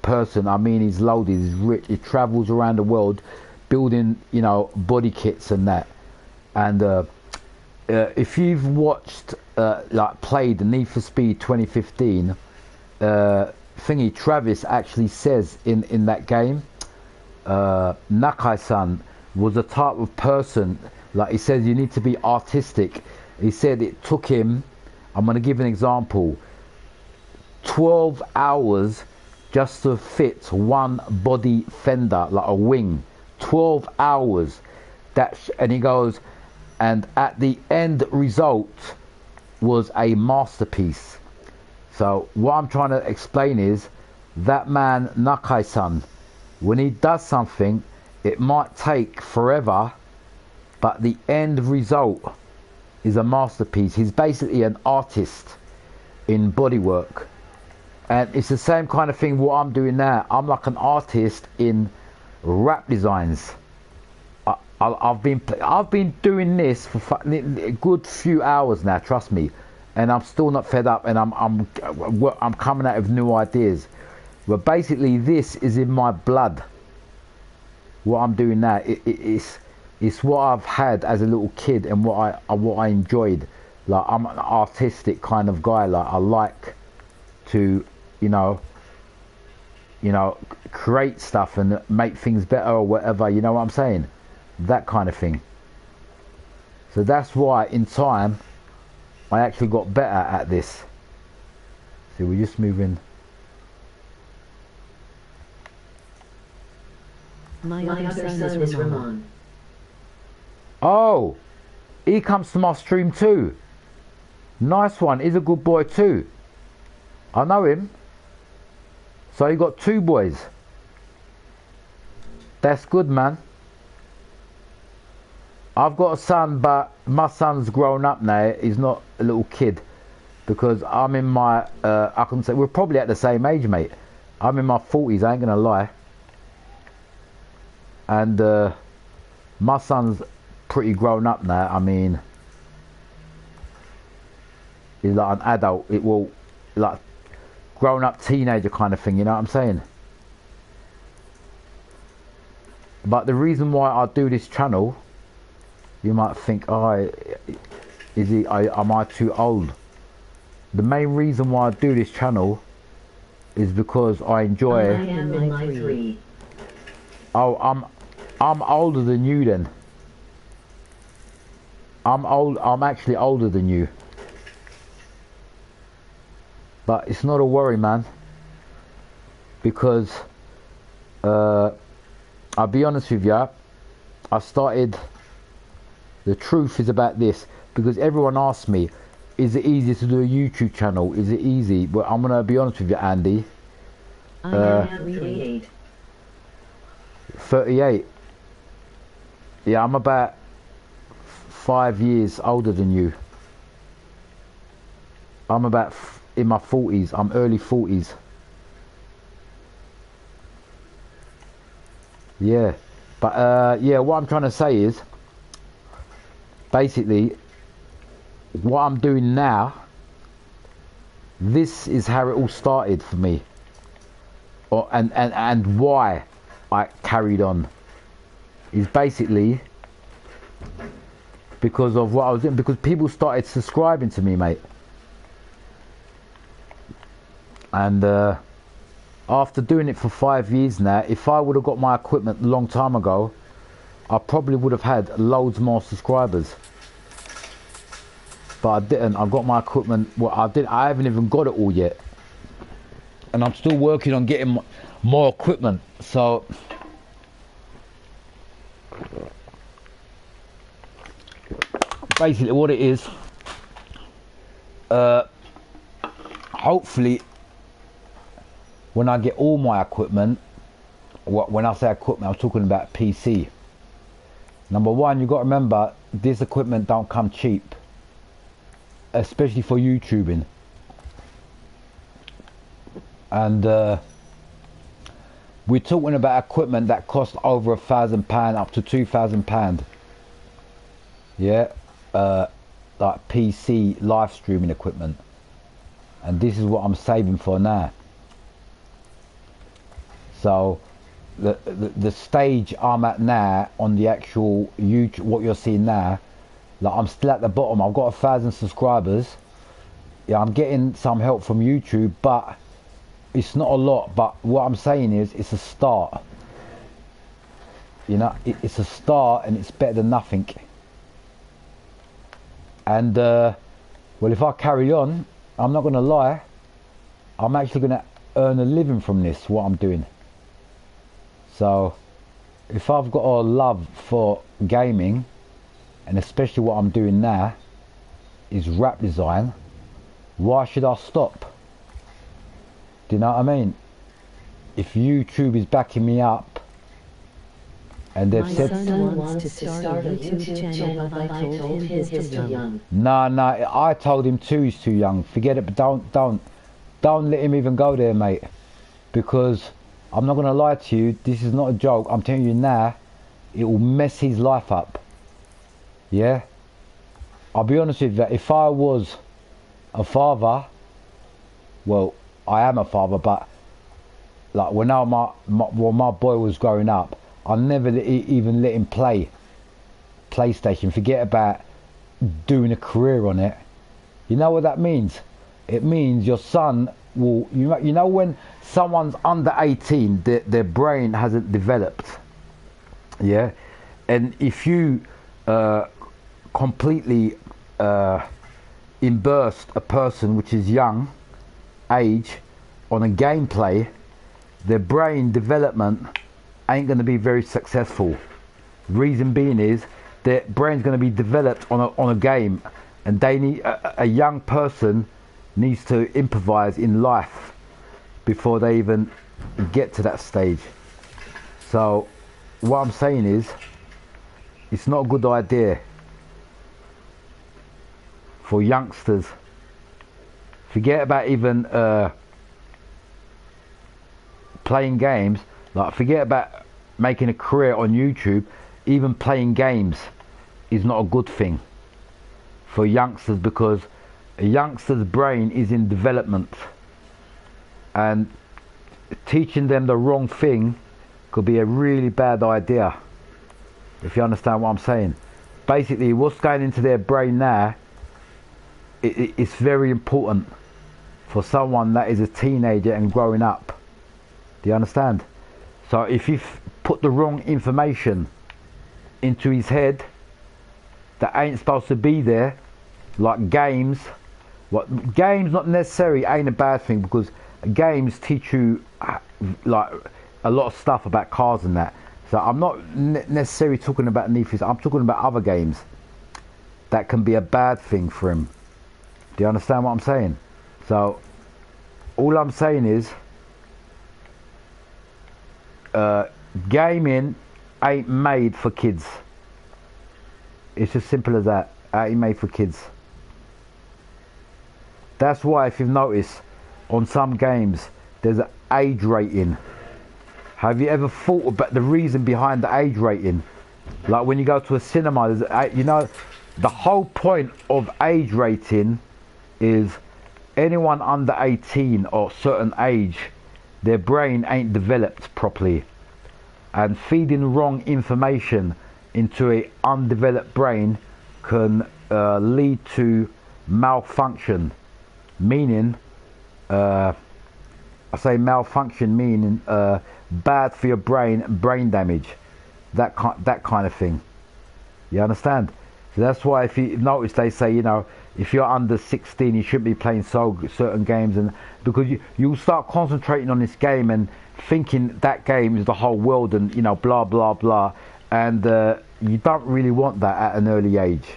person. I mean, he's loaded, he's rich. He travels around the world building, you know, body kits and that. And if you've watched like played the Need for Speed 2015 thingy, Travis actually says in that game, Nakai-san was the type of person, like he says, you need to be artistic. He said it took him, I'm going to give an example, 12 hours just to fit one body fender, like a wing. 12 hours. And he goes, and at the end result was a masterpiece. So what I'm trying to explain is that man Nakai-san, when he does something, it might take forever, but the end result is a masterpiece. He's basically an artist in bodywork. And it's the same kind of thing what I'm doing now. I'm like an artist in wrap designs. I've been doing this for a good few hours now, trust me, and I'm still not fed up, and I'm coming out with new ideas. But basically, this is in my blood. What I'm doing now, it's what I've had as a little kid, and what I enjoyed. Like, I'm an artistic kind of guy. Like, I like to, you know, create stuff and make things better or whatever. You know what I'm saying? That kind of thing. So that's why in time I actually got better at this. See, we're just moving.
My other son is Ramon.
Oh, he comes to my stream too. Nice one. He's a good boy too. I know him. So you got two boys. That's good, man. I've got a son, but my son's grown up now. He's not a little kid, because I'm in my, I can say we're probably at the same age, mate. I'm in my 40s, I ain't gonna lie. And my son's pretty grown up now. I mean, he's like an adult. It will, like, grown up teenager kind of thing, you know what I'm saying? But the reason why I do this channel, you might think, oh, am I too old? The main reason why I do this channel is because I enjoy.
I am in my 3.
Oh, I'm older than you then. I'm actually older than you. But it's not a worry, man. Because I'll be honest with you, I started. The truth is about this, because everyone asks me, is it easy to do a YouTube channel? Is it easy? Well, I'm gonna be honest with you, Andy.
I am 38.
38. Yeah, I'm about 5 years older than you. I'm about in my 40s. I'm early 40s. Yeah, but yeah, what I'm trying to say is, basically, what I'm doing now, this is how it all started for me, and why I carried on, is basically because of what I was doing, because people started subscribing to me, mate. And after doing it for 5 years now, if I would have got my equipment a long time ago, I probably would have had loads more subscribers. But I didn't. I got my equipment. Well, I haven't even got it all yet, and I'm still working on getting more equipment. So basically, what it is, hopefully, when I get all my equipment, when I say equipment, I'm talking about PC. Number one, you got to remember, this equipment don't come cheap, especially for YouTubing. And we're talking about equipment that costs over £1,000 up to £2,000. Yeah, like PC live streaming equipment. And this is what I'm saving for now. So the stage I'm at now on the actual YouTube, what you're seeing now, like, I'm still at the bottom. I've got 1,000 subscribers, yeah, I'm getting some help from YouTube, but it's not a lot. But what I'm saying is, it's a start. You know, it's a start, and it's better than nothing. And well, if I carry on, I'm not going to lie, I'm actually going to earn a living from this, what I'm doing. So if I've got a love for gaming, and especially what I'm doing now is rap design, why should I stop? Do you know what I mean? If YouTube is backing me up, and they've
My
said,
son wants to start a YouTube channel, but I told him he's too young.
no, I told him too, he's too young. Forget it, but don't let him even go there, mate. Because I'm not gonna lie to you, this is not a joke. I'm telling you now, it will mess his life up. Yeah, I'll be honest with you. If I was a father, well, I am a father, but like when my boy was growing up, I never even let him play PlayStation. Forget about doing a career on it. You know what that means? It means your son will, you know when someone's under 18, their brain hasn't developed. Yeah, and if you completely immerse a person which is young age on a gameplay, their brain development ain't going to be very successful. Reason being is their brain's going to be developed on a game, and they need a young person needs to improvise in life before they even get to that stage. So what I'm saying is, it's not a good idea for youngsters. Forget about even playing games. Like, forget about making a career on YouTube. Even playing games is not a good thing for youngsters, because a youngster's brain is in development, and teaching them the wrong thing could be a really bad idea, if you understand what I'm saying. Basically, what's going into their brain now, it's very important for someone that is a teenager and growing up. Do you understand? So if you put the wrong information into his head that ain't supposed to be there, like games, what games not necessarily ain't a bad thing, because games teach you like a lot of stuff about cars and that. So I'm not necessarily talking about NFS, I'm talking about other games that can be a bad thing for him. Do you understand what I'm saying? So all I'm saying is, gaming ain't made for kids. It's as simple as that. Ain't made for kids. That's why, if you've noticed, on some games there's an age rating. Have you ever thought about the reason behind the age rating? Like when you go to a cinema, there's you know, the whole point of age rating is anyone under 18 or certain age, their brain ain't developed properly, and feeding wrong information into a undeveloped brain can lead to malfunction. Meaning, I say malfunction meaning bad for your brain damage, that kind of thing. You understand? So that's why, if you notice, they say, you know, if you're under 16, you shouldn't be playing certain games, and because you'll start concentrating on this game and thinking that game is the whole world, and you know, blah blah blah, and you don't really want that at an early age,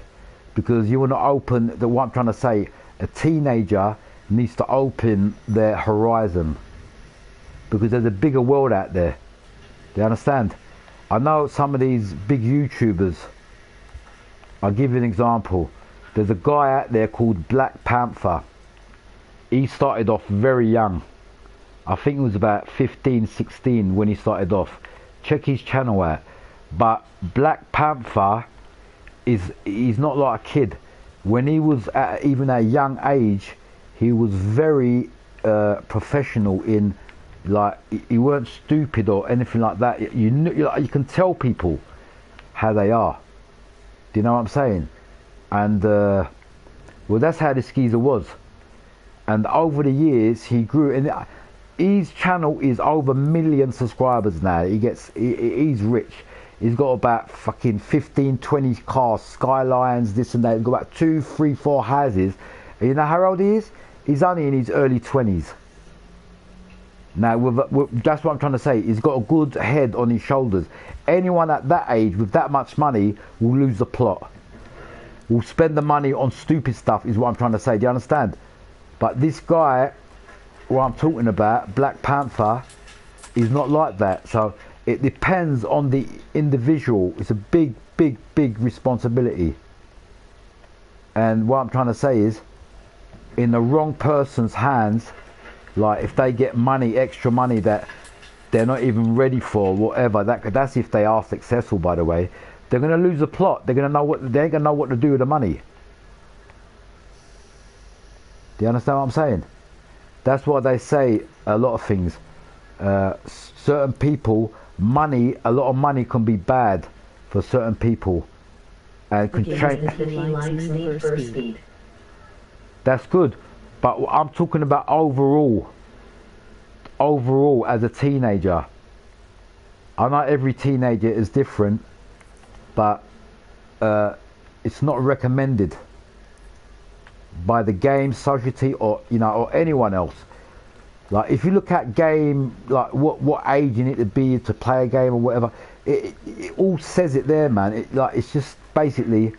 because you want to open what I'm trying to say, a teenager needs to open their horizon, because there's a bigger world out there. Do you understand? I know some of these big YouTubers. I'll give you an example. There's a guy out there called Black Panther. He started off very young. I think he was about 15, 16 when he started off. Check his channel out. But Black Panther he's not like a kid. When he was at even a young age, he was very professional in, like, he weren't stupid or anything like that. You can tell people how they are. Do you know what I'm saying? And well, that's how this geezer was. And over the years, he grew, and his channel is over 1 million subscribers now. He's rich. He's got about fucking 15, 20 cars, skylines, this and that. He's got about 2, 3, 4 houses. And you know how old he is? He's only in his early 20s. Now, that's what I'm trying to say. He's got a good head on his shoulders. Anyone at that age with that much money will lose the plot. Will spend the money on stupid stuff, is what I'm trying to say. Do you understand? But this guy, what I'm talking about, Black Panther, is not like that. So it depends on the individual. It's a big, big, big responsibility. And what I'm trying to say is, in the wrong person's hands, like if they get money, extra money that they're not even ready for, whatever, that's if they are successful, by the way, they're going to lose the plot. They ain't going to know what to do with the money. Do you understand what I'm saying? That's why they say a lot of things. Certain people, a lot of money can be bad for certain people. And can change. That's good. But I'm talking about overall as a teenager. I know every teenager is different, but it's not recommended by the game society or or anyone else. Like if you look at game, like what age you need to be to play a game or whatever, it all says it there, man. It's just basically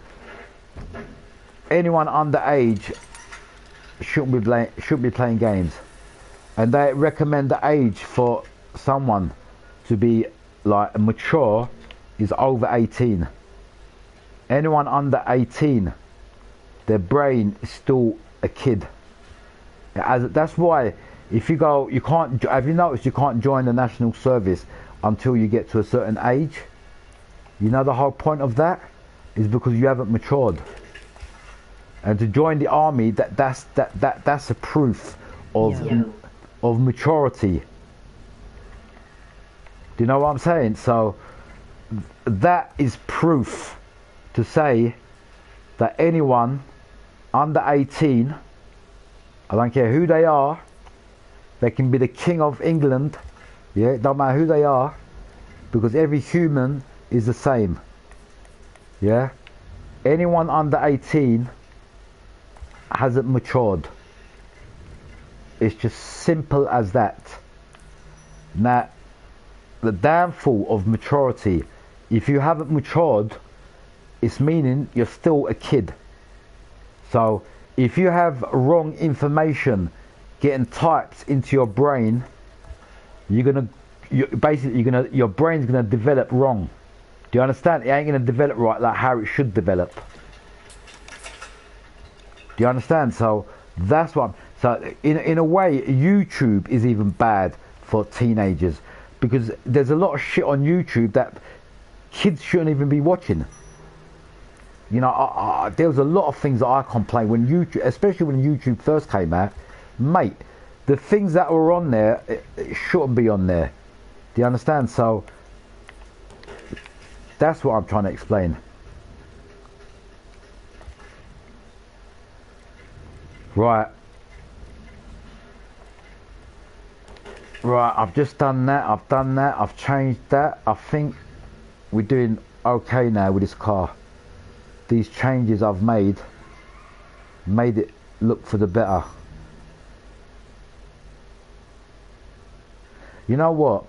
anyone under age shouldn't be playing games, and they recommend the age for someone to be like mature is over 18. Anyone under 18, their brain is still a kid. That's why if you go, you can't. Have you noticed you can't join the national service until you get to a certain age? You know the whole point of that is because you haven't matured. And to join the army, that's a proof of maturity. Do you know what I'm saying? So that is proof to say that anyone under 18, I don't care who they are, they can be the King of England, yeah, it don't matter who they are, because every human is the same. Yeah? Anyone under 18 hasn't matured. It's just simple as that. Now, the downfall of maturity, if you haven't matured, it's meaning you're still a kid. So if you have wrong information getting typed into your brain, your brain's gonna develop wrong. Do you understand? It ain't gonna develop right like how it should develop. Do you understand? So that's what. So in a way, YouTube is even bad for teenagers, because there's a lot of shit on YouTube that kids shouldn't even be watching. You know, there was a lot of things that I complained when YouTube, especially when YouTube first came out, mate. The things that were on there, it shouldn't be on there. Do you understand? So that's what I'm trying to explain. Right. Right, I've just done that, I've changed that. I think we're doing okay now with this car. These changes I've made it look for the better. You know what?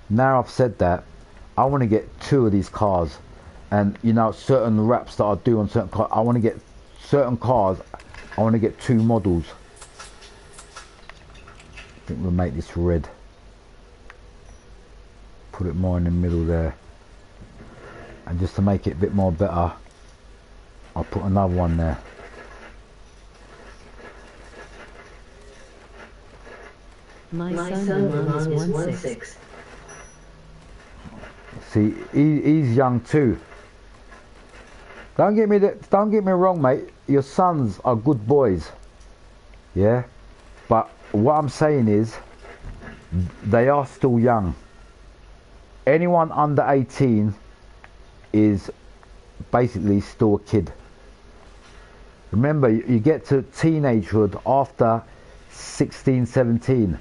Now I've said that, I want to get 2 of these cars. And you know, certain wraps that I do on certain cars, I want to get certain cars, I want to get 2 models. I think we'll make this red. Put it more in the middle there. And just to make it a bit more better, I'll put another one there.
My son is 1'6".
See, he's young too. Don't get me wrong, mate. Your sons are good boys, yeah. But what I'm saying is, they are still young. Anyone under 18 is basically still a kid. Remember, you get to teenagehood after 16, 17.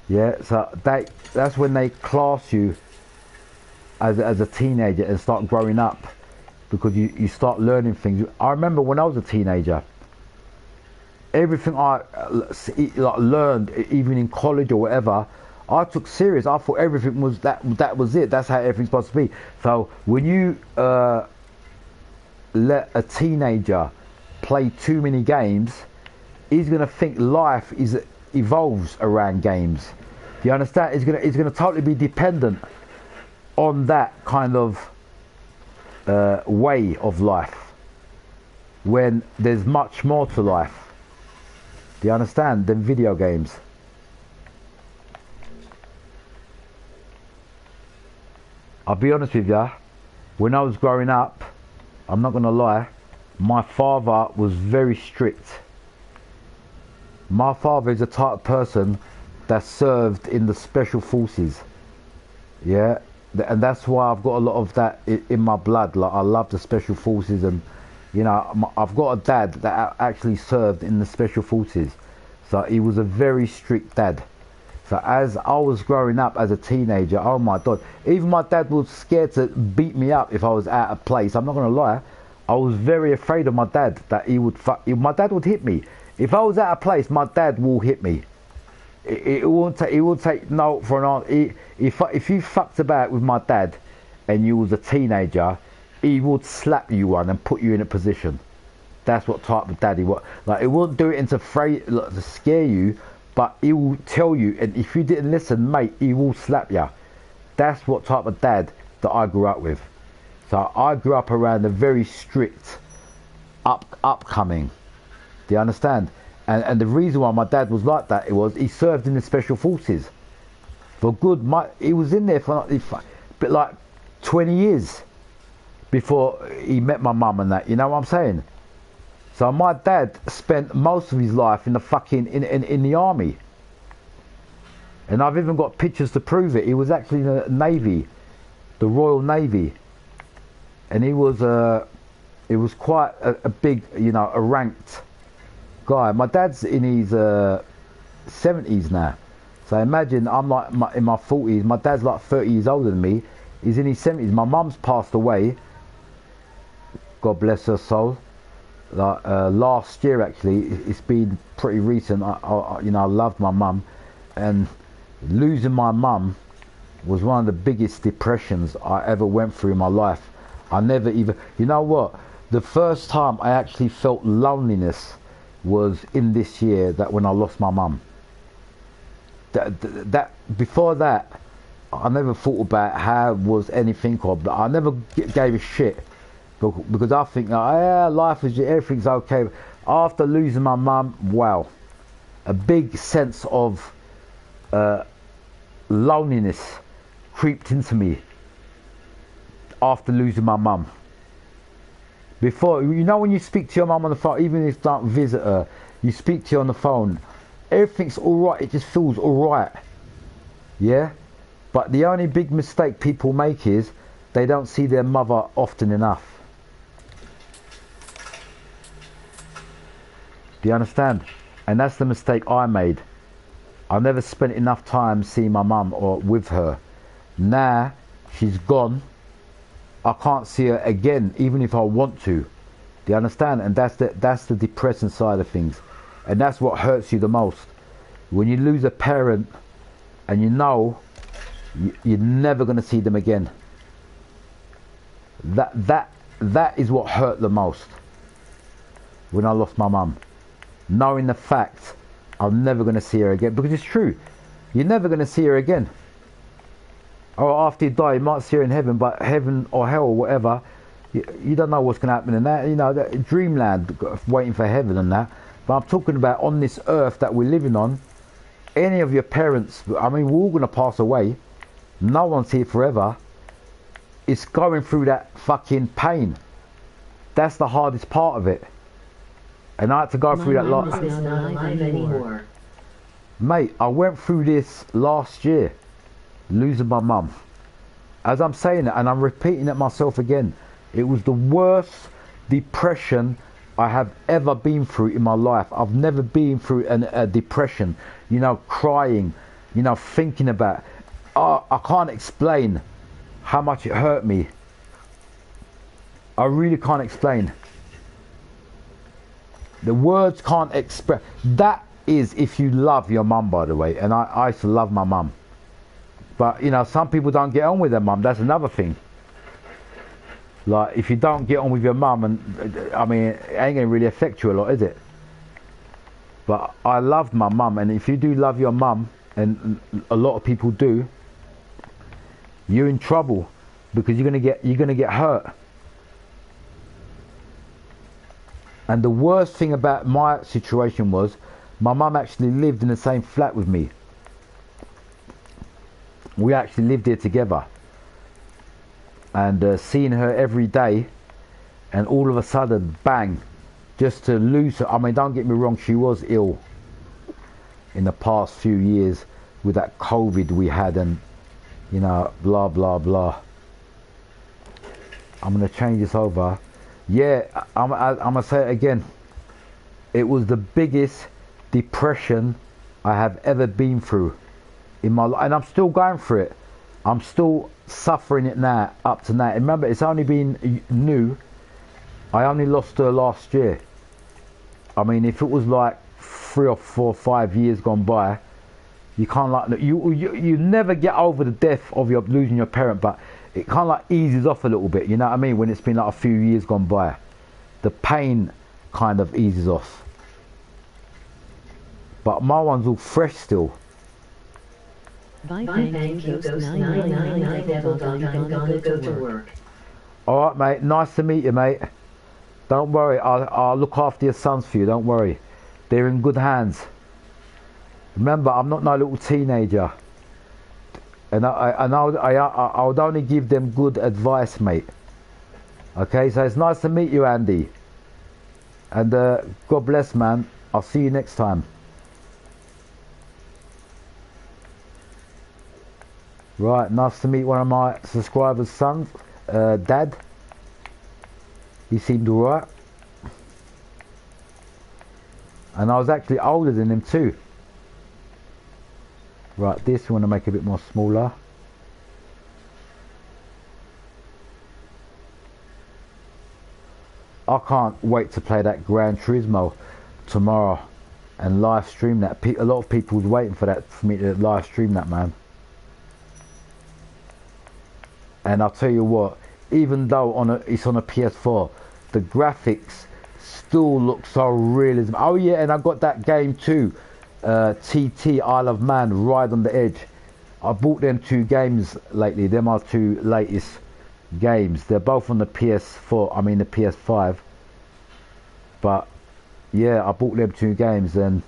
Yeah, so that's when they class you as a teenager and start growing up, because you start learning things. I remember when I was a teenager, everything I learned, even in college or whatever, I took serious. I thought everything was that was it. That's how everything's supposed to be. So when you let a teenager play too many games, he's gonna think life evolves around games. Do you understand? He's gonna totally be dependent on that kind of way of life, when there's much more to life. Do you understand? Than video games. I'll be honest with you, when I was growing up, I'm not gonna lie, my father was very strict. My father is the type of person that served in the special forces. Yeah, and that's why I've got a lot of that in my blood. Like, I love the special forces, and you know, I've got a dad that actually served in the special forces. So he was a very strict dad. So as I was growing up as a teenager, oh my God, even my dad was scared to beat me up if I was out of place. I'm not gonna lie, I was very afraid of my dad, that my dad would hit me. If I was out of place, my dad will hit me. It won't take no for an answer. If you fucked about with my dad and you was a teenager, he would slap you one and put you in a position. That's what type of dad he was. Like, he won't do it to scare you, but he will tell you, and if you didn't listen, mate, he will slap you. That's what type of dad that I grew up with. So I grew up around a very strict upcoming. Do you understand? And the reason why my dad was like that, he served in the special forces for good. He was in there for like 20 years before he met my mum and that. You know what I'm saying? So my dad spent most of his life in the army, and I've even got pictures to prove it. He was actually in the Navy, the Royal Navy, and it was quite a big, you know, a ranked guy. My dad's in his 70s now, so imagine I'm like in my 40s. My dad's like 30 years older than me. He's in his 70s. My mum's passed away. God bless her soul. Like last year, actually, it's been pretty recent. I loved my mum, and losing my mum was one of the biggest depressions I ever went through in my life. I never even, you know what? The first time I actually felt loneliness was in this year, that when I lost my mum. That before that, I never thought about how was anything, or I never gave a shit. Because I think, yeah, life is, everything's okay. After losing my mum, wow, a big sense of loneliness creeped into me after losing my mum. Before, you know, when you speak to your mum on the phone, even if you don't visit her, you speak to her on the phone, everything's alright, it just feels alright. Yeah? But the only big mistake people make is they don't see their mother often enough. Do you understand? And that's the mistake I made. I never spent enough time seeing my mum or with her. Now she's gone, I can't see her again, even if I want to. Do you understand? And that's the depressing side of things, and that's what hurts you the most. When you lose a parent and you know you're never going to see them again. That is what hurt the most. When I lost my mum, knowing the fact I'm never going to see her again, because it's true, you're never going to see her again. Or after you die, you might see her in heaven, but heaven or hell or whatever, you don't know what's going to happen in that. You know, that dreamland, waiting for heaven and that. But I'm talking about on this earth that we're living on. Any of your parents, I mean, we're all going to pass away. No one's here forever. It's going through that fucking pain. That's the hardest part of it. And I had to go through that lot. Mate, I went through this last year, losing my mum. As I'm saying it, and I'm repeating it myself again, it was the worst depression I have ever been through in my life. I've never been through a depression, you know, crying, you know, thinking about. I can't explain how much it hurt me. I really can't explain. The words can't express. That is if you love your mum, by the way. And I used to love my mum. But, you know, some people don't get on with their mum. That's another thing. Like, if you don't get on with your mum, and I mean, it ain't going to really affect you a lot, is it? But I loved my mum. And if you do love your mum, and a lot of people do, you're in trouble. Because you're going to get hurt. And the worst thing about my situation was, my mum actually lived in the same flat with me. We actually lived here together. And seeing her every day, and all of a sudden, bang, just to lose her. I mean, don't get me wrong, she was ill in the past few years with that COVID we had, and, you know, blah, blah, blah. I'm going to change this over. Yeah, I'm going to say it again. It was the biggest depression I have ever been through in my life. And I'm still going through it. I'm still suffering it now, up to now. Remember, it's only been new. I only lost her last year. I mean, if it was like 3 or 4 or 5 years gone by, you can't like, you never get over the death of losing your parent, but it kind of like eases off a little bit, you know what I mean, when it's been like a few years gone by. The pain kind of eases off. But my one's all fresh still.
Bye, thank you, Ghost 999 Devil Dog, I'm gonna go to work.
Alright, mate, nice to meet you, mate. Don't worry, I'll look after your sons for you, don't worry. They're in good hands. Remember, I'm not no little teenager. And I would only give them good advice, mate. Okay, so it's nice to meet you, Andy. And God bless, man. I'll see you next time. Right, nice to meet one of my subscribers' sons, Dad. He seemed alright. And I was actually older than him too. Right, this we want to make a bit more smaller. I can't wait to play that Gran Turismo tomorrow and live stream that. A lot of people was waiting for that, for me to live stream that, man. And I'll tell you what, even though it's on a PS4, the graphics still look so realism. Oh yeah, and I got that game too. TT Isle of Man, Ride on the Edge. I bought them 2 games lately. Them are 2 latest games. They're both on the PS4, I mean the PS5. But yeah, I bought them 2 games and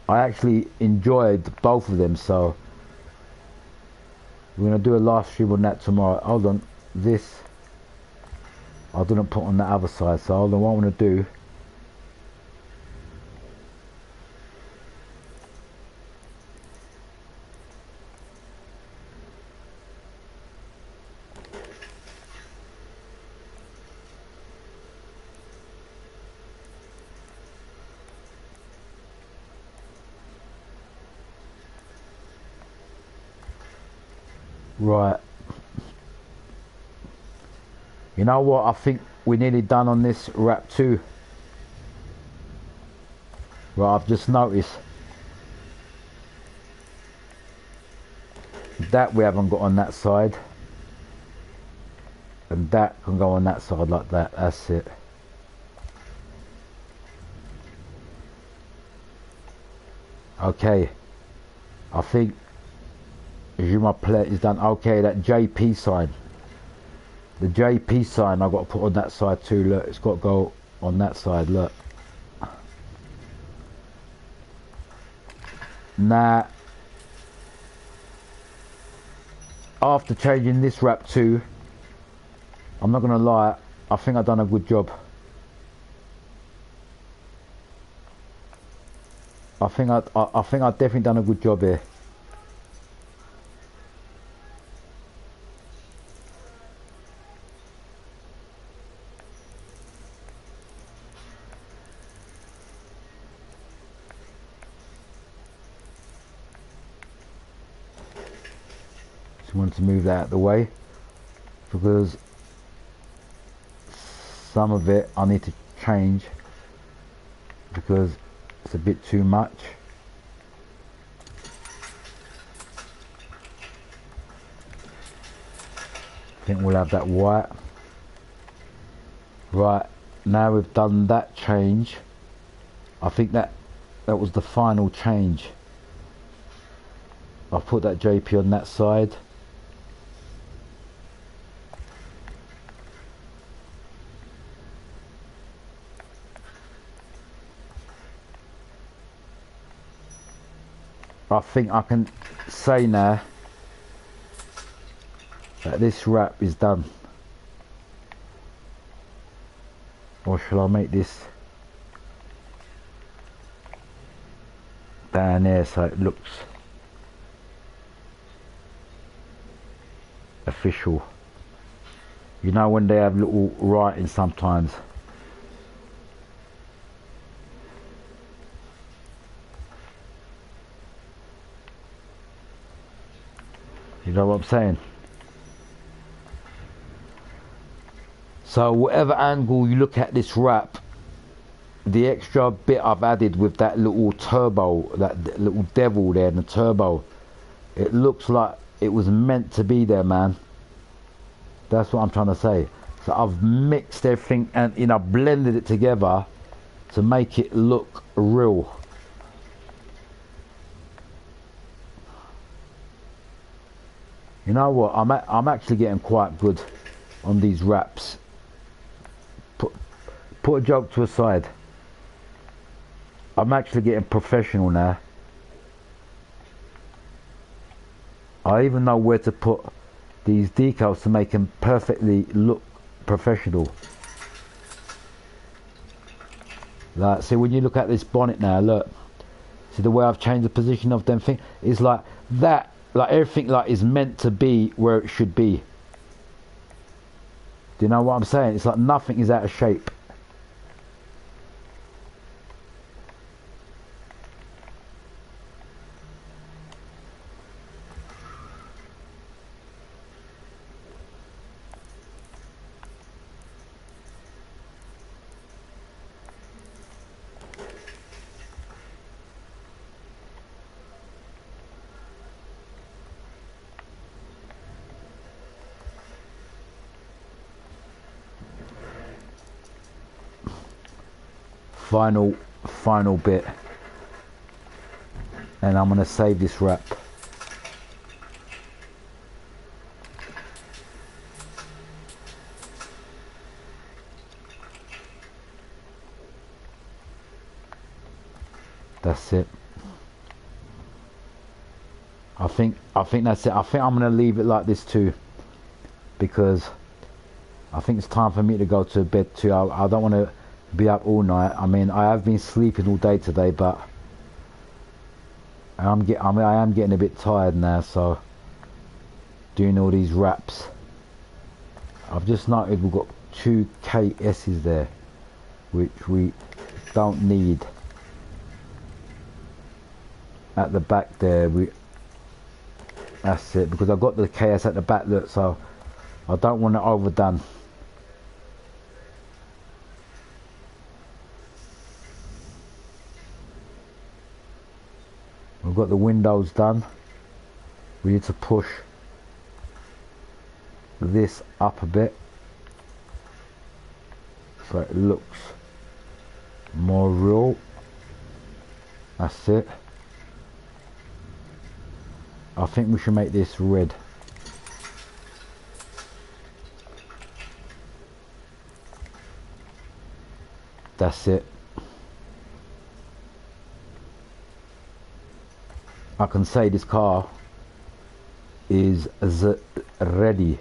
I actually enjoyed both of them. So we're going to do a live stream on that tomorrow. Hold on, this I didn't put on the other side. So hold on, what I want to do, right, you know what, I think we're nearly done on this wrap too. Right, I've just noticed that we haven't got on that side, and that can go on that side like that. That's it. Okay, I think my plate is done. Okay, that JP sign, the JP sign I've got to put on that side too. Look, it's got to go on that side. Look, now after changing this wrap too, I'm not gonna lie, I think I've done a good job. I think I've definitely done a good job here. Just wanted to move that out of the way because some of it I need to change because it's a bit too much. I think we'll have that white. Right, now we've done that change. I think that was the final change. I'll put that JP on that side. I think I can say now that this wrap is done. Or shall I make this down there so it looks official? You know when they have little writing sometimes. You know what I'm saying? So whatever angle you look at this wrap, the extra bit I've added with that little turbo, that little devil there, the turbo, it looks like it was meant to be there, man. That's what I'm trying to say. So I've mixed everything and, you know, blended it together to make it look real. You know what? I'm actually getting quite good on these wraps. Put a joke to a side. I'm actually getting professional now. I even know where to put these decals to make them perfectly look professional. Like, see, when you look at this bonnet now, look. See the way I've changed the position of them things? It's like that, like everything like is meant to be where it should be. Do you know what I'm saying? It's like nothing is out of shape. Final bit, and I'm gonna save this wrap. That's it. I think that's it. I think I'm gonna leave it like this too, because I think it's time for me to go to bed too. I don't want to be up all night. I mean, I have been sleeping all day today, but I am getting a bit tired now. So doing all these wraps, I've just noticed we've got 2 KS's there, which we don't need. At the back there, that's it, because I've got the KS at the back, look, so I don't want it overdone. We've got the windows done. We need to push this up a bit so it looks more real. That's it. I think we should make this red. That's it. I can say this car is ready.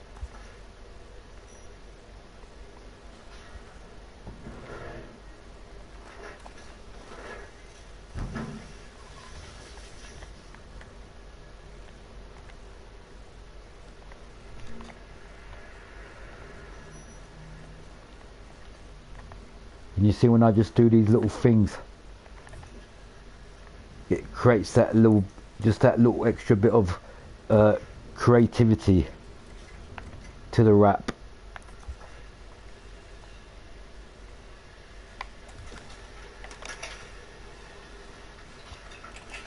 And you see, when I just do these little things, it creates that little, just that little extra bit of creativity to the wrap.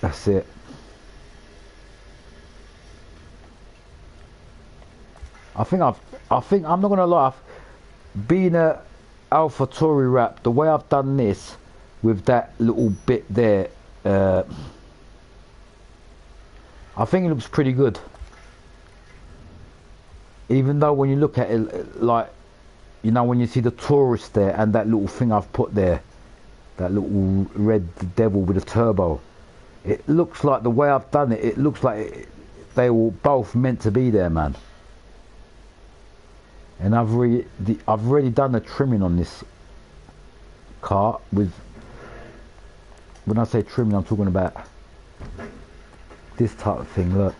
That's it. I think I'm not gonna lie, being a Alpha Tory wrap, the way I've done this with that little bit there, I think it looks pretty good. Even though when you look at it, like, you know, when you see the tourist there and that little thing I've put there, that little red devil with a turbo, it looks like, the way I've done it, it looks like they were both meant to be there, man. And I've already done the trimming on this car with, when I say trimming, I'm talking about this type of thing, look.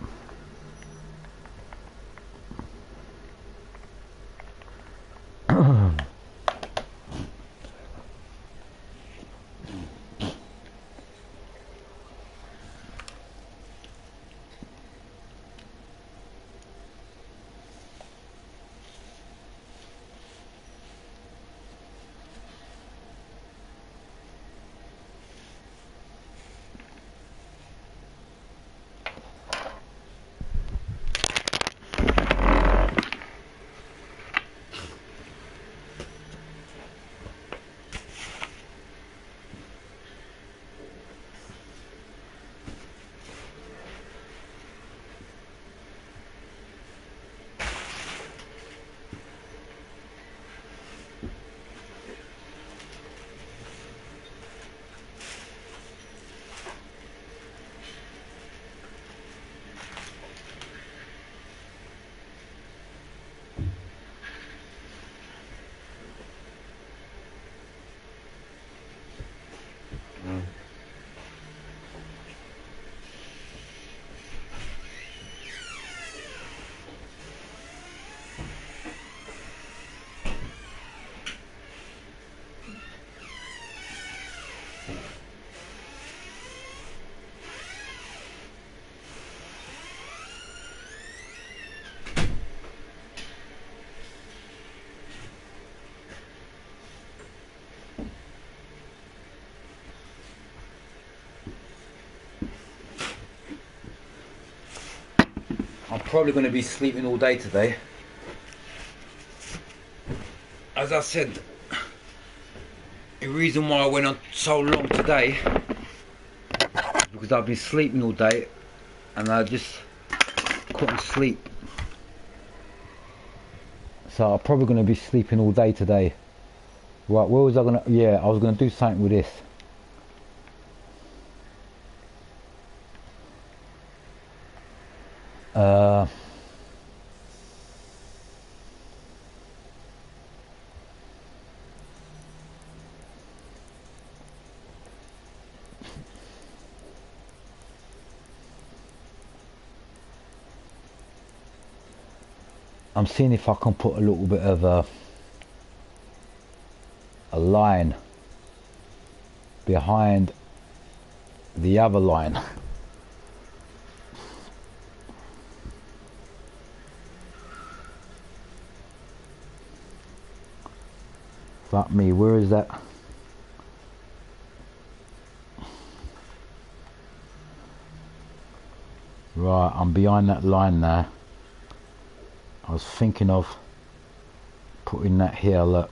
I'm probably going to be sleeping all day today. As I said, the reason why I went on so long today is because I've been sleeping all day and I just couldn't sleep. So I'm probably going to be sleeping all day today. Right, where was I going to... Yeah, I was going to do something with this. I'm seeing if I can put a little bit of a line behind the other line. Fuck me, where is that? Right, I'm behind that line now. I was thinking of putting that here, look.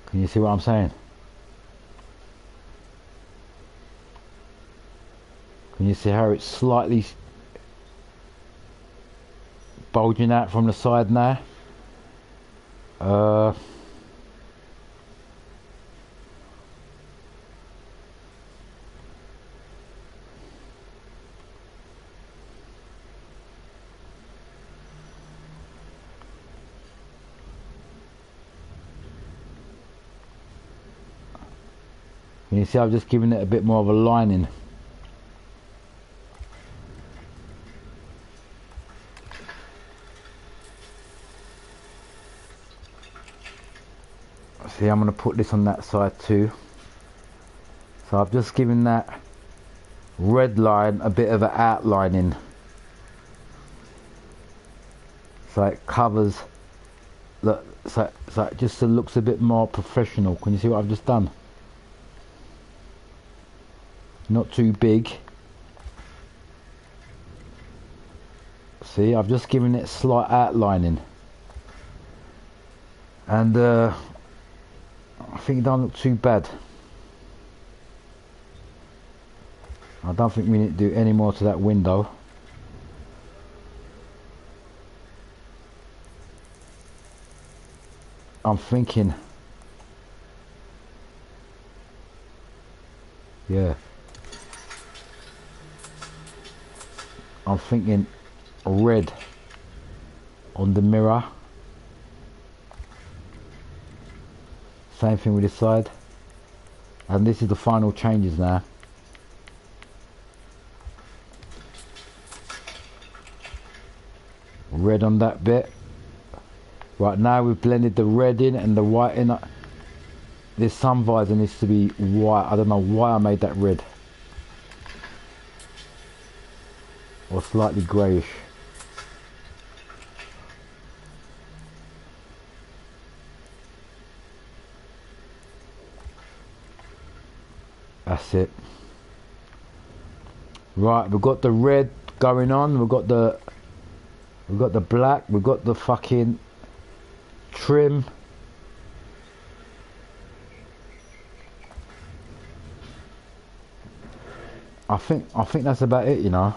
Can you see what I'm saying? Can you see how it's slightly bulging out from the side now? You see, I've just given it a bit more of a lining. See, I'm going to put this on that side too. So I've just given that red line a bit of an outlining So it covers, look, so it just looks a bit more professional. Can you see what I've just done? Not too big. See, I've just given it slight outlining. And I think it don't look too bad. I don't think we need to do any more to that window. I'm thinking, yeah, I'm thinking red on the mirror. Same thing with this side. And this is the final changes now. Red on that bit. Right, now we've blended the red in and the white in. This sun visor needs to be white. I don't know why I made that red. Or slightly greyish. That's it. Right, we've got the red going on. We've got the black. We've got the fucking trim. I think that's about it, you know.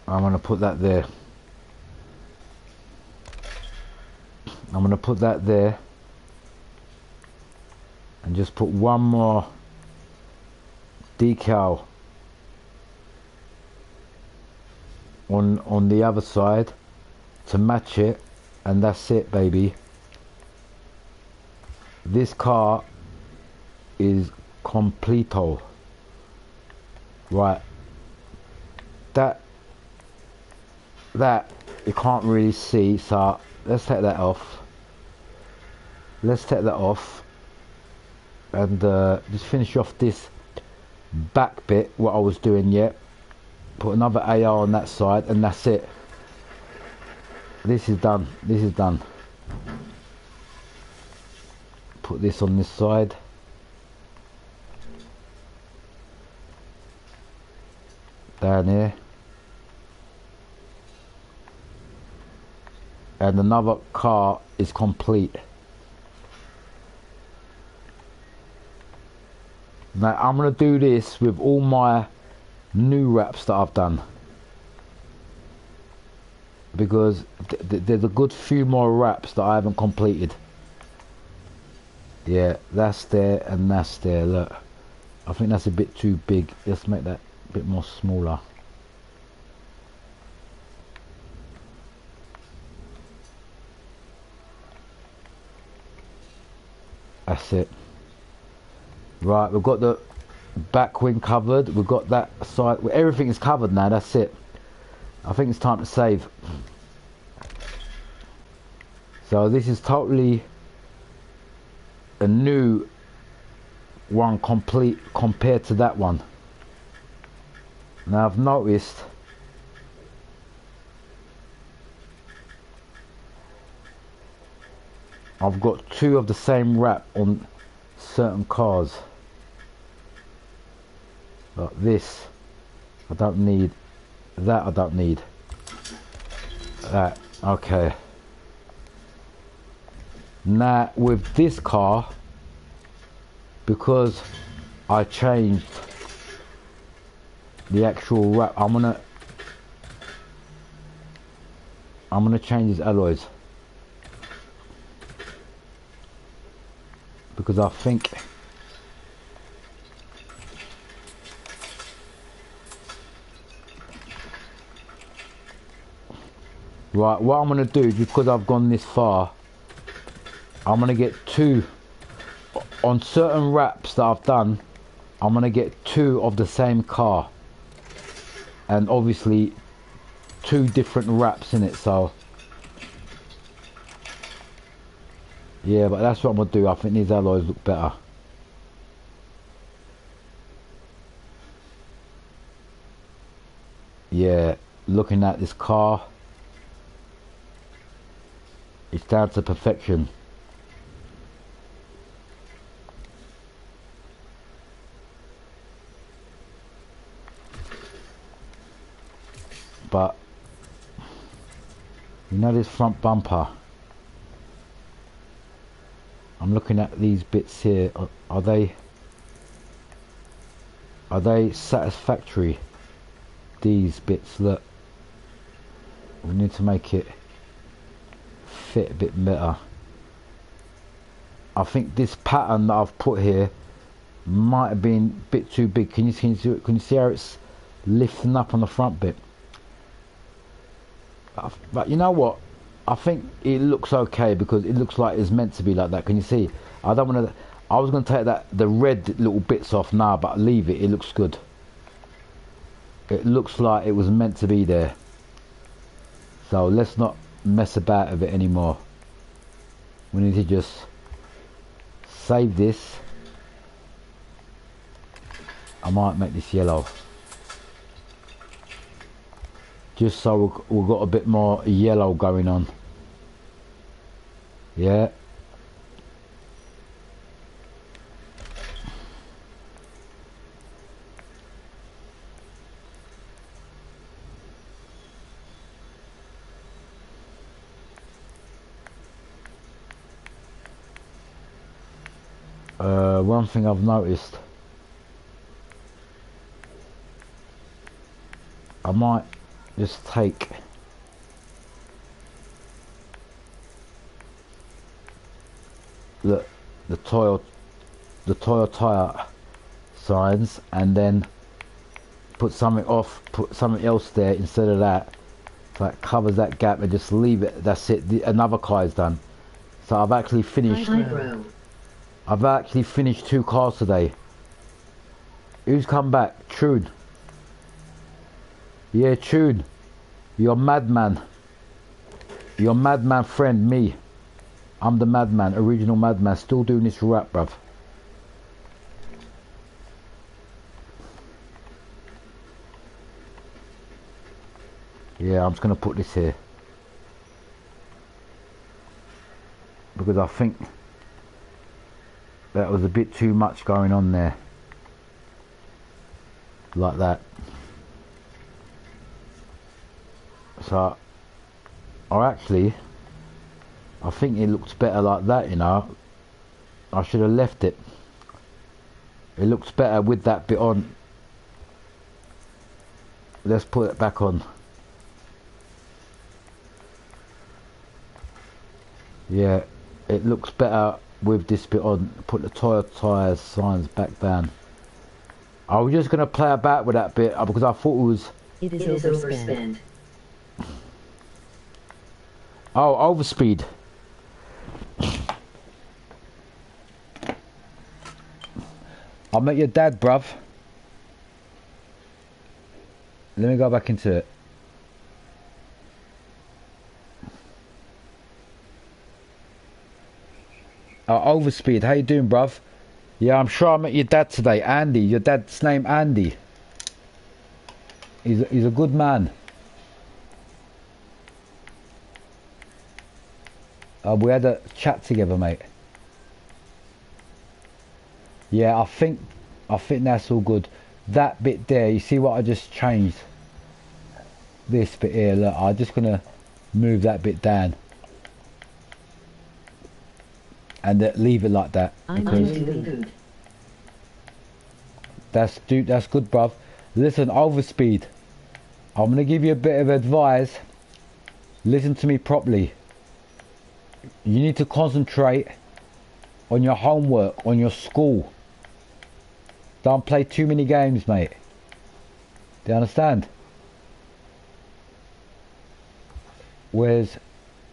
I'm going to put that there. I'm going to put that there. And just put one more decal on the other side to match it. And that's it, baby. This car is completo. Right. That you can't really see, so let's take that off. Let's take that off and just finish off this back bit, what I was doing yet. Put another AR on that side and that's it. This is done. This is done. Put this on this side. Down here. And another car is complete. Now I'm going to do this with all my new wraps that I've done. Because there's a good few more wraps that I haven't completed. Yeah, that's there and that's there. Look, I think that's a bit too big. Let's make that a bit more smaller. That's it. Right, we've got the back wing covered. We've got that side. Everything is covered now. That's it. I think it's time to save. So this is totally a new one, complete compared to that one. Now I've noticed I've got two of the same wrap on certain cars. Like this, I don't need. That I don't need. That, okay. Now with this car, because I changed the actual wrap, I'm gonna change his alloys. Because I think Right, what I'm going to do is, because I've gone this far, I'm going to get 2 on certain wraps that I've done. I'm going to get 2 of the same car, and obviously 2 different wraps in it. So yeah, but that's what I'm going to do. I think these alloys look better. Yeah, looking at this car, it's down to perfection. But you know, this front bumper, I'm looking at these bits here. Are they satisfactory? These bits, look, we need to make it fit a bit better. I think this pattern that I've put here might have been a bit too big. Can you see how it's lifting up on the front bit? But you know what, I think it looks okay, because it looks like it's meant to be like that. Can you see? I don't want to, I was going to take the red little bits off now, but leave it. It looks good. It looks like it was meant to be there. So let's not mess about with it anymore. We need to just save this. I might make this yellow, just so we've got a bit more yellow going on. Yeah. One thing I've noticed, I might just take the Toyota tire signs, and then put something else there instead of that, so it covers that gap, and just leave it. That's it. Another car is done. So I've actually finished. I've actually finished 2 cars today. Who's come back? Tune. Yeah, Tune. You're madman. Your madman friend, me. I'm the madman, original madman, still doing this rap, bruv. Yeah, I'm just gonna put this here, because I think that was a bit too much going on there, like that. So, I think it looks better like that, you know. I should have left it. It looks better with that bit on. Let's put it back on. Yeah, it looks better with this bit on. Put the tire signs back down. I was just gonna play about with that bit because I thought it was.
It is overspend.
Oh, overspeed. I met your dad, bruv. Let me go back into it. Oh, overspeed. How you doing, bruv? Yeah, I'm sure I met your dad today, Andy. Your dad's name Andy. He's a good man. We had a chat together, mate. Yeah, I think that's all good. That bit there, you see what I just changed? This bit here, look, I'm just gonna move that bit down. And leave it like that. That's good, bruv. Listen, overspeed. I'm gonna give you a bit of advice. Listen to me properly. You need to concentrate on your homework, on your school. Don't play too many games, mate. Do you understand? Where's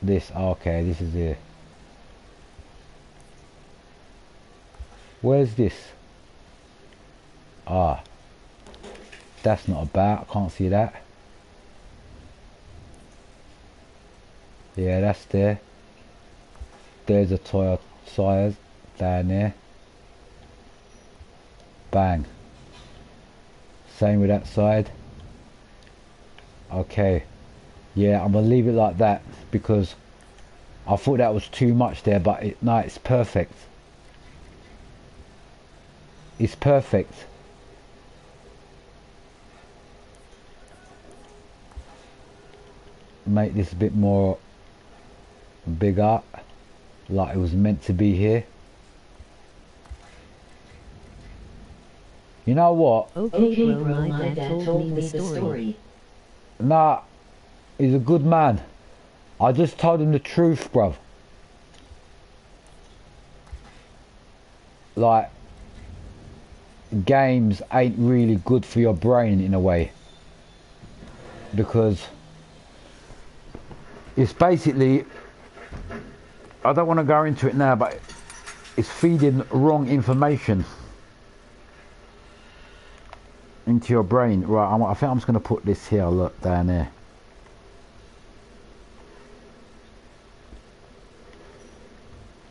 this? Okay, this is here. Where's this? Ah, that's not a bat. I can't see that. Yeah, that's there. There's a Toyota tires down there. Bang. Same with that side. Okay. Yeah, I'm gonna leave it like that because I thought that was too much there, but no, it's perfect. It's perfect. Make this a bit more bigger, like it was meant to be here. You know what?
Okay, bro, my dad told me the story.
Nah, he's a good man. I just told him the truth, bruv. Like, games ain't really good for your brain in a way. Because it's basically, I don't want to go into it now, but it's feeding wrong information into your brain. Right, I think I'm just going to put this here, look, down there.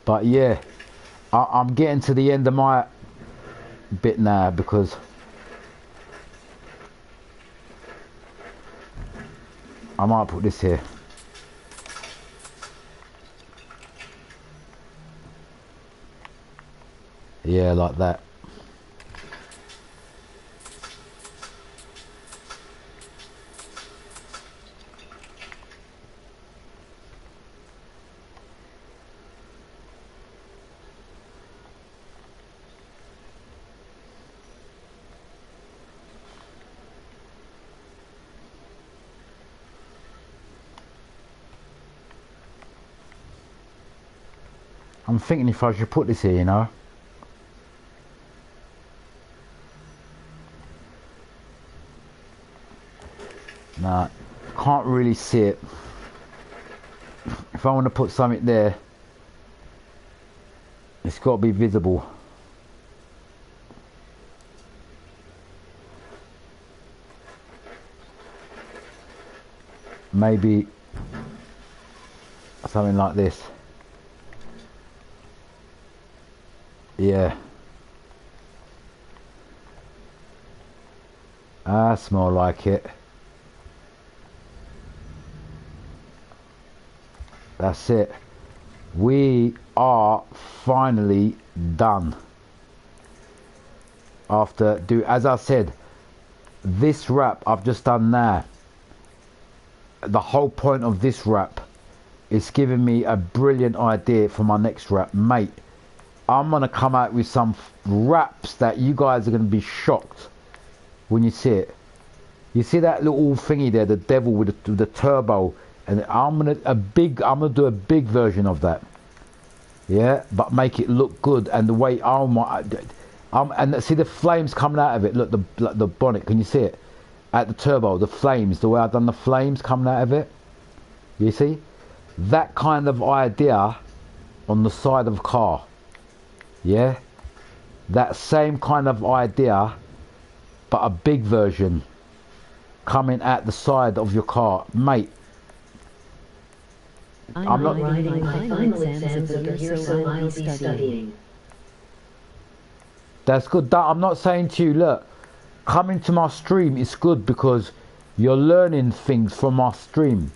But yeah, I'm getting to the end of my bit now because I might put this here. Yeah, like that. I'm thinking if I should put this here, you know. Nah, can't really see it. If I want to put something there, it's got to be visible. Maybe something like this. Yeah. That's more like it. That's it. We are finally done. After as I said, this wrap I've just done now, the whole point of this wrap is giving me a brilliant idea for my next wrap, mate. I'm gonna come out with some wraps that you guys are gonna be shocked when you see it. You see that little thingy there, the devil with the turbo, and I'm gonna do a big version of that. Yeah, but make it look good, and the way and see the flames coming out of it. Look, the bonnet. Can you see it? At the turbo, the flames. The way I've done the flames coming out of it. You see that kind of idea on the side of a car. Yeah, that same kind of idea, but a big version coming at the side of your car, mate. I'm not
writing my final exams of the year, so I'll be studying.
That's good. I'm not saying to you, look, coming to my stream is good because you're learning things from my stream.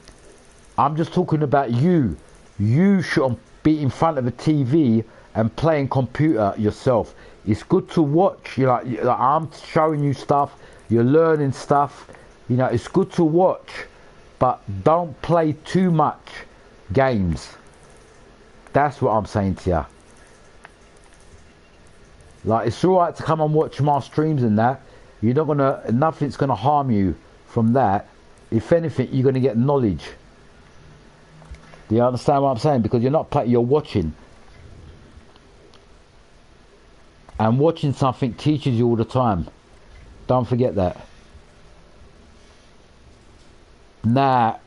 I'm just talking about you. You should be in front of a TV and playing computer yourself. It's good to watch. You know, like I'm showing you stuff. You're learning stuff. You know, it's good to watch, but don't play too much games. That's what I'm saying to you. Like, it's alright to come and watch my streams and that. You're not gonna, nothing's gonna harm you from that. If anything, you're gonna get knowledge. Do you understand what I'm saying? Because you're not playing, you're watching. And watching something teaches you all the time. Don't forget that. Now,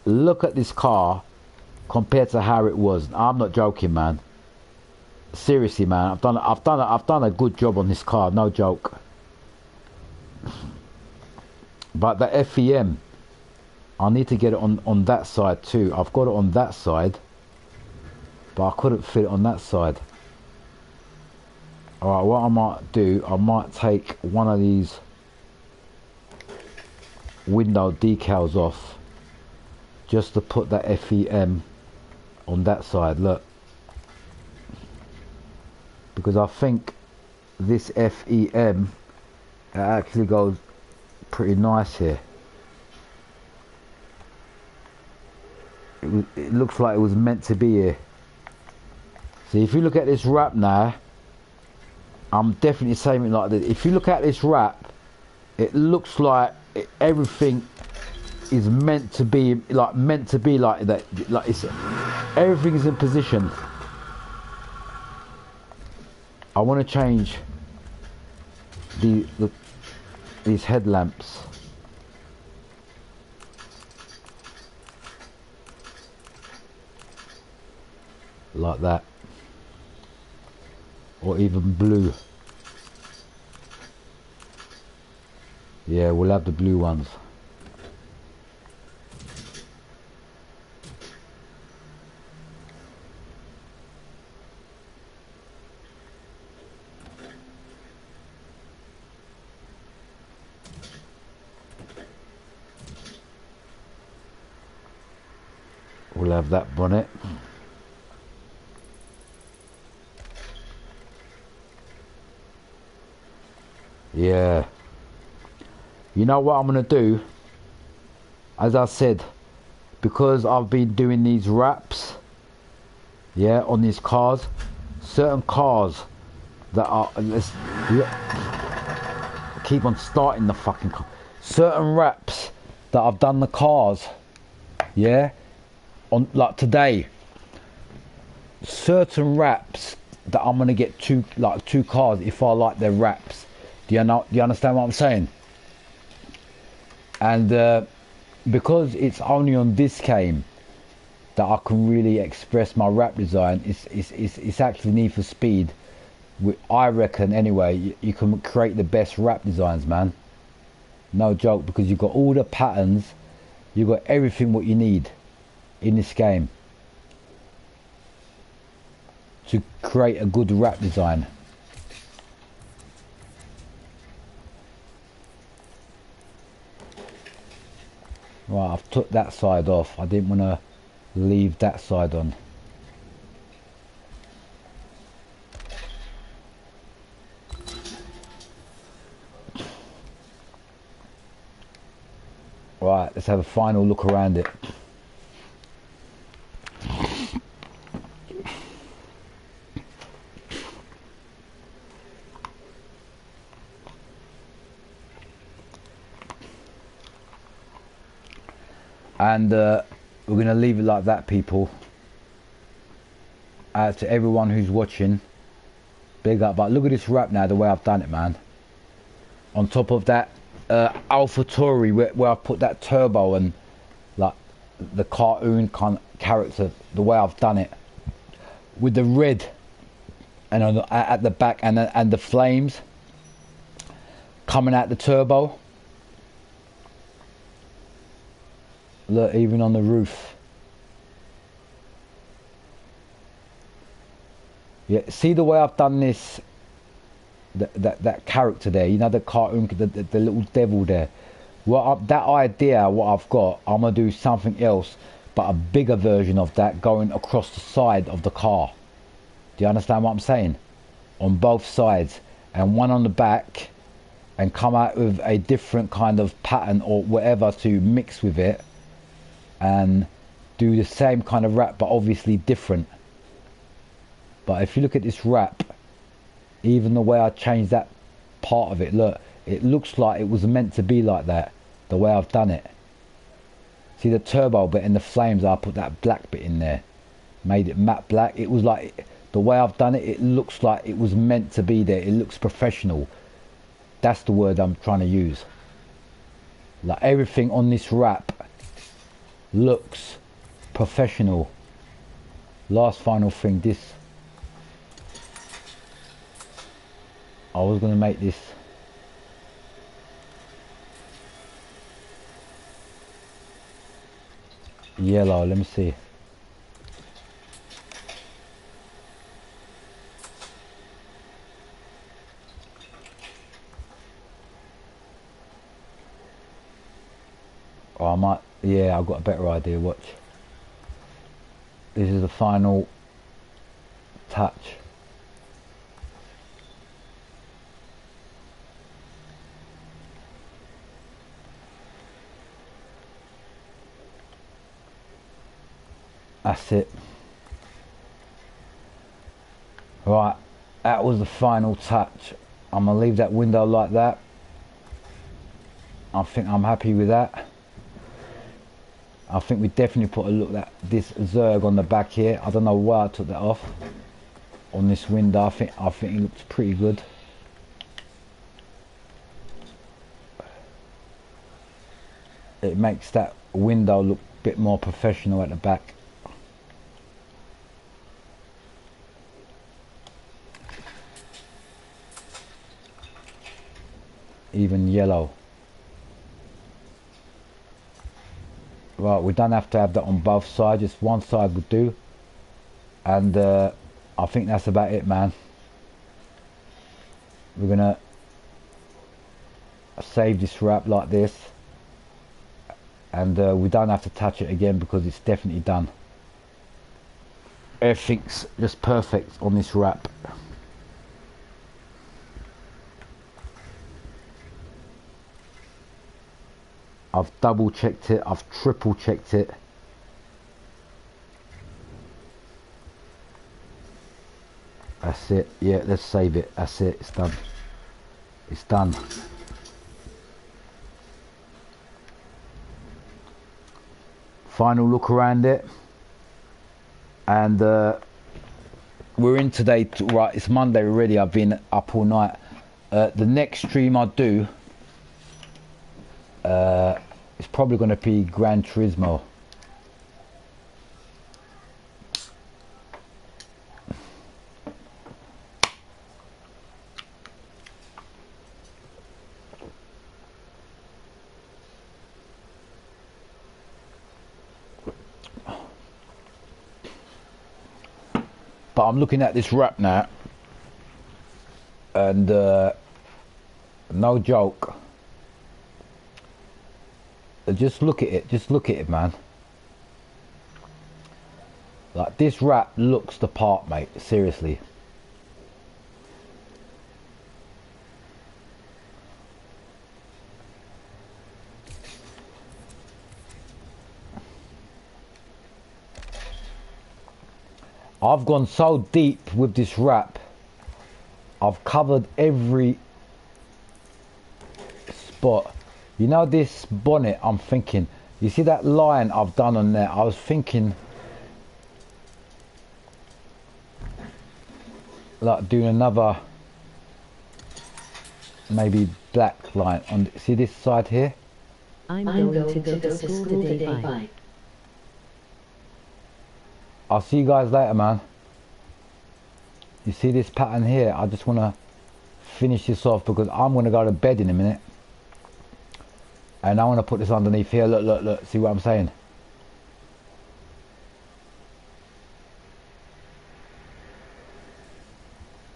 look at this car compared to how it was. I'm not joking, man. Seriously, man. I've done a good job on this car, no joke. But the FEM, I need to get it on that side too. I've got it on that side, but I couldn't fit it on that side. Alright, what I might do, I might take one of these window decals off just to put that FEM on that side. Look, because I think this FEM, it actually goes pretty nice here. It looks like it was meant to be here. See, if you look at this wrap now, I'm definitely saying it like this. If you look at this wrap, it looks like everything is meant to be like that. Like it's everything is in position. I want to change these headlamps. Like that, or even blue. Yeah, we'll have the blue ones. We'll have that bonnet. Yeah. You know what I'm going to do? As I said, because I've been doing these wraps, yeah, on these cars, certain cars that are, keep on starting the fucking car. Certain wraps that I've done the cars, yeah, on like today. Certain wraps that I'm going to get two cars if I like their wraps. Do you understand what I'm saying? And because it's only on this game that I can really express my wrap design, it's actually Need for Speed. I reckon anyway, you can create the best wrap designs, man. No joke, because you've got all the patterns, you've got everything what you need in this game to create a good wrap design. Right, I've took that side off. I didn't want to leave that side on. Right, let's have a final look around it. And we're going to leave it like that, people. To everyone who's watching, big up. But look at this wrap now, the way I've done it, man. On top of that AlphaTauri, where I put that turbo and like the cartoon kind of character, the way I've done it, with the red and at the back, and the flames coming out the turbo. Look, even on the roof. Yeah, see the way I've done this. That character there, you know, the cartoon, the little devil there. Well, that idea, what I've got, I'm gonna do something else, but a bigger version of that going across the side of the car. Do you understand what I'm saying? On both sides, and one on the back, and come out with a different kind of pattern or whatever to mix with it. And do the same kind of wrap, but obviously different. But if you look at this wrap, even the way I changed that part of it, look, it looks like it was meant to be like that, the way I've done it. See the turbo bit and the flames, I put that black bit in there, made it matte black. It was like, the way I've done it, it looks like it was meant to be there. It looks professional. That's the word I'm trying to use. Like everything on this wrap looks professional. Last final thing, this, I was going to make this yellow. Let me see. Oh, I might, yeah, I've got a better idea. Watch. This is the final touch. That's it. Right, that was the final touch. I'm gonna leave that window like that. I think I'm happy with that. I think we definitely put a look at this Zerg on the back here. I don't know why I took that off on this window. I think it looks pretty good. It makes that window look a bit more professional at the back. Even yellow. Right, we don't have to have that on both sides, just one side would do. And I think that's about it, man. We're gonna save this wrap like this, and we don't have to touch it again because it's definitely done. Everything's just perfect on this wrap. I've double checked it, I've triple checked it. That's it, yeah, let's save it. That's it, it's done. It's done. Final look around it. And we're in today, right, it's Monday already, I've been up all night. The next stream I do, it's probably going to be Gran Turismo. But I'm looking at this wrap now, and no joke. Just look at it, man. Like, this wrap looks the part, mate, seriously. I've gone so deep with this wrap. I've covered every spot. You know this bonnet, I'm thinking, you see that line I've done on there? I was thinking like doing another maybe black line on, see this side here?
I'm going to go to school today. Bye.
I'll see you guys later, man. You see this pattern here? I just want to finish this off because I'm going to go to bed in a minute. And I want to put this underneath here. Look, look, look. See what I'm saying?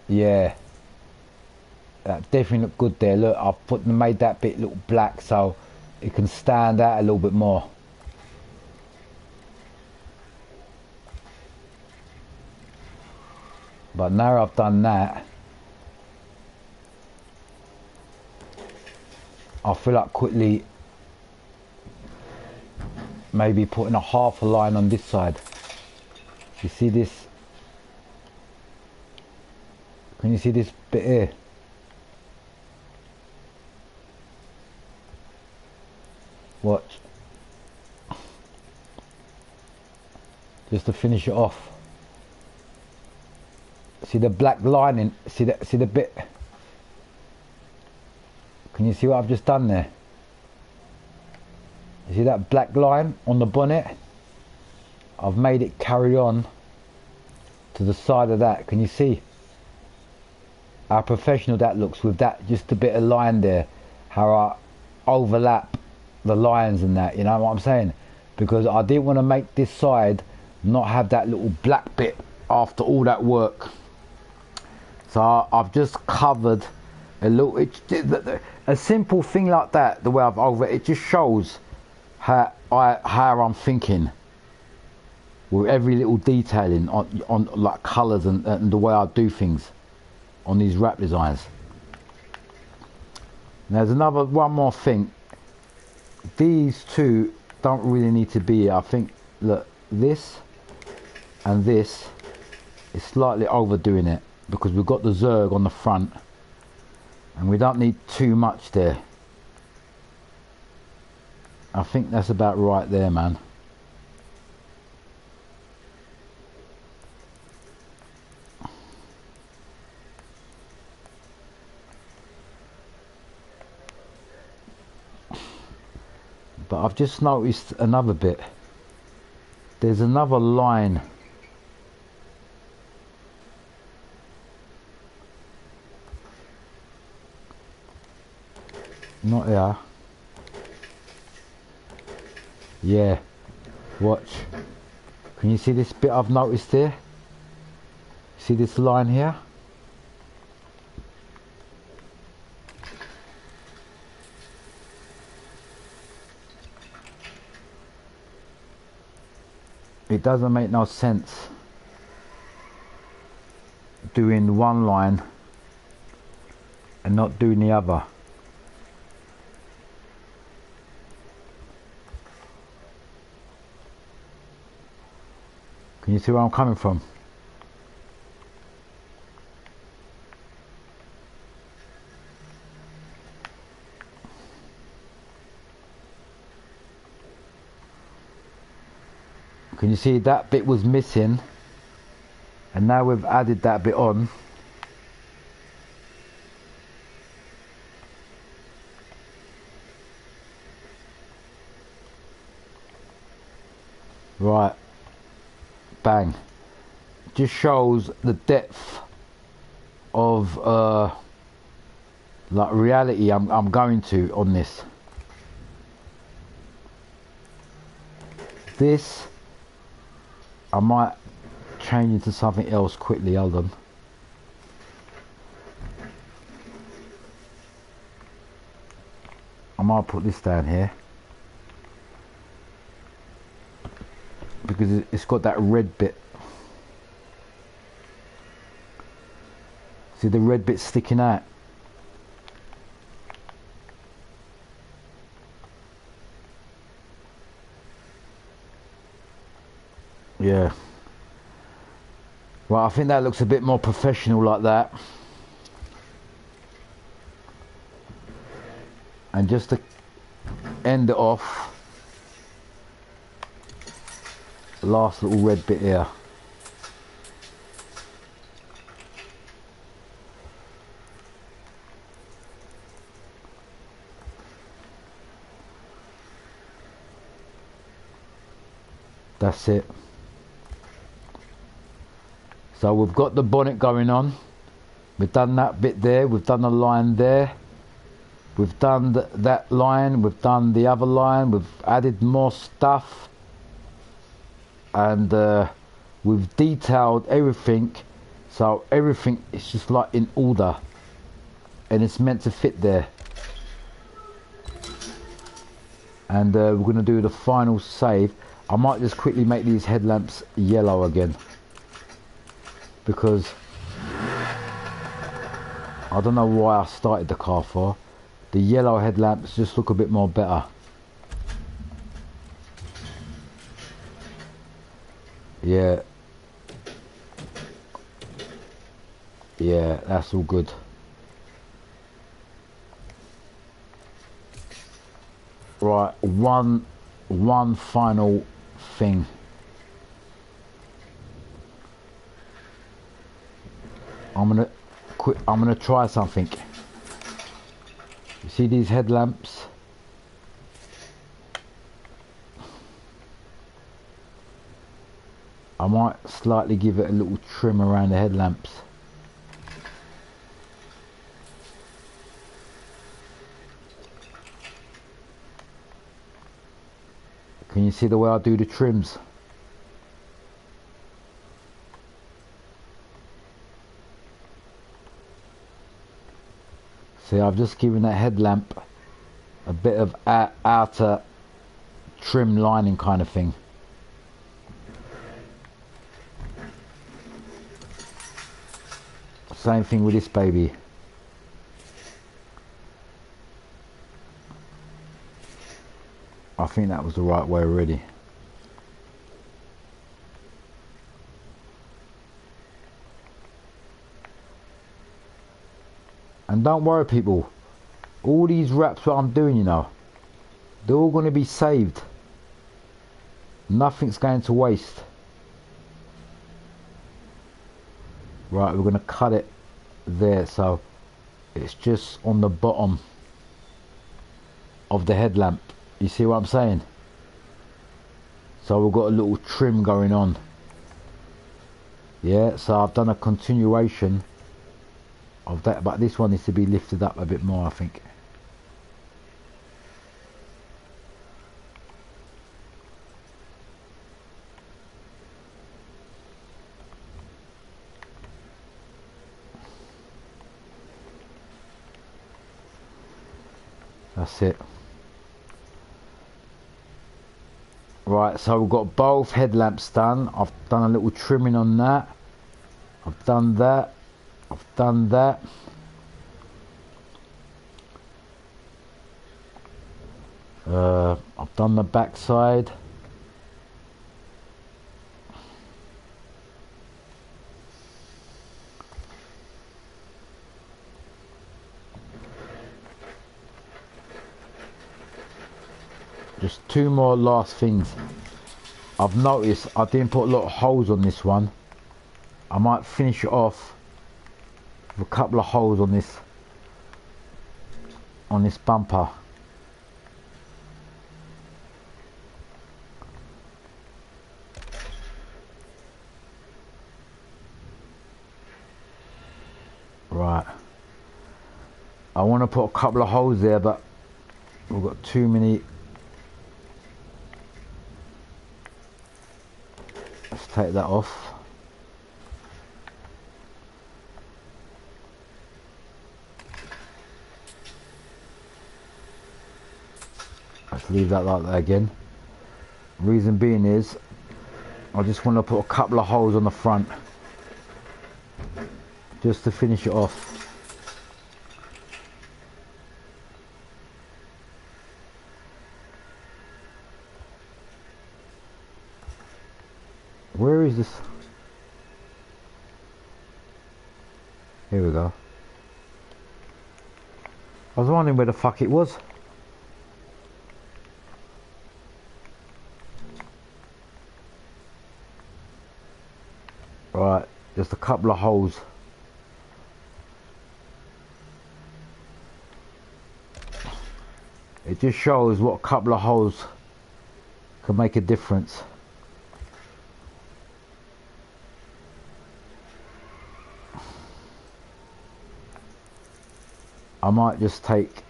Yeah. That definitely looked good there. Look, I've made that bit look black so it can stand out a little bit more. But now I've done that, I feel like quickly maybe putting a half a line on this side. You see this? Can you see this bit here? Watch. Just to finish it off. See the black lining? See the bit? Can you see what I've just done there? You see that black line on the bonnet? I've made it carry on to the side of that. Can you see how professional that looks with that just a bit of line there? How I overlap the lines and that, you know what I'm saying? Because I didn't want to make this side not have that little black bit after all that work. So I've just covered a little, a simple thing like that, the way I've over it just shows how I'm thinking with every little detailing on like colours and the way I do things on these wrap designs. There's one more thing. These two don't really need to be here. I think, look, this and this is slightly overdoing it because we've got the zerg on the front and we don't need too much there. I think that's about right there, man. But I've just noticed another bit. There's another line. Not here. Yeah. Watch. Can you see this bit I've noticed here? See this line here? It doesn't make no sense doing one line and not doing the other. Can you see where I'm coming from? Can you see that bit was missing and now we've added that bit on. Right, bang. Just shows the depth of like reality I'm going to on this. This I might change into something else quickly, hold on. I might put this down here because it's got that red bit. See the red bit sticking out? Yeah. Well, I think that looks a bit more professional like that. And just to end it off, last little red bit here. That's it. So we've got the bonnet going on. We've done that bit there. We've done the line there. We've done that line. We've done the other line. We've added more stuff. And we've detailed everything. So everything is just like in order. And it's meant to fit there. And we're going to do the final save. I might just quickly make these headlamps yellow again. Because I don't know why I started the car for. The yellow headlamps just look a bit more better. Yeah. Yeah, that's all good. Right, one final thing. I'm gonna try something. You see these headlamps? I might slightly give it a little trim around the headlamps. Can you see the way I do the trims? See, I've just given that headlamp a bit of outer trim lining kind of thing. Same thing with this baby. I think that was the right way already. And don't worry people, all these wraps that I'm doing, you know, they're all going to be saved. Nothing's going to waste. Right, we're going to cut it there so it's just on the bottom of the headlamp. You see what I'm saying? So we've got a little trim going on. Yeah, so I've done a continuation of that, but this one needs to be lifted up a bit more, I think. That's it. Right, so we've got both headlamps done. I've done a little trimming on that. I've done that. I've done that. I've done the back side. Just two more last things. I've noticed I didn't put a lot of holes on this one. I might finish it off with a couple of holes on this bumper. Right. I want to put a couple of holes there, but we've got too many. Let's take that off. Let's leave that like that again. Reason being is I just want to put a couple of holes on the front just to finish it off. Where is this? Here we go. I was wondering where the fuck it was. Right, just a couple of holes. It just shows what a couple of holes can make a difference. I might just take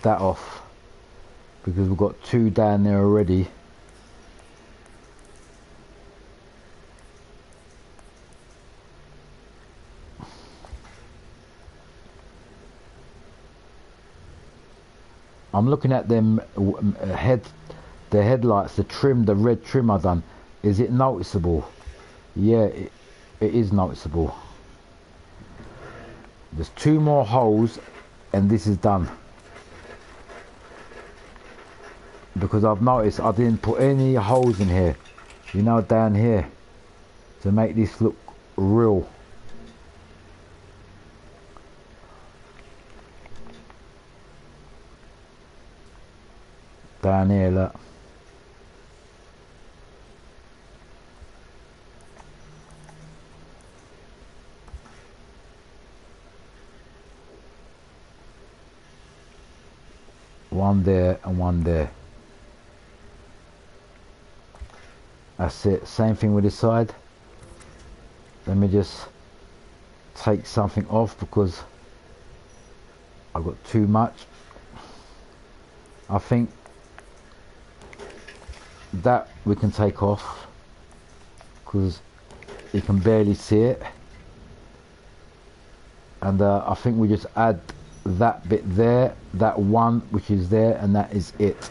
that off because we've got two down there already. I'm looking at them the headlights, the trim, the red trim I've done. Is it noticeable? Yeah, it is noticeable. There's two more holes and this is done. Because I've noticed I didn't put any holes in here, you know, down here, to make this look real. Down here, look. One there and one there. That's it. Same thing with this side. Let me just take something off because I've got too much. I think that we can take off because you can barely see it. And I think we just add that bit there, that one which is there, and that is it.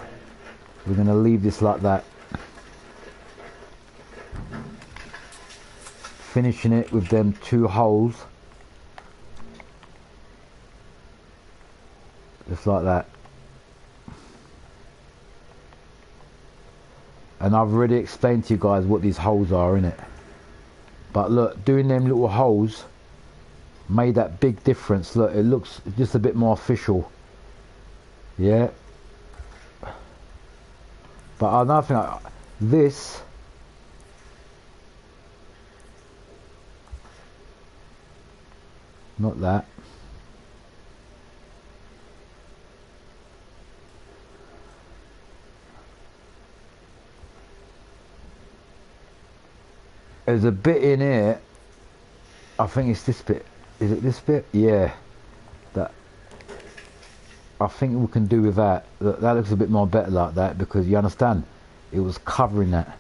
We're going to leave this like that. Finishing it with them 2 holes. Just like that. And I've already explained to you guys what these holes are, innit? But look, doing them little holes made that big difference. Look, it looks just a bit more official. Yeah. But another thing, this not that. There's a bit in here, I think it's this bit. Is it this bit? Yeah. That. I think we can do with that. That looks a bit more better like that because you understand, it was covering that.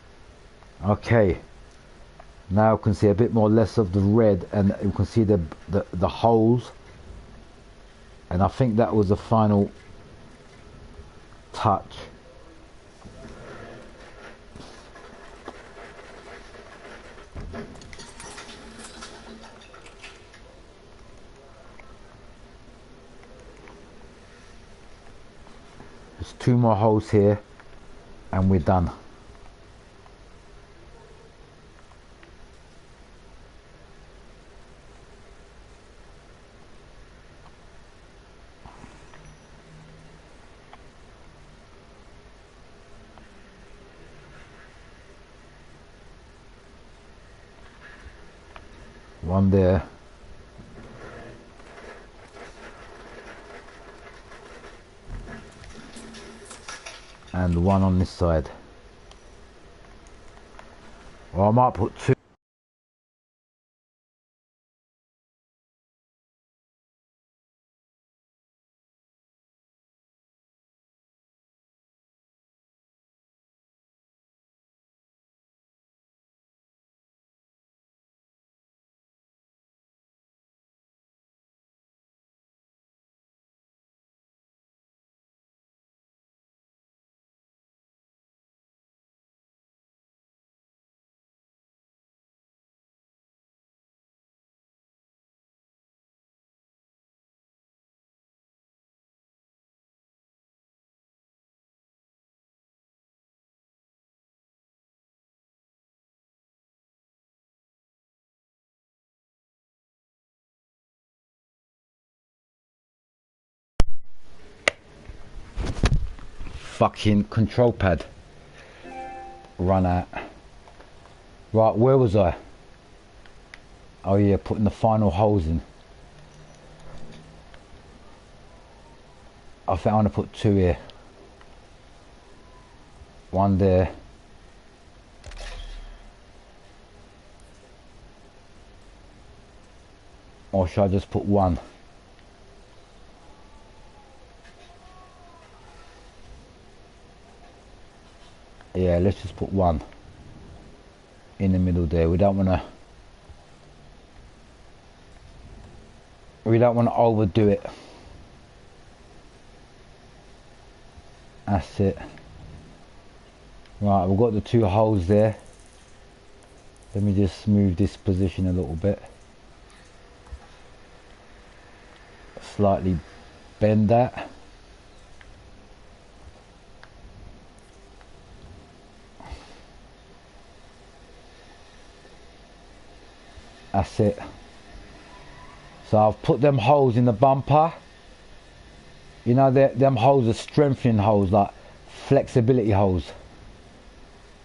Okay. Now you can see a bit more less of the red and you can see the holes. And I think that was the final touch. There's 2 more holes here and we're done. One there. And one on this side. Or I might put 2. Fucking control pad run out. Right, where was I? Oh yeah, putting the final holes in. I think I'm gonna put 2 here. One there. Or should I just put 1? Yeah, let's just put 1 in the middle there. We don't want to overdo it. That's it. Right, we've got the 2 holes there. Let me just move this position a little bit. Slightly bend that. That's it. So I've put them holes in the bumper. You know, them holes are strengthening holes, like flexibility holes.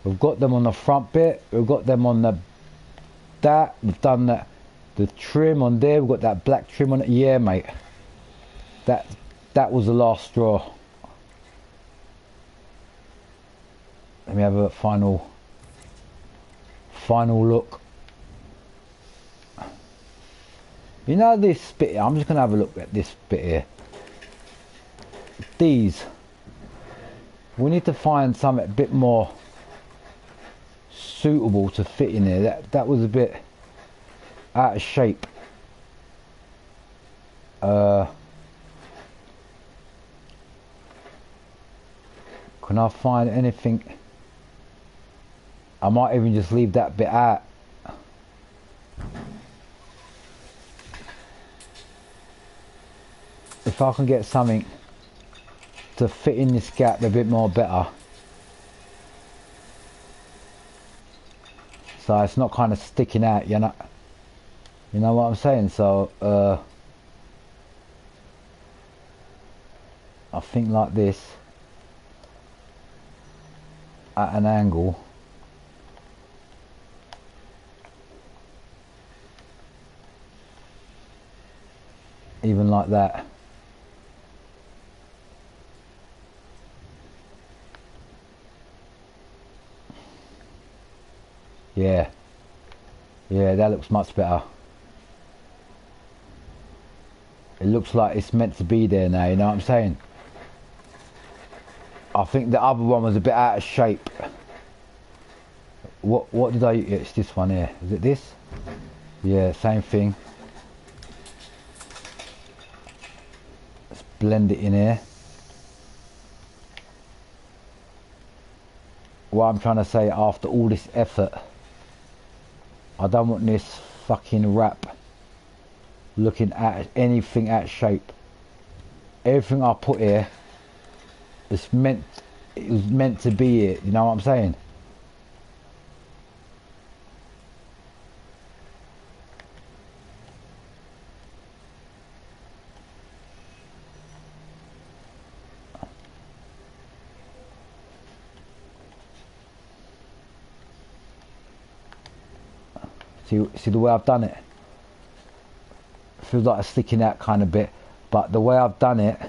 We've got them on the front bit. We've got them on that. We've done that. The trim on there. We've got that black trim on it. Yeah, mate. That was the last straw. Let me have a final final look. You know this bit here, I'm just going to have a look at this bit here. These, we need to find something a bit more suitable to fit in there. That was a bit out of shape. Can I find anything? I might even just leave that bit out. If I can get something to fit in this gap a bit more better, so it's not kind of sticking out, you know what I'm saying? So I think like this at an angle. Even like that. Yeah, that looks much better. It looks like it's meant to be there now, you know what I'm saying? I think the other one was a bit out of shape. What did I, it's this one here. Is it this? Yeah, same thing. Let's blend it in here. What I'm trying to say, after all this effort, I don't want this fucking wrap looking at anything out of shape. Everything I put here is it was meant to be it, you know what I'm saying? See the way I've done it? Feels like it's sticking out kind of bit, but the way I've done it,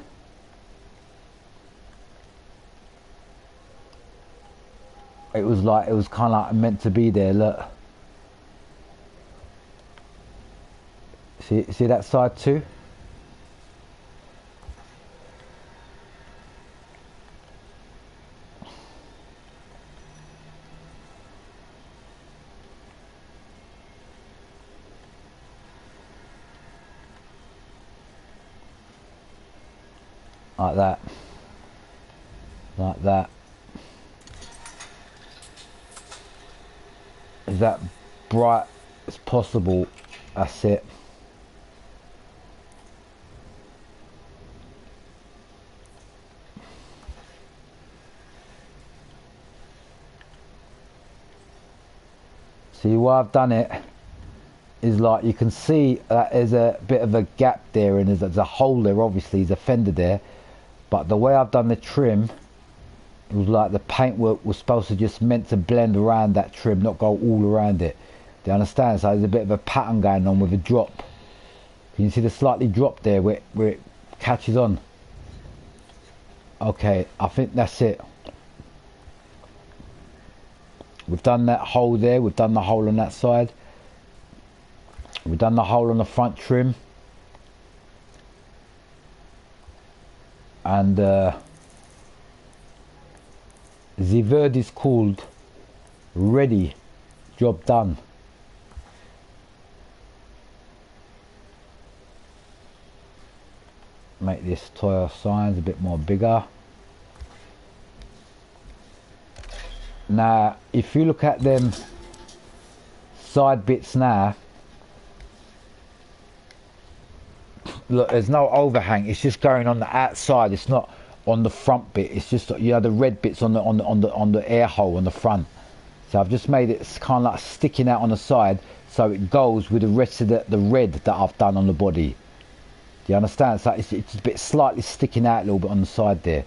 it was kind of like meant to be there. Look, see that side too? Like that, like that. Is that bright as possible? That's it. See why I've done it is like you can see that there's a bit of a gap there, and there's a hole there, obviously there's a fender there, but the way I've done the trim, it was like the paintwork was supposed to just meant to blend around that trim, not go all around it. Do you understand? So there's a bit of a pattern going on with a drop. Can you see the slightly drop there where it catches on? Okay, I think that's it. We've done that hole there, we've done the hole on that side, we've done the hole on the front trim, and the word is called ready, job done. Make this tire signs a bit more bigger. Now if you look at them side bits now, look, there's no overhang, it's just going on the outside, it's not on the front bit, it's just, you know, the red bits on the air hole on the front. So I've just made it kind of like sticking out on the side, so it goes with the rest of the red that I've done on the body. Do you understand? So it's a bit slightly sticking out a little bit on the side there,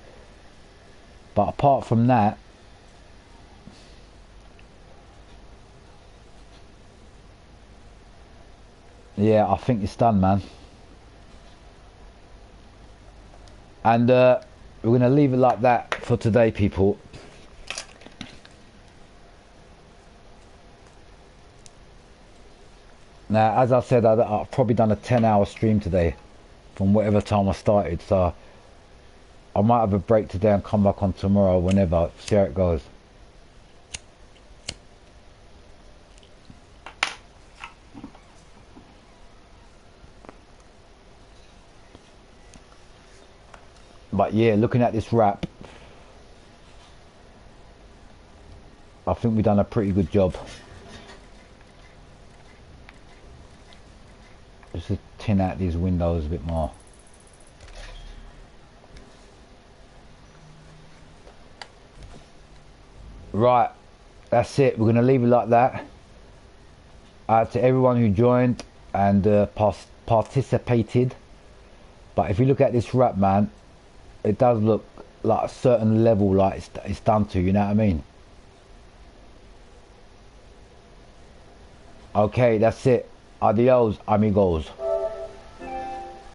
but apart from that, yeah, I think it's done, man. And we're going to leave it like that for today, people. Now, as I said, I've probably done a 10-hour stream today from whatever time I started, so I might have a break today and come back on tomorrow, whenever, see how it goes. But yeah, looking at this wrap, I think we've done a pretty good job. Just to tin out these windows a bit more. Right, that's it. We're going to leave it like that. To everyone who joined and participated. But if you look at this wrap, man, it does look like a certain level, like it's done to, you know what I mean? Okay, that's it. Adios, amigos.